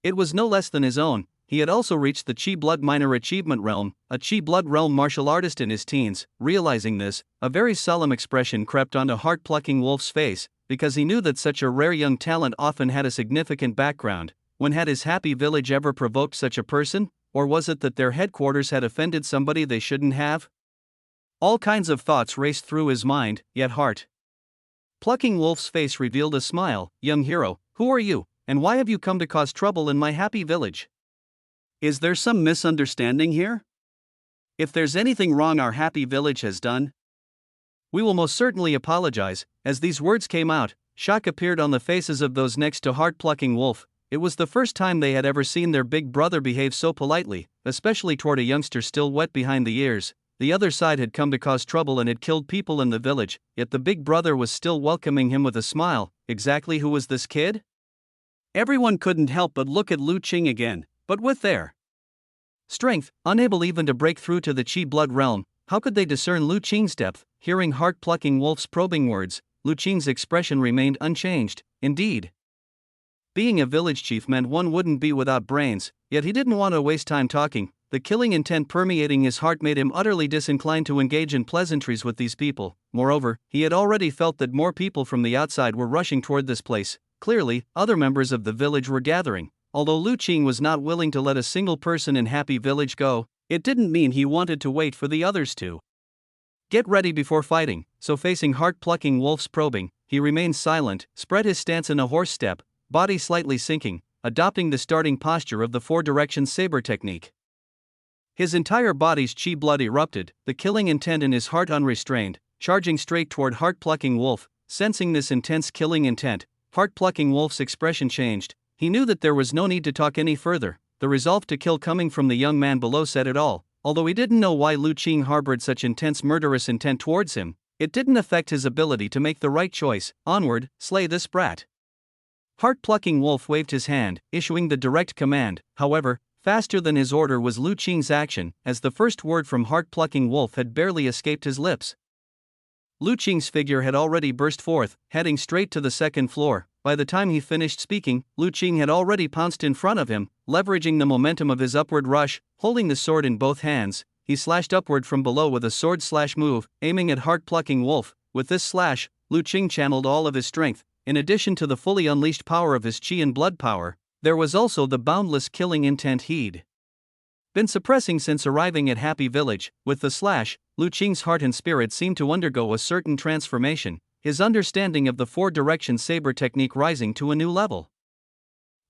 Speaker 1: It was no less than his own. He had also reached the Qi blood minor achievement realm, a Qi blood realm martial artist in his teens. Realizing this, a very solemn expression crept onto Heart-Plucking Wolf's face, because he knew that such a rare young talent often had a significant background. When had his Happy Village ever provoked such a person, or was it that their headquarters had offended somebody they shouldn't have? All kinds of thoughts raced through his mind, yet Heart-Plucking Wolf's face revealed a smile. Young hero, who are you, and why have you come to cause trouble in my Happy Village? Is there some misunderstanding here? If there's anything wrong our Happy Village has done, we will most certainly apologize. As these words came out, shock appeared on the faces of those next to Heart-Plucking Wolf. It was the first time they had ever seen their big brother behave so politely, especially toward a youngster still wet behind the ears. The other side had come to cause trouble and had killed people in the village, yet the big brother was still welcoming him with a smile. Exactly who was this kid? Everyone couldn't help but look at Lu Qing again, but with their strength, unable even to break through to the Qi blood realm, how could they discern Lu Qing's depth? Hearing Heart-Plucking Wolf's probing words, Lu Qing's expression remained unchanged. Indeed, being a village chief meant one wouldn't be without brains, yet he didn't want to waste time talking. The killing intent permeating his heart made him utterly disinclined to engage in pleasantries with these people. Moreover, he had already felt that more people from the outside were rushing toward this place. Clearly, other members of the village were gathering. Although Lu Qing was not willing to let a single person in Happy Village go, it didn't mean he wanted to wait for the others to get ready before fighting. So facing Heart-Plucking Wolf's probing, he remained silent, spread his stance in a horse step, body slightly sinking, adopting the starting posture of the four-direction saber technique. His entire body's Qi blood erupted, the killing intent in his heart unrestrained, charging straight toward Heart-Plucking Wolf. Sensing this intense killing intent, Heart-Plucking Wolf's expression changed. He knew that there was no need to talk any further. The resolve to kill coming from the young man below said it all. Although he didn't know why Lu Qing harbored such intense murderous intent towards him, it didn't affect his ability to make the right choice. Onward, slay this brat. Heart-Plucking Wolf waved his hand, issuing the direct command. However, faster than his order was Lu Qing's action, as the first word from Heart-Plucking Wolf had barely escaped his lips. Lu Qing's figure had already burst forth, heading straight to the second floor. By the time he finished speaking, Lu Qing had already pounced in front of him, leveraging the momentum of his upward rush. Holding the sword in both hands, he slashed upward from below with a sword slash move, aiming at Heart-Plucking Wolf. With this slash, Lu Qing channeled all of his strength. In addition to the fully unleashed power of his Qi and blood power, there was also the boundless killing intent he'd been suppressing since arriving at Happy Village. With the slash, Lu Qing's heart and spirit seemed to undergo a certain transformation, his understanding of the four-direction saber technique rising to a new level.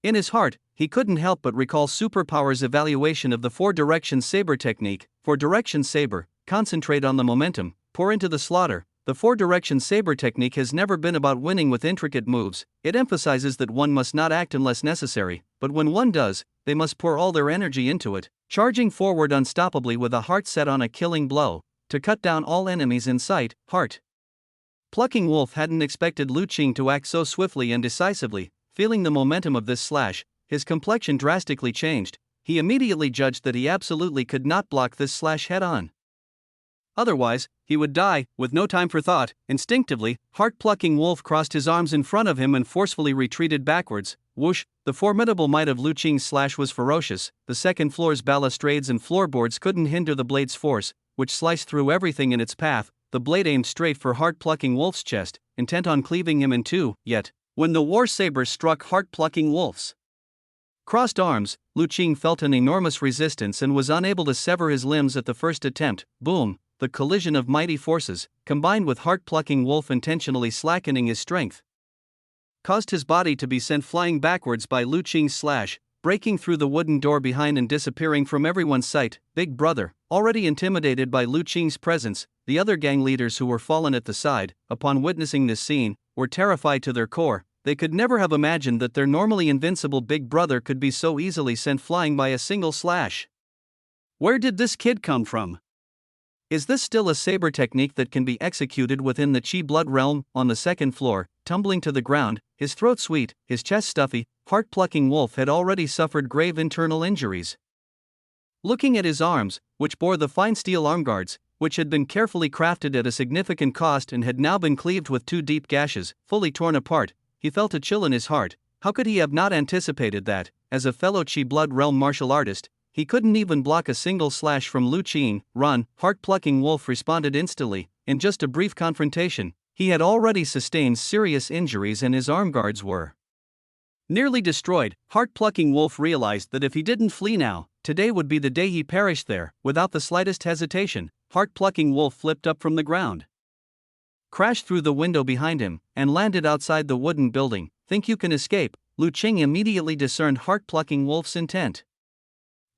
Speaker 1: In his heart, he couldn't help but recall Superpower's evaluation of the four-direction saber technique. Four-direction saber, concentrate on the momentum, pour into the slaughter. The four-direction saber technique has never been about winning with intricate moves. It emphasizes that one must not act unless necessary, but when one does, they must pour all their energy into it, charging forward unstoppably with a heart set on a killing blow, to cut down all enemies in sight. Heart-Plucking Wolf hadn't expected Lu Qing to act so swiftly and decisively. Feeling the momentum of this slash, his complexion drastically changed. He immediately judged that he absolutely could not block this slash head-on. Otherwise, he would die, with no time for thought. Instinctively, heart-plucking wolf crossed his arms in front of him and forcefully retreated backwards. Whoosh! The formidable might of Lu Qing's slash was ferocious. The second floor's balustrades and floorboards couldn't hinder the blade's force, which sliced through everything in its path. The blade aimed straight for heart-plucking wolf's chest, intent on cleaving him in two. Yet, when the war saber struck heart-plucking wolf's crossed arms, Lu Qing felt an enormous resistance and was unable to sever his limbs at the first attempt. Boom! The collision of mighty forces, combined with heart-plucking wolf intentionally slackening his strength, caused his body to be sent flying backwards by Lu Qing's slash, breaking through the wooden door behind and disappearing from everyone's sight. Big Brother, already intimidated by Lu Qing's presence, the other gang leaders who were fallen at the side, upon witnessing this scene, were terrified to their core. They could never have imagined that their normally invincible Big Brother could be so easily sent flying by a single slash. Where did this kid come from? Is this still a saber technique that can be executed within the Qi blood realm? On the second floor, tumbling to the ground, his throat sweet, his chest stuffy, heart-plucking wolf had already suffered grave internal injuries. Looking at his arms, which bore the fine steel armguards, which had been carefully crafted at a significant cost and had now been cleaved with two deep gashes, fully torn apart, he felt a chill in his heart. How could he have not anticipated that, as a fellow Qi blood realm martial artist, he couldn't even block a single slash from Lu Qing? Run! Heart-plucking wolf responded instantly. In just a brief confrontation, he had already sustained serious injuries and his armguards were nearly destroyed. Heart-plucking wolf realized that if he didn't flee now, today would be the day he perished there. Without the slightest hesitation, heart-plucking wolf flipped up from the ground, crashed through the window behind him, and landed outside the wooden building. Think you can escape? Lu Qing immediately discerned heart-plucking wolf's intent.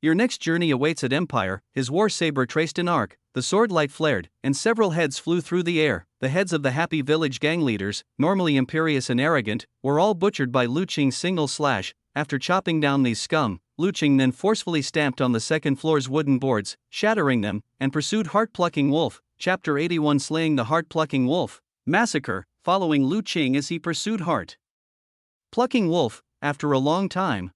Speaker 1: Your next journey awaits at Empire. His war saber traced an arc, the sword light flared, and several heads flew through the air. The heads of the Happy Village gang leaders, normally imperious and arrogant, were all butchered by Lu Qing's single slash. After chopping down these scum, Lu Qing then forcefully stamped on the second floor's wooden boards, shattering them, and pursued heart-plucking wolf. Chapter 81: Slaying the Heart-Plucking Wolf. Massacre, following Lu Qing as he pursued heart-plucking wolf. After a long time,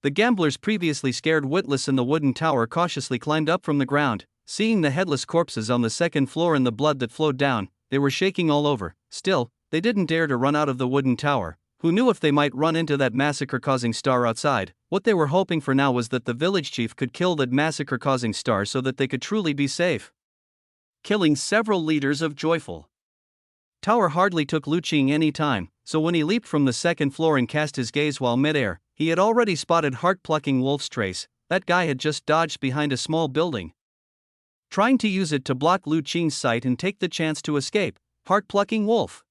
Speaker 1: the gamblers, previously scared witless in the wooden tower, cautiously climbed up from the ground. Seeing the headless corpses on the second floor and the blood that flowed down, they were shaking all over. Still, they didn't dare to run out of the wooden tower. Who knew if they might run into that massacre-causing star outside? What they were hoping for now was that the village chief could kill that massacre-causing star so that they could truly be safe. Killing several leaders of joyful tower hardly took Lu Qing any time, so when he leaped from the second floor and cast his gaze while midair, he had already spotted heart-plucking wolf's trace. That guy had just dodged behind a small building, trying to use it to block Lu Qing's sight and take the chance to escape. Heart-plucking wolf!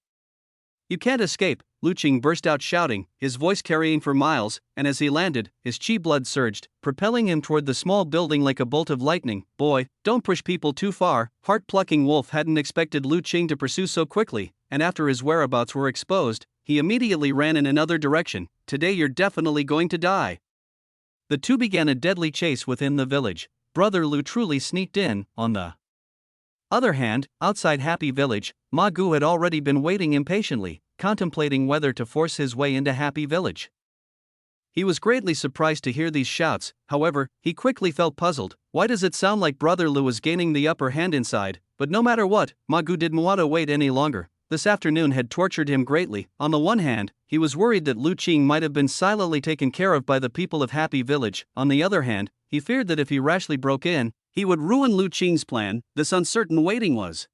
Speaker 1: You can't escape! Lu Qing burst out shouting, his voice carrying for miles, and as he landed, his Qi blood surged, propelling him toward the small building like a bolt of lightning. Boy, don't push people too far. Heart-plucking wolf hadn't expected Lu Qing to pursue so quickly, and after his whereabouts were exposed, he immediately ran in another direction. Today you're definitely going to die. The two began a deadly chase within the village. Brother Lu truly sneaked in. On the other hand, outside Happy Village, Ma Gu had already been waiting impatiently, contemplating whether to force his way into Happy Village. He was greatly surprised to hear these shouts. However, he quickly felt puzzled. Why does it sound like Brother Lu was gaining the upper hand inside? But no matter what, Ma Gu didn't want to wait any longer. This afternoon had tortured him greatly. On the one hand, he was worried that Lu Qing might have been silently taken care of by the people of Happy Village. On the other hand, he feared that if he rashly broke in, he would ruin Lu Qing's plan. This uncertain waiting was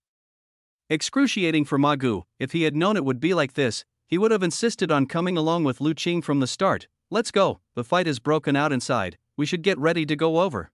Speaker 1: excruciating for Ma Gu. If he had known it would be like this, he would have insisted on coming along with Lu Qing from the start. Let's go, the fight has broken out inside, we should get ready to go over.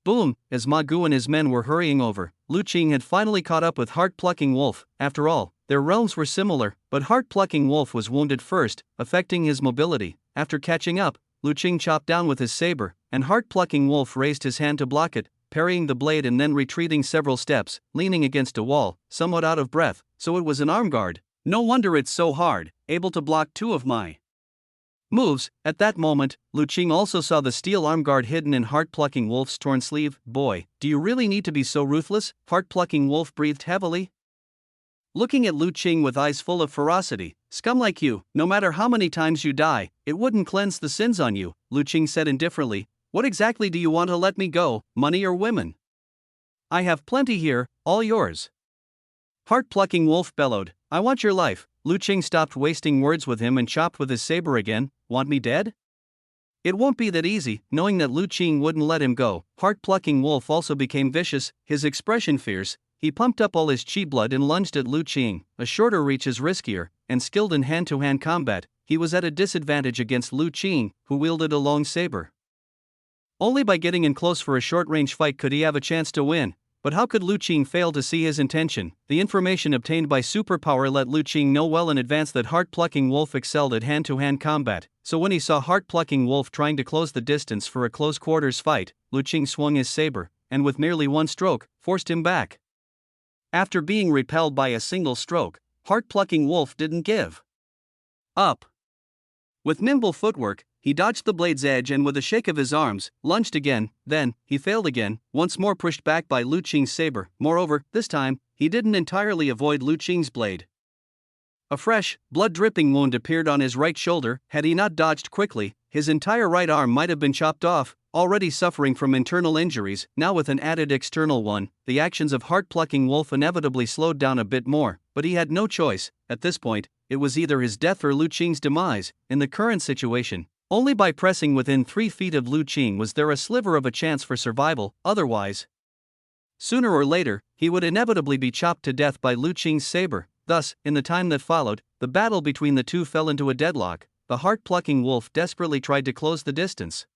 Speaker 1: Boom! As Ma Gu and his men were hurrying over, Lu Qing had finally caught up with heart-plucking wolf. After all, their realms were similar, but heart-plucking wolf was wounded first, affecting his mobility. After catching up, Lu Qing chopped down with his saber, and heart-plucking wolf raised his hand to block it, parrying the blade and then retreating several steps, leaning against a wall, somewhat out of breath. So it was an arm guard. No wonder it's so hard, able to block two of my moves. At that moment, Lu Qing also saw the steel arm guard hidden in heart-plucking wolf's torn sleeve. Boy, do you really need to be so ruthless? Heart-plucking wolf breathed heavily, looking at Lu Qing with eyes full of ferocity. Scum like you, no matter how many times you die, it wouldn't cleanse the sins on you, Lu Qing said indifferently. What exactly do you want to let me go, money or women? I have plenty here, all yours. Heart-plucking wolf bellowed, I want your life. Lu Qing stopped wasting words with him and chopped with his saber again. Want me dead? It won't be that easy. Knowing that Lu Qing wouldn't let him go, heart-plucking wolf also became vicious, his expression fierce. He pumped up all his chi blood and lunged at Lu Qing. A shorter reach is riskier, and skilled in hand-to-hand combat, he was at a disadvantage against Lu Qing, who wielded a long saber. Only by getting in close for a short-range fight could he have a chance to win. But how could Lu Qing fail to see his intention? The information obtained by superpower let Lu Qing know well in advance that heart-plucking wolf excelled at hand-to-hand combat, so when he saw heart-plucking wolf trying to close the distance for a close-quarters fight, Lu Qing swung his saber, and with merely one stroke, forced him back. After being repelled by a single stroke, heart-plucking wolf didn't give up. With nimble footwork, he dodged the blade's edge and with a shake of his arms, lunged again. Then, he failed again, once more pushed back by Lu Qing's saber. Moreover, this time, he didn't entirely avoid Lu Qing's blade. A fresh, blood-dripping wound appeared on his right shoulder. Had he not dodged quickly, his entire right arm might have been chopped off. Already suffering from internal injuries, now with an added external one, the actions of heart-plucking wolf inevitably slowed down a bit more, but he had no choice. At this point, it was either his death or Lu Qing's demise. In the current situation, only by pressing within 3 feet of Lu Qing was there a sliver of a chance for survival, otherwise, sooner or later, he would inevitably be chopped to death by Lu Qing's saber. Thus, in the time that followed, the battle between the two fell into a deadlock. The heart-plucking wolf desperately tried to close the distance,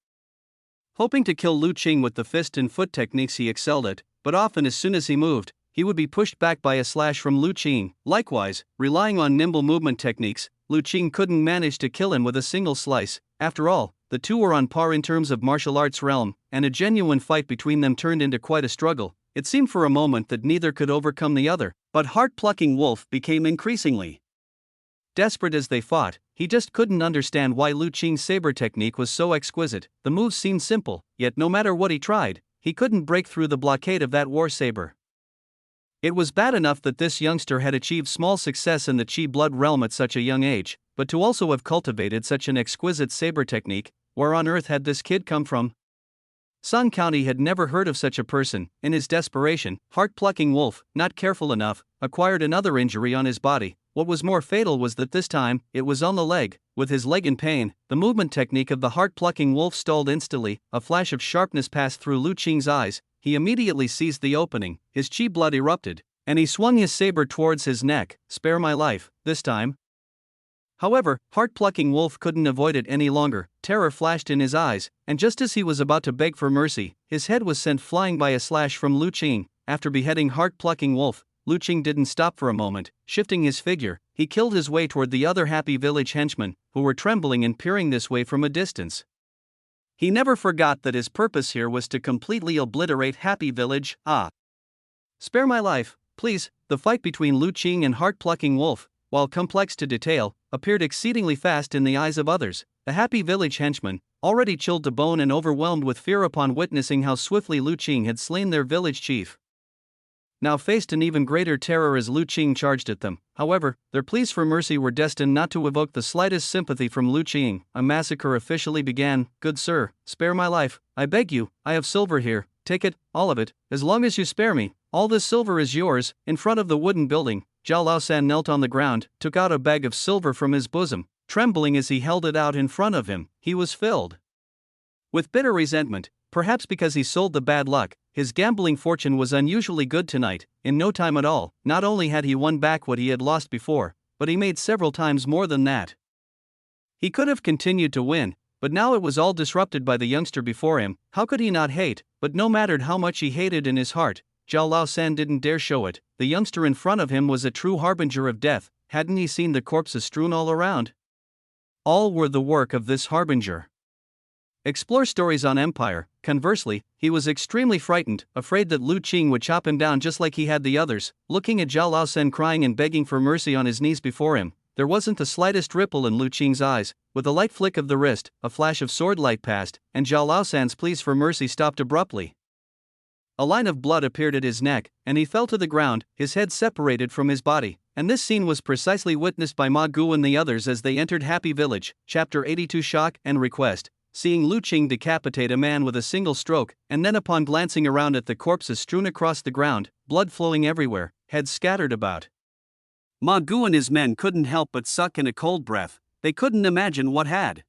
Speaker 1: hoping to kill Lu Qing with the fist and foot techniques he excelled at, but often as soon as he moved, he would be pushed back by a slash from Lu Qing. Likewise, relying on nimble movement techniques, Lu Qing couldn't manage to kill him with a single slice. After all, the two were on par in terms of martial arts realm, and a genuine fight between them turned into quite a struggle. It seemed for a moment that neither could overcome the other, but heart-plucking wolf became increasingly desperate as they fought. He just couldn't understand why Lu Qing's saber technique was so exquisite. The moves seemed simple, yet no matter what he tried, he couldn't break through the blockade of that war saber. It was bad enough that this youngster had achieved small success in the chi blood realm at such a young age, but to also have cultivated such an exquisite saber technique, where on earth had this kid come from? Sun County had never heard of such a person. In his desperation, heart-plucking wolf, not careful enough, acquired another injury on his body. What was more fatal was that this time, it was on the leg. With his leg in pain, the movement technique of the heart-plucking wolf stalled instantly. A flash of sharpness passed through Lu Qing's eyes. He immediately seized the opening. His chi blood erupted, and he swung his saber towards his neck. Spare my life, this time. However, heart-plucking wolf couldn't avoid it any longer. Terror flashed in his eyes, and just as he was about to beg for mercy, his head was sent flying by a slash from Lu Qing. After beheading heart-plucking wolf, Lu Qing didn't stop for a moment. Shifting his figure, he killed his way toward the other happy village henchmen, who were trembling and peering this way from a distance. He never forgot that his purpose here was to completely obliterate Happy Village. Spare my life, please. The fight between Lu Qing and heart-plucking wolf, while complex to detail, appeared exceedingly fast in the eyes of others. The Happy Village henchmen, already chilled to bone and overwhelmed with fear upon witnessing how swiftly Lu Qing had slain their village chief, now faced an even greater terror as Lu Qing charged at them. However, their pleas for mercy were destined not to evoke the slightest sympathy from Lu Qing. A massacre officially began. Good sir, spare my life, I beg you. I have silver here, take it, all of it, as long as you spare me. All this silver is yours. In front of the wooden building, Zhao Laosan knelt on the ground, took out a bag of silver from his bosom. Trembling as he held it out in front of him, he was filled with bitter resentment. Perhaps because he sold the bad luck, his gambling fortune was unusually good tonight. In no time at all, not only had he won back what he had lost before, but he made several times more than that. He could have continued to win, but now it was all disrupted by the youngster before him. How could he not hate? But no matter how much he hated in his heart, Zhao Laosan didn't dare show it. The youngster in front of him was a true harbinger of death. Hadn't he seen the corpses strewn all around? All were the work of this harbinger. Explore stories on Empire. Conversely, he was extremely frightened, afraid that Lu Qing would chop him down just like he had the others. Looking at Zhao Laosan crying and begging for mercy on his knees before him, there wasn't the slightest ripple in Lu Qing's eyes. With a light flick of the wrist, a flash of sword light passed, and Zhao Laosan's pleas for mercy stopped abruptly. A line of blood appeared at his neck, and he fell to the ground, his head separated from his body. And this scene was precisely witnessed by Ma Gu and the others as they entered Happy Village. Chapter 82 Shock and Request. seeing Lu Qing decapitate a man with a single stroke, and then upon glancing around at the corpses strewn across the ground, blood flowing everywhere, heads scattered about. Ma Gu and his men couldn't help but suck in a cold breath. They couldn't imagine what had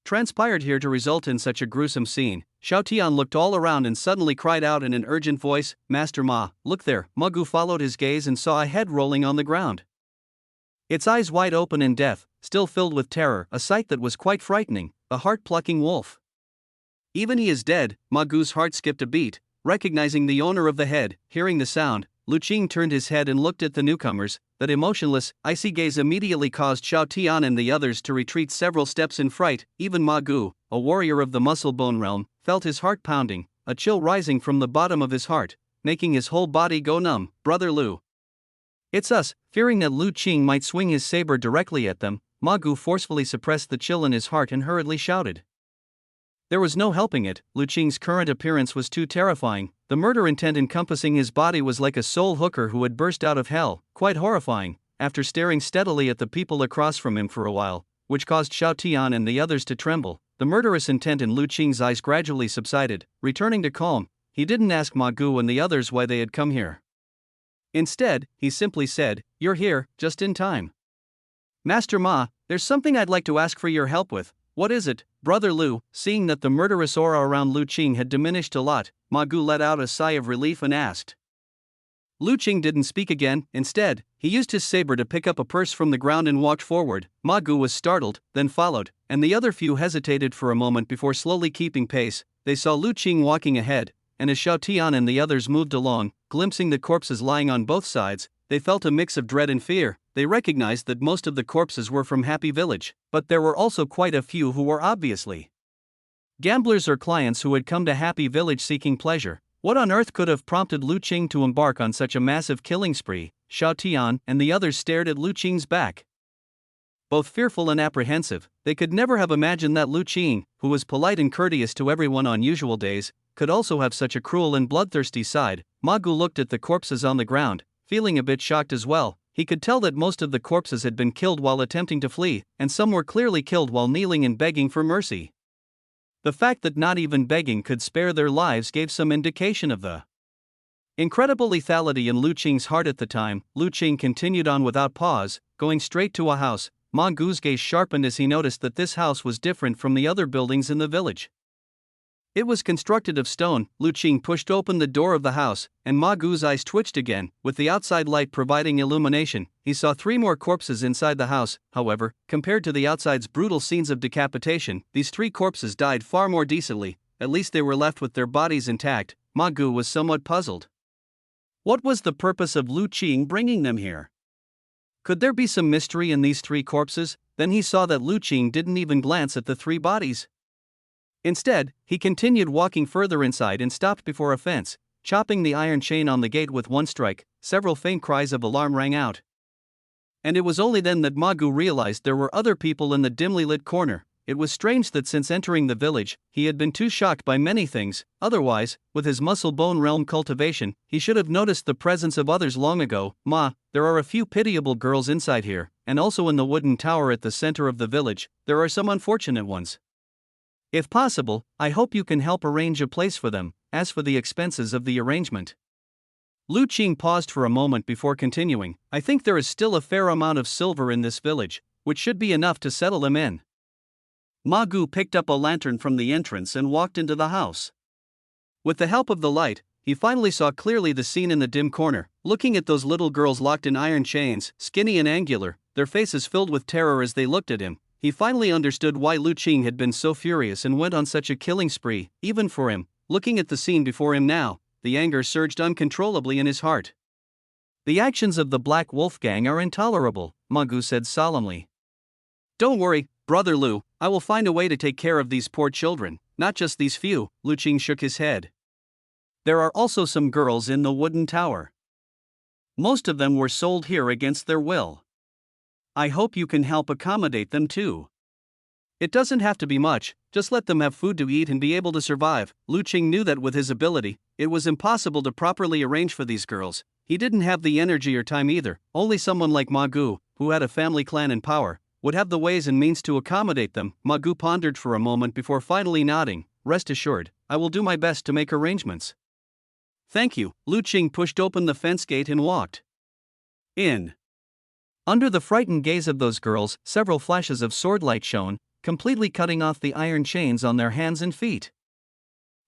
Speaker 1: transpired here to result in such a gruesome scene. Xiao Tian looked all around and suddenly cried out in an urgent voice, "Master Ma, look there." Ma Gu followed his gaze and saw a head rolling on the ground. Its eyes wide open in death, still filled with terror, a sight that was quite frightening, a heart-plucking wolf. Even he is dead. Ma Gu's heart skipped a beat, recognizing the owner of the head. Hearing the sound, Lu Qing turned his head and looked at the newcomers. That emotionless, icy gaze immediately caused Xiao Tian and the others to retreat several steps in fright. Even Ma Gu, a warrior of the muscle bone realm, felt his heart pounding, a chill rising from the bottom of his heart, making his whole body go numb. "Brother Lu, it's us." Fearing that Lu Qing might swing his saber directly at them, Ma Gu forcefully suppressed the chill in his heart and hurriedly shouted. There was no helping it. Lu Qing's current appearance was too terrifying. The murder intent encompassing his body was like a soul hooker who had burst out of hell, quite horrifying. After staring steadily at the people across from him for a while, which caused Xiao Tian and the others to tremble, the murderous intent in Lu Qing's eyes gradually subsided. Returning to calm, he didn't ask Ma Gu and the others why they had come here. Instead, he simply said, "You're here, just in time. Master Ma, there's something I'd like to ask for your help with." "What is it, Brother Lu?" Seeing that the murderous aura around Lu Qing had diminished a lot, Ma Gu let out a sigh of relief and asked. Lu Qing didn't speak again. Instead, he used his saber to pick up a purse from the ground and walked forward. Ma Gu was startled, then followed, and the other few hesitated for a moment before slowly keeping pace. They saw Lu Qing walking ahead, and as Xiao Tian and the others moved along, glimpsing the corpses lying on both sides, they felt a mix of dread and fear. They recognized that most of the corpses were from Happy Village, but there were also quite a few who were obviously gamblers or clients who had come to Happy Village seeking pleasure. What on earth could have prompted Lu Qing to embark on such a massive killing spree? Xiao Tian and the others stared at Lu Qing's back, both fearful and apprehensive. They could never have imagined that Lu Qing, who was polite and courteous to everyone on usual days, could also have such a cruel and bloodthirsty side. Ma Gu looked at the corpses on the ground, feeling a bit shocked as well. He could tell that most of the corpses had been killed while attempting to flee, and some were clearly killed while kneeling and begging for mercy. The fact that not even begging could spare their lives gave some indication of the incredible lethality in Lu Qing's heart at the time. Lu Qing continued on without pause, going straight to a house. Ma Gu's gaze sharpened as he noticed that this house was different from the other buildings in the village. It was constructed of stone. Lu Qing pushed open the door of the house, and Ma Gu's eyes twitched again. With the outside light providing illumination, he saw 3 more corpses inside the house. However, compared to the outside's brutal scenes of decapitation, these 3 corpses died far more decently. At least they were left with their bodies intact. Ma Gu was somewhat puzzled. What was the purpose of Lu Qing bringing them here? Could there be some mystery in these 3 corpses? Then he saw that Lu Qing didn't even glance at the 3 bodies. Instead, he continued walking further inside and stopped before a fence, chopping the iron chain on the gate with one strike. Several faint cries of alarm rang out. And it was only then that Ma Gu realized there were other people in the dimly lit corner. It was strange that since entering the village, he had been too shocked by many things. Otherwise, with his muscle bone realm cultivation, he should have noticed the presence of others long ago. "Ma, there are a few pitiable girls inside here, and also in the wooden tower at the center of the village, there are some unfortunate ones. If possible, I hope you can help arrange a place for them. As for the expenses of the arrangement." Lu Qing paused for a moment before continuing. "I think there is still a fair amount of silver in this village, which should be enough to settle them in." Ma Gu picked up a lantern from the entrance and walked into the house. With the help of the light, he finally saw clearly the scene in the dim corner. Looking at those little girls locked in iron chains, skinny and angular, their faces filled with terror as they looked at him, he finally understood why Lu Qing had been so furious and went on such a killing spree, even for him. Looking at the scene before him now, the anger surged uncontrollably in his heart. "The actions of the Black Wolf Gang are intolerable," Ma Gu said solemnly. "Don't worry, Brother Lu, I will find a way to take care of these poor children, not just these few." Lu Qing shook his head. "There are also some girls in the wooden tower. Most of them were sold here against their will. I hope you can help accommodate them too. It doesn't have to be much, just let them have food to eat and be able to survive." Lu Qing knew that with his ability, it was impossible to properly arrange for these girls. He didn't have the energy or time either. Only someone like Ma Gu, who had a family clan and power, would have the ways and means to accommodate them. Ma Gu pondered for a moment before finally nodding. Rest assured, I will do my best to make arrangements. Thank you. Lu Qing pushed open the fence gate and walked in. Under the frightened gaze of those girls, several flashes of swordlight shone, completely cutting off the iron chains on their hands and feet.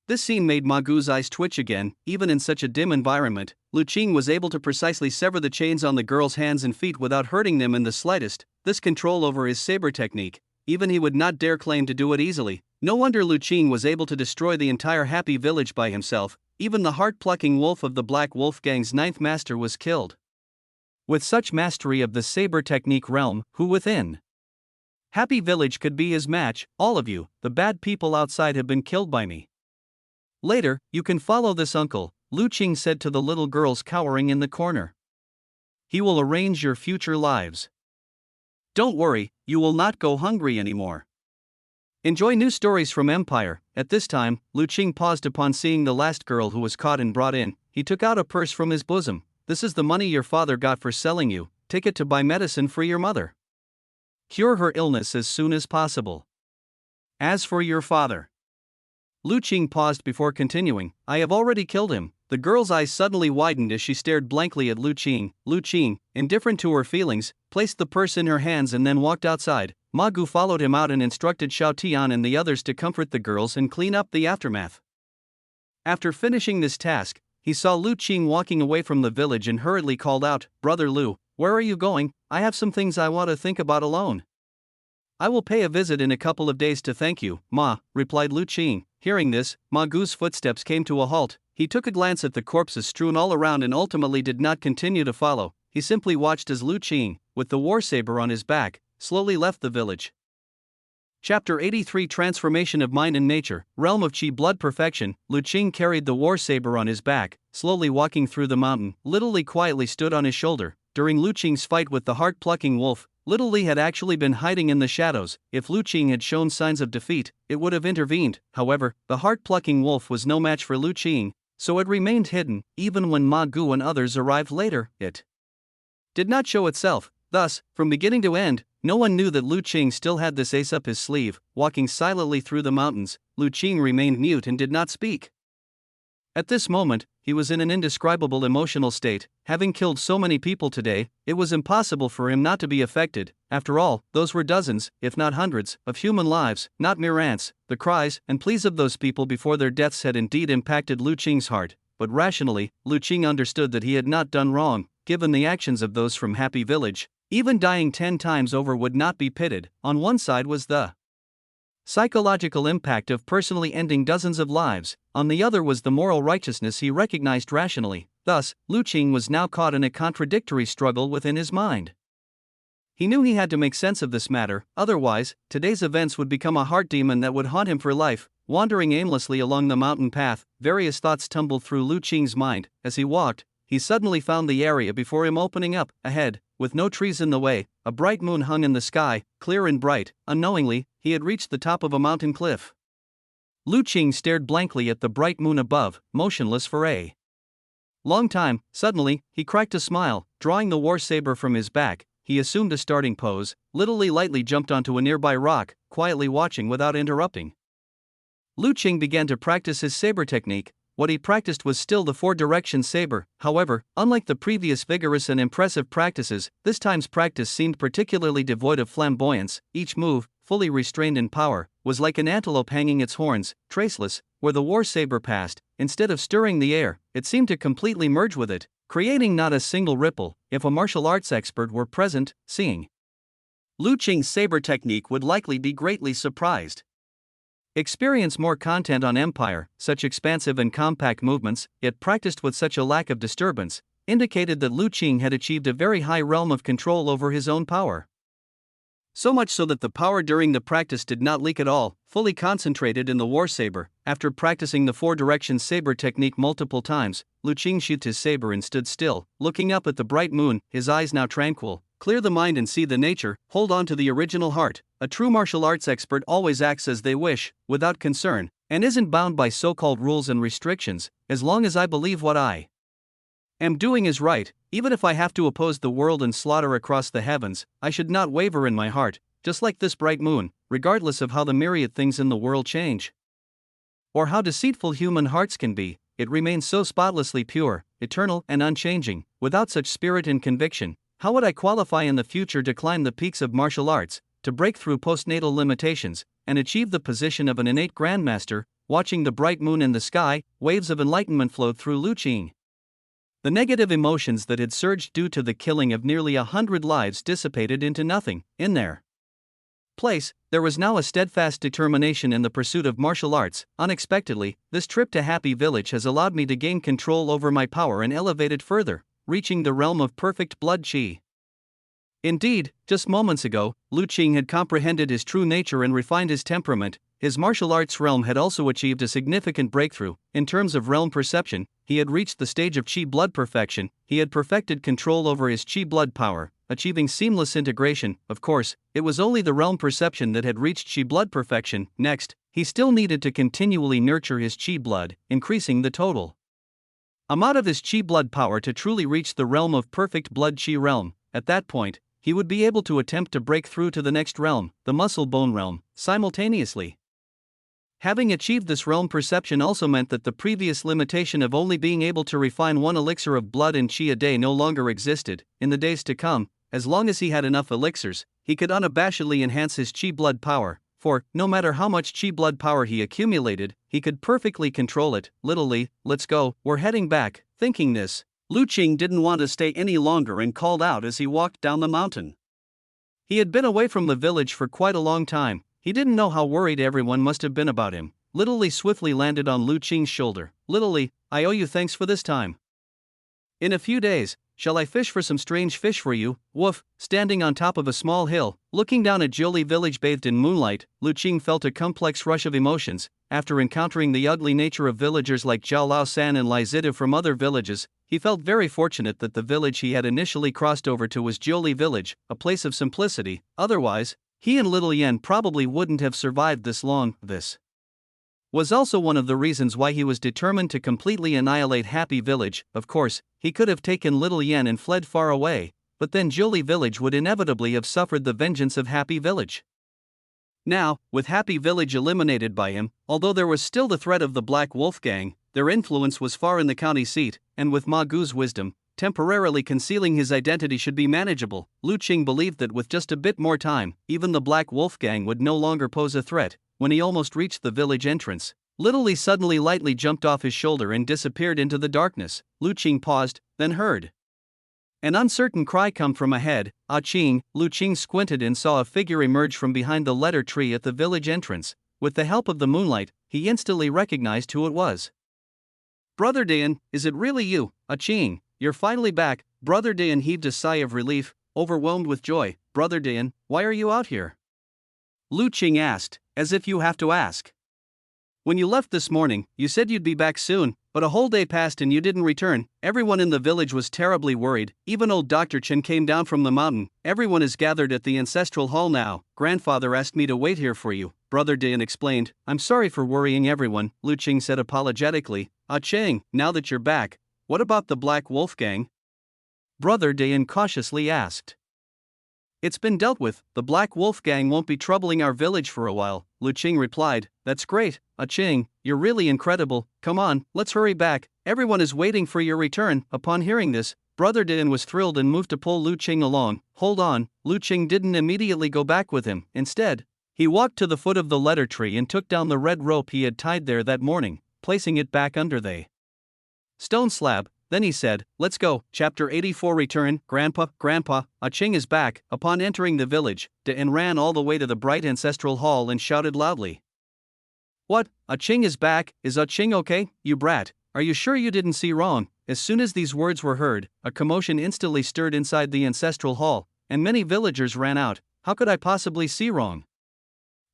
Speaker 1: This scene made Ma Gu's eyes twitch again. Even in such a dim environment, Lu Qing was able to precisely sever the chains on the girls' hands and feet without hurting them in the slightest. This control over his saber technique, even he would not dare claim to do it easily. No wonder Lu Qing was able to destroy the entire happy village by himself. Even the heart-plucking wolf of the Black Wolf Gang's 9th master was killed. With such mastery of the saber technique realm, who within Happy Village could be his match? All of you, the bad people outside, have been killed by me. Later, you can follow this uncle, Lu Qing said to the little girls cowering in the corner. He will arrange your future lives. Don't worry, you will not go hungry anymore. Enjoy new stories from Empire. At this time, Lu Qing paused upon seeing the last girl who was caught and brought in. He took out a purse from his bosom. This is the money your father got for selling you. Take it to buy medicine for your mother. Cure her illness as soon as possible. As for your father. Lu Qing paused before continuing. I have already killed him. The girl's eyes suddenly widened as she stared blankly at Lu Qing. Lu Qing, indifferent to her feelings, placed the purse in her hands and then walked outside. Ma Gu followed him out and instructed Xiao Tian and the others to comfort the girls and clean up the aftermath. After finishing this task, he saw Lu Qing walking away from the village and hurriedly called out, Brother Lu, where are you going? I have some things I want to think about alone. I will pay a visit in a couple of days to thank you, Ma, replied Lu Qing. Hearing this, Ma Gu's footsteps came to a halt. He took a glance at the corpses strewn all around and ultimately did not continue to follow. He simply watched as Lu Qing, with the war saber on his back, slowly left the village. Chapter 83 Transformation of Mind and Nature, Realm of Qi Blood Perfection. Lu Qing carried the war saber on his back, slowly walking through the mountain. Little Li quietly stood on his shoulder. During Lu Qing's fight with the heart-plucking wolf, Little Li had actually been hiding in the shadows. If Lu Qing had shown signs of defeat, it would have intervened. However, the heart-plucking wolf was no match for Lu Qing, so it remained hidden. Even when Ma Gu and others arrived later, it did not show itself. Thus, from beginning to end, no one knew that Lu Qing still had this ace up his sleeve. Walking silently through the mountains, Lu Qing remained mute and did not speak. At this moment, he was in an indescribable emotional state. Having killed so many people today, it was impossible for him not to be affected. After all, those were dozens, if not hundreds, of human lives, not mere ants. The cries and pleas of those people before their deaths had indeed impacted Lu Qing's heart, but rationally, Lu Qing understood that he had not done wrong. Given the actions of those from Happy Village, even dying 10 times over would not be pitied. On one side was the psychological impact of personally ending dozens of lives, on the other was the moral righteousness he recognized rationally. Thus, Lu Qing was now caught in a contradictory struggle within his mind. He knew he had to make sense of this matter, otherwise, today's events would become a heart demon that would haunt him for life. Wandering aimlessly along the mountain path, various thoughts tumbled through Lu Qing's mind. As he walked, he suddenly found the area before him opening up. Ahead, with no trees in the way, a bright moon hung in the sky, clear and bright. Unknowingly, he had reached the top of a mountain cliff. Lu Qing stared blankly at the bright moon above, motionless for a long time. Suddenly, he cracked a smile. Drawing the war saber from his back, he assumed a starting pose. Little Li lightly jumped onto a nearby rock, quietly watching without interrupting. Lu Qing began to practice his saber technique. What he practiced was still the 4-direction saber. However, unlike the previous vigorous and impressive practices, this time's practice seemed particularly devoid of flamboyance. Each move, fully restrained in power, was like an antelope hanging its horns, traceless, where the war saber passed. Instead of stirring the air, it seemed to completely merge with it, creating not a single ripple. If a martial arts expert were present, seeing Lu Qing's saber technique would likely be greatly surprised. Experience more content on Empire. Such expansive and compact movements, yet practiced with such a lack of disturbance, indicated that Lu Qing had achieved a very high realm of control over his own power. So much so that the power during the practice did not leak at all, fully concentrated in the war saber. After practicing the 4-direction saber technique multiple times, Lu Qing sheathed his saber and stood still, looking up at the bright moon, his eyes now tranquil. Clear the mind and see the nature, hold on to the original heart. A true martial arts expert always acts as they wish, without concern, and isn't bound by so-called rules and restrictions. As long as I believe what I am doing is right, even if I have to oppose the world and slaughter across the heavens, I should not waver in my heart. just like this bright moon, regardless of how the myriad things in the world change. Or how deceitful human hearts can be, it remains so spotlessly pure, eternal, and unchanging. Without such spirit and conviction, how would I qualify in the future to climb the peaks of martial arts, to break through postnatal limitations, and achieve the position of an innate grandmaster? Watching the bright moon in the sky, waves of enlightenment flowed through Qing. The negative emotions that had surged due to the killing of nearly 100 lives dissipated into nothing. In their place, there was now a steadfast determination in the pursuit of martial arts. Unexpectedly, this trip to Happy Village has allowed me to gain control over my power and elevate it further, reaching the realm of perfect blood Qi. Indeed, just moments ago, Qing had comprehended his true nature and refined his temperament. His martial arts realm had also achieved a significant breakthrough. In terms of realm perception, he had reached the stage of Qi blood perfection. He had perfected control over his Qi blood power, achieving seamless integration. Of course, it was only the realm perception that had reached Qi blood perfection. Next, he still needed to continually nurture his Qi blood, increasing the total amount of his Qi blood power to truly reach the realm of perfect blood Qi realm. At that point, he would be able to attempt to break through to the next realm, the muscle bone realm, simultaneously. Having achieved this realm perception also meant that the previous limitation of only being able to refine one elixir of blood and Qi a day no longer existed. In the days to come, as long as he had enough elixirs, he could unabashedly enhance his Qi blood power, for, no matter how much Qi blood power he accumulated, he could perfectly control it. Literally, let's go, we're heading back. Thinking this, Qing didn't want to stay any longer and called out as he walked down the mountain. He had been away from the village for quite a long time. He didn't know how worried everyone must have been about him. Li swiftly landed on Qing's shoulder. Li, I owe you thanks for this time. In a few days, shall I fish for some strange fish for you? Woof. Standing on top of a small hill, looking down at Jiuli village bathed in moonlight, Qing felt a complex rush of emotions. After encountering the ugly nature of villagers like Zhao Lao San and Lai Zida from other villages, he felt very fortunate that the village he had initially crossed over to was Jiuli village, a place of simplicity. Otherwise, he and Little Yen probably wouldn't have survived this long. This was also one of the reasons why he was determined to completely annihilate Happy Village. Of course, he could have taken Little Yen and fled far away, but then Jiuli Village would inevitably have suffered the vengeance of Happy Village. Now, with Happy Village eliminated by him, although there was still the threat of the Black Wolf Gang, their influence was far in the county seat, and with Ma Gu's wisdom, temporarily concealing his identity should be manageable. Qing believed that with just a bit more time, even the Black Wolf Gang would no longer pose a threat. When he almost reached the village entrance, Little Li suddenly lightly jumped off his shoulder and disappeared into the darkness. Qing paused, then heard an uncertain cry come from ahead. Ah Qing. Qing squinted and saw a figure emerge from behind the letter tree at the village entrance. With the help of the moonlight, he instantly recognized who it was. Brother Dayan, is it really you? Ah Qing, you're finally back. Brother Dayan heaved a sigh of relief, overwhelmed with joy. Brother Dayan, why are you out here? Qing asked, as if you have to ask. When you left this morning, you said you'd be back soon, but a whole day passed and you didn't return. Everyone in the village was terribly worried. Even old Dr. Chen came down from the mountain. Everyone is gathered at the ancestral hall now. Grandfather asked me to wait here for you, Brother Dayan explained. I'm sorry for worrying everyone, Qing said apologetically. Ah Cheng, now that you're back, what about the Black Wolf Gang? Brother Dayan cautiously asked. It's been dealt with. The Black Wolf Gang won't be troubling our village for a while, Qing replied. That's great, Ah Qing, you're really incredible. Come on, let's hurry back. Everyone is waiting for your return. Upon hearing this, Brother Dayan was thrilled and moved to pull Qing along. Hold on, Qing didn't immediately go back with him. Instead, he walked to the foot of the letter tree and took down the red rope he had tied there that morning, placing it back under the stone slab. Then he said, let's go. Chapter 84 Return. Grandpa, Ah Qing is back. Upon entering the village, Dayan ran all the way to the bright ancestral hall and shouted loudly. What? Ah Qing is back? Is Ah Qing okay? You brat, are you sure you didn't see wrong? As soon as these words were heard, a commotion instantly stirred inside the ancestral hall, and many villagers ran out. How could I possibly see wrong?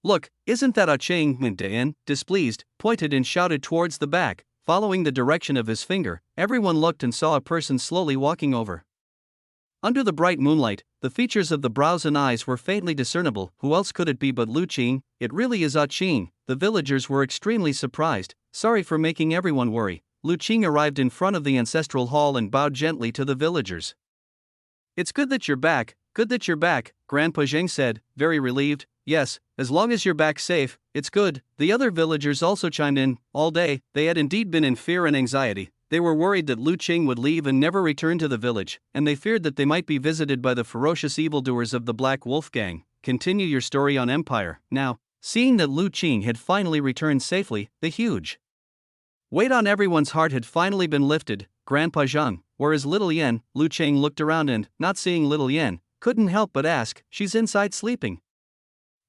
Speaker 1: Look, isn't that Ah Qing? Dayan, displeased, pointed and shouted towards the back. Following the direction of his finger, everyone looked and saw a person slowly walking over. Under the bright moonlight, the features of the brows and eyes were faintly discernible. Who else could it be but Qing? It really is Ah Qing. The villagers were extremely surprised. Sorry for making everyone worry. Qing arrived in front of the ancestral hall and bowed gently to the villagers. It's good that you're back. Good that you're back, Grandpa Zheng said, very relieved. Yes, as long as you're back safe, it's good. The other villagers also chimed in. All day, they had indeed been in fear and anxiety. They were worried that Lu Qing would leave and never return to the village, and they feared that they might be visited by the ferocious evildoers of the Black Wolf Gang. Continue your story on Empire. Now, seeing that Lu Qing had finally returned safely, the huge weight on everyone's heart had finally been lifted. Grandpa Zhang, where is little Yan? Lu Qing looked around and, not seeing little Yan, couldn't help but ask, she's inside sleeping.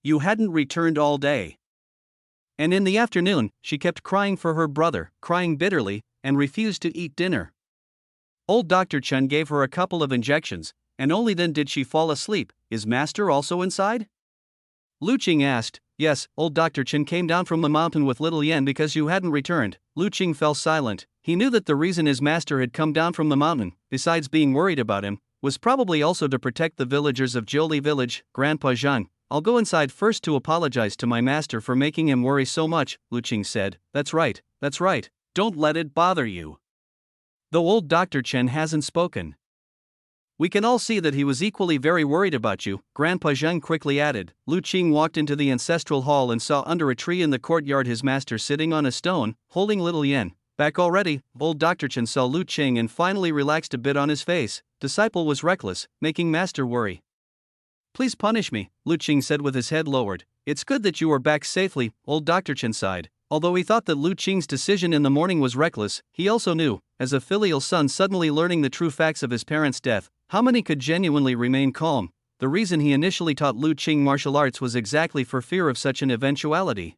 Speaker 1: You hadn't returned all day. And in the afternoon, she kept crying for her brother, crying bitterly, and refused to eat dinner. Old Dr. Chen gave her a couple of injections, and only then did she fall asleep. Is Master also inside? Lu Qing asked. Yes, old Dr. Chen came down from the mountain with little Yan because you hadn't returned. Lu Qing fell silent. He knew that the reason his master had come down from the mountain, besides being worried about him, was probably also to protect the villagers of Jiuli village. Grandpa Zhang, I'll go inside first to apologize to my master for making him worry so much, Lu Qing said. That's right. Don't let it bother you. Though old Dr. Chen hasn't spoken, we can all see that he was equally very worried about you, Grandpa Zheng quickly added. Lu Qing walked into the ancestral hall and saw under a tree in the courtyard his master sitting on a stone, holding little Yan. Back already, old Dr. Chen saw Lu Qing and finally relaxed a bit on his face. Disciple was reckless, making master worry. Please punish me, Lu Qing said with his head lowered. It's good that you are back safely, old Dr. Chen sighed. Although he thought that Lu Qing's decision in the morning was reckless, he also knew, as a filial son suddenly learning the true facts of his parents' death, how many could genuinely remain calm. The reason he initially taught Lu Qing martial arts was exactly for fear of such an eventuality.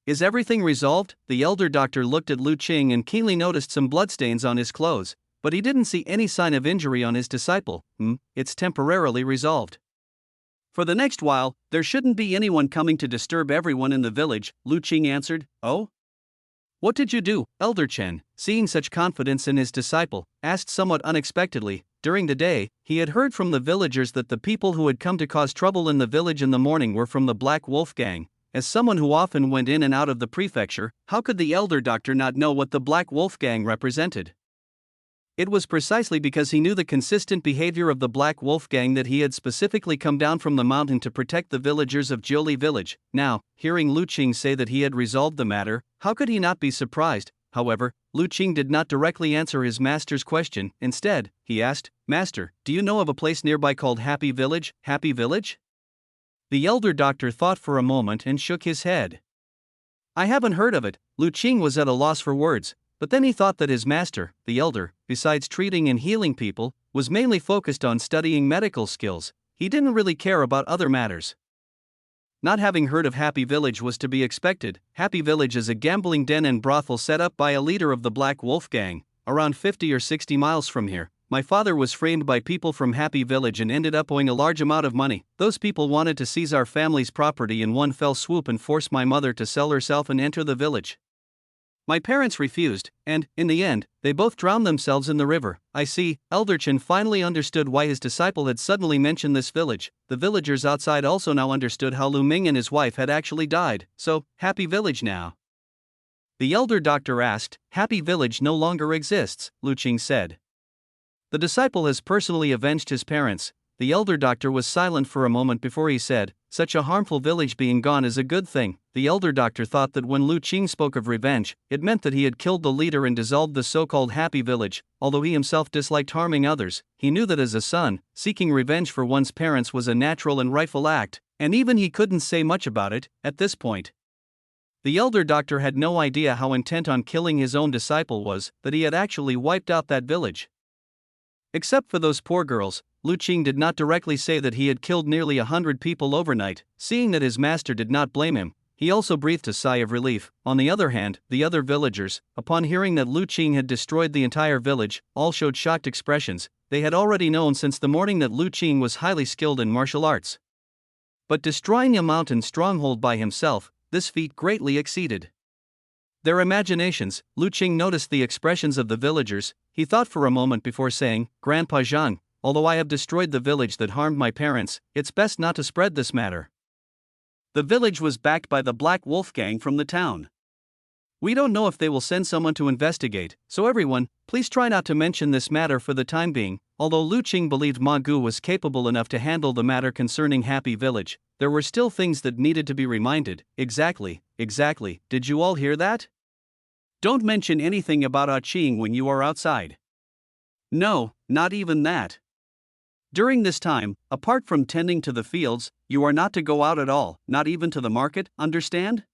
Speaker 1: Is everything resolved? The elder doctor looked at Lu Qing and keenly noticed some bloodstains on his clothes, but he didn't see any sign of injury on his disciple. It's temporarily resolved. For the next while, there shouldn't be anyone coming to disturb everyone in the village, Lu Qing answered. Oh? What did you do? Elder Chen, seeing such confidence in his disciple, asked somewhat unexpectedly. During the day, he had heard from the villagers that the people who had come to cause trouble in the village in the morning were from the Black Wolf Gang. As someone who often went in and out of the prefecture, how could the elder doctor not know what the Black Wolf Gang represented? It was precisely because he knew the consistent behavior of the Black Wolf Gang that he had specifically come down from the mountain to protect the villagers of Jiuli village. Now, hearing Lu Qing say that he had resolved the matter, how could he not be surprised? However, Lu Qing did not directly answer his master's question. Instead, he asked, Master, do you know of a place nearby called Happy Village? Happy Village? The elder doctor thought for a moment and shook his head. I haven't heard of it. Lu Qing was at a loss for words. But then he thought that his master, the elder, besides treating and healing people, was mainly focused on studying medical skills. He didn't really care about other matters. Not having heard of Happy Village was to be expected. Happy Village is a gambling den and brothel set up by a leader of the Black Wolf Gang, around 50 or 60 miles from here. My father was framed by people from Happy Village and ended up owing a large amount of money. Those people wanted to seize our family's property in one fell swoop and force my mother to sell herself and enter the village. My parents refused, and, in the end, they both drowned themselves in the river. I see. Elder Chen finally understood why his disciple had suddenly mentioned this village. The villagers outside also now understood how Lu Ming and his wife had actually died. So, Happy Village now? The elder doctor asked. Happy Village no longer exists, Lu Qing said. The disciple has personally avenged his parents. The elder doctor was silent for a moment before he said, such a harmful village being gone is a good thing. The elder doctor thought that when Lu Qing spoke of revenge, it meant that he had killed the leader and dissolved the so-called Happy Village. Although he himself disliked harming others, he knew that as a son, seeking revenge for one's parents was a natural and rightful act, and even he couldn't say much about it at this point. The elder doctor had no idea how intent on killing his own disciple was, that he had actually wiped out that village. Except for those poor girls, Lu Qing did not directly say that he had killed nearly 100 people overnight. Seeing that his master did not blame him, he also breathed a sigh of relief. On the other hand, the other villagers, upon hearing that Lu Qing had destroyed the entire village, all showed shocked expressions. They had already known since the morning that Lu Qing was highly skilled in martial arts. But destroying a mountain stronghold by himself, this feat greatly exceeded their imaginations. Lu Qing noticed the expressions of the villagers. He thought for a moment before saying, Grandpa Zhang, although I have destroyed the village that harmed my parents, it's best not to spread this matter. The village was backed by the Black Wolf Gang from the town. We don't know if they will send someone to investigate, so everyone, please try not to mention this matter for the time being. Although Lu Qing believed Ma Gu was capable enough to handle the matter concerning Happy Village, there were still things that needed to be reminded. Exactly, did you all hear that? Don't mention anything about Qing when you are outside. No, not even that. During this time, apart from tending to the fields, you are not to go out at all, not even to the market, understand?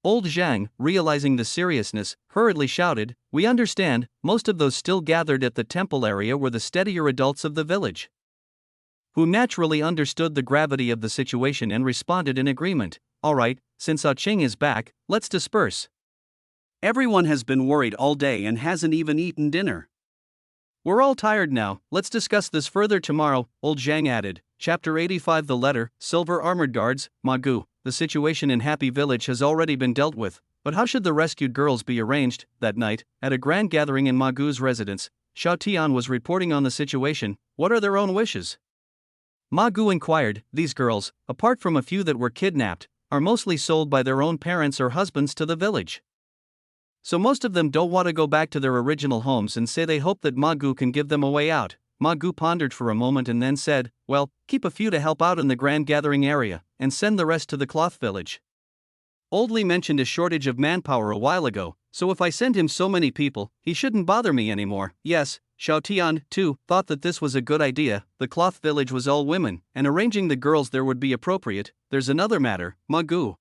Speaker 1: Old Zhang, realizing the seriousness, hurriedly shouted, "We understand." Most of those still gathered at the temple area were the steadier adults of the village, who naturally understood the gravity of the situation and responded in agreement. All right, since Qing is back, let's disperse. Everyone has been worried all day and hasn't even eaten dinner. We're all tired now, let's discuss this further tomorrow, Old Zhang added. Chapter 85. The letter, Silver Armored Guards, Ma Gu. The situation in Happy Village has already been dealt with, but how should the rescued girls be arranged? That night, at a grand gathering in Ma Gu's residence, Xiao Tian was reporting on the situation. What are their own wishes? Ma Gu inquired. These girls, apart from a few that were kidnapped, are mostly sold by their own parents or husbands to the village. So most of them don't want to go back to their original homes and say they hope that Ma Gu can give them a way out. Ma Gu pondered for a moment and then said, well, keep a few to help out in the grand gathering area, and send the rest to the cloth village. Old Li mentioned a shortage of manpower a while ago, so if I send him so many people, he shouldn't bother me anymore. Yes, Xiao Tian, too, thought that this was a good idea. The cloth village was all women, and arranging the girls there would be appropriate. There's another matter, Ma Gu.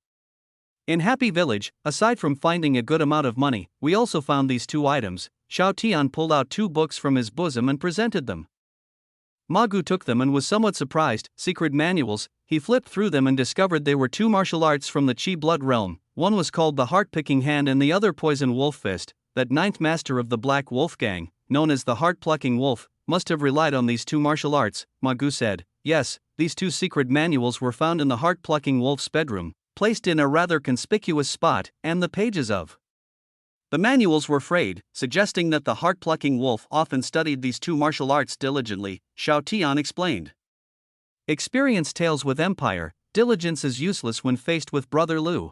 Speaker 1: In Happy Village, aside from finding a good amount of money, we also found these two items. Xiao Tian pulled out 2 books from his bosom and presented them. Ma Gu took them and was somewhat surprised. Secret manuals. He flipped through them and discovered they were 2 martial arts from the Qi blood realm. One was called the Heart-Picking Hand and the other Poison Wolf Fist. That 9th master of the Black Wolf Gang, known as the Heart-Plucking Wolf, must have relied on these 2 martial arts, Ma Gu said. Yes, these 2 secret manuals were found in the Heart-Plucking Wolf's bedroom, placed in a rather conspicuous spot, and the pages of the manuals were frayed, suggesting that the heart-plucking wolf often studied these 2 martial arts diligently, Xiao Tian explained. Experience tales with Empire, diligence is useless when faced with Brother Lu.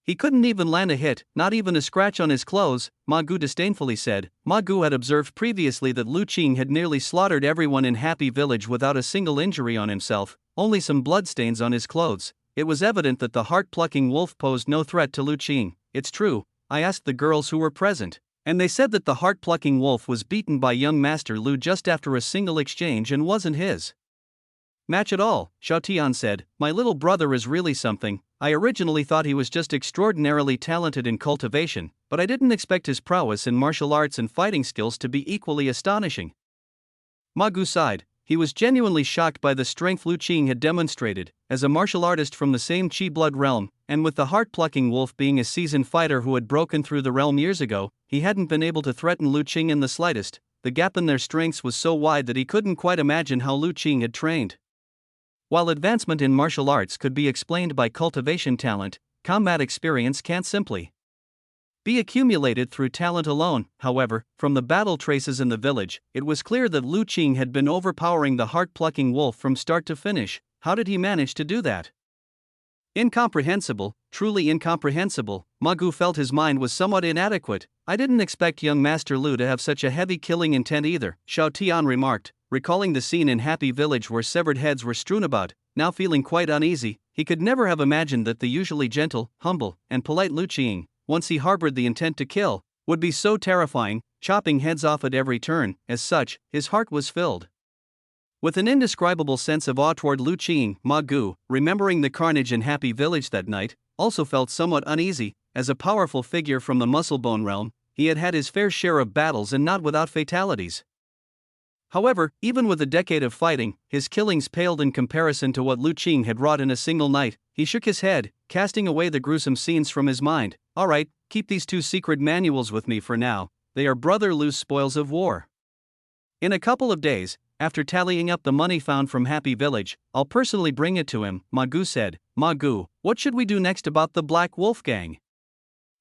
Speaker 1: He couldn't even land a hit, not even a scratch on his clothes, Ma Gu disdainfully said. Ma Gu had observed previously that Lu Qing had nearly slaughtered everyone in Happy Village without a single injury on himself, only some bloodstains on his clothes. It was evident that the heart-plucking wolf posed no threat to Lu Qing. It's true, I asked the girls who were present, and they said that the heart-plucking wolf was beaten by young Master Lu just after a single exchange and wasn't his match at all. Xiao Tian said, my little brother is really something. I originally thought he was just extraordinarily talented in cultivation, but I didn't expect his prowess in martial arts and fighting skills to be equally astonishing. Ma Gu sighed. He was genuinely shocked by the strength Lu Qing had demonstrated, as a martial artist from the same Qi blood realm, and with the heart-plucking wolf being a seasoned fighter who had broken through the realm years ago, he hadn't been able to threaten Lu Qing in the slightest. The gap in their strengths was so wide that he couldn't quite imagine how Lu Qing had trained. While advancement in martial arts could be explained by cultivation talent, combat experience can't simply be accumulated through talent alone. However, from the battle traces in the village, it was clear that Lu Qing had been overpowering the heart-plucking wolf from start to finish. How did he manage to do that? Incomprehensible, truly incomprehensible. Ma Gu felt his mind was somewhat inadequate. I didn't expect young Master Lu to have such a heavy killing intent either, Xiao Tian remarked, recalling the scene in Happy Village where severed heads were strewn about. Now feeling quite uneasy, he could never have imagined that the usually gentle, humble, and polite Lu Qing, once he harbored the intent to kill, would be so terrifying, chopping heads off at every turn. As such, his heart was filled with an indescribable sense of awe toward Lu Qing. Ma Gu, remembering the carnage in Happy Village that night, also felt somewhat uneasy. As a powerful figure from the muscle-bone realm, he had had his fair share of battles and not without fatalities. However, even with a decade of fighting, his killings paled in comparison to what Lu Qing had wrought in a single night. He shook his head, casting away the gruesome scenes from his mind. All right, keep these 2 secret manuals with me for now. They are Brother Lu's spoils of war. In a couple of days, after tallying up the money found from Happy Village, I'll personally bring it to him, Ma Gu said. Ma Gu, what should we do next about the Black Wolf Gang?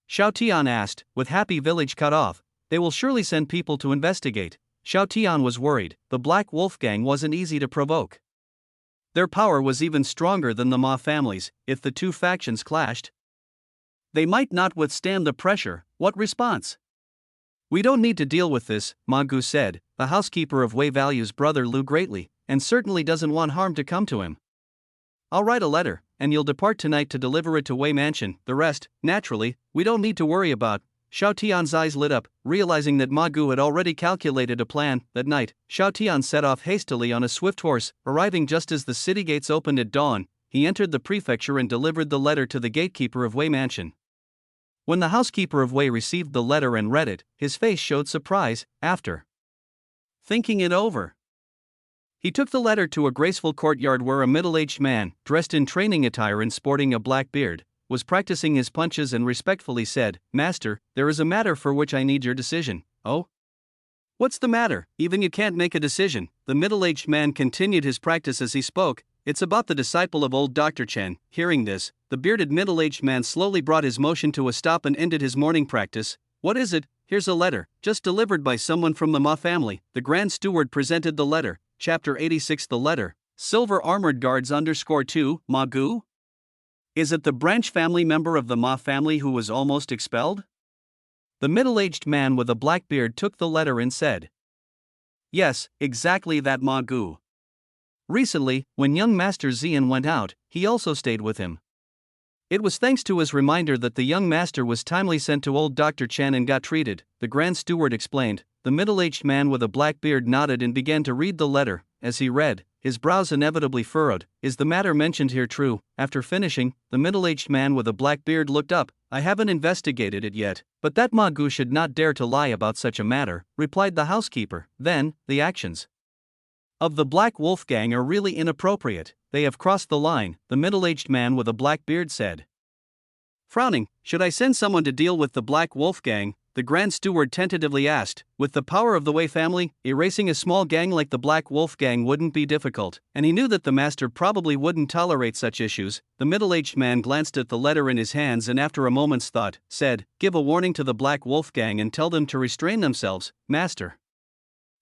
Speaker 1: Xiao Tian asked. With Happy Village cut off, they will surely send people to investigate. Xiao Tian was worried. The Black Wolf Gang wasn't easy to provoke. Their power was even stronger than the Ma families. If the 2 factions clashed, they might not withstand the pressure. What response? We don't need to deal with this, Ma Gu said. the housekeeper of Wei values brother Lu greatly, and certainly doesn't want harm to come to him. I'll write a letter, and you'll depart tonight to deliver it to Wei Mansion. The rest, naturally, we don't need to worry about. Xiao Tian's eyes lit up, realizing that Ma Gu had already calculated a plan. That night, Xiao Tian set off hastily on a swift horse, arriving just as the city gates opened at dawn. He entered the prefecture and delivered the letter to the gatekeeper of Wei Mansion. When the housekeeper of Wei received the letter and read it, his face showed surprise. After thinking it over, he took the letter to a graceful courtyard where a middle-aged man, dressed in training attire and sporting a black beard, was practicing his punches and respectfully said, "Master, there is a matter for which I need your decision." "Oh? What's the matter? Even you can't make a decision." The middle-aged man continued his practice as he spoke. "It's about the disciple of old Dr. Chen." Hearing this, the bearded middle-aged man slowly brought his motion to a stop and ended his morning practice. "What is it?" "Here's a letter, just delivered by someone from the Ma family." The Grand Steward presented the letter. Chapter 86. The letter. Silver Armored Guards _2, Ma Gu? Is it the branch family member of the Ma family who was almost expelled? The middle-aged man with a black beard took the letter and said, "Yes, exactly that Ma Gu. Recently, when young Master Xian went out, he also stayed with him. It was thanks to his reminder that the young master was timely sent to old Dr. Chen and got treated," the Grand Steward explained. The middle-aged man with a black beard nodded and began to read the letter. As he read, his brows inevitably furrowed. "Is the matter mentioned here true?" After finishing, the middle-aged man with a black beard looked up. "I haven't investigated it yet, but that Ma Gu should not dare to lie about such a matter," replied the housekeeper. "Then, the actions of the Black Wolf Gang are really inappropriate. They have crossed the line," the middle-aged man with a black beard said. Frowning, "Should I send someone to deal with the Black Wolf Gang?" the Grand Steward tentatively asked. With the power of the Wei family, erasing a small gang like the Black Wolf Gang wouldn't be difficult, and he knew that the master probably wouldn't tolerate such issues. The middle-aged man glanced at the letter in his hands and after a moment's thought, said, "Give a warning to the Black Wolf Gang and tell them to restrain themselves, master."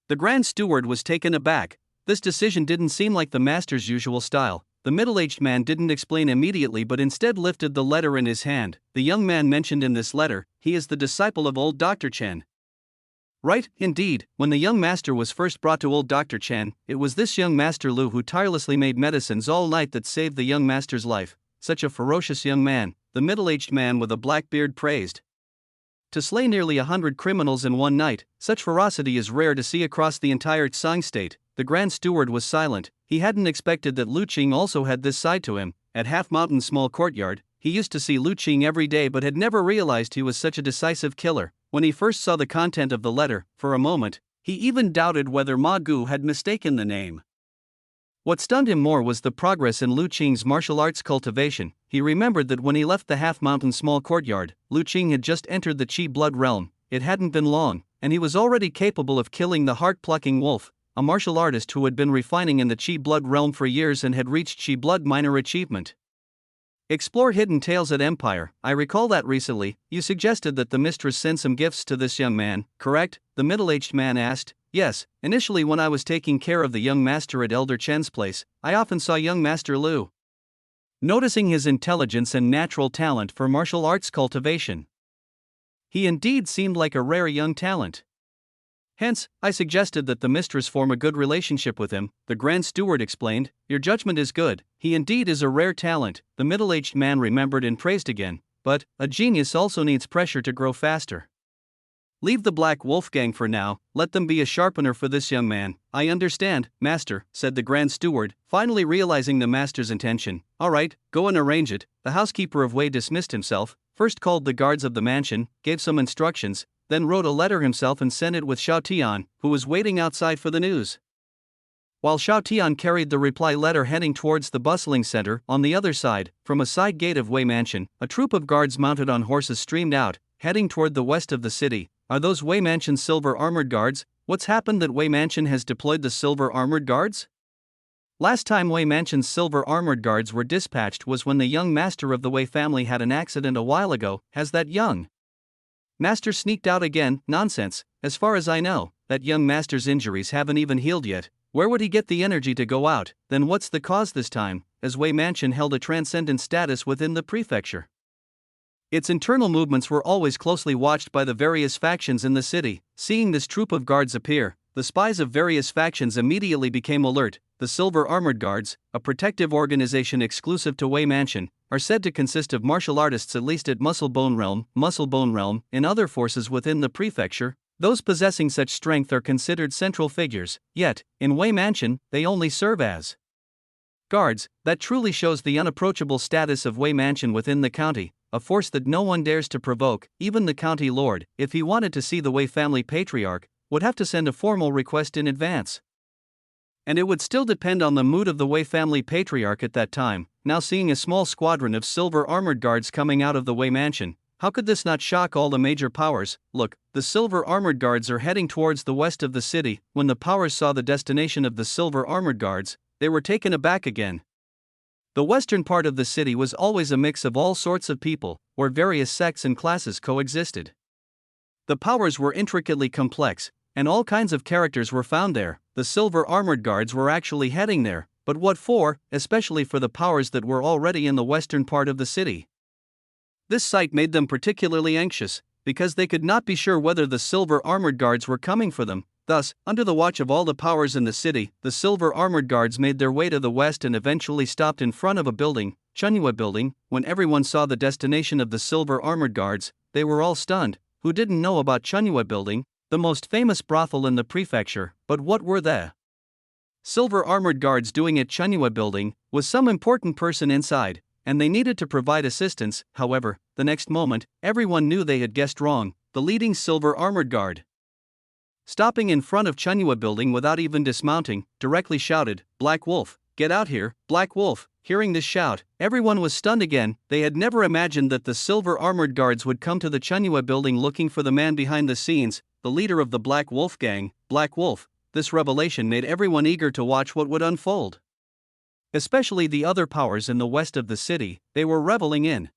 Speaker 1: The Grand Steward was taken aback. This decision didn't seem like the master's usual style. The middle-aged man didn't explain immediately but instead lifted the letter in his hand. "The young man mentioned in this letter, he is the disciple of old Dr. Chen." "Right, indeed. When the young master was first brought to old Dr. Chen, it was this young master Lu who tirelessly made medicines all night that saved the young master's life. Such a ferocious young man," the middle-aged man with a black beard praised. "To slay nearly 100 criminals in one night, such ferocity is rare to see across the entire Qing state." The Grand Steward was silent. He hadn't expected that Lu Qing also had this side to him. At Half Mountain's small courtyard, he used to see Lu Qing every day but had never realized he was such a decisive killer. When he first saw the content of the letter, for a moment, he even doubted whether Ma Gu had mistaken the name. What stunned him more was the progress in Lu Qing's martial arts cultivation. He remembered that when he left the Half Mountain small courtyard, Lu Qing had just entered the Qi blood realm. It hadn't been long, and he was already capable of killing the heart-plucking wolf, a martial artist who had been refining in the Qi blood realm for years and had reached Qi blood minor achievement. Explore Hidden Tales at Empire. I recall that recently, you suggested that the mistress send some gifts to this young man, correct? The middle-aged man asked. Yes, initially when I was taking care of the young master at Elder Chen's place, I often saw young Master Lu. Noticing his intelligence and natural talent for martial arts cultivation, he indeed seemed like a rare young talent. Hence, I suggested that the mistress form a good relationship with him, the Grand Steward explained. Your judgment is good, he indeed is a rare talent, the middle-aged man remembered and praised again, but, a genius also needs pressure to grow faster. Leave the Black Wolf Gang for now, let them be a sharpener for this young man. I understand, master, said the Grand Steward, finally realizing the master's intention. All right, go and arrange it. The housekeeper of Wei dismissed himself, first called the guards of the mansion, gave some instructions, then wrote a letter himself and sent it with Xiao Tian, who was waiting outside for the news. While Xiao Tian carried the reply letter heading towards the bustling center, on the other side, from a side gate of Wei Mansion, a troop of guards mounted on horses streamed out, heading toward the west of the city. Are those Wei Mansion's silver armored guards? What's happened that Wei Mansion has deployed the silver armored guards? Last time Wei Mansion's silver armored guards were dispatched was when the young master of the Wei family had an accident a while ago. Has that young master sneaked out again? Nonsense. As far as I know, that young master's injuries haven't even healed yet. Where would he get the energy to go out? Then what's the cause this time, as Wei Mansion held a transcendent status within the prefecture? Its internal movements were always closely watched by the various factions in the city. Seeing this troop of guards appear, the spies of various factions immediately became alert. The Silver Armored Guards, a protective organization exclusive to Wei Mansion, are said to consist of martial artists at least at Muscle Bone Realm, in other forces within the prefecture. Those possessing such strength are considered central figures, yet, in Wei Mansion, they only serve as guards. That truly shows the unapproachable status of Wei Mansion within the county, a force that no one dares to provoke. Even the county lord, if he wanted to see the Wei family patriarch, would have to send a formal request in advance. And it would still depend on the mood of the Wei family patriarch at that time. Now seeing a small squadron of silver armored guards coming out of the Wei Mansion, how could this not shock all the major powers? Look, the silver armored guards are heading towards the west of the city. When the powers saw the destination of the silver armored guards, they were taken aback again. The western part of the city was always a mix of all sorts of people, where various sects and classes coexisted. The powers were intricately complex, and all kinds of characters were found there. The silver armored guards were actually heading there, but what for? Especially for the powers that were already in the western part of the city. This sight made them particularly anxious, because they could not be sure whether the silver armored guards were coming for them. Thus, under the watch of all the powers in the city, the silver armored guards made their way to the west and eventually stopped in front of a building, Chunyue Building. When everyone saw the destination of the silver armored guards, they were all stunned. Who didn't know about Chunyue Building, the most famous brothel in the prefecture? But what were the silver armored guards doing at Chunyue Building? Was some important person inside, and they needed to provide assistance. However, the next moment, everyone knew they had guessed wrong. The leading silver armored guard, stopping in front of Chunyue Building without even dismounting, directly shouted, "Black Wolf, get out here, Black Wolf!" Hearing this shout, everyone was stunned again. They had never imagined that the silver armored guards would come to the Chunyue Building looking for the man behind the scenes, the leader of the Black Wolf gang, Black Wolf. This revelation made everyone eager to watch what would unfold. Especially the other powers in the west of the city, they were reveling in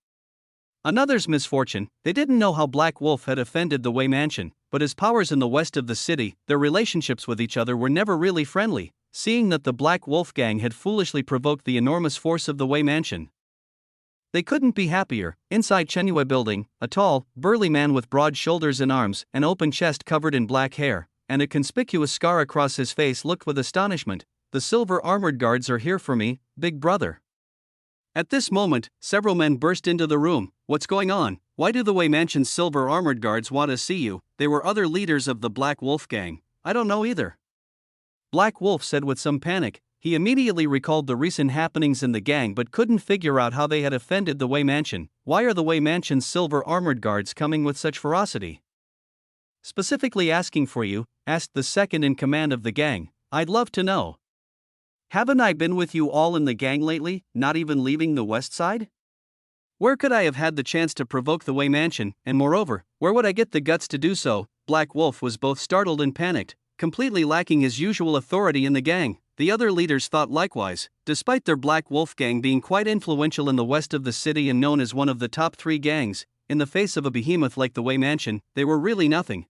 Speaker 1: another's misfortune. They didn't know how Black Wolf had offended the Wei Mansion, but as powers in the west of the city, their relationships with each other were never really friendly. Seeing that the Black Wolf gang had foolishly provoked the enormous force of the Wei Mansion, they couldn't be happier. Inside Chunyue Building, a tall, burly man with broad shoulders and arms, an open chest covered in black hair, and a conspicuous scar across his face looked with astonishment. "The silver armored guards are here for me, big brother." At this moment, several men burst into the room. "What's going on? Why do the Wei Mansion's silver armored guards want to see you?" They were other leaders of the Black Wolf gang. "I don't know either," Black Wolf said with some panic. He immediately recalled the recent happenings in the gang but couldn't figure out how they had offended the Wei Mansion. Why are the Wei Mansion's silver armored guards coming with such ferocity? "Specifically asking for you," asked the second in command of the gang. "I'd love to know. Haven't I been with you all in the gang lately, not even leaving the west side? Where could I have had the chance to provoke the Wei Mansion, and moreover, where would I get the guts to do so?" Black Wolf was both startled and panicked, completely lacking his usual authority in the gang. The other leaders thought likewise. Despite their Black Wolf gang being quite influential in the west of the city and known as one of the top 3 gangs, in the face of a behemoth like the Wei Mansion, they were really nothing.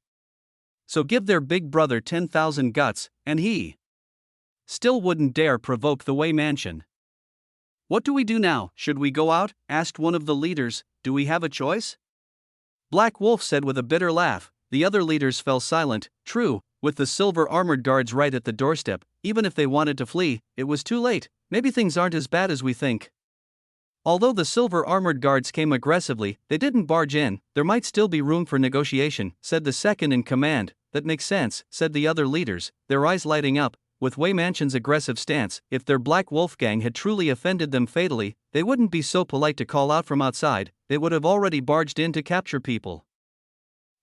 Speaker 1: So give their big brother 10,000 guts, and he still wouldn't dare provoke the Wei Mansion. "What do we do now? Should we go out?" asked one of the leaders. "Do we have a choice?" Black Wolf said with a bitter laugh. The other leaders fell silent. True, with the silver armored guards right at the doorstep, even if they wanted to flee, it was too late. Maybe things aren't as bad as we think. Although the silver armored guards came aggressively, they didn't barge in. "There might still be room for negotiation," said the second in command. "That makes sense," said the other leaders, their eyes lighting up. With Wei Mansion's aggressive stance, if their Black Wolf gang had truly offended them fatally, they wouldn't be so polite to call out from outside. They would have already barged in to capture people.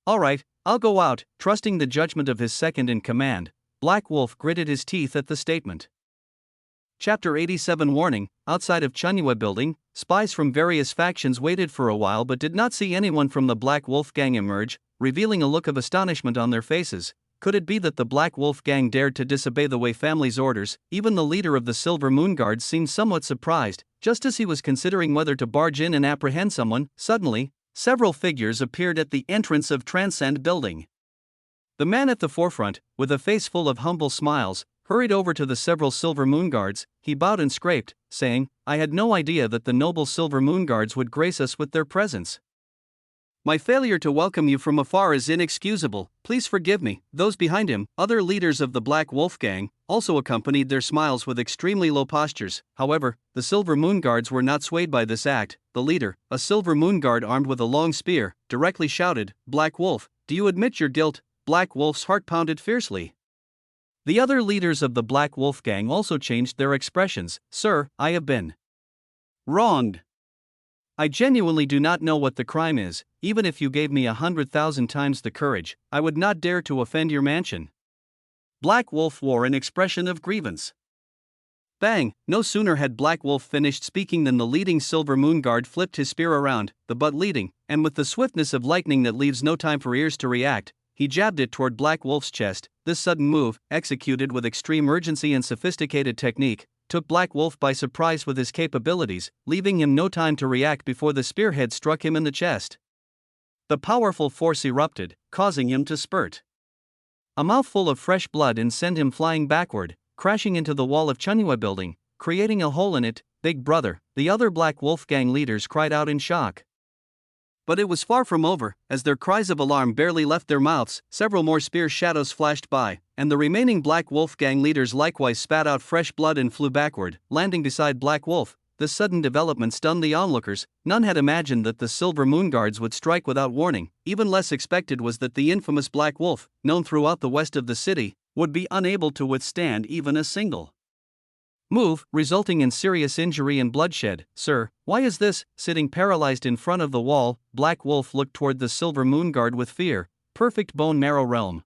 Speaker 1: "Alright, I'll go out," trusting the judgment of his second in command. Black Wolf gritted his teeth at the statement. Chapter 87 Warning. Outside of Chunyue Building, spies from various factions waited for a while but did not see anyone from the Black Wolf gang emerge, revealing a look of astonishment on their faces. Could it be that the Black Wolf gang dared to disobey the Wei family's orders? Even the leader of the Silver Moon Guard seemed somewhat surprised. Just as he was considering whether to barge in and apprehend someone, suddenly, several figures appeared at the entrance of Transcend Building. The man at the forefront, with a face full of humble smiles, hurried over to the several Silver Moon Guards. He bowed and scraped, saying, "I had no idea that the noble Silver Moon Guards would grace us with their presence." My failure to welcome you from afar is inexcusable, please forgive me. Those behind him, other leaders of the Black Wolf Gang, also accompanied their smiles with extremely low postures. However, the Silver Moon Guards were not swayed by this act. The leader, a Silver Moon Guard armed with a long spear, directly shouted, "Black Wolf, do you admit your guilt?" Black Wolf's heart pounded fiercely. The other leaders of the Black Wolf Gang also changed their expressions. "Sir, I have been wronged. I genuinely do not know what the crime is. Even if you gave me 100,000 times the courage, I would not dare to offend your mansion." Black Wolf wore an expression of grievance. Bang! No sooner had Black Wolf finished speaking than the leading Silver Moon Guard flipped his spear around, the butt leading, and with the swiftness of lightning that leaves no time for ears to react, he jabbed it toward Black Wolf's chest. This sudden move, executed with extreme urgency and sophisticated technique, took Black Wolf by surprise with his capabilities, leaving him no time to react before the spearhead struck him in the chest. The powerful force erupted, causing him to spurt a mouthful of fresh blood and send him flying backward, crashing into the wall of Chunhua building, creating a hole in it. "Big brother," the other Black Wolf Gang leaders cried out in shock. But it was far from over. As their cries of alarm barely left their mouths, several more spear shadows flashed by, and the remaining Black Wolf Gang leaders likewise spat out fresh blood and flew backward, landing beside Black Wolf. This sudden development stunned the onlookers. None had imagined that the Silver Moon Guards would strike without warning. Even less expected was that the infamous Black Wolf, known throughout the west of the city, would be unable to withstand even a single move, resulting in serious injury and bloodshed. "Sir, why is this?" Sitting paralyzed in front of the wall, Black Wolf looked toward the Silver Moon Guard with fear. Perfect bone marrow realm.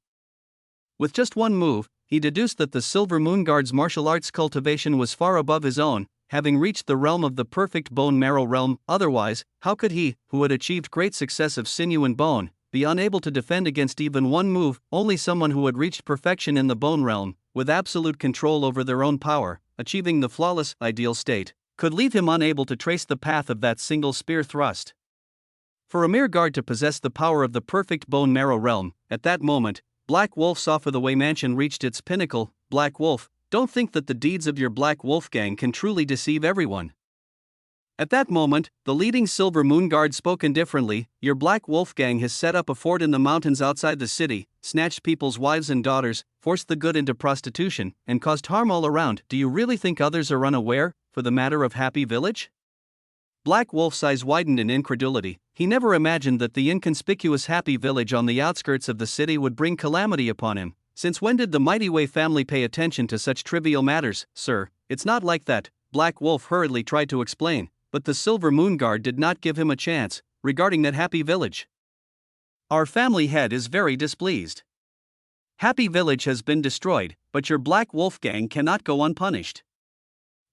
Speaker 1: With just one move, he deduced that the Silver Moon Guard's martial arts cultivation was far above his own, having reached the realm of the perfect bone marrow realm. Otherwise, how could he, who had achieved great success of sinew and bone, be unable to defend against even one move? Only someone who had reached perfection in the bone realm, with absolute control over their own power, achieving the flawless, ideal state, could leave him unable to trace the path of that single spear thrust. For a mere guard to possess the power of the perfect bone marrow realm, at that moment, Black Wolf saw for the Wei Mansion reached its pinnacle. "Black Wolf, don't think that the deeds of your Black Wolf Gang can truly deceive everyone." At that moment, the leading Silver Moon Guard spoke indifferently. "Your Black Wolf Gang has set up a fort in the mountains outside the city, snatched people's wives and daughters, forced the good into prostitution, and caused harm all around. Do you really think others are unaware, for the matter of Happy Village?" Black Wolf's eyes widened in incredulity. He never imagined that the inconspicuous Happy Village on the outskirts of the city would bring calamity upon him. Since when did the mighty Wei family pay attention to such trivial matters? "Sir, it's not like that," Black Wolf hurriedly tried to explain. But the Silver Moon Guard did not give him a chance. "Regarding that Happy Village, our family head is very displeased. Happy Village has been destroyed, but your Black Wolf Gang cannot go unpunished.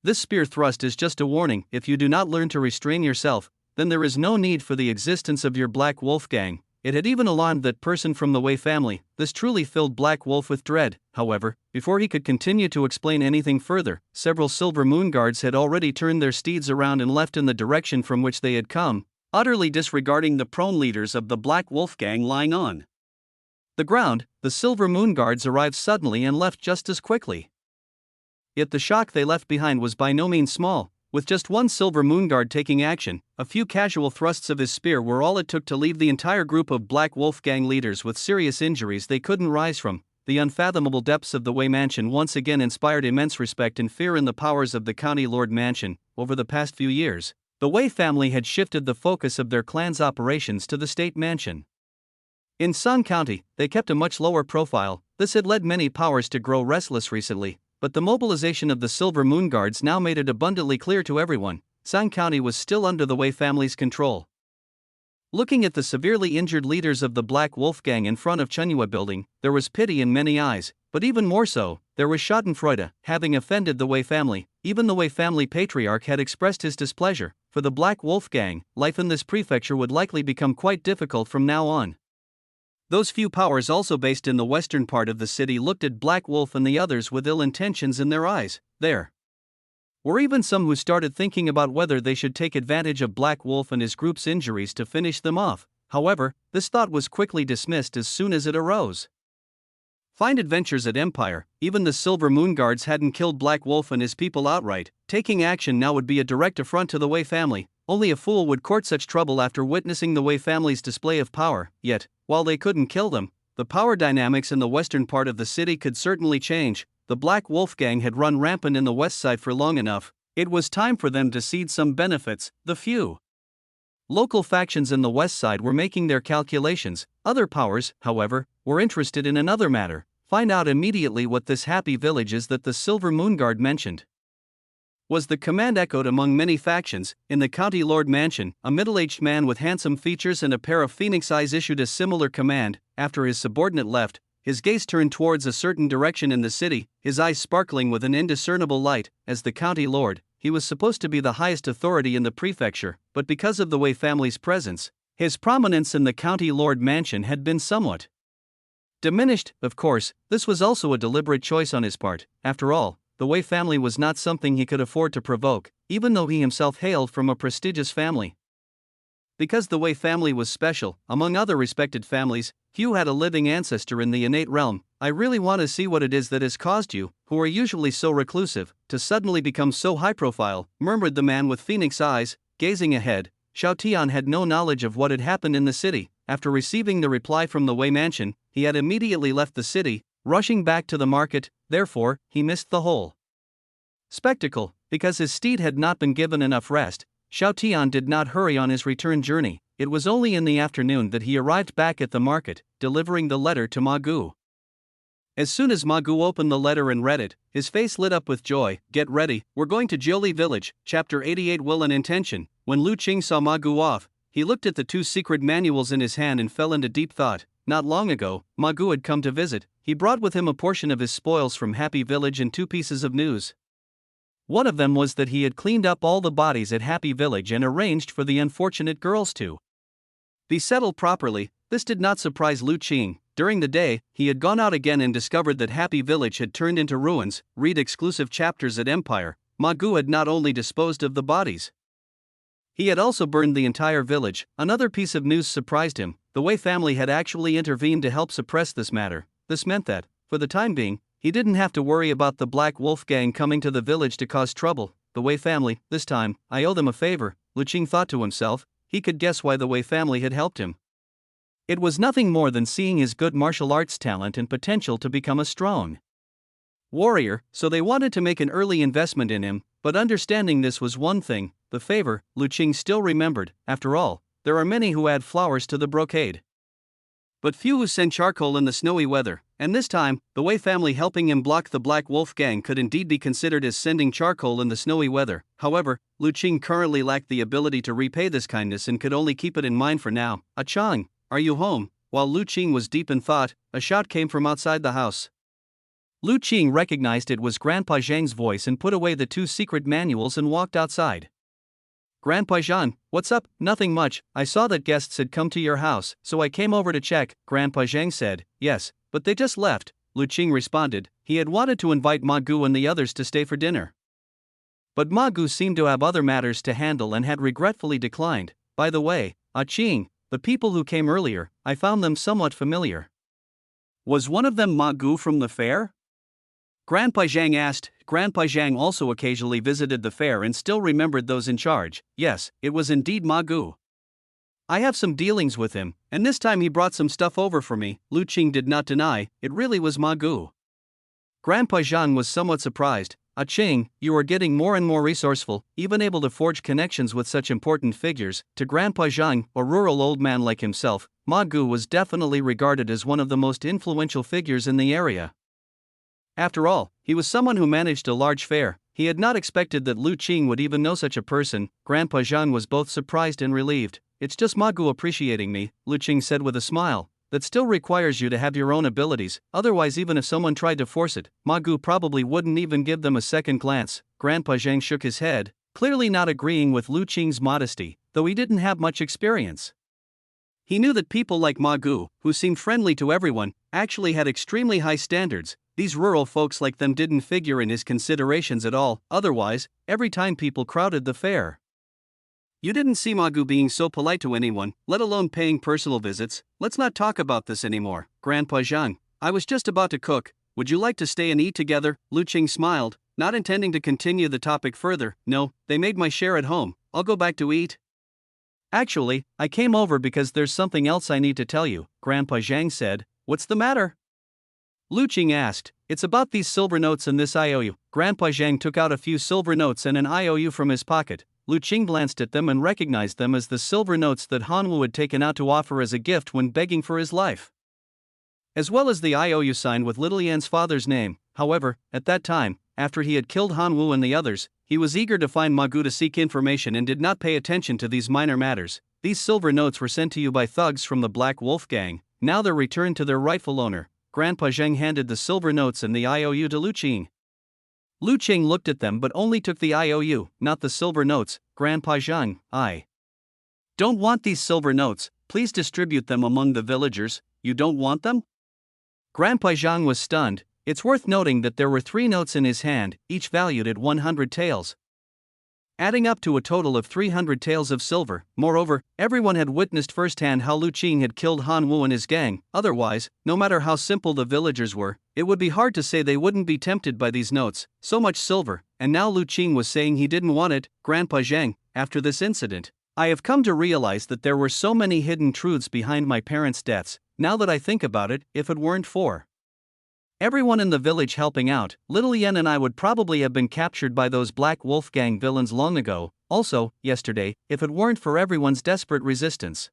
Speaker 1: This spear thrust is just a warning. If you do not learn to restrain yourself, then there is no need for the existence of your Black Wolf Gang." It had even alarmed that person from the Wei family. This truly filled Black Wolf with dread. However, before he could continue to explain anything further, several Silver Moon Guards had already turned their steeds around and left in the direction from which they had come, utterly disregarding the prone leaders of the Black Wolf Gang lying on the ground. The Silver Moon Guards arrived suddenly and left just as quickly. Yet the shock they left behind was by no means small. With just one Silver Moon Guard taking action, a few casual thrusts of his spear were all it took to leave the entire group of Black Wolf Gang leaders with serious injuries they couldn't rise from. The unfathomable depths of the Wei Mansion once again inspired immense respect and fear in the powers of the County Lord Mansion. Over the past few years, the Wei family had shifted the focus of their clan's operations to the State Mansion. In Sun County, they kept a much lower profile. This had led many powers to grow restless recently. But the mobilization of the Silver Moon Guards now made it abundantly clear to everyone, Sun County was still under the Wei family's control. Looking at the severely injured leaders of the Black Wolf Gang in front of Chunhua building, there was pity in many eyes, but even more so, there was schadenfreude. Having offended the Wei family, even the Wei family patriarch had expressed his displeasure. For the Black Wolf Gang, life in this prefecture would likely become quite difficult from now on. Those few powers also based in the western part of the city looked at Black Wolf and the others with ill intentions in their eyes. There were even some who started thinking about whether they should take advantage of Black Wolf and his group's injuries to finish them off. However, this thought was quickly dismissed as soon as it arose. Find adventures at Empire. Even the Silver Moon Guards hadn't killed Black Wolf and his people outright. Taking action now would be a direct affront to the Wei family. Only a fool would court such trouble after witnessing the Wei family's display of power, yet, while they couldn't kill them, the power dynamics in the western part of the city could certainly change. The Black Wolf Gang had run rampant in the west side for long enough. It was time for them to cede some benefits. The few local factions in the west side were making their calculations. Other powers, however, were interested in another matter. Find out immediately what this happy village is that the Silver Moon Guard mentioned. Was the command echoed among many factions. In the County Lord Mansion, a middle-aged man with handsome features and a pair of phoenix eyes issued a similar command. After his subordinate left, his gaze turned towards a certain direction in the city, his eyes sparkling with an indiscernible light. As the county lord, he was supposed to be the highest authority in the prefecture, but because of the Wei family's presence, his prominence in the county lord mansion had been somewhat diminished. Of course, this was also a deliberate choice on his part. After all, the Wei family was not something he could afford to provoke, even though he himself hailed from a prestigious family. Because the Wei family was special, among other respected families, few had a living ancestor in the innate realm. I really want to see what it is that has caused you, who are usually so reclusive, to suddenly become so high profile, murmured the man with phoenix eyes, gazing ahead. Xiao Tian had no knowledge of what had happened in the city. After receiving the reply from the Wei mansion, he had immediately left the city, rushing back to the market. Therefore, he missed the whole spectacle. Because his steed had not been given enough rest, Xiao Tian did not hurry on his return journey. It was only in the afternoon that he arrived back at the market, delivering the letter to Ma Gu. As soon as Ma Gu opened the letter and read it, his face lit up with joy. Get ready, we're going to Jiuli village. Chapter 88 Will and Intention. When Lu Qing saw Ma Gu off, he looked at the two secret manuals in his hand and fell into deep thought. Not long ago, Ma Gu had come to visit. He brought with him a portion of his spoils from Happy Village and two pieces of news. One of them was that he had cleaned up all the bodies at Happy Village and arranged for the unfortunate girls to be settled properly. This did not surprise Lu Qing. During the day, he had gone out again and discovered that Happy Village had turned into ruins. Read exclusive chapters at Empire. Ma Gu had not only disposed of the bodies, he had also burned the entire village. Another piece of news surprised him. The Wei family had actually intervened to help suppress this matter. This meant that, for the time being, he didn't have to worry about the Black Wolf Gang coming to the village to cause trouble. The Wei family, this time, I owe them a favor, Lu Qing thought to himself. He could guess why the Wei family had helped him. It was nothing more than seeing his good martial arts talent and potential to become a strong warrior, so they wanted to make an early investment in him. But understanding this was one thing, the favor, Lu Qing still remembered. After all, there are many who add flowers to the brocade, but few who send charcoal in the snowy weather, and this time, the Wei family helping him block the Black Wolf Gang could indeed be considered as sending charcoal in the snowy weather. However, Lu Qing currently lacked the ability to repay this kindness and could only keep it in mind for now. Chang, are you home? While Lu Qing was deep in thought, a shout came from outside the house. Lu Qing recognized it was Grandpa Zhang's voice and put away the two secret manuals and walked outside. Grandpa Zhang, what's up? Nothing much. I saw that guests had come to your house, so I came over to check, Grandpa Zhang said. Yes, but they just left, Lu Qing responded. He had wanted to invite Ma Gu and the others to stay for dinner, but Ma Gu seemed to have other matters to handle and had regretfully declined. By the way, Qing, the people who came earlier, I found them somewhat familiar. Was one of them Ma Gu from the fair? Grandpa Zhang asked. Grandpa Zhang also occasionally visited the fair and still remembered those in charge. Yes, it was indeed Ma Gu. I have some dealings with him, and this time he brought some stuff over for me, Lu Qing did not deny. It really was Ma Gu. Grandpa Zhang was somewhat surprised. Qing, you are getting more and more resourceful, even able to forge connections with such important figures. To Grandpa Zhang, a rural old man like himself, Ma Gu was definitely regarded as one of the most influential figures in the area. After all, he was someone who managed a large fair. He had not expected that Lu Qing would even know such a person. Grandpa Zhang was both surprised and relieved. It's just Ma Gu appreciating me, Lu Qing said with a smile. That still requires you to have your own abilities, otherwise even if someone tried to force it, Ma Gu probably wouldn't even give them a second glance. Grandpa Zhang shook his head, clearly not agreeing with Lu Qing's modesty, though he didn't have much experience. He knew that people like Ma Gu, who seemed friendly to everyone, actually had extremely high standards. These rural folks like them didn't figure in his considerations at all. Otherwise, every time people crowded the fair, you didn't see Ma Gu being so polite to anyone, let alone paying personal visits. Let's not talk about this anymore, Grandpa Zhang. I was just about to cook. Would you like to stay and eat together? Lu Qing smiled, not intending to continue the topic further. No, they made my share at home. I'll go back to eat. Actually, I came over because there's something else I need to tell you, Grandpa Zhang said. What's the matter? Lu Qing asked. It's about these silver notes and this IOU. Grandpa Zhang took out a few silver notes and an IOU from his pocket. Lu Qing glanced at them and recognized them as the silver notes that Han Wu had taken out to offer as a gift when begging for his life. As well as the IOU signed with Little Yan's father's name. However, at that time, after he had killed Han Wu and the others, he was eager to find Ma Gu to seek information and did not pay attention to these minor matters. These silver notes were sent to you by thugs from the Black Wolf Gang. Now they're returned to their rightful owner. Grandpa Zheng handed the silver notes and the IOU to Lu Qing. Lu Qing looked at them but only took the IOU, not the silver notes. Grandpa Zheng, I don't want these silver notes, please distribute them among the villagers. You don't want them? Grandpa Zhang was stunned. It's worth noting that there were 3 notes in his hand, each valued at 100 taels, adding up to a total of 300 taels of silver. Moreover, everyone had witnessed firsthand how Lu Qing had killed Han Wu and his gang. Otherwise, no matter how simple the villagers were, it would be hard to say they wouldn't be tempted by these notes. So much silver, and now Lu Qing was saying he didn't want it. Grandpa Zhang, after this incident, I have come to realize that there were so many hidden truths behind my parents' deaths. Now that I think about it, if it weren't for everyone in the village helping out, Little Yen and I would probably have been captured by those Black Wolf Gang villains long ago. Also, yesterday, if it weren't for everyone's desperate resistance,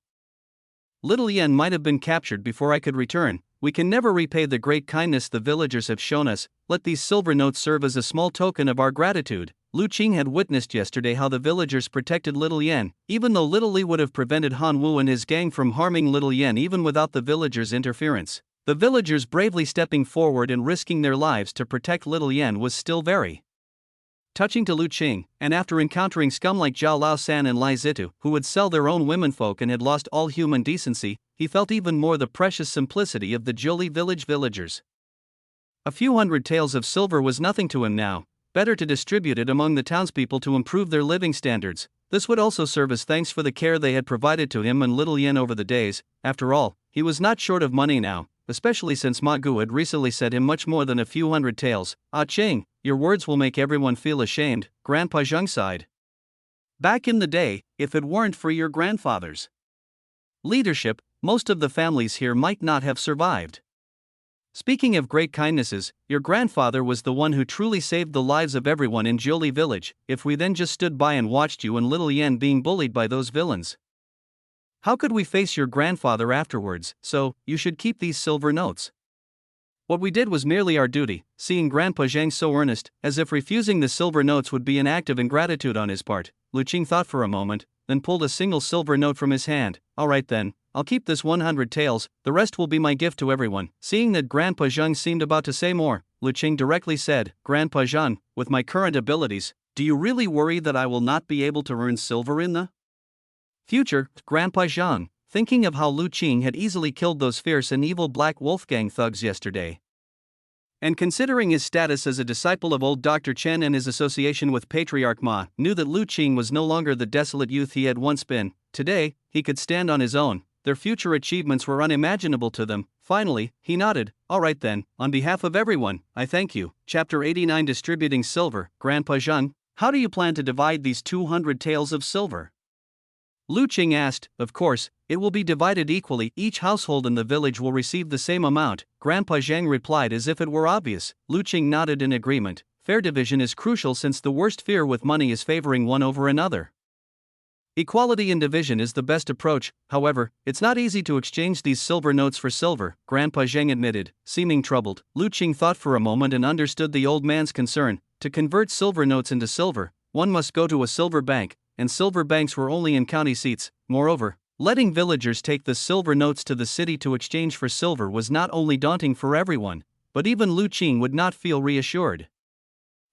Speaker 1: Little Yen might have been captured before I could return. We can never repay the great kindness the villagers have shown us. Let these silver notes serve as a small token of our gratitude. Lu Qing had witnessed yesterday how the villagers protected Little Yen, even though Little Li would have prevented Han Wu and his gang from harming Little Yen even without the villagers' interference. The villagers bravely stepping forward and risking their lives to protect Little Yen was still very touching to Lu Qing, and after encountering scum like Zhao Lao San and Lai Zitu, who would sell their own womenfolk and had lost all human decency, he felt even more the precious simplicity of the Zholi village villagers. A few hundred taels of silver was nothing to him now. Better to distribute it among the townspeople to improve their living standards. This would also serve as thanks for the care they had provided to him and Little Yen over the days. After all, he was not short of money now, especially since Ma Gu had recently sent him much more than a few hundred taels. Ah Qing, your words will make everyone feel ashamed, Grandpa Zheng sighed. Back in the day, if it weren't for your grandfather's leadership, most of the families here might not have survived. Speaking of great kindnesses, your grandfather was the one who truly saved the lives of everyone in Zholi village. If we then just stood by and watched you and Little Yen being bullied by those villains, how could we face your grandfather afterwards? So, you should keep these silver notes. What we did was merely our duty. Seeing Grandpa Zhang so earnest, as if refusing the silver notes would be an act of ingratitude on his part, Lu Qing thought for a moment, then pulled a single silver note from his hand. Alright then, I'll keep this 100 taels, the rest will be my gift to everyone. Seeing that Grandpa Zhang seemed about to say more, Lu Qing directly said, Grandpa Zhang, with my current abilities, do you really worry that I will not be able to earn silver in the future? Grandpa Zhang, thinking of how Lu Qing had easily killed those fierce and evil Black Wolf Gang thugs yesterday, and considering his status as a disciple of old Dr. Chen and his association with Patriarch Ma, knew that Lu Qing was no longer the desolate youth he had once been. Today, he could stand on his own. Their future achievements were unimaginable to them. Finally, he nodded. Alright then, on behalf of everyone, I thank you. Chapter 89 Distributing Silver. Grandpa Zhang, how do you plan to divide these 200 taels of silver? Lu Qing asked. Of course, it will be divided equally. Each household in the village will receive the same amount, Grandpa Zhang replied as if it were obvious. Lu Qing nodded in agreement. Fair division is crucial since the worst fear with money is favoring one over another. Equality in division is the best approach. However, it's not easy to exchange these silver notes for silver, Grandpa Zhang admitted. Seeming troubled, Lu Qing thought for a moment and understood the old man's concern. To convert silver notes into silver, one must go to a silver bank, and silver banks were only in county seats. Moreover, letting villagers take the silver notes to the city to exchange for silver was not only daunting for everyone, but even Lu Qing would not feel reassured.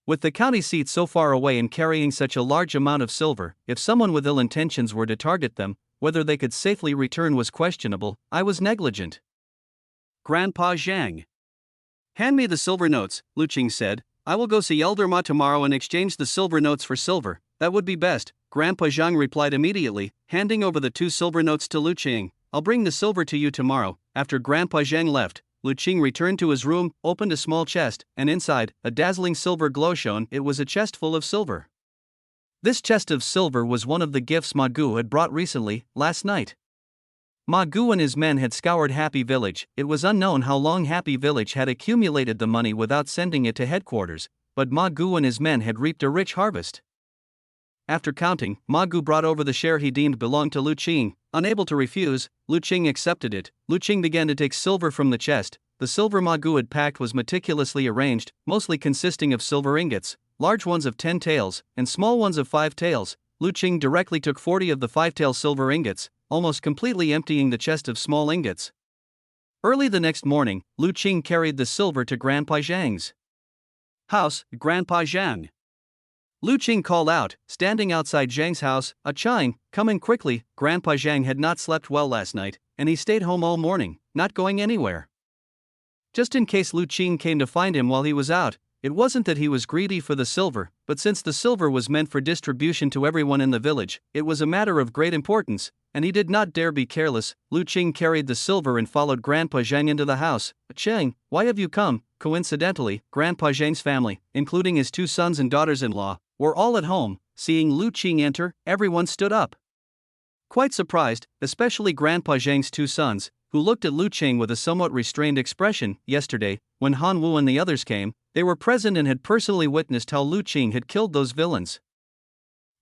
Speaker 1: With the county seat so far away and carrying such a large amount of silver, if someone with ill intentions were to target them, whether they could safely return was questionable. I was negligent. Grandpa Zhang, hand me the silver notes, Lu Qing said. I will go see Elder Ma tomorrow and exchange the silver notes for silver. That would be best, Grandpa Zhang replied immediately, handing over the 2 silver notes to Lu Qing. I'll bring the silver to you tomorrow. After Grandpa Zhang left, Lu Qing returned to his room, opened a small chest, and inside, a dazzling silver glow shone. It was a chest full of silver. This chest of silver was one of the gifts Ma Gu had brought recently, last night. Ma Gu and his men had scoured Happy Village. It was unknown how long Happy Village had accumulated the money without sending it to headquarters, but Ma Gu and his men had reaped a rich harvest. After counting, Ma Gu brought over the share he deemed belonged to Lu Qing. Unable to refuse, Lu Qing accepted it. Lu Qing began to take silver from the chest. The silver Ma Gu had packed was meticulously arranged, mostly consisting of silver ingots, large ones of 10 taels, and small ones of 5 taels. Lu Qing directly took 40 of the 5-tael silver ingots, almost completely emptying the chest of small ingots. Early the next morning, Lu Qing carried the silver to Grandpa Zhang's house. Grandpa Zhang, Lu Qing called out, standing outside Zhang's house. "A Qing, come in quickly." Grandpa Zhang had not slept well last night, and he stayed home all morning, not going anywhere. Just in case Lu Qing came to find him while he was out. It wasn't that he was greedy for the silver, but since the silver was meant for distribution to everyone in the village, it was a matter of great importance, and he did not dare be careless. Lu Qing carried the silver and followed Grandpa Zhang into the house. "Qing, why have you come?" Coincidentally, Grandpa Zhang's family, including his 2 sons and daughters-in-law, were all at home. Seeing Lu Qing enter, everyone stood up. Quite surprised, especially Grandpa Zhang's 2 sons, who looked at Lu Qing with a somewhat restrained expression. Yesterday, when Han Wu and the others came, they were present and had personally witnessed how Lu Qing had killed those villains.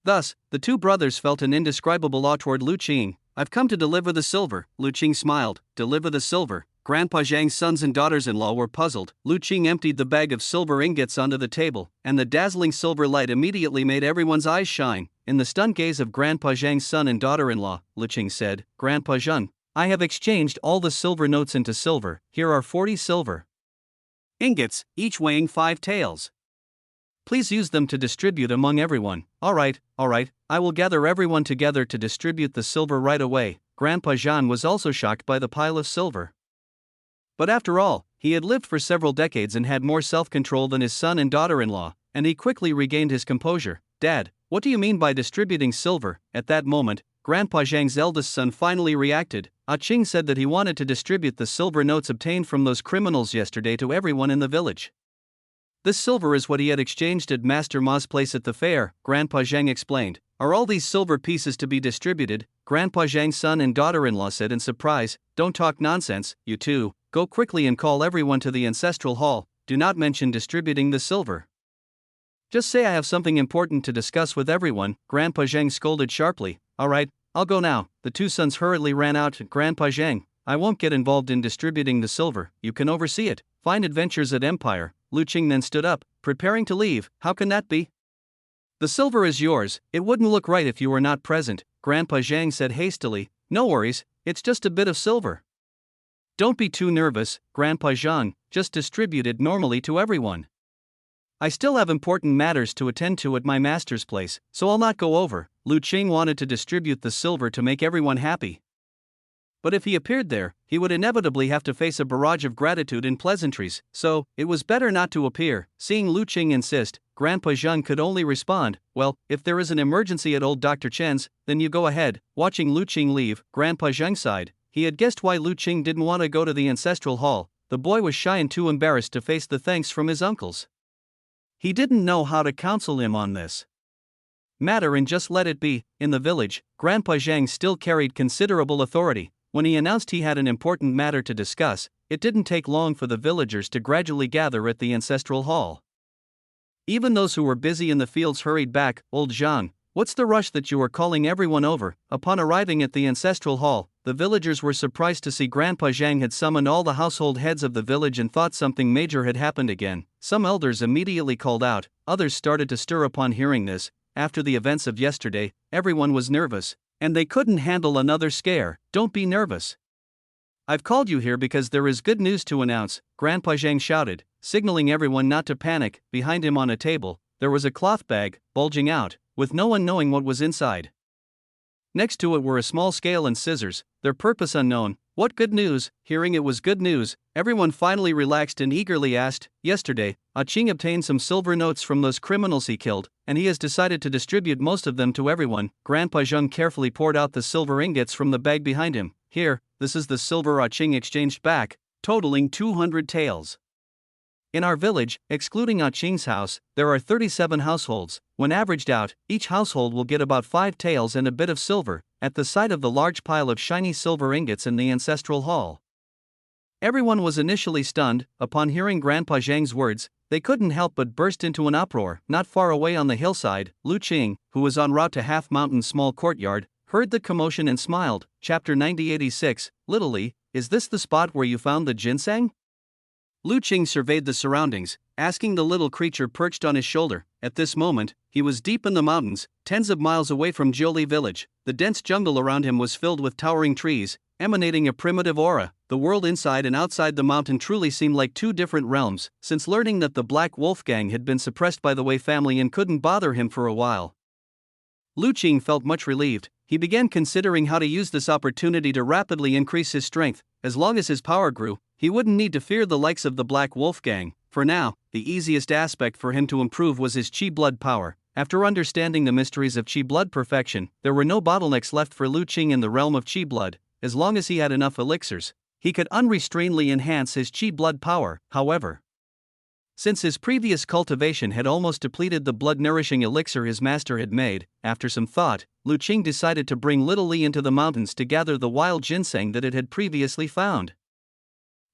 Speaker 1: Thus, the 2 brothers felt an indescribable awe toward Lu Qing. "I've come to deliver the silver." Lu Qing smiled. "Deliver the silver?" Grandpa Zhang's sons and daughters-in-law were puzzled. Lu Qing emptied the bag of silver ingots onto the table, and the dazzling silver light immediately made everyone's eyes shine. In the stunned gaze of Grandpa Zhang's son and daughter-in-law, Lu Qing said, "Grandpa Zhang, I have exchanged all the silver notes into silver. Here are 40 silver ingots, each weighing 5 taels. Please use them to distribute among everyone." All right, I will gather everyone together to distribute the silver right away." Grandpa Zhang was also shocked by the pile of silver. But after all, he had lived for several decades and had more self-control than his son and daughter-in-law, and he quickly regained his composure. "Dad, what do you mean by distributing silver?" At that moment, Grandpa Zhang's eldest son finally reacted. Qing said that he wanted to distribute the silver notes obtained from those criminals yesterday to everyone in the village. This silver is what he had exchanged at Master Ma's place at the fair, Grandpa Zhang explained. "Are all these silver pieces to be distributed?" Grandpa Zhang's son and daughter-in-law said in surprise. "Don't talk nonsense, you two. Go quickly and call everyone to the ancestral hall. Do not mention distributing the silver. Just say I have something important to discuss with everyone." Grandpa Zhang scolded sharply. "All right, I'll go now." The 2 sons hurriedly ran out. "Grandpa Zhang, I won't get involved in distributing the silver. You can oversee it. Fine adventures at Empire." Lu Qing then stood up, preparing to leave. "How can that be? The silver is yours. It wouldn't look right if you were not present." Grandpa Zhang said hastily. "No worries, it's just a bit of silver. Don't be too nervous, Grandpa Zhang, just distribute it normally to everyone. I still have important matters to attend to at my master's place, so I'll not go over." Lu Qing wanted to distribute the silver to make everyone happy. But if he appeared there, he would inevitably have to face a barrage of gratitude and pleasantries, so it was better not to appear. Seeing Lu Qing insist, Grandpa Zhang could only respond, "Well, if there is an emergency at old Dr. Chen's, then you go ahead." Watching Lu Qing leave, Grandpa Zhang sighed. He had guessed why Lu Qing didn't want to go to the ancestral hall. The boy was shy and too embarrassed to face the thanks from his uncles. He didn't know how to counsel him on this matter and just let it be. In the village, Grandpa Zhang still carried considerable authority. When he announced he had an important matter to discuss, it didn't take long for the villagers to gradually gather at the ancestral hall. Even those who were busy in the fields hurried back. "Old Zhang, what's the rush that you are calling everyone over?" Upon arriving at the ancestral hall, the villagers were surprised to see Grandpa Zhang had summoned all the household heads of the village and thought something major had happened again. Some elders immediately called out, others started to stir upon hearing this. After the events of yesterday, everyone was nervous, and they couldn't handle another scare. "Don't be nervous. I've called you here because there is good news to announce," Grandpa Zhang shouted, signaling everyone not to panic. Behind him on a table, there was a cloth bag, bulging out, with no one knowing what was inside. Next to it were a small scale and scissors, their purpose unknown. "What good news?" Hearing it was good news, everyone finally relaxed and eagerly asked. "Yesterday, Qing obtained some silver notes from those criminals he killed, and he has decided to distribute most of them to everyone." Grandpa Zhang carefully poured out the silver ingots from the bag behind him. "Here, this is the silver Qing exchanged back, totaling 200 taels. In our village, excluding Qing's house, there are 37 households. When averaged out, each household will get about 5 taels and a bit of silver, at the sight of the large pile of shiny silver ingots in the ancestral hall. Everyone was initially stunned. Upon hearing Grandpa Zhang's words, they couldn't help but burst into an uproar. Not far away on the hillside, Lu Qing, who was en route to Half Mountain's small courtyard, heard the commotion and smiled. Chapter 9086, Little Li, is this the spot where you found the ginseng? Lu Qing surveyed the surroundings, asking the little creature perched on his shoulder. At this moment, he was deep in the mountains, tens of miles away from Jiuli village. The dense jungle around him was filled with towering trees, emanating a primitive aura. The world inside and outside the mountain truly seemed like two different realms. Since learning that the Black Wolf gang had been suppressed by the Wei family and couldn't bother him for a while, Lu Qing felt much relieved. He began considering how to use this opportunity to rapidly increase his strength. As long as his power grew, he wouldn't need to fear the likes of the Black Wolf gang. For now, the easiest aspect for him to improve was his Qi blood power. After understanding the mysteries of Qi blood perfection, there were no bottlenecks left for Lu Qing in the realm of Qi blood. As long as he had enough elixirs, he could unrestrainedly enhance his Qi blood power. However, since his previous cultivation had almost depleted the blood-nourishing elixir his master had made, after some thought, Lu Qing decided to bring Little Li into the mountains to gather the wild ginseng that it had previously found.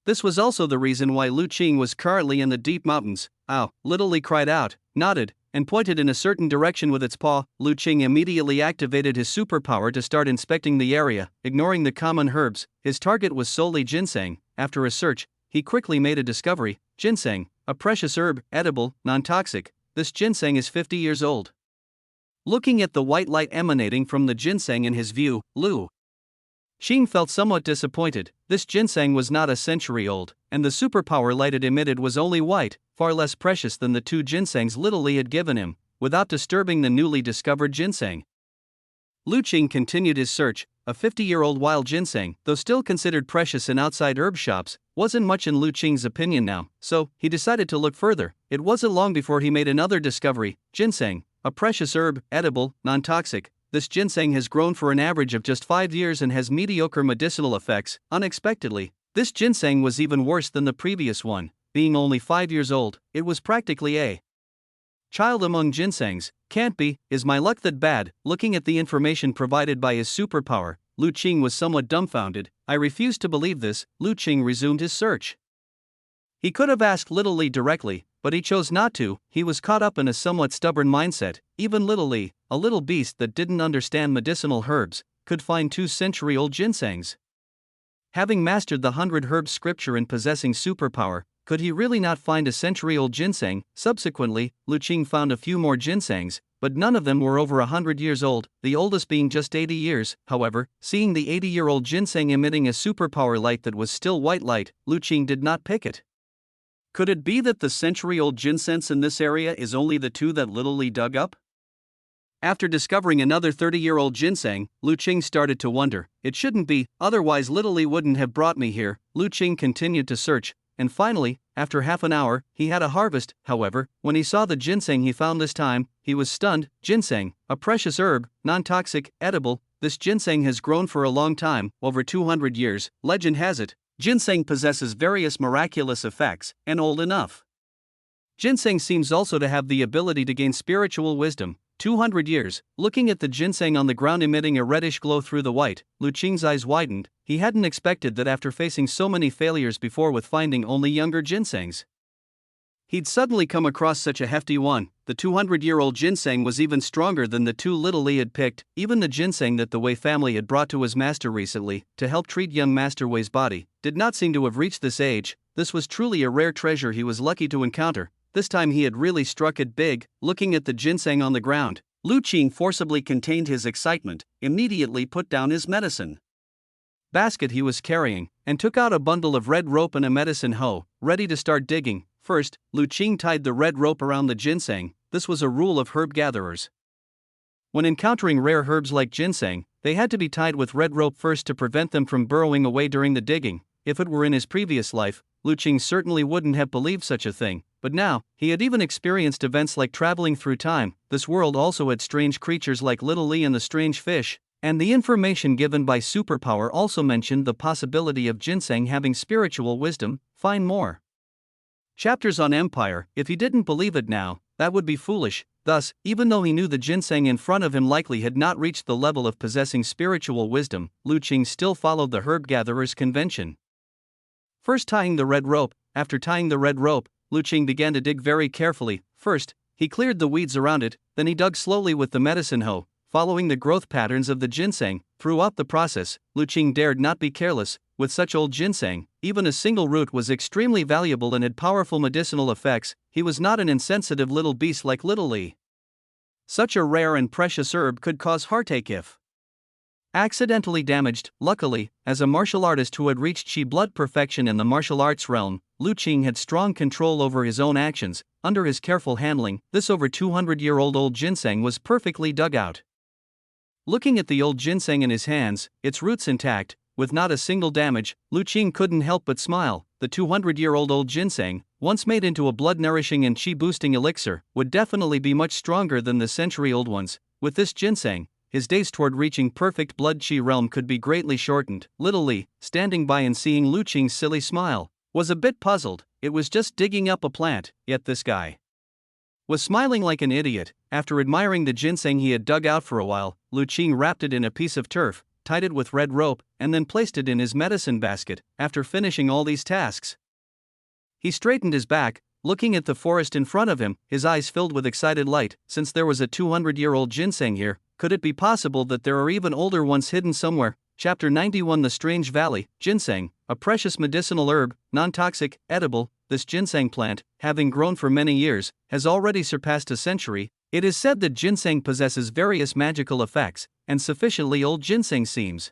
Speaker 1: This was also the reason why Lu Qing was currently in the deep mountains. "Ow!" Little Li cried out, nodded, and pointed in a certain direction with its paw. Lu Qing immediately activated his superpower to start inspecting the area, ignoring the common herbs. His target was solely ginseng. After a search, he quickly made a discovery: ginseng, a precious herb, edible, non-toxic. This ginseng is 50 years old. Looking at the white light emanating from the ginseng in his view, Lu Qing felt somewhat disappointed. This ginseng was not a century old, and the superpower light it emitted was only white, far less precious than the 2 ginsengs Little Li had given him. Without disturbing the newly discovered ginseng, Lu Qing continued his search. A 50-year-old wild ginseng, though still considered precious in outside herb shops, wasn't much in Lu Qing's opinion now, so he decided to look further. It wasn't long before he made another discovery: ginseng, a precious herb, edible, non-toxic. This ginseng has grown for an average of just 5 years and has mediocre medicinal effects. Unexpectedly, this ginseng was even worse than the previous one. Being only 5 years old, it was practically a child among ginsengs. Can't be. Is my luck that bad? Looking at the information provided by his superpower, Lu Qing was somewhat dumbfounded. I refuse to believe this. Lu Qing resumed his search. He could have asked Little Li directly, but he chose not to. He was caught up in a somewhat stubborn mindset. Even Little Li, a little beast that didn't understand medicinal herbs, could find 2-century-old ginsengs. Having mastered the 100 herbs scripture and possessing superpower, could he really not find a century-old ginseng? Subsequently, Lu Qing found a few more ginsengs, but none of them were over 100 years old, the oldest being just 80 years. However, seeing the 80-year-old ginseng emitting a superpower light that was still white light, Lu Qing did not pick it. Could it be that the century-old ginsengs in this area is only the 2 that Little Li dug up? After discovering another 30-year-old ginseng, Lu Qing started to wonder. It shouldn't be, otherwise Little Li wouldn't have brought me here. Lu Qing continued to search, and finally, after half an hour, he had a harvest. However, when he saw the ginseng he found this time, he was stunned. Ginseng, a precious herb, non-toxic, edible. This ginseng has grown for a long time, over 200 years. Legend has it, ginseng possesses various miraculous effects, and old enough. Ginseng seems also to have the ability to gain spiritual wisdom. 200 years. Looking at the ginseng on the ground emitting a reddish glow through the white, Lu Qing's eyes widened. He hadn't expected that after facing so many failures before with finding only younger ginsengs, he'd suddenly come across such a hefty one. The 200-year-old ginseng was even stronger than the 2 Little Li had picked. Even the ginseng that the Wei family had brought to his master recently, to help treat young Master Wei's body, did not seem to have reached this age. This was truly a rare treasure he was lucky to encounter. This time he had really struck it big. Looking at the ginseng on the ground, Lu Qing forcibly contained his excitement, immediately put down his medicine basket he was carrying, and took out a bundle of red rope and a medicine hoe, ready to start digging. First, Lu Qing tied the red rope around the ginseng. This was a rule of herb gatherers. When encountering rare herbs like ginseng, they had to be tied with red rope first to prevent them from burrowing away during the digging. If it were in his previous life, Lu Qing certainly wouldn't have believed such a thing, but now, he had even experienced events like traveling through time. This world also had strange creatures like Little Li and the strange fish, and the information given by superpower also mentioned the possibility of ginseng having spiritual wisdom. Find more. Chapters on Empire. If he didn't believe it now, that would be foolish. Thus, even though he knew the ginseng in front of him likely had not reached the level of possessing spiritual wisdom, Qing still followed the herb gatherer's convention. First tying the red rope. After tying the red rope, Qing began to dig very carefully. First, he cleared the weeds around it, then he dug slowly with the medicine hoe, following the growth patterns of the ginseng. Throughout the process, Qing dared not be careless. With such old ginseng, even a single root was extremely valuable and had powerful medicinal effects. He was not an insensitive little beast like Little Li. Such a rare and precious herb could cause heartache if accidentally damaged. Luckily, as a martial artist who had reached Qi blood perfection in the martial arts realm, Qing had strong control over his own actions. Under his careful handling, this over 200-year-old old ginseng was perfectly dug out. Looking at the old ginseng in his hands, its roots intact, with not a single damage, Qing couldn't help but smile. The 200-year-old old ginseng, once made into a blood-nourishing and qi-boosting elixir, would definitely be much stronger than the century-old ones. With this ginseng, his days toward reaching perfect blood qi realm could be greatly shortened. Little Li, standing by and seeing Qing's silly smile, was a bit puzzled. It was just digging up a plant, yet this guy was smiling like an idiot. After admiring the ginseng he had dug out for a while, Qing wrapped it in a piece of turf, tied it with red rope, and then placed it in his medicine basket. After finishing all these tasks, he straightened his back, looking at the forest in front of him, his eyes filled with excited light. Since there was a 200-year-old ginseng here, could it be possible that there are even older ones hidden somewhere? Chapter 91. The Strange Valley. Ginseng, a precious medicinal herb, non-toxic, edible. This ginseng plant, having grown for many years, has already surpassed a century. It is said that ginseng possesses various magical effects, and sufficiently old ginseng seems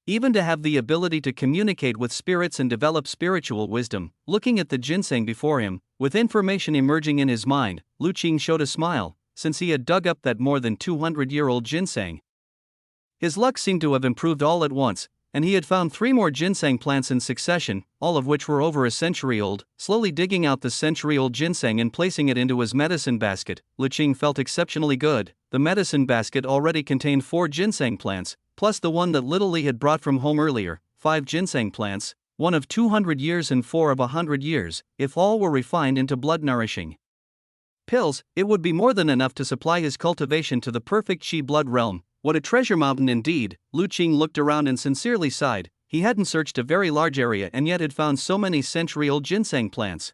Speaker 1: even to have the ability to communicate with spirits and develop spiritual wisdom. Looking at the ginseng before him, with information emerging in his mind, Qing showed a smile. Since he had dug up that more than 200-year-old ginseng, his luck seemed to have improved all at once, and he had found 3 more ginseng plants in succession, all of which were over a century old. Slowly digging out the century-old ginseng and placing it into his medicine basket, Qing felt exceptionally good. The medicine basket already contained 4 ginseng plants, plus the one that Little Li had brought from home earlier, 5 ginseng plants, 1 of 200 years and 4 of 100 years. If all were refined into blood-nourishing pills, it would be more than enough to supply his cultivation to the perfect qi blood realm. What a treasure mountain indeed! Qing looked around and sincerely sighed. He hadn't searched a very large area and yet had found so many century-old ginseng plants.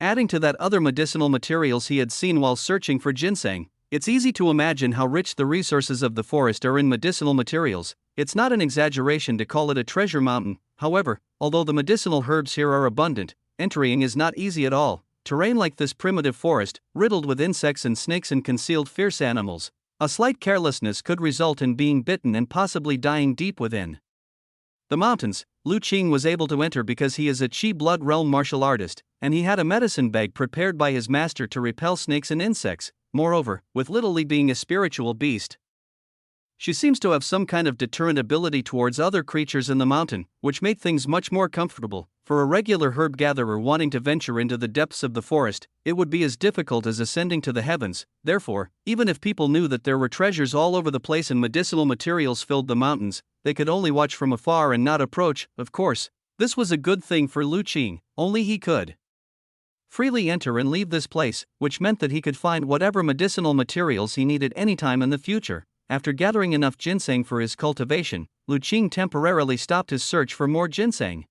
Speaker 1: Adding to that other medicinal materials he had seen while searching for ginseng, it's easy to imagine how rich the resources of the forest are in medicinal materials. It's not an exaggeration to call it a treasure mountain. However, although the medicinal herbs here are abundant, entering is not easy at all. Terrain like this primitive forest, riddled with insects and snakes and concealed fierce animals, a slight carelessness could result in being bitten and possibly dying deep within the mountains. Qing was able to enter because he is a qi blood realm martial artist, and he had a medicine bag prepared by his master to repel snakes and insects. Moreover, with Little Li being a spiritual beast, she seems to have some kind of deterrent ability towards other creatures in the mountain, which made things much more comfortable. For a regular herb gatherer wanting to venture into the depths of the forest, it would be as difficult as ascending to the heavens. Therefore, even if people knew that there were treasures all over the place and medicinal materials filled the mountains, they could only watch from afar and not approach. Of course, this was a good thing for Qing, only he could freely enter and leave this place, which meant that he could find whatever medicinal materials he needed anytime in the future. After gathering enough ginseng for his cultivation, Qing temporarily stopped his search for more ginseng.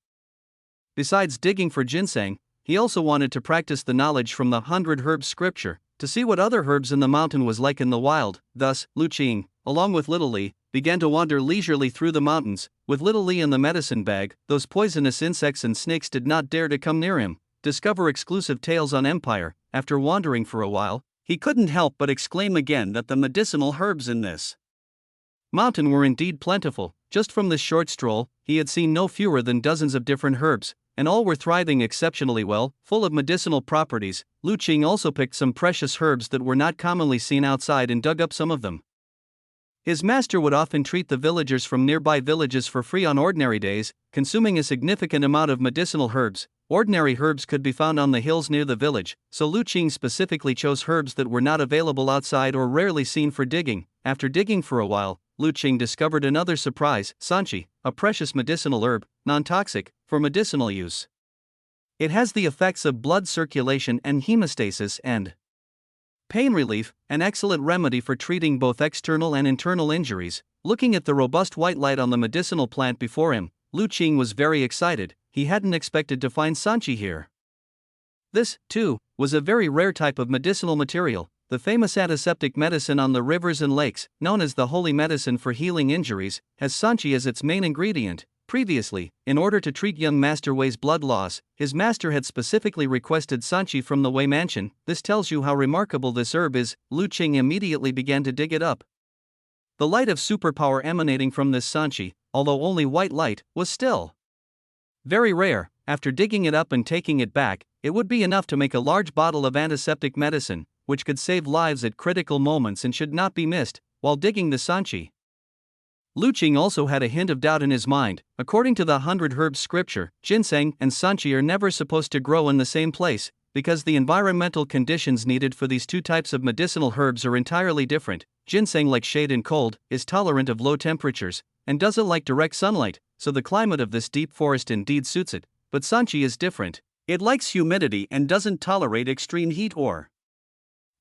Speaker 1: Besides digging for ginseng, he also wanted to practice the knowledge from the 100 Herbs scripture, to see what other herbs in the mountain was like in the wild. Thus, Qing, along with Little Li, began to wander leisurely through the mountains. With Little Li in the medicine bag, those poisonous insects and snakes did not dare to come near him. Discover exclusive tales on Empire. After wandering for a while, he couldn't help but exclaim again that the medicinal herbs in this mountain were indeed plentiful. Just from this short stroll, he had seen no fewer than dozens of different herbs, and all were thriving exceptionally well, full of medicinal properties. Qing also picked some precious herbs that were not commonly seen outside and dug up some of them. His master would often treat the villagers from nearby villages for free on ordinary days, consuming a significant amount of medicinal herbs. Ordinary herbs could be found on the hills near the village, so Qing specifically chose herbs that were not available outside or rarely seen for digging. After digging for a while, Qing discovered another surprise: sanchi, a precious medicinal herb, non-toxic, for medicinal use. It has the effects of blood circulation and hemostasis and pain relief, an excellent remedy for treating both external and internal injuries. Looking at the robust white light on the medicinal plant before him, Lu Qing was very excited. He hadn't expected to find sanchi here. This, too, was a very rare type of medicinal material, the famous antiseptic medicine on the rivers and lakes, known as the holy medicine for healing injuries, has sanchi as its main ingredient. Previously, in order to treat young Master Wei's blood loss, his master had specifically requested sanchi from the Wei mansion. This tells you how remarkable this herb is. Lu Qing immediately began to dig it up. The light of superpower emanating from this sanchi, although only white light, was still very rare. After digging it up and taking it back, it would be enough to make a large bottle of antiseptic medicine, which could save lives at critical moments and should not be missed while digging the sanchi. Lu Qing also had a hint of doubt in his mind. According to the 100 Herbs scripture, ginseng and sanchi are never supposed to grow in the same place, because the environmental conditions needed for these two types of medicinal herbs are entirely different. Ginseng, like shade and cold, is tolerant of low temperatures, and doesn't like direct sunlight, so the climate of this deep forest indeed suits it. But sanchi is different. It likes humidity and doesn't tolerate extreme heat or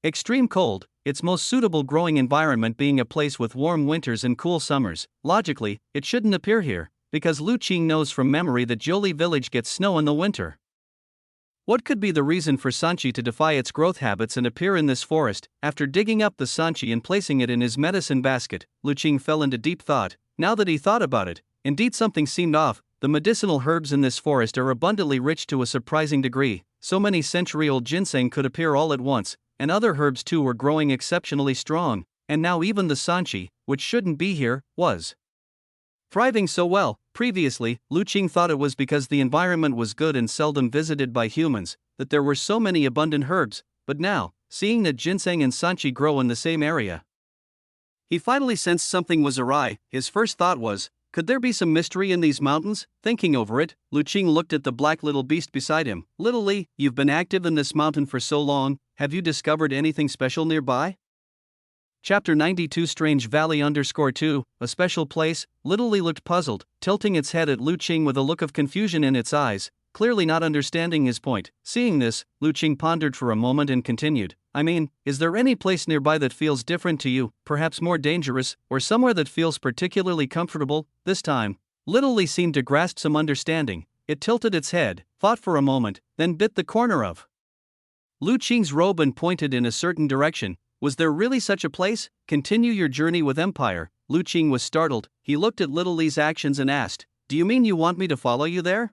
Speaker 1: extreme cold, its most suitable growing environment being a place with warm winters and cool summers. Logically, it shouldn't appear here, because Lu Qing knows from memory that Jiuli village gets snow in the winter. What could be the reason for sanchi to defy its growth habits and appear in this forest? After digging up the sanchi and placing it in his medicine basket, Lu Qing fell into deep thought. Now that he thought about it, indeed something seemed off. The medicinal herbs in this forest are abundantly rich to a surprising degree. So many century-old ginseng could appear all at once, and other herbs too were growing exceptionally strong, and now even the sanchi, which shouldn't be here, was thriving so well. Previously, Lu Qing thought it was because the environment was good and seldom visited by humans, that there were so many abundant herbs, but now, seeing that ginseng and sanchi grow in the same area, he finally sensed something was awry. His first thought was, could there be some mystery in these mountains? Thinking over it, Lu Qing looked at the black little beast beside him. Little Li, you've been active in this mountain for so long, have you discovered anything special nearby? Chapter 92 Strange Valley _2, a special place. Little Li looked puzzled, tilting its head at Lu Qing with a look of confusion in its eyes, clearly not understanding his point. Seeing this, Lu Qing pondered for a moment and continued, I mean, is there any place nearby that feels different to you, perhaps more dangerous, or somewhere that feels particularly comfortable? This time, Little Li seemed to grasp some understanding. It tilted its head, thought for a moment, then bit the corner of Lu Qing's robe and pointed in a certain direction. Was there really such a place? Continue your journey with Empire. Lu Qing was startled. He looked at Little Li's actions and asked, do you mean you want me to follow you there?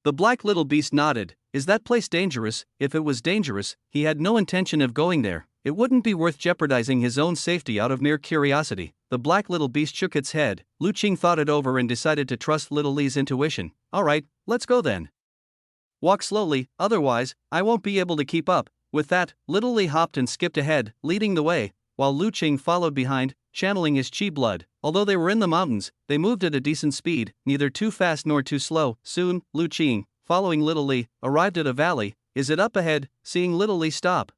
Speaker 1: The black little beast nodded. Is that place dangerous? If it was dangerous, he had no intention of going there. It wouldn't be worth jeopardizing his own safety out of mere curiosity. The black little beast shook its head. Lu Qing thought it over and decided to trust Little Li's intuition. Alright, let's go then. Walk slowly, otherwise, I won't be able to keep up. With that, Little Li hopped and skipped ahead, leading the way, while Lu Qing followed behind, channeling his chi blood. Although they were in the mountains, they moved at a decent speed, neither too fast nor too slow. Soon, Lu Qing, following Little Li, arrived at a valley. Is it up ahead? Seeing Little Li stop,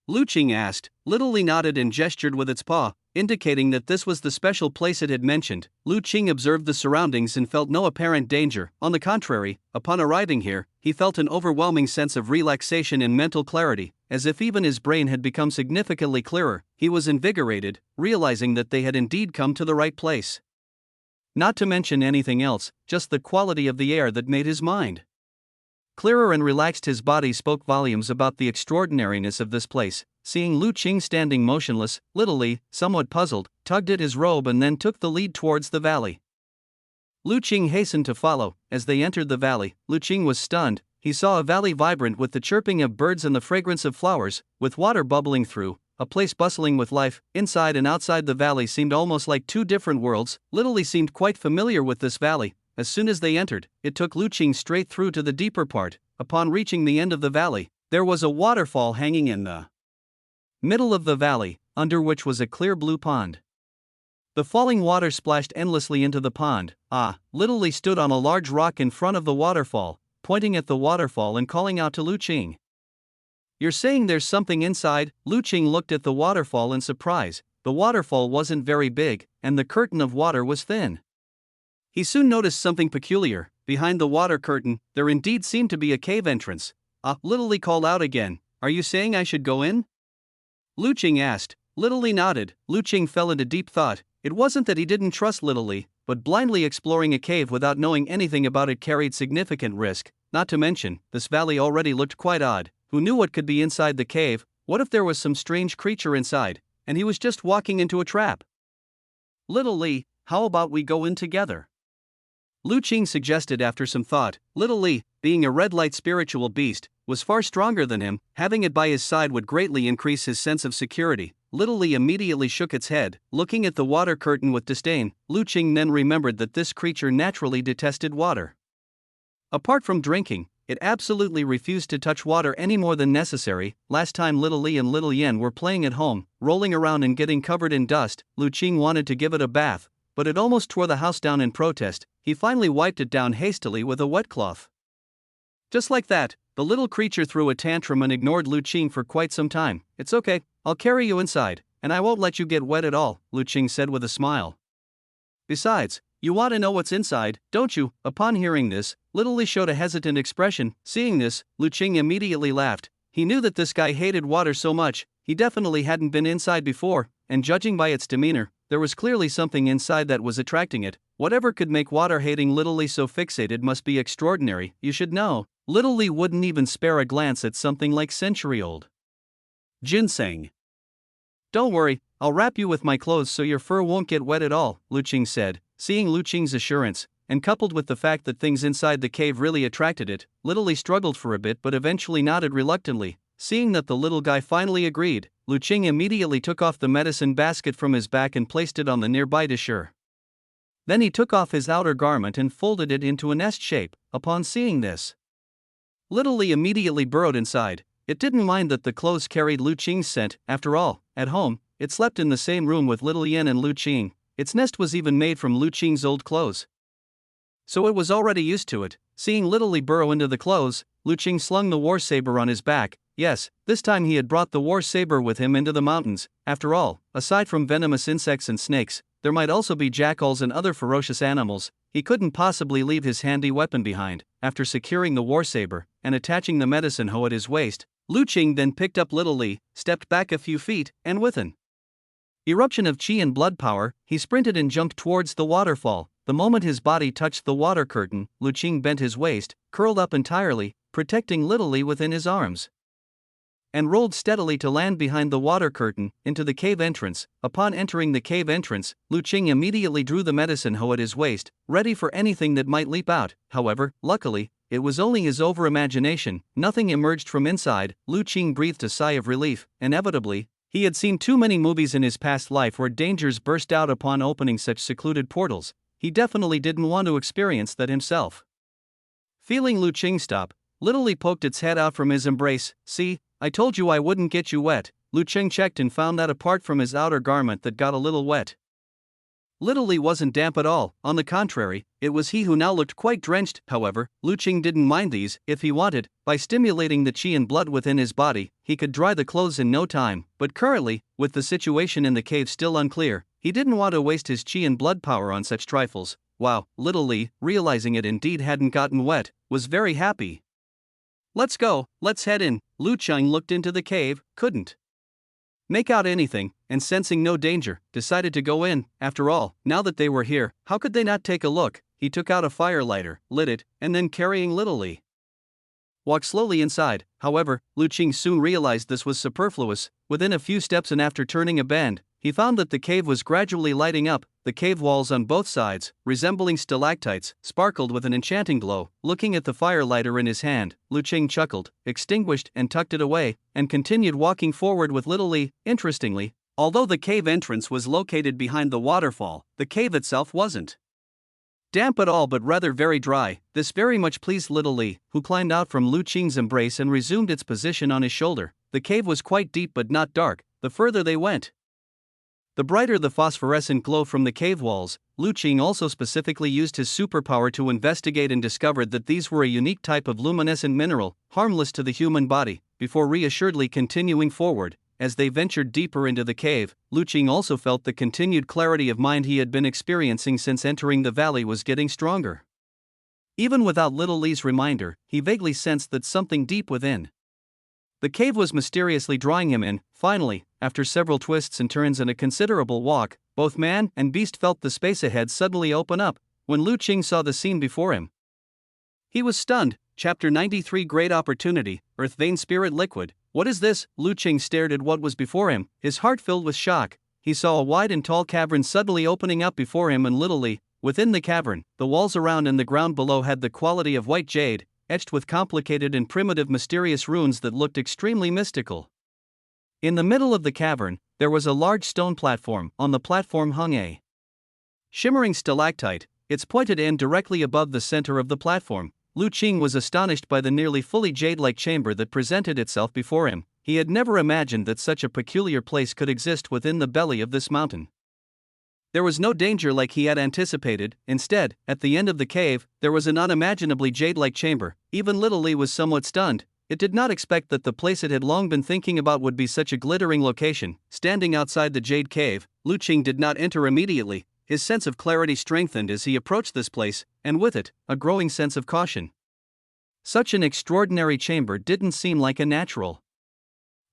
Speaker 1: Lu Qing asked. Little Li nodded and gestured with its paw, indicating that this was the special place it had mentioned. Lu Qing observed the surroundings and felt no apparent danger. On the contrary, upon arriving here, he felt an overwhelming sense of relaxation and mental clarity, as if even his brain had become significantly clearer. He was invigorated, realizing that they had indeed come to the right place. Not to mention anything else, just the quality of the air that made his mind clearer and relaxed. His body spoke volumes about the extraordinariness of this place. Seeing Lu Qing standing motionless, Little Li, somewhat puzzled, tugged at his robe and then took the lead towards the valley. Lu Qing hastened to follow. As they entered the valley, Lu Qing was stunned. He saw a valley vibrant with the chirping of birds and the fragrance of flowers, with water bubbling through, a place bustling with life. Inside and outside the valley seemed almost like two different worlds. Little Li seemed quite familiar with this valley. As soon as they entered, it took Lu Qing straight through to the deeper part. Upon reaching the end of the valley, there was a waterfall hanging in the middle of the valley, under which was a clear blue pond. The falling water splashed endlessly into the pond. Little Li stood on a large rock in front of the waterfall, pointing at the waterfall and calling out to Lu Qing. You're saying there's something inside? Lu Qing looked at the waterfall in surprise. The waterfall wasn't very big, and the curtain of water was thin. He soon noticed something peculiar. Behind the water curtain, there indeed seemed to be a cave entrance. Little Lee called out again, "Are you saying I should go in?" Lu Qing asked. Little Lee nodded. Lu Qing fell into deep thought. It wasn't that he didn't trust Little Lee, but blindly exploring a cave without knowing anything about it carried significant risk, not to mention, this valley already looked quite odd. Who knew what could be inside the cave? What if there was some strange creature inside, and he was just walking into a trap? Little Lee, how about we go in together? Lu Qing suggested after some thought. Little Lee, being a red light spiritual beast, was far stronger than him. Having it by his side would greatly increase his sense of security. Little Lee immediately shook its head, looking at the water curtain with disdain. Lu Qing then remembered that this creature naturally detested water. Apart from drinking, it absolutely refused to touch water any more than necessary. Last time Little Lee and Little Yen were playing at home, rolling around and getting covered in dust, Lu Qing wanted to give it a bath, but it almost tore the house down in protest. He finally wiped it down hastily with a wet cloth. Just like that, the little creature threw a tantrum and ignored Lu Qing for quite some time. "It's okay, I'll carry you inside, and I won't let you get wet at all," Lu Qing said with a smile. "Besides, you want to know what's inside, don't you?" Upon hearing this, Little Lee showed a hesitant expression. Seeing this, Lu Qing immediately laughed. He knew that this guy hated water so much, he definitely hadn't been inside before, and judging by its demeanor, there was clearly something inside that was attracting it. Whatever could make water-hating Little Lee so fixated must be extraordinary. You should know, Little Lee wouldn't even spare a glance at something like century-old ginseng. "Don't worry, I'll wrap you with my clothes so your fur won't get wet at all," Lu Qing said. Seeing Lu Qing's assurance, and coupled with the fact that things inside the cave really attracted it, Little Lee struggled for a bit but eventually nodded reluctantly. Seeing that the little guy finally agreed, Lu Qing immediately took off the medicine basket from his back and placed it on the nearby dishur. Then he took off his outer garment and folded it into a nest shape. Upon seeing this, Little Lee immediately burrowed inside. It didn't mind that the clothes carried Lu Qing's scent. After all, at home, it slept in the same room with Little Yen and Lu Qing. Its nest was even made from Lu Qing's old clothes, so it was already used to it. Seeing Little Lee burrow into the clothes, Lu Qing slung the war saber on his back. Yes, this time he had brought the war saber with him into the mountains. After all, aside from venomous insects and snakes, there might also be jackals and other ferocious animals. He couldn't possibly leave his handy weapon behind. After securing the war saber and attaching the medicine hoe at his waist, Lu Qing then picked up Little Lee, stepped back a few feet, and with an eruption of qi and blood power, he sprinted and jumped towards the waterfall. The moment his body touched the water curtain, Lu Qing bent his waist, curled up entirely, protecting Little Lee within his arms, and rolled steadily to land behind the water curtain, into the cave entrance. Upon entering the cave entrance, Lu Qing immediately drew the medicine hoe at his waist, ready for anything that might leap out. However, luckily, it was only his over-imagination. Nothing emerged from inside. Lu Qing breathed a sigh of relief. Inevitably, he had seen too many movies in his past life where dangers burst out upon opening such secluded portals. He definitely didn't want to experience that himself. Feeling Lu Qing stop, Little Lee poked its head out from his embrace. "See, I told you I wouldn't get you wet." Lu Qing checked and found that apart from his outer garment that got a little wet, Little Lee wasn't damp at all. On the contrary, it was he who now looked quite drenched. However, Lu Qing didn't mind these. If he wanted, by stimulating the qi and blood within his body, he could dry the clothes in no time. But currently, with the situation in the cave still unclear, he didn't want to waste his qi and blood power on such trifles. Wow, Little Lee, realizing it indeed hadn't gotten wet, was very happy. "Let's go, let's head in." Lu Qing looked into the cave, couldn't make out anything, and sensing no danger, decided to go in. After all, now that they were here, how could they not take a look? He took out a fire lighter, lit it, and then carrying Little Lee, walked slowly inside. However, Lu Qing soon realized this was superfluous. Within a few steps and after turning a bend, he found that the cave was gradually lighting up. The cave walls on both sides, resembling stalactites, sparkled with an enchanting glow. Looking at the fire lighter in his hand, Lu Qing chuckled, extinguished and tucked it away, and continued walking forward with Little Lee. Interestingly, although the cave entrance was located behind the waterfall, the cave itself wasn't damp at all but rather very dry. This very much pleased Little Lee, who climbed out from Lu Qing's embrace and resumed its position on his shoulder. The cave was quite deep but not dark. The further they went, the brighter the phosphorescent glow from the cave walls. Lu Qing also specifically used his superpower to investigate and discovered that these were a unique type of luminescent mineral, harmless to the human body. Before reassuredly continuing forward, as they ventured deeper into the cave, Lu Qing also felt the continued clarity of mind he had been experiencing since entering the valley was getting stronger. Even without little Li's reminder, he vaguely sensed that something deep within the cave was mysteriously drawing him in. Finally, after several twists and turns and a considerable walk, both man and beast felt the space ahead suddenly open up. When Lu Qing saw the scene before him, he was stunned. Chapter 93 Great Opportunity, Earth Vein Spirit Liquid. What is this? Lu Qing stared at what was before him, his heart filled with shock. He saw a wide and tall cavern suddenly opening up before him and little Li. Within the cavern, the walls around and the ground below had the quality of white jade, etched with complicated and primitive mysterious runes that looked extremely mystical. In the middle of the cavern, there was a large stone platform. On the platform hung a shimmering stalactite, its pointed end directly above the center of the platform. Lu Qing was astonished by the nearly fully jade-like chamber that presented itself before him. He had never imagined that such a peculiar place could exist within the belly of this mountain. There was no danger like he had anticipated. Instead, at the end of the cave, there was an unimaginably jade-like chamber. Even little Li was somewhat stunned. It did not expect that the place it had long been thinking about would be such a glittering location. Standing outside the jade cave, Lu Qing did not enter immediately. His sense of clarity strengthened as he approached this place, and with it, a growing sense of caution. Such an extraordinary chamber didn't seem like a natural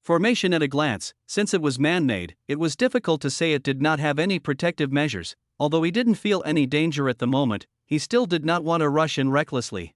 Speaker 1: formation at a glance. Since it was man-made, it was difficult to say it did not have any protective measures. Although he didn't feel any danger at the moment, he still did not want to rush in recklessly.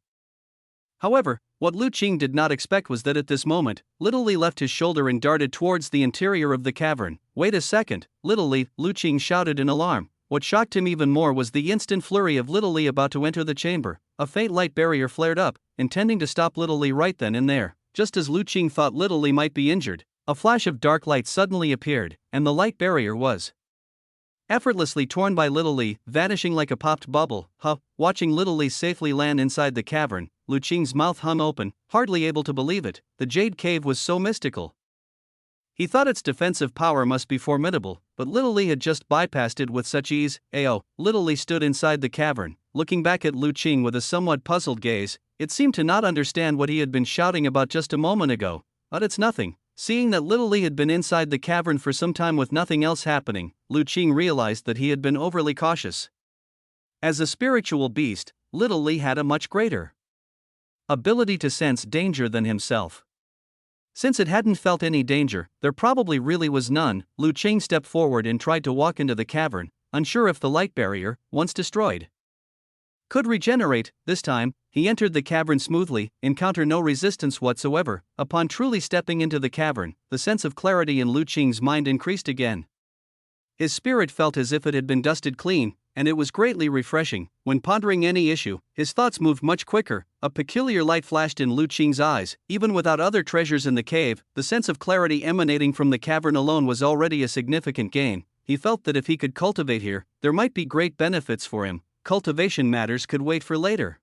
Speaker 1: However, what Lu Qing did not expect was that at this moment, little Li left his shoulder and darted towards the interior of the cavern. Wait a second, little Li, Lu Qing shouted in alarm. What shocked him even more was the instant flurry of little Li about to enter the chamber. A faint light barrier flared up, intending to stop little Li right then and there. Just as Lu Qing thought little Li might be injured, a flash of dark light suddenly appeared, and the light barrier was effortlessly torn by little Li, vanishing like a popped bubble. Watching little Li safely land inside the cavern, Lu Qing's mouth hung open, hardly able to believe it. The jade cave was so mystical. He thought its defensive power must be formidable, but little Li had just bypassed it with such ease. Little Li stood inside the cavern, looking back at Lu Qing with a somewhat puzzled gaze. It seemed to not understand what he had been shouting about just a moment ago. But it's nothing. Seeing that little Li had been inside the cavern for some time with nothing else happening, Lu Qing realized that he had been overly cautious. As a spiritual beast, little Li had a much greater ability to sense danger than himself. Since it hadn't felt any danger, there probably really was none. Lu Qing stepped forward and tried to walk into the cavern, unsure if the light barrier, once destroyed, could regenerate. This time, he entered the cavern smoothly, encountered no resistance whatsoever. Upon truly stepping into the cavern, the sense of clarity in Lu Qing's mind increased again. His spirit felt as if it had been dusted clean, and it was greatly refreshing. When pondering any issue, his thoughts moved much quicker. A peculiar light flashed in Lu Qing's eyes. Even without other treasures in the cave, the sense of clarity emanating from the cavern alone was already a significant gain. He felt that if he could cultivate here, there might be great benefits for him. Cultivation matters could wait for later.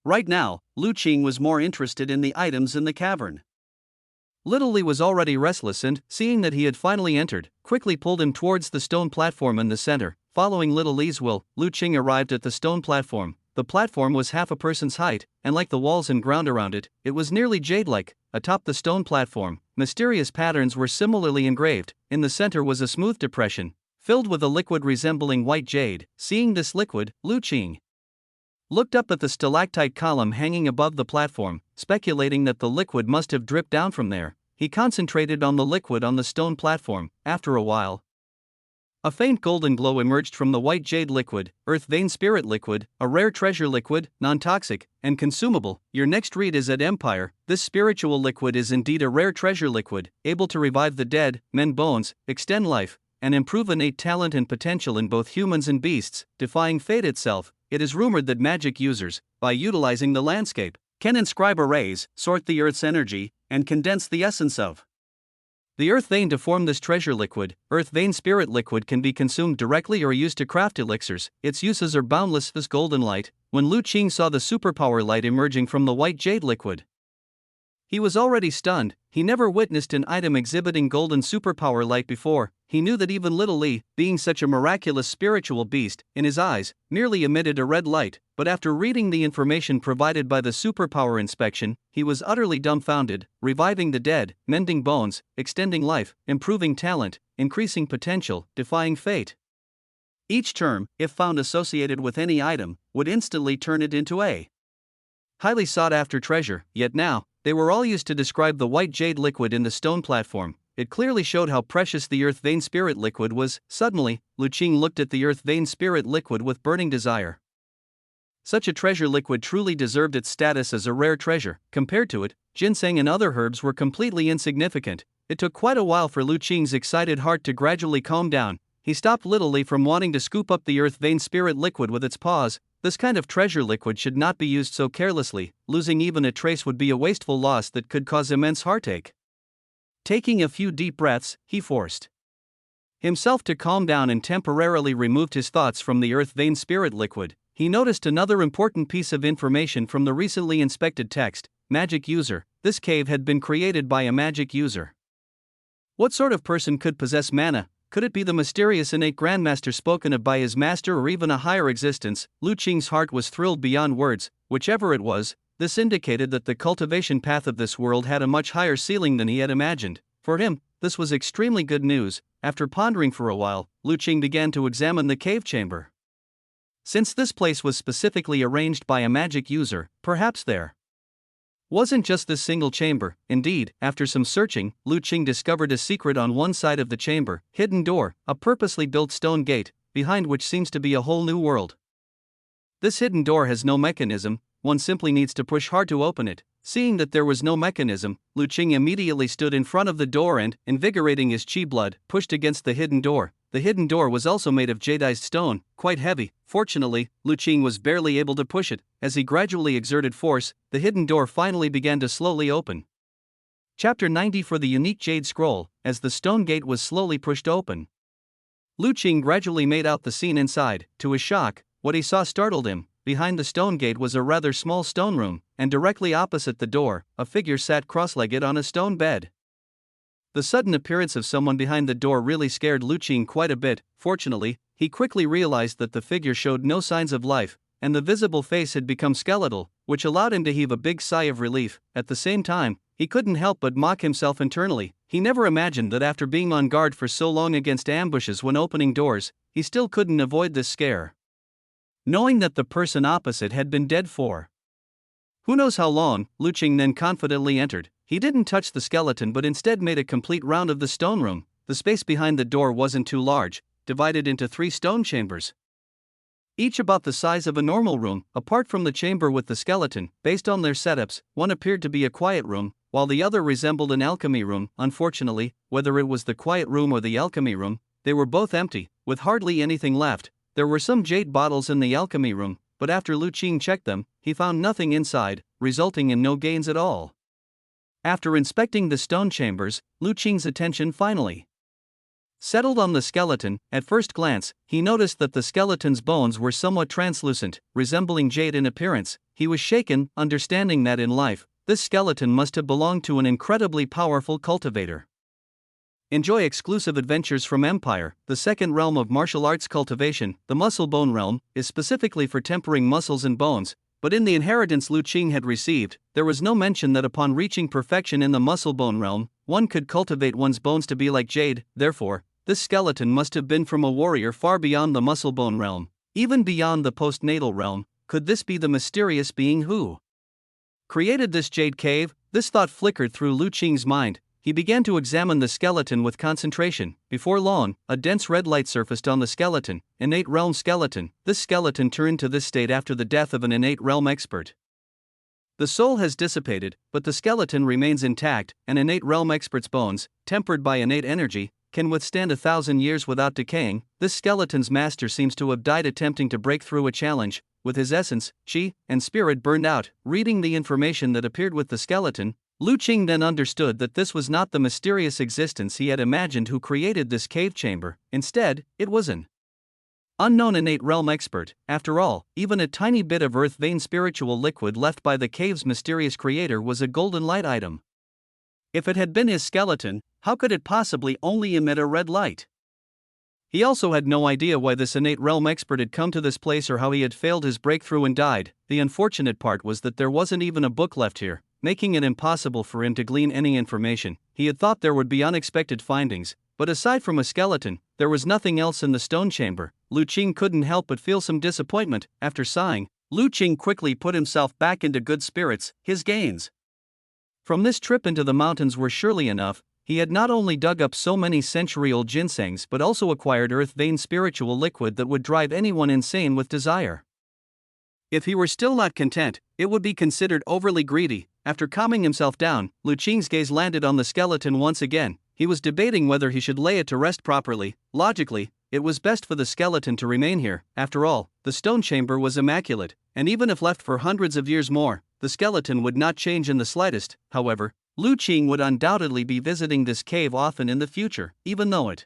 Speaker 1: Right now, Lu Qing was more interested in the items in the cavern. Little Li was already restless and, seeing that he had finally entered, quickly pulled him towards the stone platform in the center. Following little Li's will, Lu Qing arrived at the stone platform. The platform was half a person's height, and like the walls and ground around it, it was nearly jade-like. Atop the stone platform, mysterious patterns were similarly engraved. In the center was a smooth depression, filled with a liquid resembling white jade. Seeing this liquid, Lu Qing looked up at the stalactite column hanging above the platform, speculating that the liquid must have dripped down from there. He concentrated on the liquid on the stone platform. After a while, a faint golden glow emerged from the white jade liquid. Earth Vein Spirit Liquid, a rare treasure liquid, non-toxic, and consumable. Your next read is at Empire. This spiritual liquid is indeed a rare treasure liquid, able to revive the dead, mend bones, extend life, and improve innate talent and potential in both humans and beasts, defying fate itself. It is rumored that magic users, by utilizing the landscape, can inscribe arrays, sort the Earth's energy, and condense the essence of the Earth Vein to form this treasure liquid. Earth Vein Spirit Liquid can be consumed directly or used to craft elixirs. Its uses are boundless. This golden light. When Lu Qing saw the superpower light emerging from the white jade liquid, he was already stunned. He never witnessed an item exhibiting golden superpower light before. He knew that even little Li, being such a miraculous spiritual beast, in his eyes, merely emitted a red light. But after reading the information provided by the superpower inspection, he was utterly dumbfounded. Reviving the dead, mending bones, extending life, improving talent, increasing potential, defying fate. Each term, if found associated with any item, would instantly turn it into a highly sought after treasure, yet now, they were all used to describe the white jade liquid in the stone platform. It clearly showed how precious the earth vein spirit liquid was. Suddenly, Lu Qing looked at the earth vein spirit liquid with burning desire. Such a treasure liquid truly deserved its status as a rare treasure. Compared to it, ginseng and other herbs were completely insignificant. It took quite a while for Lu Qing's excited heart to gradually calm down. He stopped literally from wanting to scoop up the earth vein spirit liquid with its paws. This kind of treasure liquid should not be used so carelessly. Losing even a trace would be a wasteful loss that could cause immense heartache. Taking a few deep breaths, he forced himself to calm down and temporarily removed his thoughts from the earth vein spirit liquid. He noticed another important piece of information from the recently inspected text: magic user. This cave had been created by a magic user. What sort of person could possess mana? Could it be the mysterious innate grandmaster spoken of by his master, or even a higher existence? Lu Qing's heart was thrilled beyond words. Whichever it was, this indicated that the cultivation path of this world had a much higher ceiling than he had imagined. For him, this was extremely good news. After pondering for a while, Lu Qing began to examine the cave chamber. Since this place was specifically arranged by a magic user, perhaps there wasn't just this single chamber. Indeed, after some searching, Lu Qing discovered a secret on one side of the chamber: hidden door, a purposely built stone gate, behind which seems to be a whole new world. This hidden door has no mechanism, one simply needs to push hard to open it. Seeing that there was no mechanism, Lu Qing immediately stood in front of the door and, invigorating his chi blood, pushed against the hidden door. The hidden door was also made of jadeized stone, quite heavy. Fortunately, Lu Qing was barely able to push it. As he gradually exerted force, the hidden door finally began to slowly open. Chapter 90 for the unique jade scroll. As the stone gate was slowly pushed open, Lu Qing gradually made out the scene inside. To his shock, what he saw startled him. Behind the stone gate was a rather small stone room, and directly opposite the door, a figure sat cross-legged on a stone bed. The sudden appearance of someone behind the door really scared Lu Qing quite a bit. Fortunately, he quickly realized that the figure showed no signs of life, and the visible face had become skeletal, which allowed him to heave a big sigh of relief. At the same time, he couldn't help but mock himself internally. He never imagined that after being on guard for so long against ambushes when opening doors, he still couldn't avoid this scare, knowing that the person opposite had been dead for who knows how long. Lu Qing then confidently entered. He didn't touch the skeleton but instead made a complete round of the stone room. The space behind the door wasn't too large, divided into 3 stone chambers, each about the size of a normal room. Apart from the chamber with the skeleton, based on their setups, one appeared to be a quiet room, while the other resembled an alchemy room. Unfortunately, whether it was the quiet room or the alchemy room, they were both empty, with hardly anything left. There were some jade bottles in the alchemy room, but after Lu Qing checked them, he found nothing inside, resulting in no gains at all. After inspecting the stone chambers, Lu Qing's attention finally settled on the skeleton. At first glance, he noticed that the skeleton's bones were somewhat translucent, resembling jade in appearance. He was shaken, understanding that in life, this skeleton must have belonged to an incredibly powerful cultivator. Enjoy exclusive adventures from Empire. The second realm of martial arts cultivation, the muscle bone realm, is specifically for tempering muscles and bones, but in the inheritance Lu Qing had received, there was no mention that upon reaching perfection in the muscle bone realm, one could cultivate one's bones to be like jade. Therefore, this skeleton must have been from a warrior far beyond the muscle bone realm, even beyond the postnatal realm. Could this be the mysterious being who created this jade cave? This thought flickered through Lu Qing's mind. He began to examine the skeleton with concentration. Before long, a dense red light surfaced on the skeleton. Innate realm skeleton. This skeleton turned to this state after the death of an innate realm expert. The soul has dissipated, but the skeleton remains intact. An innate realm expert's bones, tempered by innate energy, can withstand 1,000 years without decaying. This skeleton's master seems to have died attempting to break through a challenge, with his essence, chi, and spirit burned out. Reading the information that appeared with the skeleton, Lu Qing then understood that this was not the mysterious existence he had imagined who created this cave chamber. Instead, it was an unknown innate realm expert. After all, even a tiny bit of earth vein spiritual liquid left by the cave's mysterious creator was a golden light item. If it had been his skeleton, how could it possibly only emit a red light? He also had no idea why this innate realm expert had come to this place or how he had failed his breakthrough and died. The unfortunate part was that there wasn't even a book left here, making it impossible for him to glean any information. He had thought there would be unexpected findings, but aside from a skeleton, there was nothing else in the stone chamber. Lu Qing couldn't help but feel some disappointment. After sighing, Lu Qing quickly put himself back into good spirits. His gains from this trip into the mountains were surely enough. He had not only dug up so many century-old ginsengs but also acquired earth vein spiritual liquid that would drive anyone insane with desire. If he were still not content, it would be considered overly greedy. After calming himself down, Lu Qing's gaze landed on the skeleton once again. He was debating whether he should lay it to rest properly. Logically, it was best for the skeleton to remain here. After all, the stone chamber was immaculate, and even if left for hundreds of years more, the skeleton would not change in the slightest. However, Lu Qing would undoubtedly be visiting this cave often in the future, even though it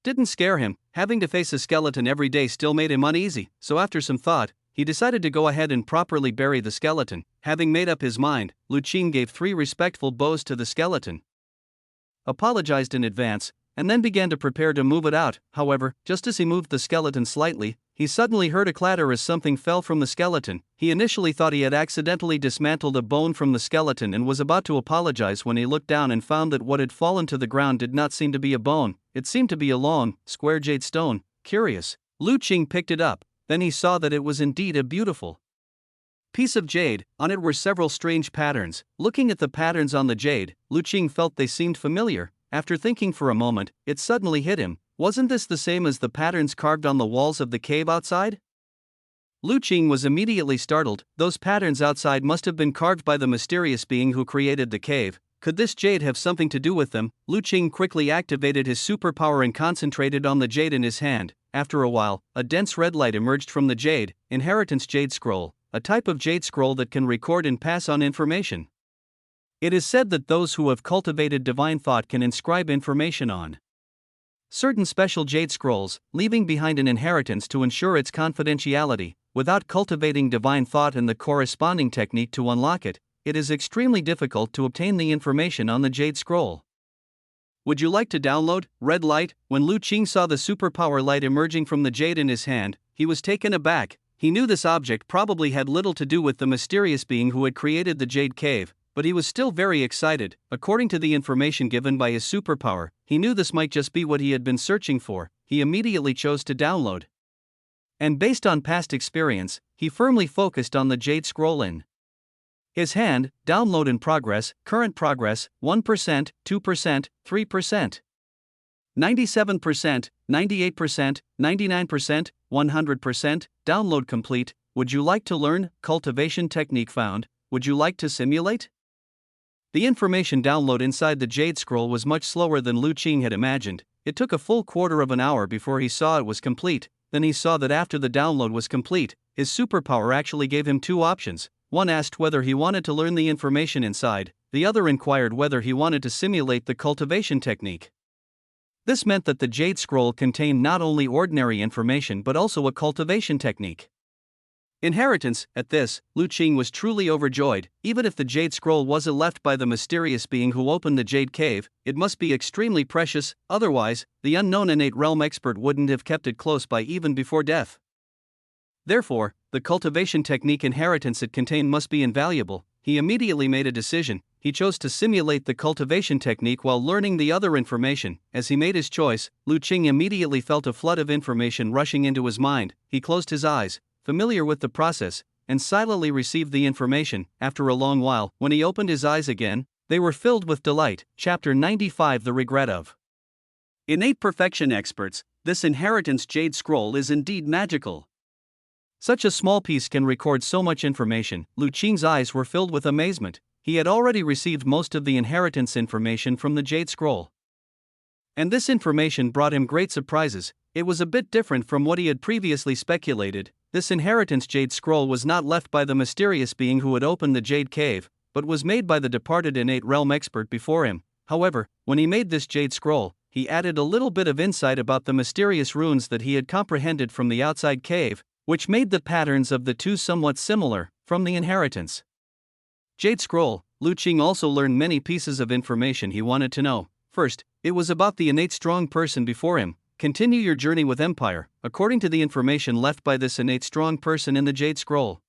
Speaker 1: didn't scare him. Having to face a skeleton every day still made him uneasy, so after some thought, he decided to go ahead and properly bury the skeleton. Having made up his mind, Lu Qing gave 3 respectful bows to the skeleton, apologized in advance, and then began to prepare to move it out. However, just as he moved the skeleton slightly, he suddenly heard a clatter as something fell from the skeleton. He initially thought he had accidentally dismantled a bone from the skeleton and was about to apologize when he looked down and found that what had fallen to the ground did not seem to be a bone. It seemed to be a long, square jade stone. Curious, Lu Qing picked it up. Then he saw that it was indeed a beautiful piece of jade. On it were several strange patterns. Looking at the patterns on the jade, Lu Qing felt they seemed familiar. After thinking for a moment, it suddenly hit him. Wasn't this the same as the patterns carved on the walls of the cave outside? Lu Qing was immediately startled. Those patterns outside must have been carved by the mysterious being who created the cave. Could this jade have something to do with them? Lu Qing quickly activated his superpower and concentrated on the jade in his hand. After a while, a dense red light emerged from the jade. Inheritance Jade Scroll, a type of jade scroll that can record and pass on information. It is said that those who have cultivated divine thought can inscribe information on certain special jade scrolls, leaving behind an inheritance to ensure its confidentiality. Without cultivating divine thought and the corresponding technique to unlock it, it is extremely difficult to obtain the information on the jade scroll. Would you like to download Red Light? When Lu Qing saw the superpower light emerging from the jade in his hand, he was taken aback. He knew this object probably had little to do with the mysterious being who had created the jade cave, but he was still very excited. According to the information given by his superpower, he knew this might just be what he had been searching for. He immediately chose to download. And based on past experience, he firmly focused on the jade scroll in his hand. Download in progress, current progress, 1%, 2%, 3%, 97%, 98%, 99%, 100%, download complete. Would you like to learn cultivation technique found? Would you like to simulate? The information download inside the jade scroll was much slower than Lu Qing had imagined. It took a full quarter of an hour before he saw it was complete. Then he saw that after the download was complete, his superpower actually gave him 2 options. One asked whether he wanted to learn the information inside, the other inquired whether he wanted to simulate the cultivation technique. This meant that the jade scroll contained not only ordinary information but also a cultivation technique. Inheritance. At this, Lu Qing was truly overjoyed. Even if the jade scroll wasn't left by the mysterious being who opened the jade cave, it must be extremely precious, otherwise, the unknown innate realm expert wouldn't have kept it close by even before death. Therefore, the cultivation technique inheritance it contained must be invaluable. He immediately made a decision. He chose to simulate the cultivation technique while learning the other information. As he made his choice, Lu Qing immediately felt a flood of information rushing into his mind. He closed his eyes, familiar with the process, and silently received the information. After a long while, when he opened his eyes again, they were filled with delight. Chapter 95 The Regret of Innate Perfection Experts. This inheritance jade scroll is indeed magical. Such a small piece can record so much information. Lu Qing's eyes were filled with amazement. He had already received most of the inheritance information from the jade scroll, and this information brought him great surprises. It was a bit different from what he had previously speculated. This inheritance jade scroll was not left by the mysterious being who had opened the jade cave, but was made by the departed innate realm expert before him. However, when he made this jade scroll, he added a little bit of insight about the mysterious runes that he had comprehended from the outside cave, which made the patterns of the two somewhat similar from the inheritance jade scroll. Lu Qing also learned many pieces of information he wanted to know. First, it was about the innate strong person before him. Continue your journey with Empire, according to the information left by this innate strong person in the jade scroll.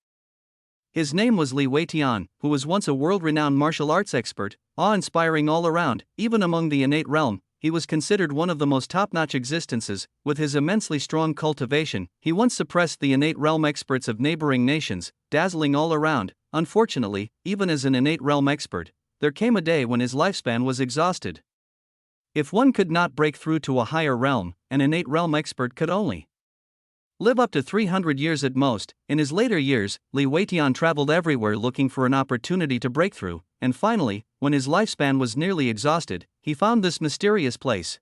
Speaker 1: His name was Li Weitian, who was once a world-renowned martial arts expert, awe-inspiring all around, even among the innate realm. he was considered one of the most top-notch existences. With his immensely strong cultivation, he once suppressed the innate realm experts of neighboring nations, dazzling all around. Unfortunately, even as an innate realm expert, there came a day when his lifespan was exhausted. If one could not break through to a higher realm, an innate realm expert could only live up to 300 years at most. In his later years, Li Weitian traveled everywhere looking for an opportunity to break through, and finally, when his lifespan was nearly exhausted, he found this mysterious place.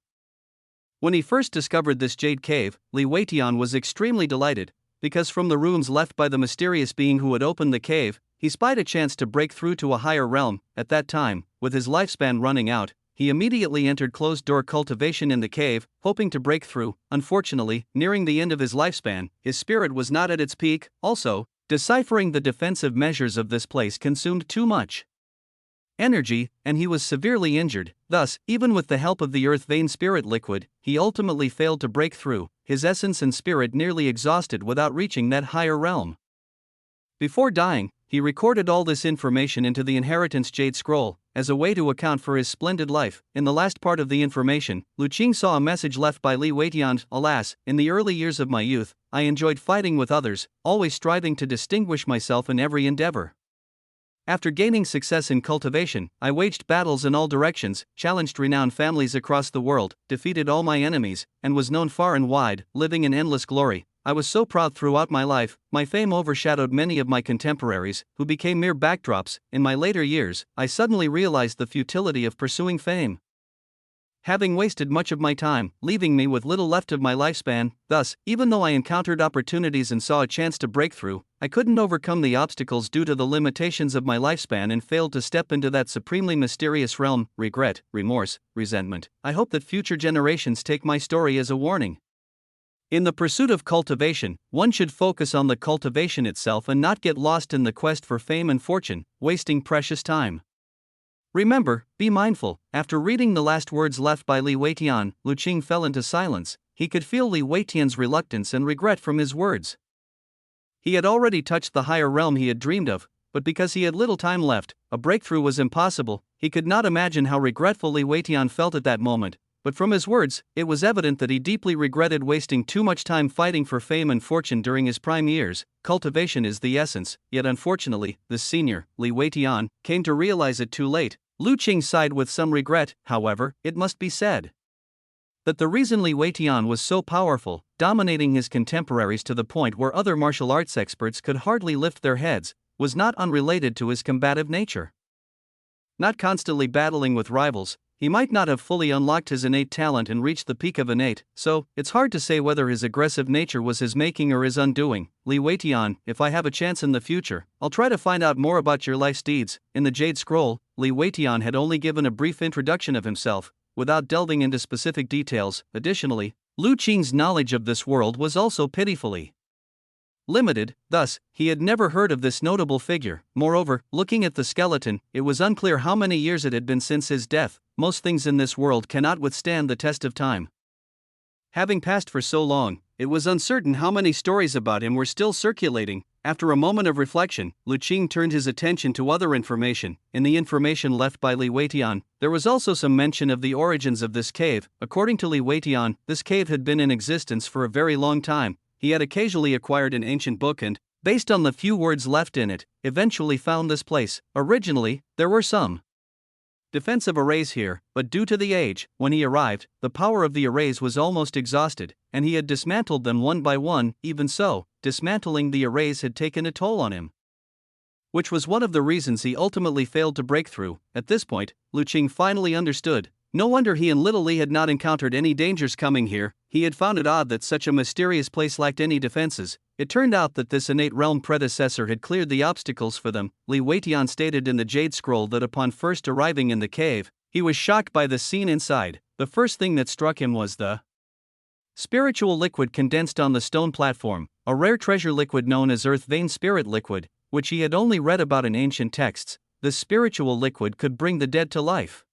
Speaker 1: When he first discovered this jade cave, Li Weitian was extremely delighted, because from the runes left by the mysterious being who had opened the cave, he spied a chance to break through to a higher realm. At that time, with his lifespan running out, he immediately entered closed-door cultivation in the cave, hoping to break through. Unfortunately, nearing the end of his lifespan, his spirit was not at its peak. Also, deciphering the defensive measures of this place consumed too much energy, and he was severely injured. Thus, even with the help of the earth vein spirit liquid, he ultimately failed to break through, his essence and spirit nearly exhausted without reaching that higher realm. Before dying, he recorded all this information into the Inheritance Jade Scroll, as a way to account for his splendid life. In the last part of the information, Qing saw a message left by Li Weitian. Alas, in the early years of my youth, I enjoyed fighting with others, always striving to distinguish myself in every endeavor. After gaining success in cultivation, I waged battles in all directions, challenged renowned families across the world, defeated all my enemies, and was known far and wide, living in endless glory. I was so proud throughout my life. My fame overshadowed many of my contemporaries, who became mere backdrops. In my later years, I suddenly realized the futility of pursuing fame, having wasted much of my time, leaving me with little left of my lifespan. Thus, even though I encountered opportunities and saw a chance to break through, I couldn't overcome the obstacles due to the limitations of my lifespan and failed to step into that supremely mysterious realm. Regret, remorse, resentment. I hope that future generations take my story as a warning. In the pursuit of cultivation, one should focus on the cultivation itself and not get lost in the quest for fame and fortune, wasting precious time. Remember, be mindful. After reading the last words left by Li Weitian, Qing fell into silence. He could feel Li Weitian's reluctance and regret from his words. He had already touched the higher realm he had dreamed of, but because he had little time left, a breakthrough was impossible. He could not imagine how regretful Li Weitian felt at that moment. But from his words, it was evident that he deeply regretted wasting too much time fighting for fame and fortune during his prime years. Cultivation is the essence, yet unfortunately, the senior, Li Weitian, came to realize it too late. Qing sighed with some regret. However, it must be said that the reason Li Weitian was so powerful, dominating his contemporaries to the point where other martial arts experts could hardly lift their heads, was not unrelated to his combative nature. Not constantly battling with rivals, he might not have fully unlocked his innate talent and reached the peak of innate, so it's hard to say whether his aggressive nature was his making or his undoing. Li Weitian, if I have a chance in the future, I'll try to find out more about your life's deeds. In the Jade Scroll, Li Weitian had only given a brief introduction of himself, without delving into specific details. Additionally, Qing's knowledge of this world was also pitifully limited, thus, he had never heard of this notable figure. Moreover, looking at the skeleton, it was unclear how many years it had been since his death. Most things in this world cannot withstand the test of time. Having passed for so long, it was uncertain how many stories about him were still circulating. After a moment of reflection, Qing turned his attention to other information. In the information left by Li Weitian, there was also some mention of the origins of this cave. According to Li Weitian, this cave had been in existence for a very long time. He had occasionally acquired an ancient book and, based on the few words left in it, eventually found this place. Originally, there were some defensive arrays here, but due to the age, when he arrived, the power of the arrays was almost exhausted, and he had dismantled them one by one. Even so, dismantling the arrays had taken a toll on him, which was one of the reasons he ultimately failed to break through. At this point, Qing finally understood. No wonder he and Little Li had not encountered any dangers coming here. He had found it odd that such a mysterious place lacked any defenses. It turned out that this innate realm predecessor had cleared the obstacles for them. Li Weitian stated in the Jade Scroll that upon first arriving in the cave, he was shocked by the scene inside. The first thing that struck him was the spiritual liquid condensed on the stone platform, a rare treasure liquid known as earth vein spirit liquid, which he had only read about in ancient texts. This spiritual liquid could bring the dead to life,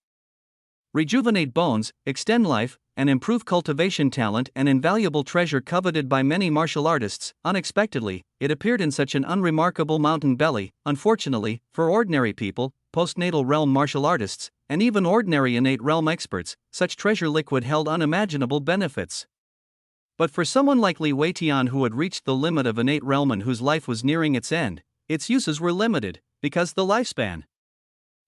Speaker 1: rejuvenate bones, extend life, and improve cultivation talent, an invaluable treasure coveted by many martial artists. Unexpectedly, it appeared in such an unremarkable mountain belly. Unfortunately, for ordinary people, postnatal realm martial artists, and even ordinary innate realm experts, such treasure liquid held unimaginable benefits. But for someone like Li Weitian who had reached the limit of innate realm and whose life was nearing its end, its uses were limited, because the lifespan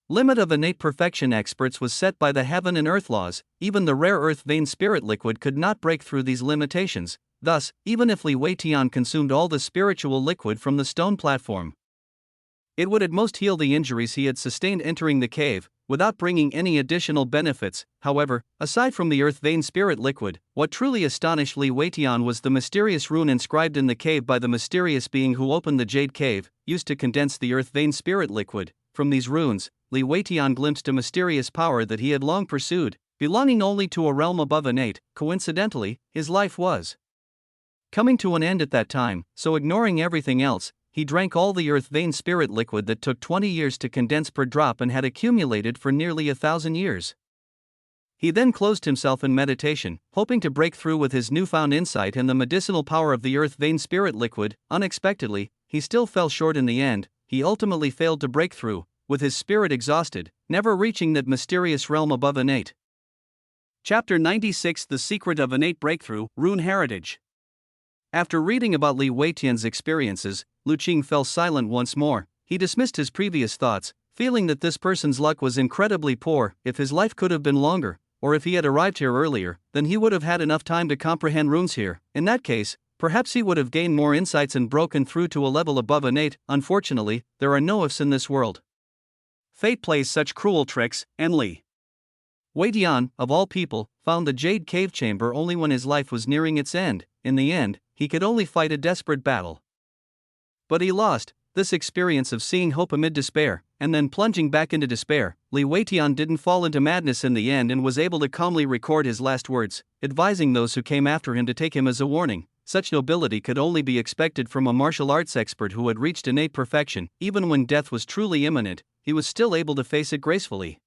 Speaker 1: limit of innate perfection experts was set by the heaven and earth laws. Even the rare earth vein spirit liquid could not break through these limitations. Thus, even if Li Weitian consumed all the spiritual liquid from the stone platform, it would at most heal the injuries he had sustained entering the cave, without bringing any additional benefits. However, aside from the earth vein spirit liquid, what truly astonished Li Weitian was the mysterious rune inscribed in the cave by the mysterious being who opened the jade cave, used to condense the earth vein spirit liquid. From these runes, Li Weitian glimpsed a mysterious power that he had long pursued, belonging only to a realm above innate. Coincidentally, his life was coming to an end at that time, so ignoring everything else, he drank all the earth vein spirit liquid that took 20 years to condense per drop and had accumulated for nearly 1,000 years. He then closed himself in meditation, hoping to break through with his newfound insight and the medicinal power of the earth vein spirit liquid. Unexpectedly, he still fell short in the end. He ultimately failed to break through, with his spirit exhausted, never reaching that mysterious realm above innate. Chapter 96: The Secret of Innate Breakthrough, Rune Heritage. After reading about Li Weitian's experiences, Qing fell silent once more. He dismissed his previous thoughts, feeling that this person's luck was incredibly poor. If his life could have been longer, or if he had arrived here earlier, then he would have had enough time to comprehend runes here. In that case, perhaps he would have gained more insights and broken through to a level above innate. Unfortunately, there are no ifs in this world. Fate plays such cruel tricks, and Li Weitian, of all people, found the jade cave chamber only when his life was nearing its end. In the end, he could only fight a desperate battle. But he lost. This experience of seeing hope amid despair, and then plunging back into despair, Li Weitian didn't fall into madness in the end and was able to calmly record his last words, advising those who came after him to take him as a warning. Such nobility could only be expected from a martial arts expert who had reached innate perfection. Even when death was truly imminent, he was still able to face it gracefully.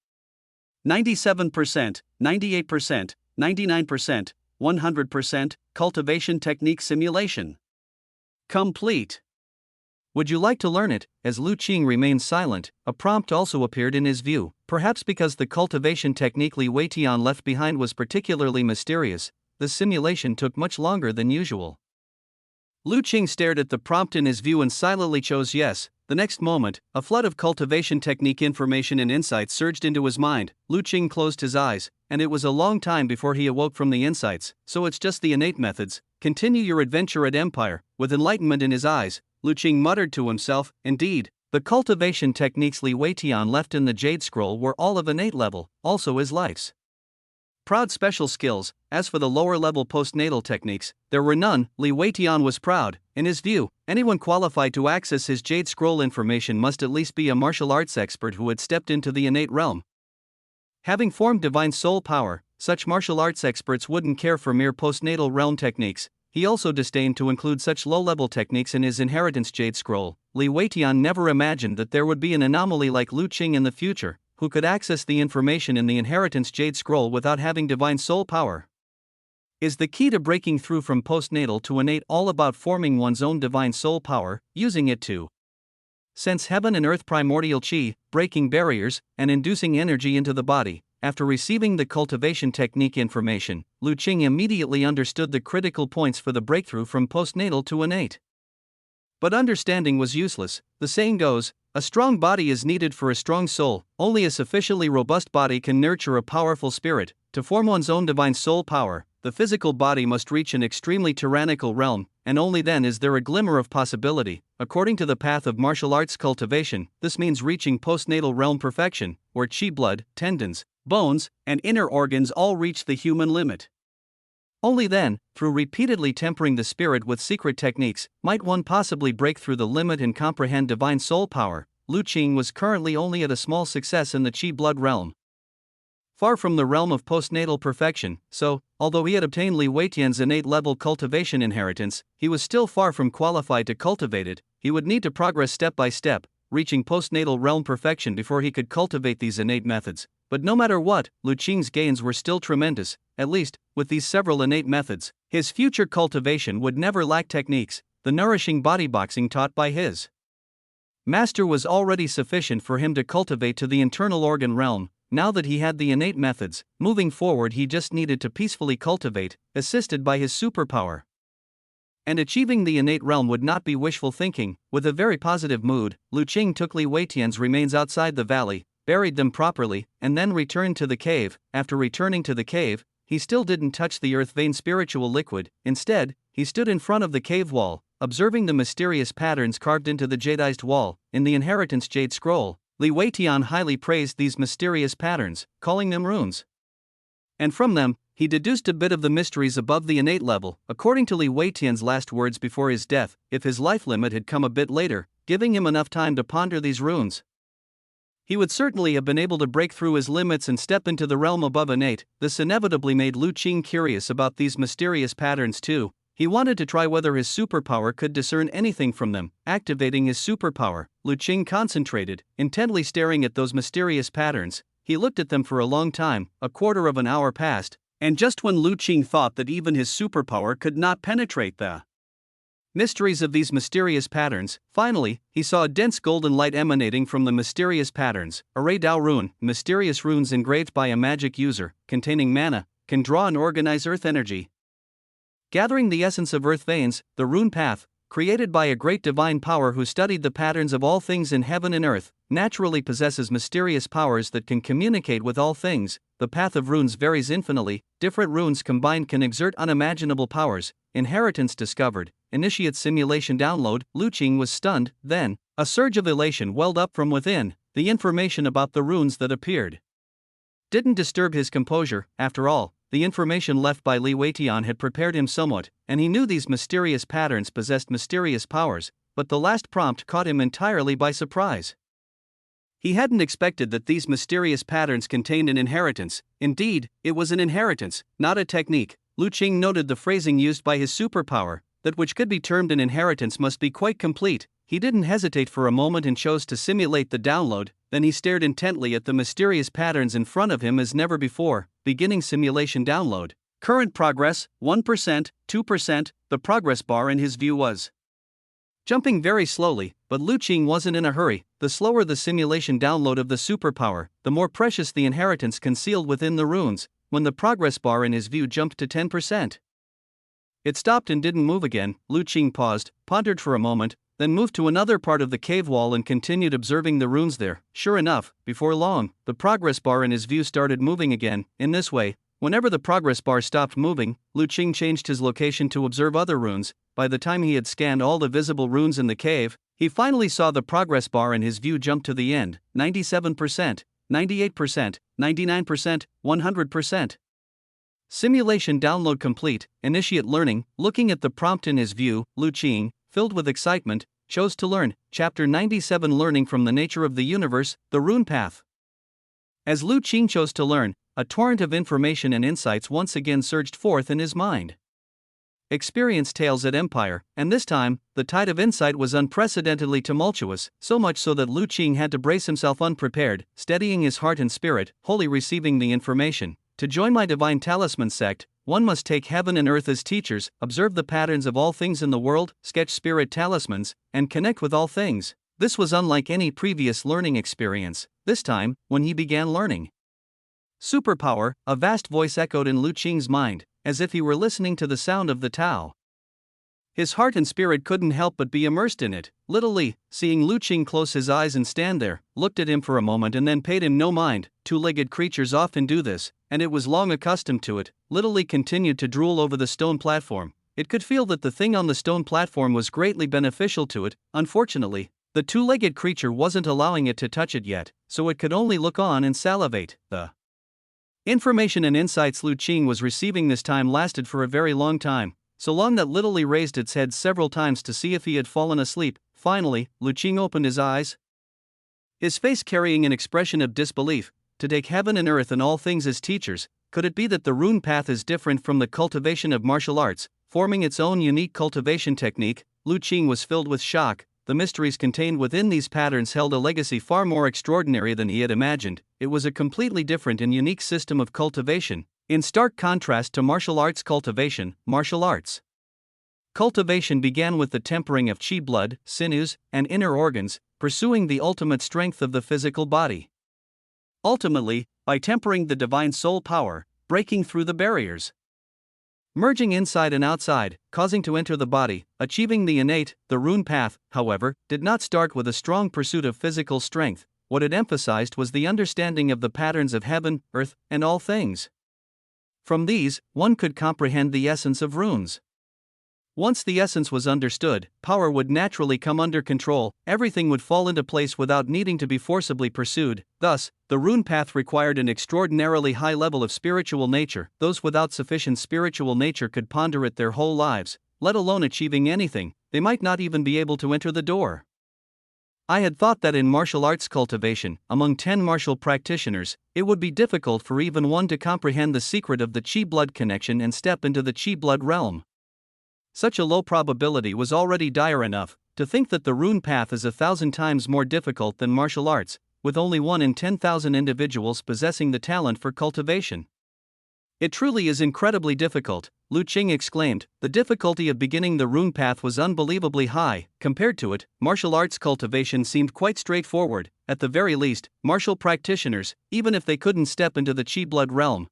Speaker 1: 97%, 98%, 99%, 100%, cultivation technique simulation. Complete. Would you like to learn it? As Qing remained silent, a prompt also appeared in his view. Perhaps because the cultivation technique Li Weitian left behind was particularly mysterious, the simulation took much longer than usual. Qing stared at the prompt in his view and silently chose yes. The next moment, a flood of cultivation technique information and insights surged into his mind. Qing closed his eyes, and it was a long time before he awoke from the insights. So it's just the innate methods. Continue your adventure at Empire. With enlightenment in his eyes, Qing muttered to himself, indeed, the cultivation techniques Li Weitian left in the Jade Scroll were all of innate level, also his life's proud special skills. As for the lower level postnatal techniques, there were none. Li Weitian was proud. In his view, anyone qualified to access his Jade Scroll information must at least be a martial arts expert who had stepped into the innate realm. Having formed divine soul power, such martial arts experts wouldn't care for mere postnatal realm techniques. He also disdained to include such low-level techniques in his inheritance Jade Scroll. Li Weitian never imagined that there would be an anomaly like Qing in the future, who could access the information in the inheritance Jade Scroll without having divine soul power. Is the key to breaking through from postnatal to innate all about forming one's own divine soul power, using it to sense heaven and earth primordial chi, breaking barriers, and inducing energy into the body? After receiving the cultivation technique information, Qing immediately understood the critical points for the breakthrough from postnatal to innate. But understanding was useless. The saying goes, a strong body is needed for a strong soul. Only a sufficiently robust body can nurture a powerful spirit. To form one's own divine soul power, the physical body must reach an extremely tyrannical realm, and only then is there a glimmer of possibility. According to the path of martial arts cultivation, this means reaching postnatal realm perfection, where chi blood, tendons, bones, and inner organs all reach the human limit. Only then, through repeatedly tempering the spirit with secret techniques, might one possibly break through the limit and comprehend divine soul power. Qing was currently only at a small success in the chi blood realm, far from the realm of postnatal perfection. So, although he had obtained Li Weitian's innate level cultivation inheritance, he was still far from qualified to cultivate it. He would need to progress step by step, reaching postnatal realm perfection before he could cultivate these innate methods. But no matter what, Qing's gains were still tremendous. At least, with these several innate methods, his future cultivation would never lack techniques, the nourishing bodyboxing taught by his Master was already sufficient for him to cultivate to the internal organ realm. Now that he had the innate methods, moving forward he just needed to peacefully cultivate, assisted by his superpower. And achieving the innate realm would not be wishful thinking. With a very positive mood, Lu Qing took Li Weitian's remains outside the valley, buried them properly, and then returned to the cave. After returning to the cave, he still didn't touch the earth vein spiritual liquid. Instead, he stood in front of the cave wall, observing the mysterious patterns carved into the jadeized wall. In the inheritance jade scroll, Li Weitian highly praised these mysterious patterns, calling them runes. And from them, he deduced a bit of the mysteries above the innate level. According to Li Weitian's last words before his death, if his life limit had come a bit later, giving him enough time to ponder these runes, he would certainly have been able to break through his limits and step into the realm above innate. This inevitably made Lu Qing curious about these mysterious patterns too. He wanted to try whether his superpower could discern anything from them. Activating his superpower, Lu Qing concentrated, intently staring at those mysterious patterns. He looked at them for a long time. A quarter of an hour passed, and just when Lu Qing thought that even his superpower could not penetrate the mysteries of these mysterious patterns, finally, he saw a dense golden light emanating from the mysterious patterns. A Rei Dao rune, mysterious runes engraved by a magic user, containing mana, can draw and organize earth energy, gathering the essence of earth veins. The rune path, created by a great divine power who studied the patterns of all things in heaven and earth, naturally possesses mysterious powers that can communicate with all things. The path of runes varies infinitely. Different runes combined can exert unimaginable powers. Inheritance discovered. Initiate simulation download. Lu Qing was stunned. Then, a surge of elation welled up from within. The information about the runes that appeared didn't disturb his composure. After all, the information left by Li Weitian had prepared him somewhat, and he knew these mysterious patterns possessed mysterious powers, but the last prompt caught him entirely by surprise. He hadn't expected that these mysterious patterns contained an inheritance. Indeed, it was an inheritance, not a technique. Lu Qing noted the phrasing used by his superpower, that which could be termed an inheritance must be quite complete. He didn't hesitate for a moment and chose to simulate the download. Then he stared intently at the mysterious patterns in front of him as never before. Beginning simulation download. Current progress, 1%, 2%. The progress bar in his view was jumping very slowly, but Lu Qing wasn't in a hurry. The slower the simulation download of the superpower, the more precious the inheritance concealed within the runes. When the progress bar in his view jumped to 10%, it stopped and didn't move again. Lu Qing paused, pondered for a moment, then moved to another part of the cave wall and continued observing the runes there. Sure enough, before long, the progress bar in his view started moving again. In this way, whenever the progress bar stopped moving, Lu Qing changed his location to observe other runes. By the time he had scanned all the visible runes in the cave, he finally saw the progress bar in his view jump to the end. 97%, 98%, 99%, 100%. Simulation download complete. Initiate learning. Looking at the prompt in his view, Lu Qing, filled with excitement, chose to learn. Chapter 97, Learning from the Nature of the Universe, the Rune Path. As Lu Qing chose to learn, a torrent of information and insights once again surged forth in his mind. Experience tales at Empire, and this time, the tide of insight was unprecedentedly tumultuous, so much so that Lu Qing had to brace himself unprepared, steadying his heart and spirit, wholly receiving the information. To join my divine talisman sect, one must take heaven and earth as teachers, observe the patterns of all things in the world, sketch spirit talismans, and connect with all things. This was unlike any previous learning experience. This time, when he began learning superpower, a vast voice echoed in Lu Qing's mind, as if he were listening to the sound of the Tao. His heart and spirit couldn't help but be immersed in it. Little Li, seeing Lu Qing close his eyes and stand there, looked at him for a moment and then paid him no mind. Two-legged creatures often do this, and it was long accustomed to it. Little Li continued to drool over the stone platform. It could feel that the thing on the stone platform was greatly beneficial to it. Unfortunately, the two-legged creature wasn't allowing it to touch it yet, so it could only look on and salivate. The information and insights Lu Qing was receiving this time lasted for a very long time, so long that Little Li raised its head several times to see if he had fallen asleep. Finally, Lu Qing opened his eyes, his face carrying an expression of disbelief. To take heaven and earth and all things as teachers, could it be that the rune path is different from the cultivation of martial arts, forming its own unique cultivation technique? Lu Qing was filled with shock. The mysteries contained within these patterns held a legacy far more extraordinary than he had imagined. It was a completely different and unique system of cultivation, in stark contrast to martial arts cultivation. Martial arts Cultivation began with the tempering of qi blood, sinews, and inner organs, pursuing the ultimate strength of the physical body. Ultimately, by tempering the divine soul power, breaking through the barriers, merging inside and outside, causing to enter the body, achieving the innate, the rune path, however, did not start with a strong pursuit of physical strength. What it emphasized was the understanding of the patterns of heaven, earth, and all things. From these, one could comprehend the essence of runes. Once the essence was understood, power would naturally come under control, everything would fall into place without needing to be forcibly pursued. Thus, the rune path required an extraordinarily high level of spiritual nature. Those without sufficient spiritual nature could ponder it their whole lives, let alone achieving anything. They might not even be able to enter the door. I had thought that in martial arts cultivation, among 10 martial practitioners, it would be difficult for even one to comprehend the secret of the qi blood connection and step into the qi blood realm. Such a low probability was already dire enough. To think that the rune path is 1,000 times more difficult than martial arts, with only 1 in 10,000 individuals possessing the talent for cultivation. It truly is incredibly difficult, Lu Qing exclaimed. The difficulty of beginning the rune path was unbelievably high. Compared to it, martial arts cultivation seemed quite straightforward. At the very least, martial practitioners, even if they couldn't step into the qi blood realm,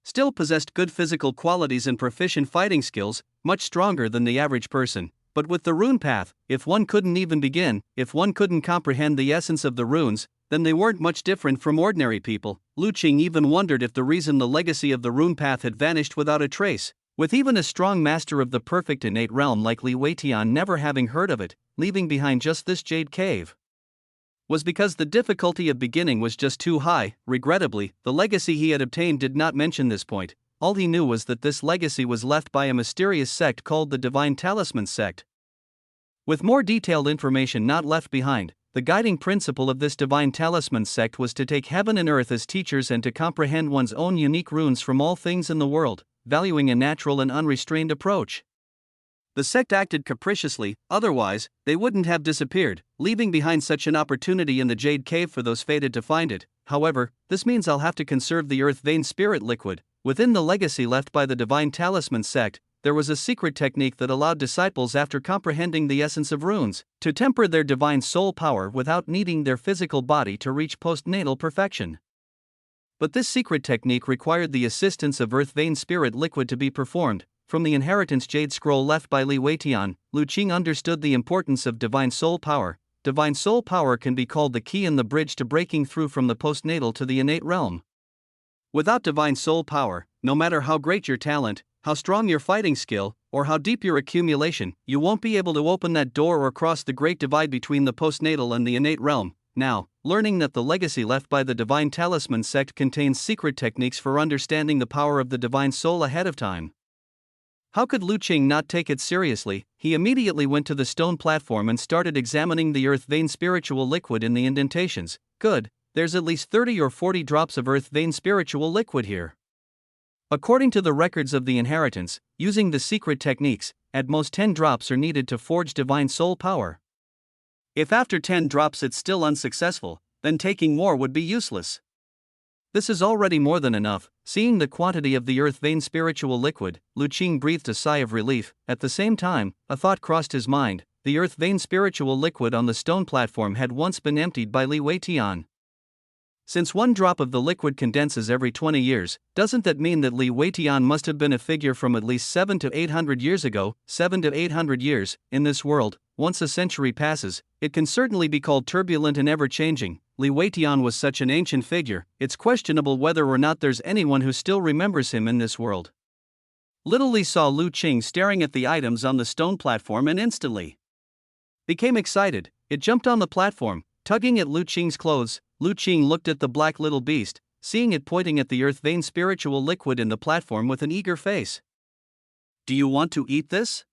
Speaker 1: still possessed good physical qualities and proficient fighting skills, much stronger than the average person. But with the rune path, if one couldn't even begin, if one couldn't comprehend the essence of the runes, then they weren't much different from ordinary people. Lu Qing even wondered if the reason the legacy of the rune path had vanished without a trace, with even a strong master of the perfect innate realm like Li Weitian never having heard of it, leaving behind just this jade cave, was because the difficulty of beginning was just too high. Regrettably, the legacy he had obtained did not mention this point. All he knew was that this legacy was left by a mysterious sect called the Divine Talisman sect. With more detailed information not left behind, the guiding principle of this Divine Talisman sect was to take heaven and earth as teachers and to comprehend one's own unique runes from all things in the world, valuing a natural and unrestrained approach. The sect acted capriciously, otherwise, they wouldn't have disappeared, leaving behind such an opportunity in the Jade Cave for those fated to find it. However, this means I'll have to conserve the Earth Vein Spirit liquid. Within the legacy left by the Divine Talisman sect, there was a secret technique that allowed disciples, after comprehending the essence of runes, to temper their divine soul power without needing their physical body to reach postnatal perfection. But this secret technique required the assistance of Earth Vein Spirit liquid to be performed. From the inheritance jade scroll left by Li Weitian, Lu Qing understood the importance of divine soul power. Divine soul power can be called the key and the bridge to breaking through from the postnatal to the innate realm. Without divine soul power, no matter how great your talent, how strong your fighting skill, or how deep your accumulation, you won't be able to open that door or cross the great divide between the postnatal and the innate realm. Now, learning that the legacy left by the Divine Talisman sect contains secret techniques for understanding the power of the divine soul ahead of time, how could Lu Qing not take it seriously? He immediately went to the stone platform and started examining the Earth Vein Spiritual liquid in the indentations. Good, there's at least 30 or 40 drops of Earth Vein Spiritual liquid here. According to the records of the inheritance, using the secret techniques, at most 10 drops are needed to forge divine soul power. If after 10 drops it's still unsuccessful, then taking more would be useless. This is already more than enough. Seeing the quantity of the Earth Vein Spiritual liquid, Lu Qing breathed a sigh of relief. At the same time, a thought crossed his mind. The Earth Vein Spiritual liquid on the stone platform had once been emptied by Li Weitian. Since 1 drop of the liquid condenses every 20 years, doesn't that mean that Li Weitian must have been a figure from at least 7 to 800 years ago? 7 to 800 years, in this world, once a century passes, it can certainly be called turbulent and ever-changing. Li Weitian was such an ancient figure, it's questionable whether or not there's anyone who still remembers him in this world. Little Li saw Lu Qing staring at the items on the stone platform and instantly became excited. It jumped on the platform, tugging at Lu Qing's clothes. Lu Qing looked at the black little beast, seeing it pointing at the Earth Vein Spiritual liquid in the platform with an eager face. "Do you want to eat this?"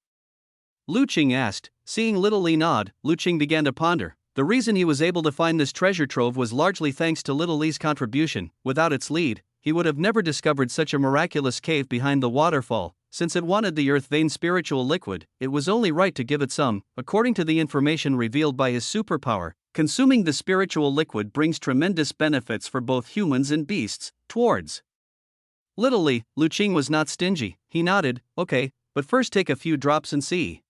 Speaker 1: Lu Qing asked. Seeing little Li nod, Lu Qing began to ponder. The reason he was able to find this treasure trove was largely thanks to little Li's contribution. Without its lead, he would have never discovered such a miraculous cave behind the waterfall. Since it wanted the Earth Vein Spiritual liquid, it was only right to give it some. According to the information revealed by his superpower, consuming the spiritual liquid brings tremendous benefits for both humans and beasts. Towards little Li, Lu Qing was not stingy. He nodded. Okay, but first take a few drops and see.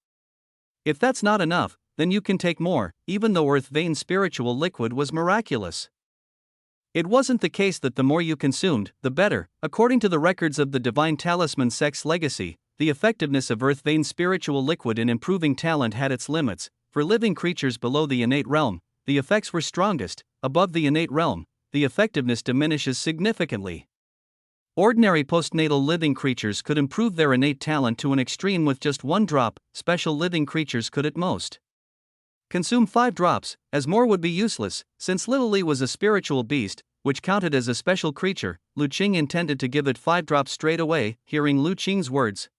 Speaker 1: If that's not enough, then you can take more, even though Earth Vein spiritual liquid was miraculous. It wasn't the case that the more you consumed, the better. According to the records of the Divine Talisman sect's legacy, the effectiveness of Earth Vein spiritual liquid in improving talent had its limits. For living creatures below the innate realm, the effects were strongest. Above the innate realm, the effectiveness diminishes significantly. Ordinary postnatal living creatures could improve their innate talent to an extreme with just 1 drop, special living creatures could at most consume 5 drops, as more would be useless. Since Little Li was a spiritual beast, which counted as a special creature, Lu Qing intended to give it 5 drops straight away. Hearing Lu Qing's words,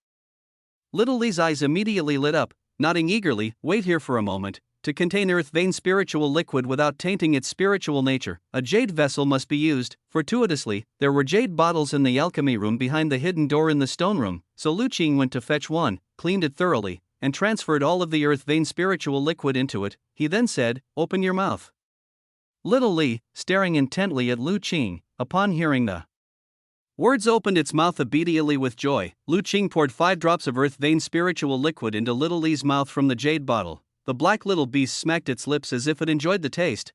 Speaker 1: Little Li's eyes immediately lit up, nodding eagerly. Wait here for a moment. To contain Earth Vein spiritual liquid without tainting its spiritual nature, a jade vessel must be used. Fortuitously, there were jade bottles in the alchemy room behind the hidden door in the stone room, so Lu Qing went to fetch one, cleaned it thoroughly, and transferred all of the Earth Vein spiritual liquid into it. He then said, "Open your mouth." Little Li, staring intently at Lu Qing, upon hearing the words opened its mouth obediently with joy. Lu Qing poured 5 drops of Earth Vein spiritual liquid into Little Li's mouth from the jade bottle. The black little beast smacked its lips as if it enjoyed the taste,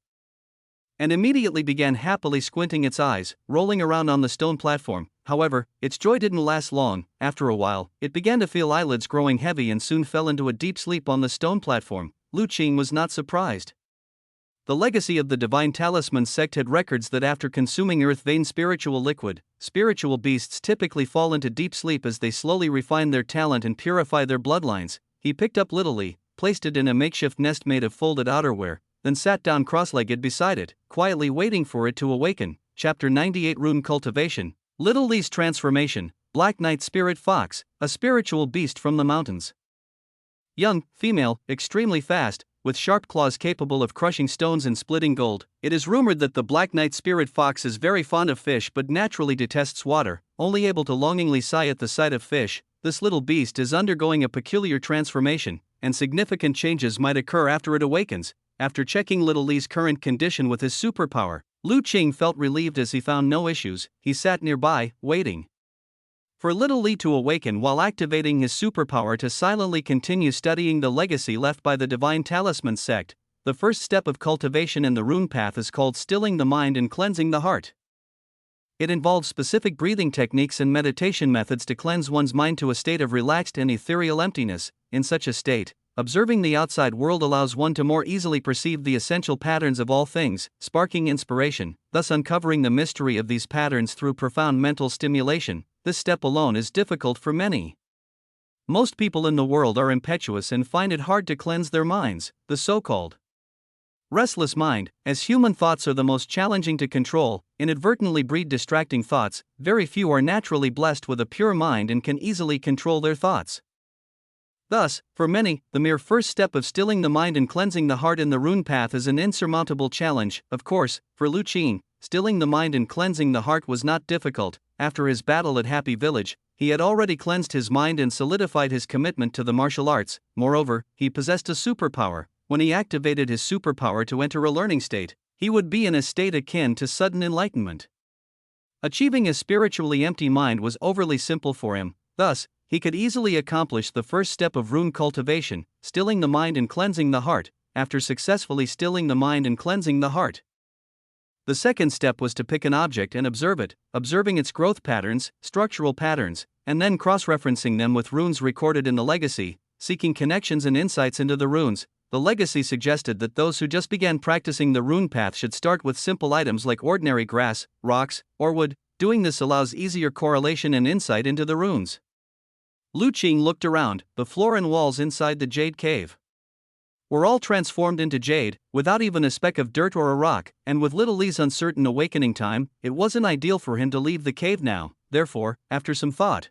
Speaker 1: and immediately began happily squinting its eyes, rolling around on the stone platform. However, its joy didn't last long. After a while, it began to feel eyelids growing heavy and soon fell into a deep sleep on the stone platform. Lu Qing was not surprised. The legacy of the Divine Talisman sect had records that after consuming Earth Vein spiritual liquid, spiritual beasts typically fall into deep sleep as they slowly refine their talent and purify their bloodlines. He picked up Little Li, placed it in a makeshift nest made of folded outerwear, then sat down cross-legged beside it, quietly waiting for it to awaken. Chapter 98 Rune Cultivation. Little Li's transformation. Black Knight Spirit Fox, a spiritual beast from the mountains. Young, female, extremely fast, with sharp claws capable of crushing stones and splitting gold. It is rumored that the Black Knight Spirit Fox is very fond of fish but naturally detests water, only able to longingly sigh at the sight of fish. This little beast is undergoing a peculiar transformation, and significant changes might occur after it awakens. After checking Little Li's current condition with his superpower, Lu Qing felt relieved as he found no issues. He sat nearby, waiting for Little Li to awaken while activating his superpower to silently continue studying the legacy left by the Divine Talisman sect. The first step of cultivation in the rune path is called stilling the mind and cleansing the heart. It involves specific breathing techniques and meditation methods to cleanse one's mind to a state of relaxed and ethereal emptiness. In such a state, observing the outside world allows one to more easily perceive the essential patterns of all things, sparking inspiration, thus uncovering the mystery of these patterns through profound mental stimulation. This step alone is difficult for many. Most people in the world are impetuous and find it hard to cleanse their minds. The so-called restless mind, as human thoughts are the most challenging to control, inadvertently breed distracting thoughts. Very few are naturally blessed with a pure mind and can easily control their thoughts. Thus, for many, the mere first step of stilling the mind and cleansing the heart in the rune path is an insurmountable challenge. Of course, for Lu Qing, stilling the mind and cleansing the heart was not difficult. After his battle at Happy Village, he had already cleansed his mind and solidified his commitment to the martial arts. Moreover, he possessed a superpower. When he activated his superpower to enter a learning state, he would be in a state akin to sudden enlightenment. Achieving a spiritually empty mind was overly simple for him. Thus, he could easily accomplish the first step of rune cultivation, stilling the mind and cleansing the heart. After successfully stilling the mind and cleansing the heart, the second step was to pick an object and observe it, observing its growth patterns, structural patterns, and then cross-referencing them with runes recorded in the legacy, seeking connections and insights into the runes. The legacy suggested that those who just began practicing the rune path should start with simple items like ordinary grass, rocks, or wood. Doing this allows easier correlation and insight into the runes. Lu Qing looked around. The floor and walls inside the jade cave were all transformed into jade, without even a speck of dirt or a rock, and with Little Li's uncertain awakening time, it wasn't ideal for him to leave the cave now. Therefore, after some thought,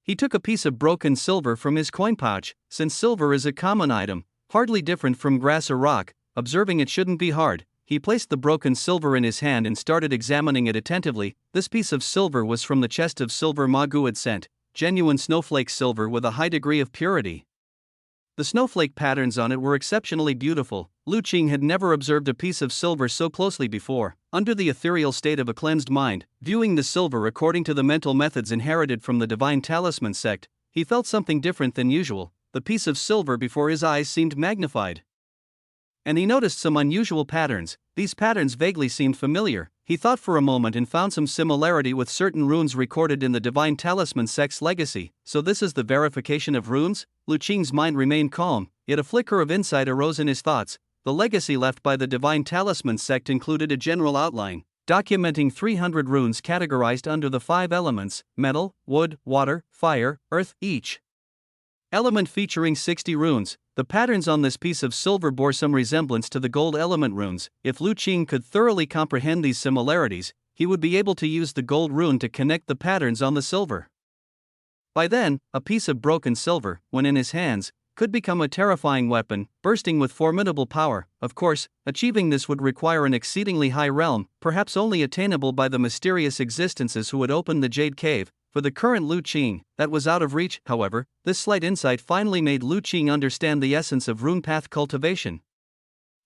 Speaker 1: he took a piece of broken silver from his coin pouch. Since silver is a common item, hardly different from grass or rock, observing it shouldn't be hard, he placed the broken silver in his hand and started examining it attentively. This piece of silver was from the chest of silver Ma Gu had sent, genuine snowflake silver with a high degree of purity. The snowflake patterns on it were exceptionally beautiful. Lu Qing had never observed a piece of silver so closely before. Under the ethereal state of a cleansed mind, viewing the silver according to the mental methods inherited from the Divine Talisman sect, he felt something different than usual. The piece of silver before his eyes seemed magnified. And he noticed some unusual patterns. These patterns vaguely seemed familiar. He thought for a moment and found some similarity with certain runes recorded in the divine talisman sect's legacy. So this is the verification of runes? Lu Qing's mind remained calm, yet a flicker of insight arose in his thoughts. The legacy left by the divine talisman sect included a general outline, documenting 300 runes categorized under the 5 elements: metal, wood, water, fire, earth, each element featuring 60 runes. The patterns on this piece of silver bore some resemblance to the gold element runes. If Lu Qing could thoroughly comprehend these similarities, he would be able to use the gold rune to connect the patterns on the silver. By then, a piece of broken silver, when in his hands, could become a terrifying weapon, bursting with formidable power. Of course, achieving this would require an exceedingly high realm, perhaps only attainable by the mysterious existences who had opened the Jade Cave. For the current Lu Qing, that was out of reach. However, this slight insight finally made Lu Qing understand the essence of rune path cultivation.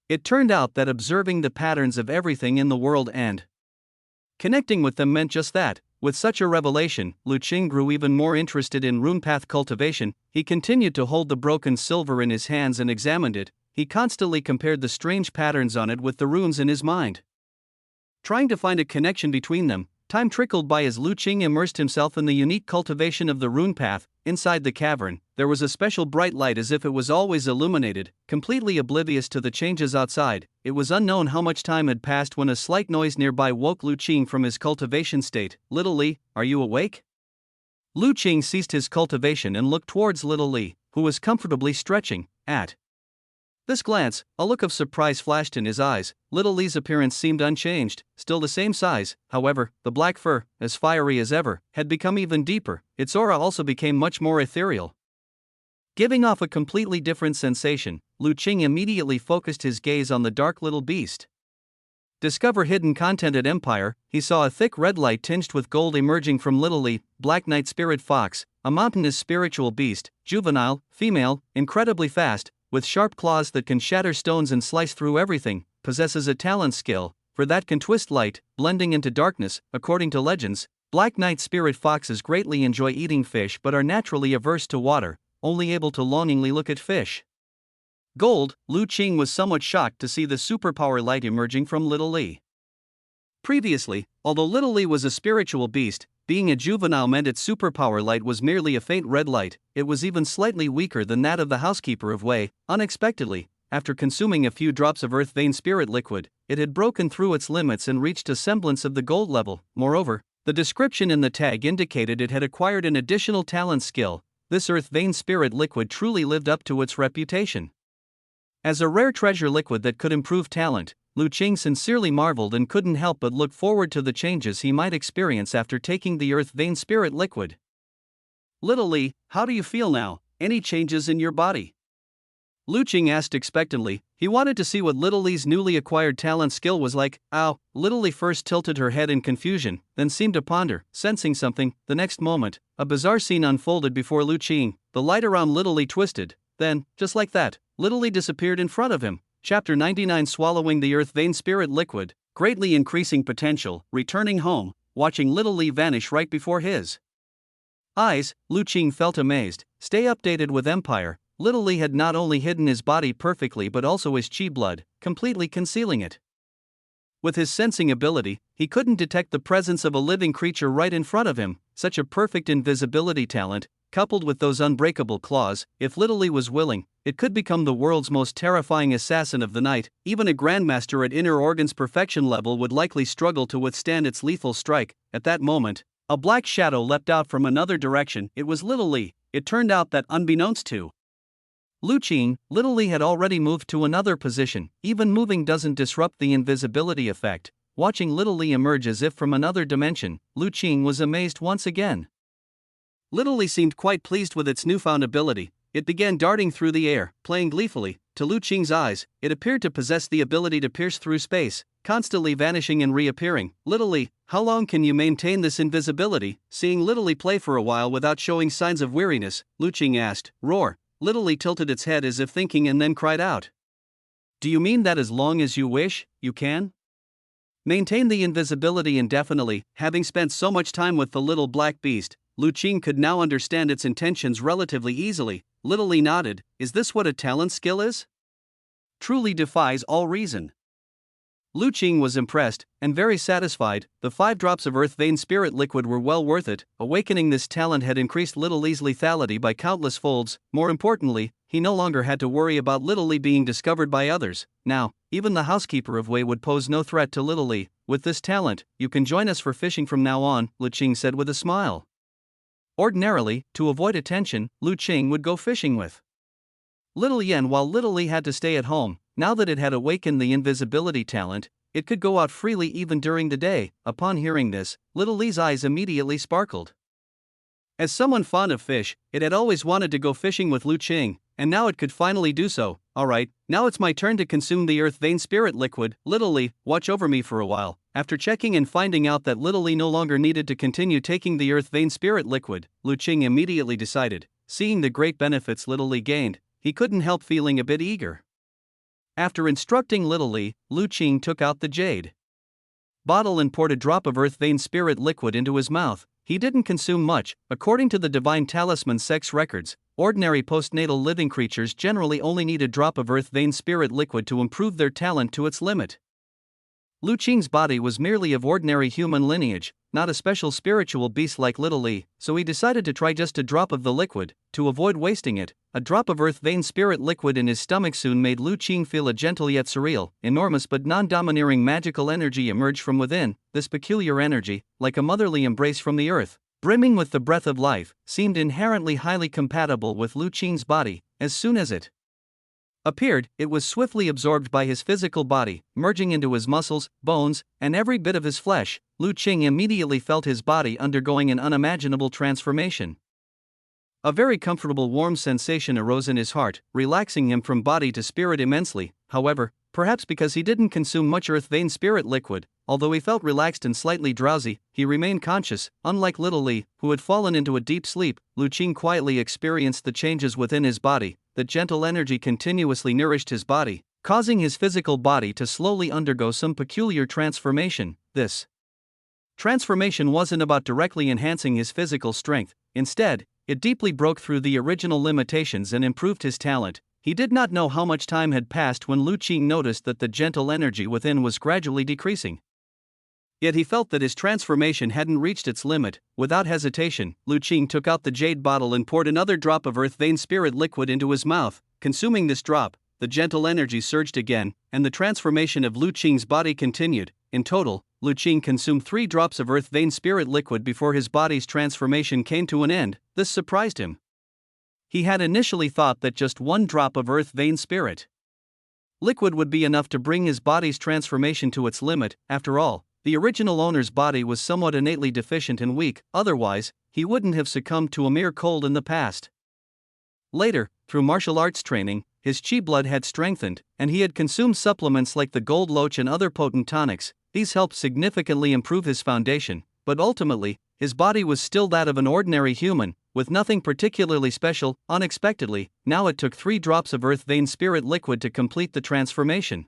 Speaker 1: It turned out that observing the patterns of everything in the world and connecting with them meant just that. With such a revelation, Lu Qing grew even more interested in rune path cultivation. He continued to hold the broken silver in his hands and examined it. He constantly compared the strange patterns on it with the runes in his mind, trying to find a connection between them. Time trickled by as Lu Qing immersed himself in the unique cultivation of the rune path. Inside the cavern, there was a special bright light as if it was always illuminated, completely oblivious to the changes outside. It was unknown how much time had passed when a slight noise nearby woke Lu Qing from his cultivation state. "Little Li, are you awake?" Lu Qing ceased his cultivation and looked towards Little Li, who was comfortably stretching. At this glance, a look of surprise flashed in his eyes. Little Li's appearance seemed unchanged, still the same size. However, the black fur, as fiery as ever, had become even deeper. Its aura also became much more ethereal, giving off a completely different sensation. Lu Qing immediately focused his gaze on the dark little beast. Discover hidden content at Empire. He saw a thick red light tinged with gold emerging from Little Li. Black Knight Spirit Fox, a mountainous spiritual beast, juvenile, female, incredibly fast, with sharp claws that can shatter stones and slice through everything, possesses a talent skill for that can twist light, blending into darkness. According to legends, Black Knight Spirit Foxes greatly enjoy eating fish but are naturally averse to water, only able to longingly look at fish. Gold. Lu Qing was somewhat shocked to see the superpower light emerging from Little Li. Previously, although Little Li was a spiritual beast, being a juvenile meant its superpower light was merely a faint red light. It was even slightly weaker than that of the housekeeper of Wei. Unexpectedly, after consuming a few drops of earth vein spirit liquid, it had broken through its limits and reached a semblance of the gold level. Moreover, the description in the tag indicated it had acquired an additional talent skill. This earth vein spirit liquid truly lived up to its reputation as a rare treasure liquid that could improve talent. Lu Qing sincerely marveled and couldn't help but look forward to the changes he might experience after taking the earth vein spirit liquid. "Little Li, how do you feel now? Any changes in your body?" Lu Qing asked expectantly. He wanted to see what Little Li's newly acquired talent skill was like. Ow! Little Li first tilted her head in confusion, then seemed to ponder, sensing something. The next moment, a bizarre scene unfolded before Lu Qing. The light around Little Li twisted. Then, just like that, Little Li disappeared in front of him. Chapter 99. Swallowing the earth vein spirit liquid, greatly increasing potential. Returning home, watching Little Li vanish right before his eyes, Lu Qing felt amazed. Stay updated with Empire. Little Li had not only hidden his body perfectly but also his chi blood, completely concealing it. With his sensing ability, he couldn't detect the presence of a living creature right in front of him. Such a perfect invisibility talent, coupled with those unbreakable claws, if Little Li was willing, it could become the world's most terrifying assassin of the night. Even a grandmaster at inner organs perfection level would likely struggle to withstand its lethal strike. At that moment, a black shadow leapt out from another direction. It was Little Li. It turned out that, unbeknownst to Lu Qing, Little Li had already moved to another position. Even moving doesn't disrupt the invisibility effect. Watching Little Li emerge as if from another dimension, Lu Qing was amazed once again. Little Li seemed quite pleased with its newfound ability. It began darting through the air, playing gleefully. To Lu Qing's eyes, it appeared to possess the ability to pierce through space, constantly vanishing and reappearing. "Little Li, how long can you maintain this invisibility?" Seeing Little Li play for a while without showing signs of weariness, Lu Qing asked. Roar. Little Li tilted its head as if thinking and then cried out. "Do you mean that as long as you wish, you can maintain the invisibility indefinitely?" Having spent so much time with the little black beast, Lu Qing could now understand its intentions relatively easily. Little Li nodded. Is this what a talent skill is? Truly defies all reason. Lu Qing was impressed, and very satisfied. The 5 drops of Earth Vein Spirit liquid were well worth it. Awakening this talent had increased Little Li's lethality by countless folds. More importantly, he no longer had to worry about Little Li being discovered by others. Now, even the housekeeper of Wei would pose no threat to Little Li. With this talent, you can join us for fishing from now on, Lu Qing said with a smile. Ordinarily, to avoid attention, Lu Qing would go fishing with Little Yen while Little Li had to stay at home. Now that it had awakened the invisibility talent, it could go out freely even during the day. Upon hearing this, Little Li's eyes immediately sparkled. As someone fond of fish, it had always wanted to go fishing with Lu Qing, and now it could finally do so. Alright, now it's my turn to consume the Earth Vein Spirit liquid. Little Li, watch over me for a while. After checking and finding out that Little Li no longer needed to continue taking the Earth Vein Spirit liquid, Lu Qing immediately decided. Seeing the great benefits Little Li gained, he couldn't help feeling a bit eager. After instructing Little Li, Lu Qing took out the jade bottle and poured a drop of Earth Vein Spirit liquid into his mouth. He didn't consume much. According to the Divine Talisman sex records, ordinary postnatal living creatures generally only need a drop of Earth Vein Spirit liquid to improve their talent to its limit. Lu Qing's body was merely of ordinary human lineage, not a special spiritual beast like Little Li, so he decided to try just a drop of the liquid. To avoid wasting it, a drop of Earth Vein Spirit liquid in his stomach soon made Lu Qing feel a gentle yet surreal, enormous but non-domineering magical energy emerge from within. This peculiar energy, like a motherly embrace from the earth, brimming with the breath of life, seemed inherently highly compatible with Lu Qing's body. As soon as it appeared, it was swiftly absorbed by his physical body, merging into his muscles, bones, and every bit of his flesh. Lu Qing immediately felt his body undergoing an unimaginable transformation. A very comfortable warm sensation arose in his heart, relaxing him from body to spirit immensely. However, perhaps because he didn't consume much Earth Vein Spirit liquid, although he felt relaxed and slightly drowsy, he remained conscious. Unlike Little Li, who had fallen into a deep sleep, Lu Qing quietly experienced the changes within his body. The gentle energy continuously nourished his body, causing his physical body to slowly undergo some peculiar transformation. This transformation wasn't about directly enhancing his physical strength. Instead, it deeply broke through the original limitations and improved his talent. He did not know how much time had passed when Lu Qing noticed that the gentle energy within was gradually decreasing. Yet he felt that his transformation hadn't reached its limit. Without hesitation, Lu Qing took out the jade bottle and poured another drop of Earth Vein Spirit liquid into his mouth. Consuming this drop, the gentle energy surged again, and the transformation of Lu Qing's body continued. In total, Lu Qing consumed 3 drops of Earth Vein Spirit liquid before his body's transformation came to an end. This surprised him. He had initially thought that just 1 drop of Earth Vein Spirit liquid would be enough to bring his body's transformation to its limit. After all, the original owner's body was somewhat innately deficient and weak, otherwise, he wouldn't have succumbed to a mere cold in the past. Later, through martial arts training, his qi blood had strengthened, and he had consumed supplements like the gold loach and other potent tonics. These helped significantly improve his foundation, but ultimately, his body was still that of an ordinary human, with nothing particularly special. Unexpectedly, now it took 3 drops of Earth Vein Spirit liquid to complete the transformation.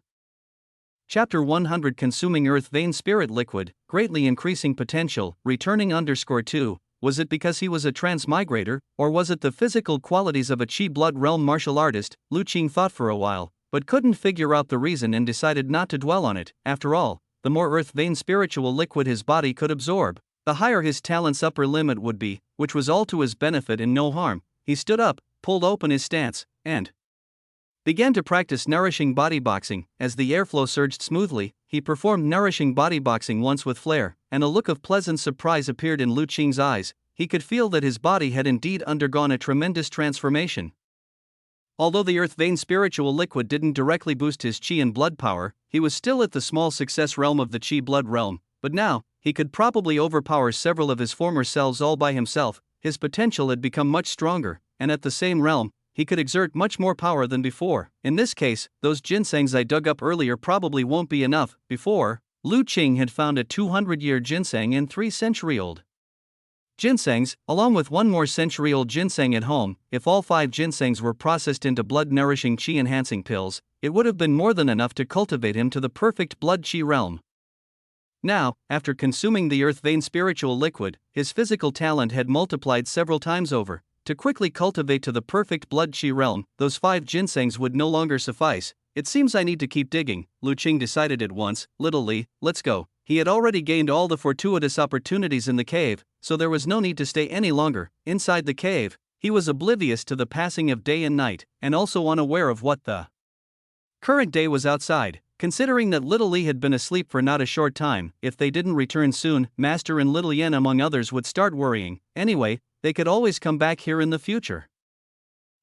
Speaker 1: Chapter 100 Consuming Earth Vein Spirit Liquid, Greatly Increasing Potential, Returning_2. Was it because he was a transmigrator, or was it the physical qualities of a Qi blood realm martial artist? Lu Qing thought for a while, but couldn't figure out the reason and decided not to dwell on it. After all, the more Earth Vein spiritual liquid his body could absorb, the higher his talent's upper limit would be, which was all to his benefit and no harm. He stood up, pulled open his stance, and began to practice nourishing bodyboxing. As the airflow surged smoothly, he performed nourishing bodyboxing once with flair, and a look of pleasant surprise appeared in Lu Qing's eyes. He could feel that his body had indeed undergone a tremendous transformation. Although the Earth Vein spiritual liquid didn't directly boost his qi and blood power, he was still at the small success realm of the qi blood realm, but now, he could probably overpower several of his former selves all by himself. His potential had become much stronger, and at the same realm, he could exert much more power than before. In this case, those ginsengs I dug up earlier probably won't be enough. Before, Lu Qing had found a 200-year ginseng and 3-century-old ginsengs, along with 1 more century-old ginseng at home. If all 5 ginsengs were processed into blood-nourishing qi-enhancing pills, it would have been more than enough to cultivate him to the perfect blood qi realm. Now, after consuming the earth vein spiritual liquid, his physical talent had multiplied several times over. To quickly cultivate to the perfect blood qi realm, those 5 ginsengs would no longer suffice. It seems I need to keep digging, Lu Qing decided at once. Little Li, let's go. He had already gained all the fortuitous opportunities in the cave, so there was no need to stay any longer. Inside the cave, he was oblivious to the passing of day and night, and also unaware of what the current day was outside. Considering that Little Li had been asleep for not a short time, if they didn't return soon, Master and Little Yen among others would start worrying. Anyway, they could always come back here in the future.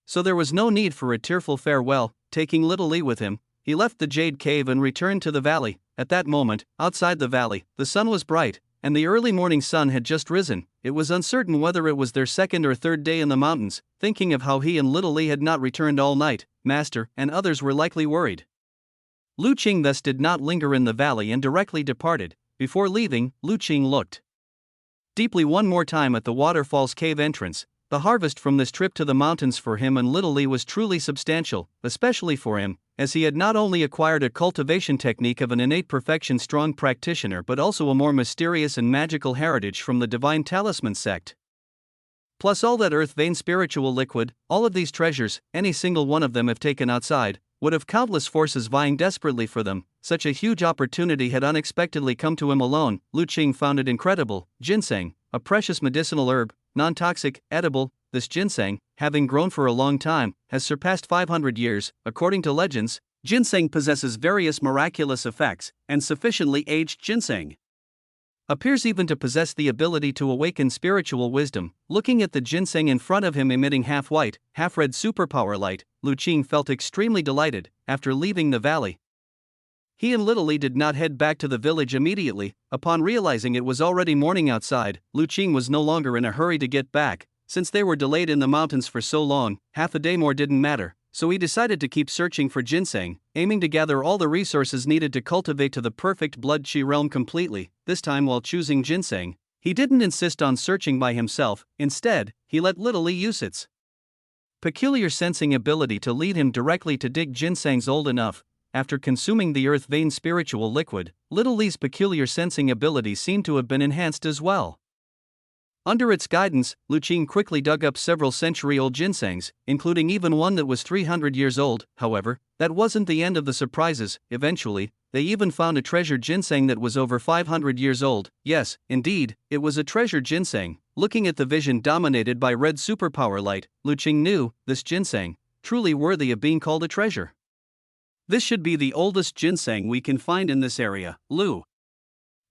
Speaker 1: So there was no need for a tearful farewell. Taking Little Li with him, he left the jade cave and returned to the valley. At that moment, outside the valley, the sun was bright, and the early morning sun had just risen. It was uncertain whether it was their second or third day in the mountains. Thinking of how he and Little Li had not returned all night, Master and others were likely worried. Lu Qing thus did not linger in the valley and directly departed. Before leaving, Lu Qing looked deeply one more time at the waterfall's cave entrance. The harvest from this trip to the mountains for him and Little Li was truly substantial, especially for him, as he had not only acquired a cultivation technique of an innate perfection strong practitioner but also a more mysterious and magical heritage from the divine talisman sect. Plus all that earth vein spiritual liquid, all of these treasures, any single one of them if taken outside, would have countless forces vying desperately for them. Such a huge opportunity had unexpectedly come to him alone. Lu Qing found it incredible. Ginseng, a precious medicinal herb, non-toxic, edible. This ginseng, having grown for a long time, has surpassed 500 years. According to legends, ginseng possesses various miraculous effects, and sufficiently aged ginseng appears even to possess the ability to awaken spiritual wisdom. Looking at the ginseng in front of him emitting half-white, half-red superpower light, Lu Qing felt extremely delighted. After leaving the valley, he and Little Li did not head back to the village immediately. Upon realizing it was already morning outside, Lu Qing was no longer in a hurry to get back. Since they were delayed in the mountains for so long, half a day more didn't matter. So he decided to keep searching for ginseng, aiming to gather all the resources needed to cultivate to the perfect blood qi realm completely. This time while choosing ginseng, he didn't insist on searching by himself. Instead, he let Little Li use its peculiar sensing ability to lead him directly to dig ginsengs old enough. After consuming the earth vein spiritual liquid, Little Li's peculiar sensing ability seemed to have been enhanced as well. Under its guidance, Lu Qing quickly dug up several century-old ginsengs, including even one that was 300 years old. However, that wasn't the end of the surprises. Eventually, they even found a treasured ginseng that was over 500 years old. Yes, indeed, it was a treasured ginseng. Looking at the vision dominated by red superpower light, Lu Qing knew, this ginseng, truly worthy of being called a treasure. This should be the oldest ginseng we can find in this area. Lu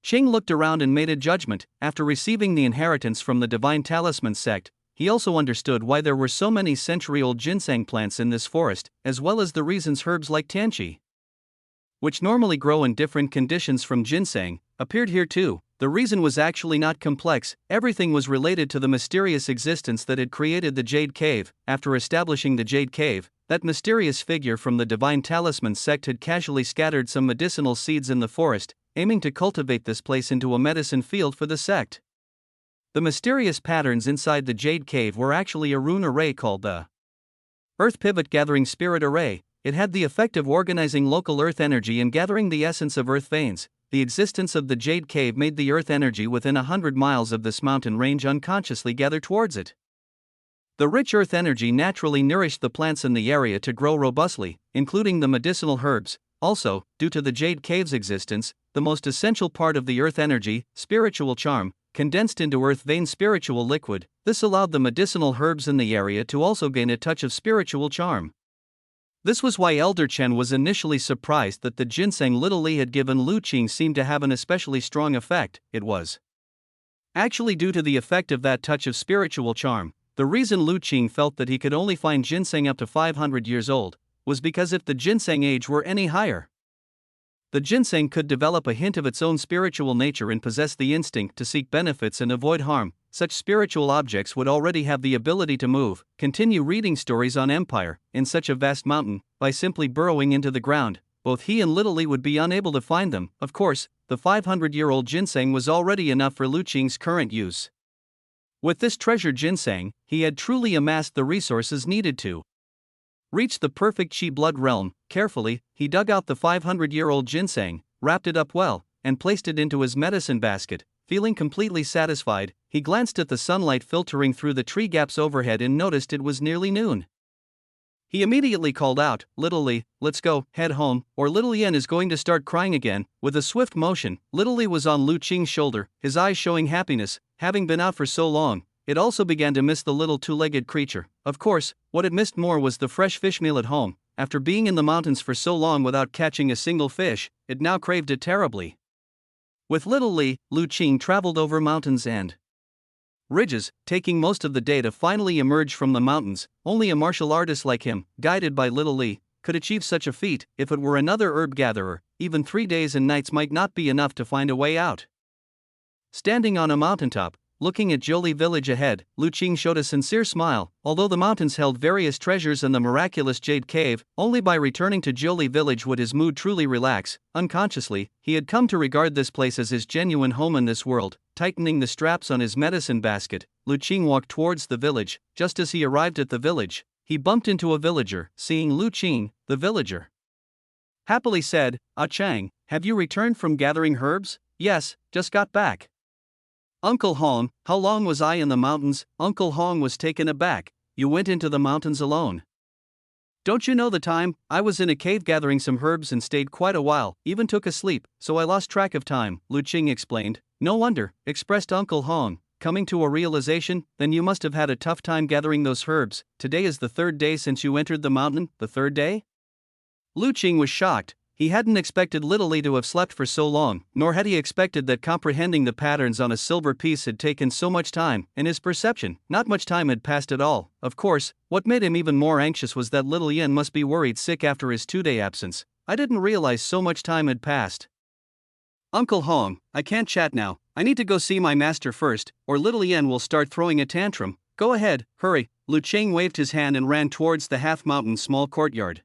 Speaker 1: Qing looked around and made a judgment. After receiving the inheritance from the divine talisman sect, he also understood why there were so many century-old ginseng plants in this forest, as well as the reasons herbs like tianqi, which normally grow in different conditions from ginseng, appeared here too. The reason was actually not complex. Everything was related to the mysterious existence that had created the Jade Cave. After establishing the Jade Cave, that mysterious figure from the divine talisman sect had casually scattered some medicinal seeds in the forest, aiming to cultivate this place into a medicine field for the sect. The mysterious patterns inside the Jade Cave were actually a rune array called the Earth Pivot Gathering Spirit Array. It had the effect of organizing local earth energy and gathering the essence of earth veins. The existence of the Jade Cave made the earth energy within 100 miles of this mountain range unconsciously gather towards it. The rich earth energy naturally nourished the plants in the area to grow robustly, including the medicinal herbs. Also, due to the Jade Cave's existence, the most essential part of the earth energy, spiritual charm, condensed into earth vein spiritual liquid. This allowed the medicinal herbs in the area to also gain a touch of spiritual charm. This was why Elder Chen was initially surprised that the ginseng Little Li had given Lu Qing seemed to have an especially strong effect. It was actually due to the effect of that touch of spiritual charm. The reason Lu Qing felt that he could only find ginseng up to 500 years old was because if the ginseng age were any higher, the ginseng could develop a hint of its own spiritual nature and possess the instinct to seek benefits and avoid harm. Such spiritual objects would already have the ability to move, continue reading stories on Empire, in such a vast mountain, by simply burrowing into the ground. Both he and Little Li would be unable to find them. Of course, the 500-year-old ginseng was already enough for Lu Qing's current use. With this treasured ginseng, he had truly amassed the resources needed to reach the perfect qi blood realm. Carefully, he dug out the 500-year-old ginseng, wrapped it up well, and placed it into his medicine basket. Feeling completely satisfied, he glanced at the sunlight filtering through the tree gaps overhead and noticed it was nearly noon. He immediately called out, "Little Li, let's go, head home, or little Yen is going to start crying again." With a swift motion, little Li was on Lu Qing's shoulder, his eyes showing happiness. Having been out for so long, it also began to miss the little two-legged creature. Of course, what it missed more was the fresh fish meal at home. After being in the mountains for so long without catching a single fish, it now craved it terribly. With little Li, Lu Qing traveled over mountains and ridges, taking most of the day to finally emerge from the mountains. Only a martial artist like him, guided by little Li, could achieve such a feat. If it were another herb gatherer, even 3 days and nights might not be enough to find a way out. Standing on a mountaintop, looking at Zhouli village ahead, Lu Qing showed a sincere smile. Although the mountains held various treasures and the miraculous jade cave, only by returning to Zhouli village would his mood truly relax. Unconsciously, he had come to regard this place as his genuine home in this world. Tightening the straps on his medicine basket, Lu Qing walked towards the village. Just as he arrived at the village, he bumped into a villager. Seeing Lu Qing, the villager happily said, "Ah Chang, have you returned from gathering herbs?" "Yes, just got back." "Uncle Hong, how long was I in the mountains?" Uncle Hong was taken aback. "You went into the mountains alone? Don't you know the time? I was in a cave gathering some herbs and stayed quite a while, even took a sleep, so I lost track of time," Lu Qing explained. "No wonder," expressed Uncle Hong, coming to a realization, "then you must have had a tough time gathering those herbs. Today is the 3rd day since you entered the mountain." "The 3rd day?" Lu Qing was shocked. He hadn't expected little Li to have slept for so long, nor had he expected that comprehending the patterns on a silver piece had taken so much time. In his perception, not much time had passed at all. Of course, what made him even more anxious was that little Yen must be worried sick after his 2-day absence. "I didn't realize so much time had passed. Uncle Hong, I can't chat now. I need to go see my master first, or little Yen will start throwing a tantrum." "Go ahead, hurry." Lu Qing waved his hand and ran towards the half-mountain small courtyard.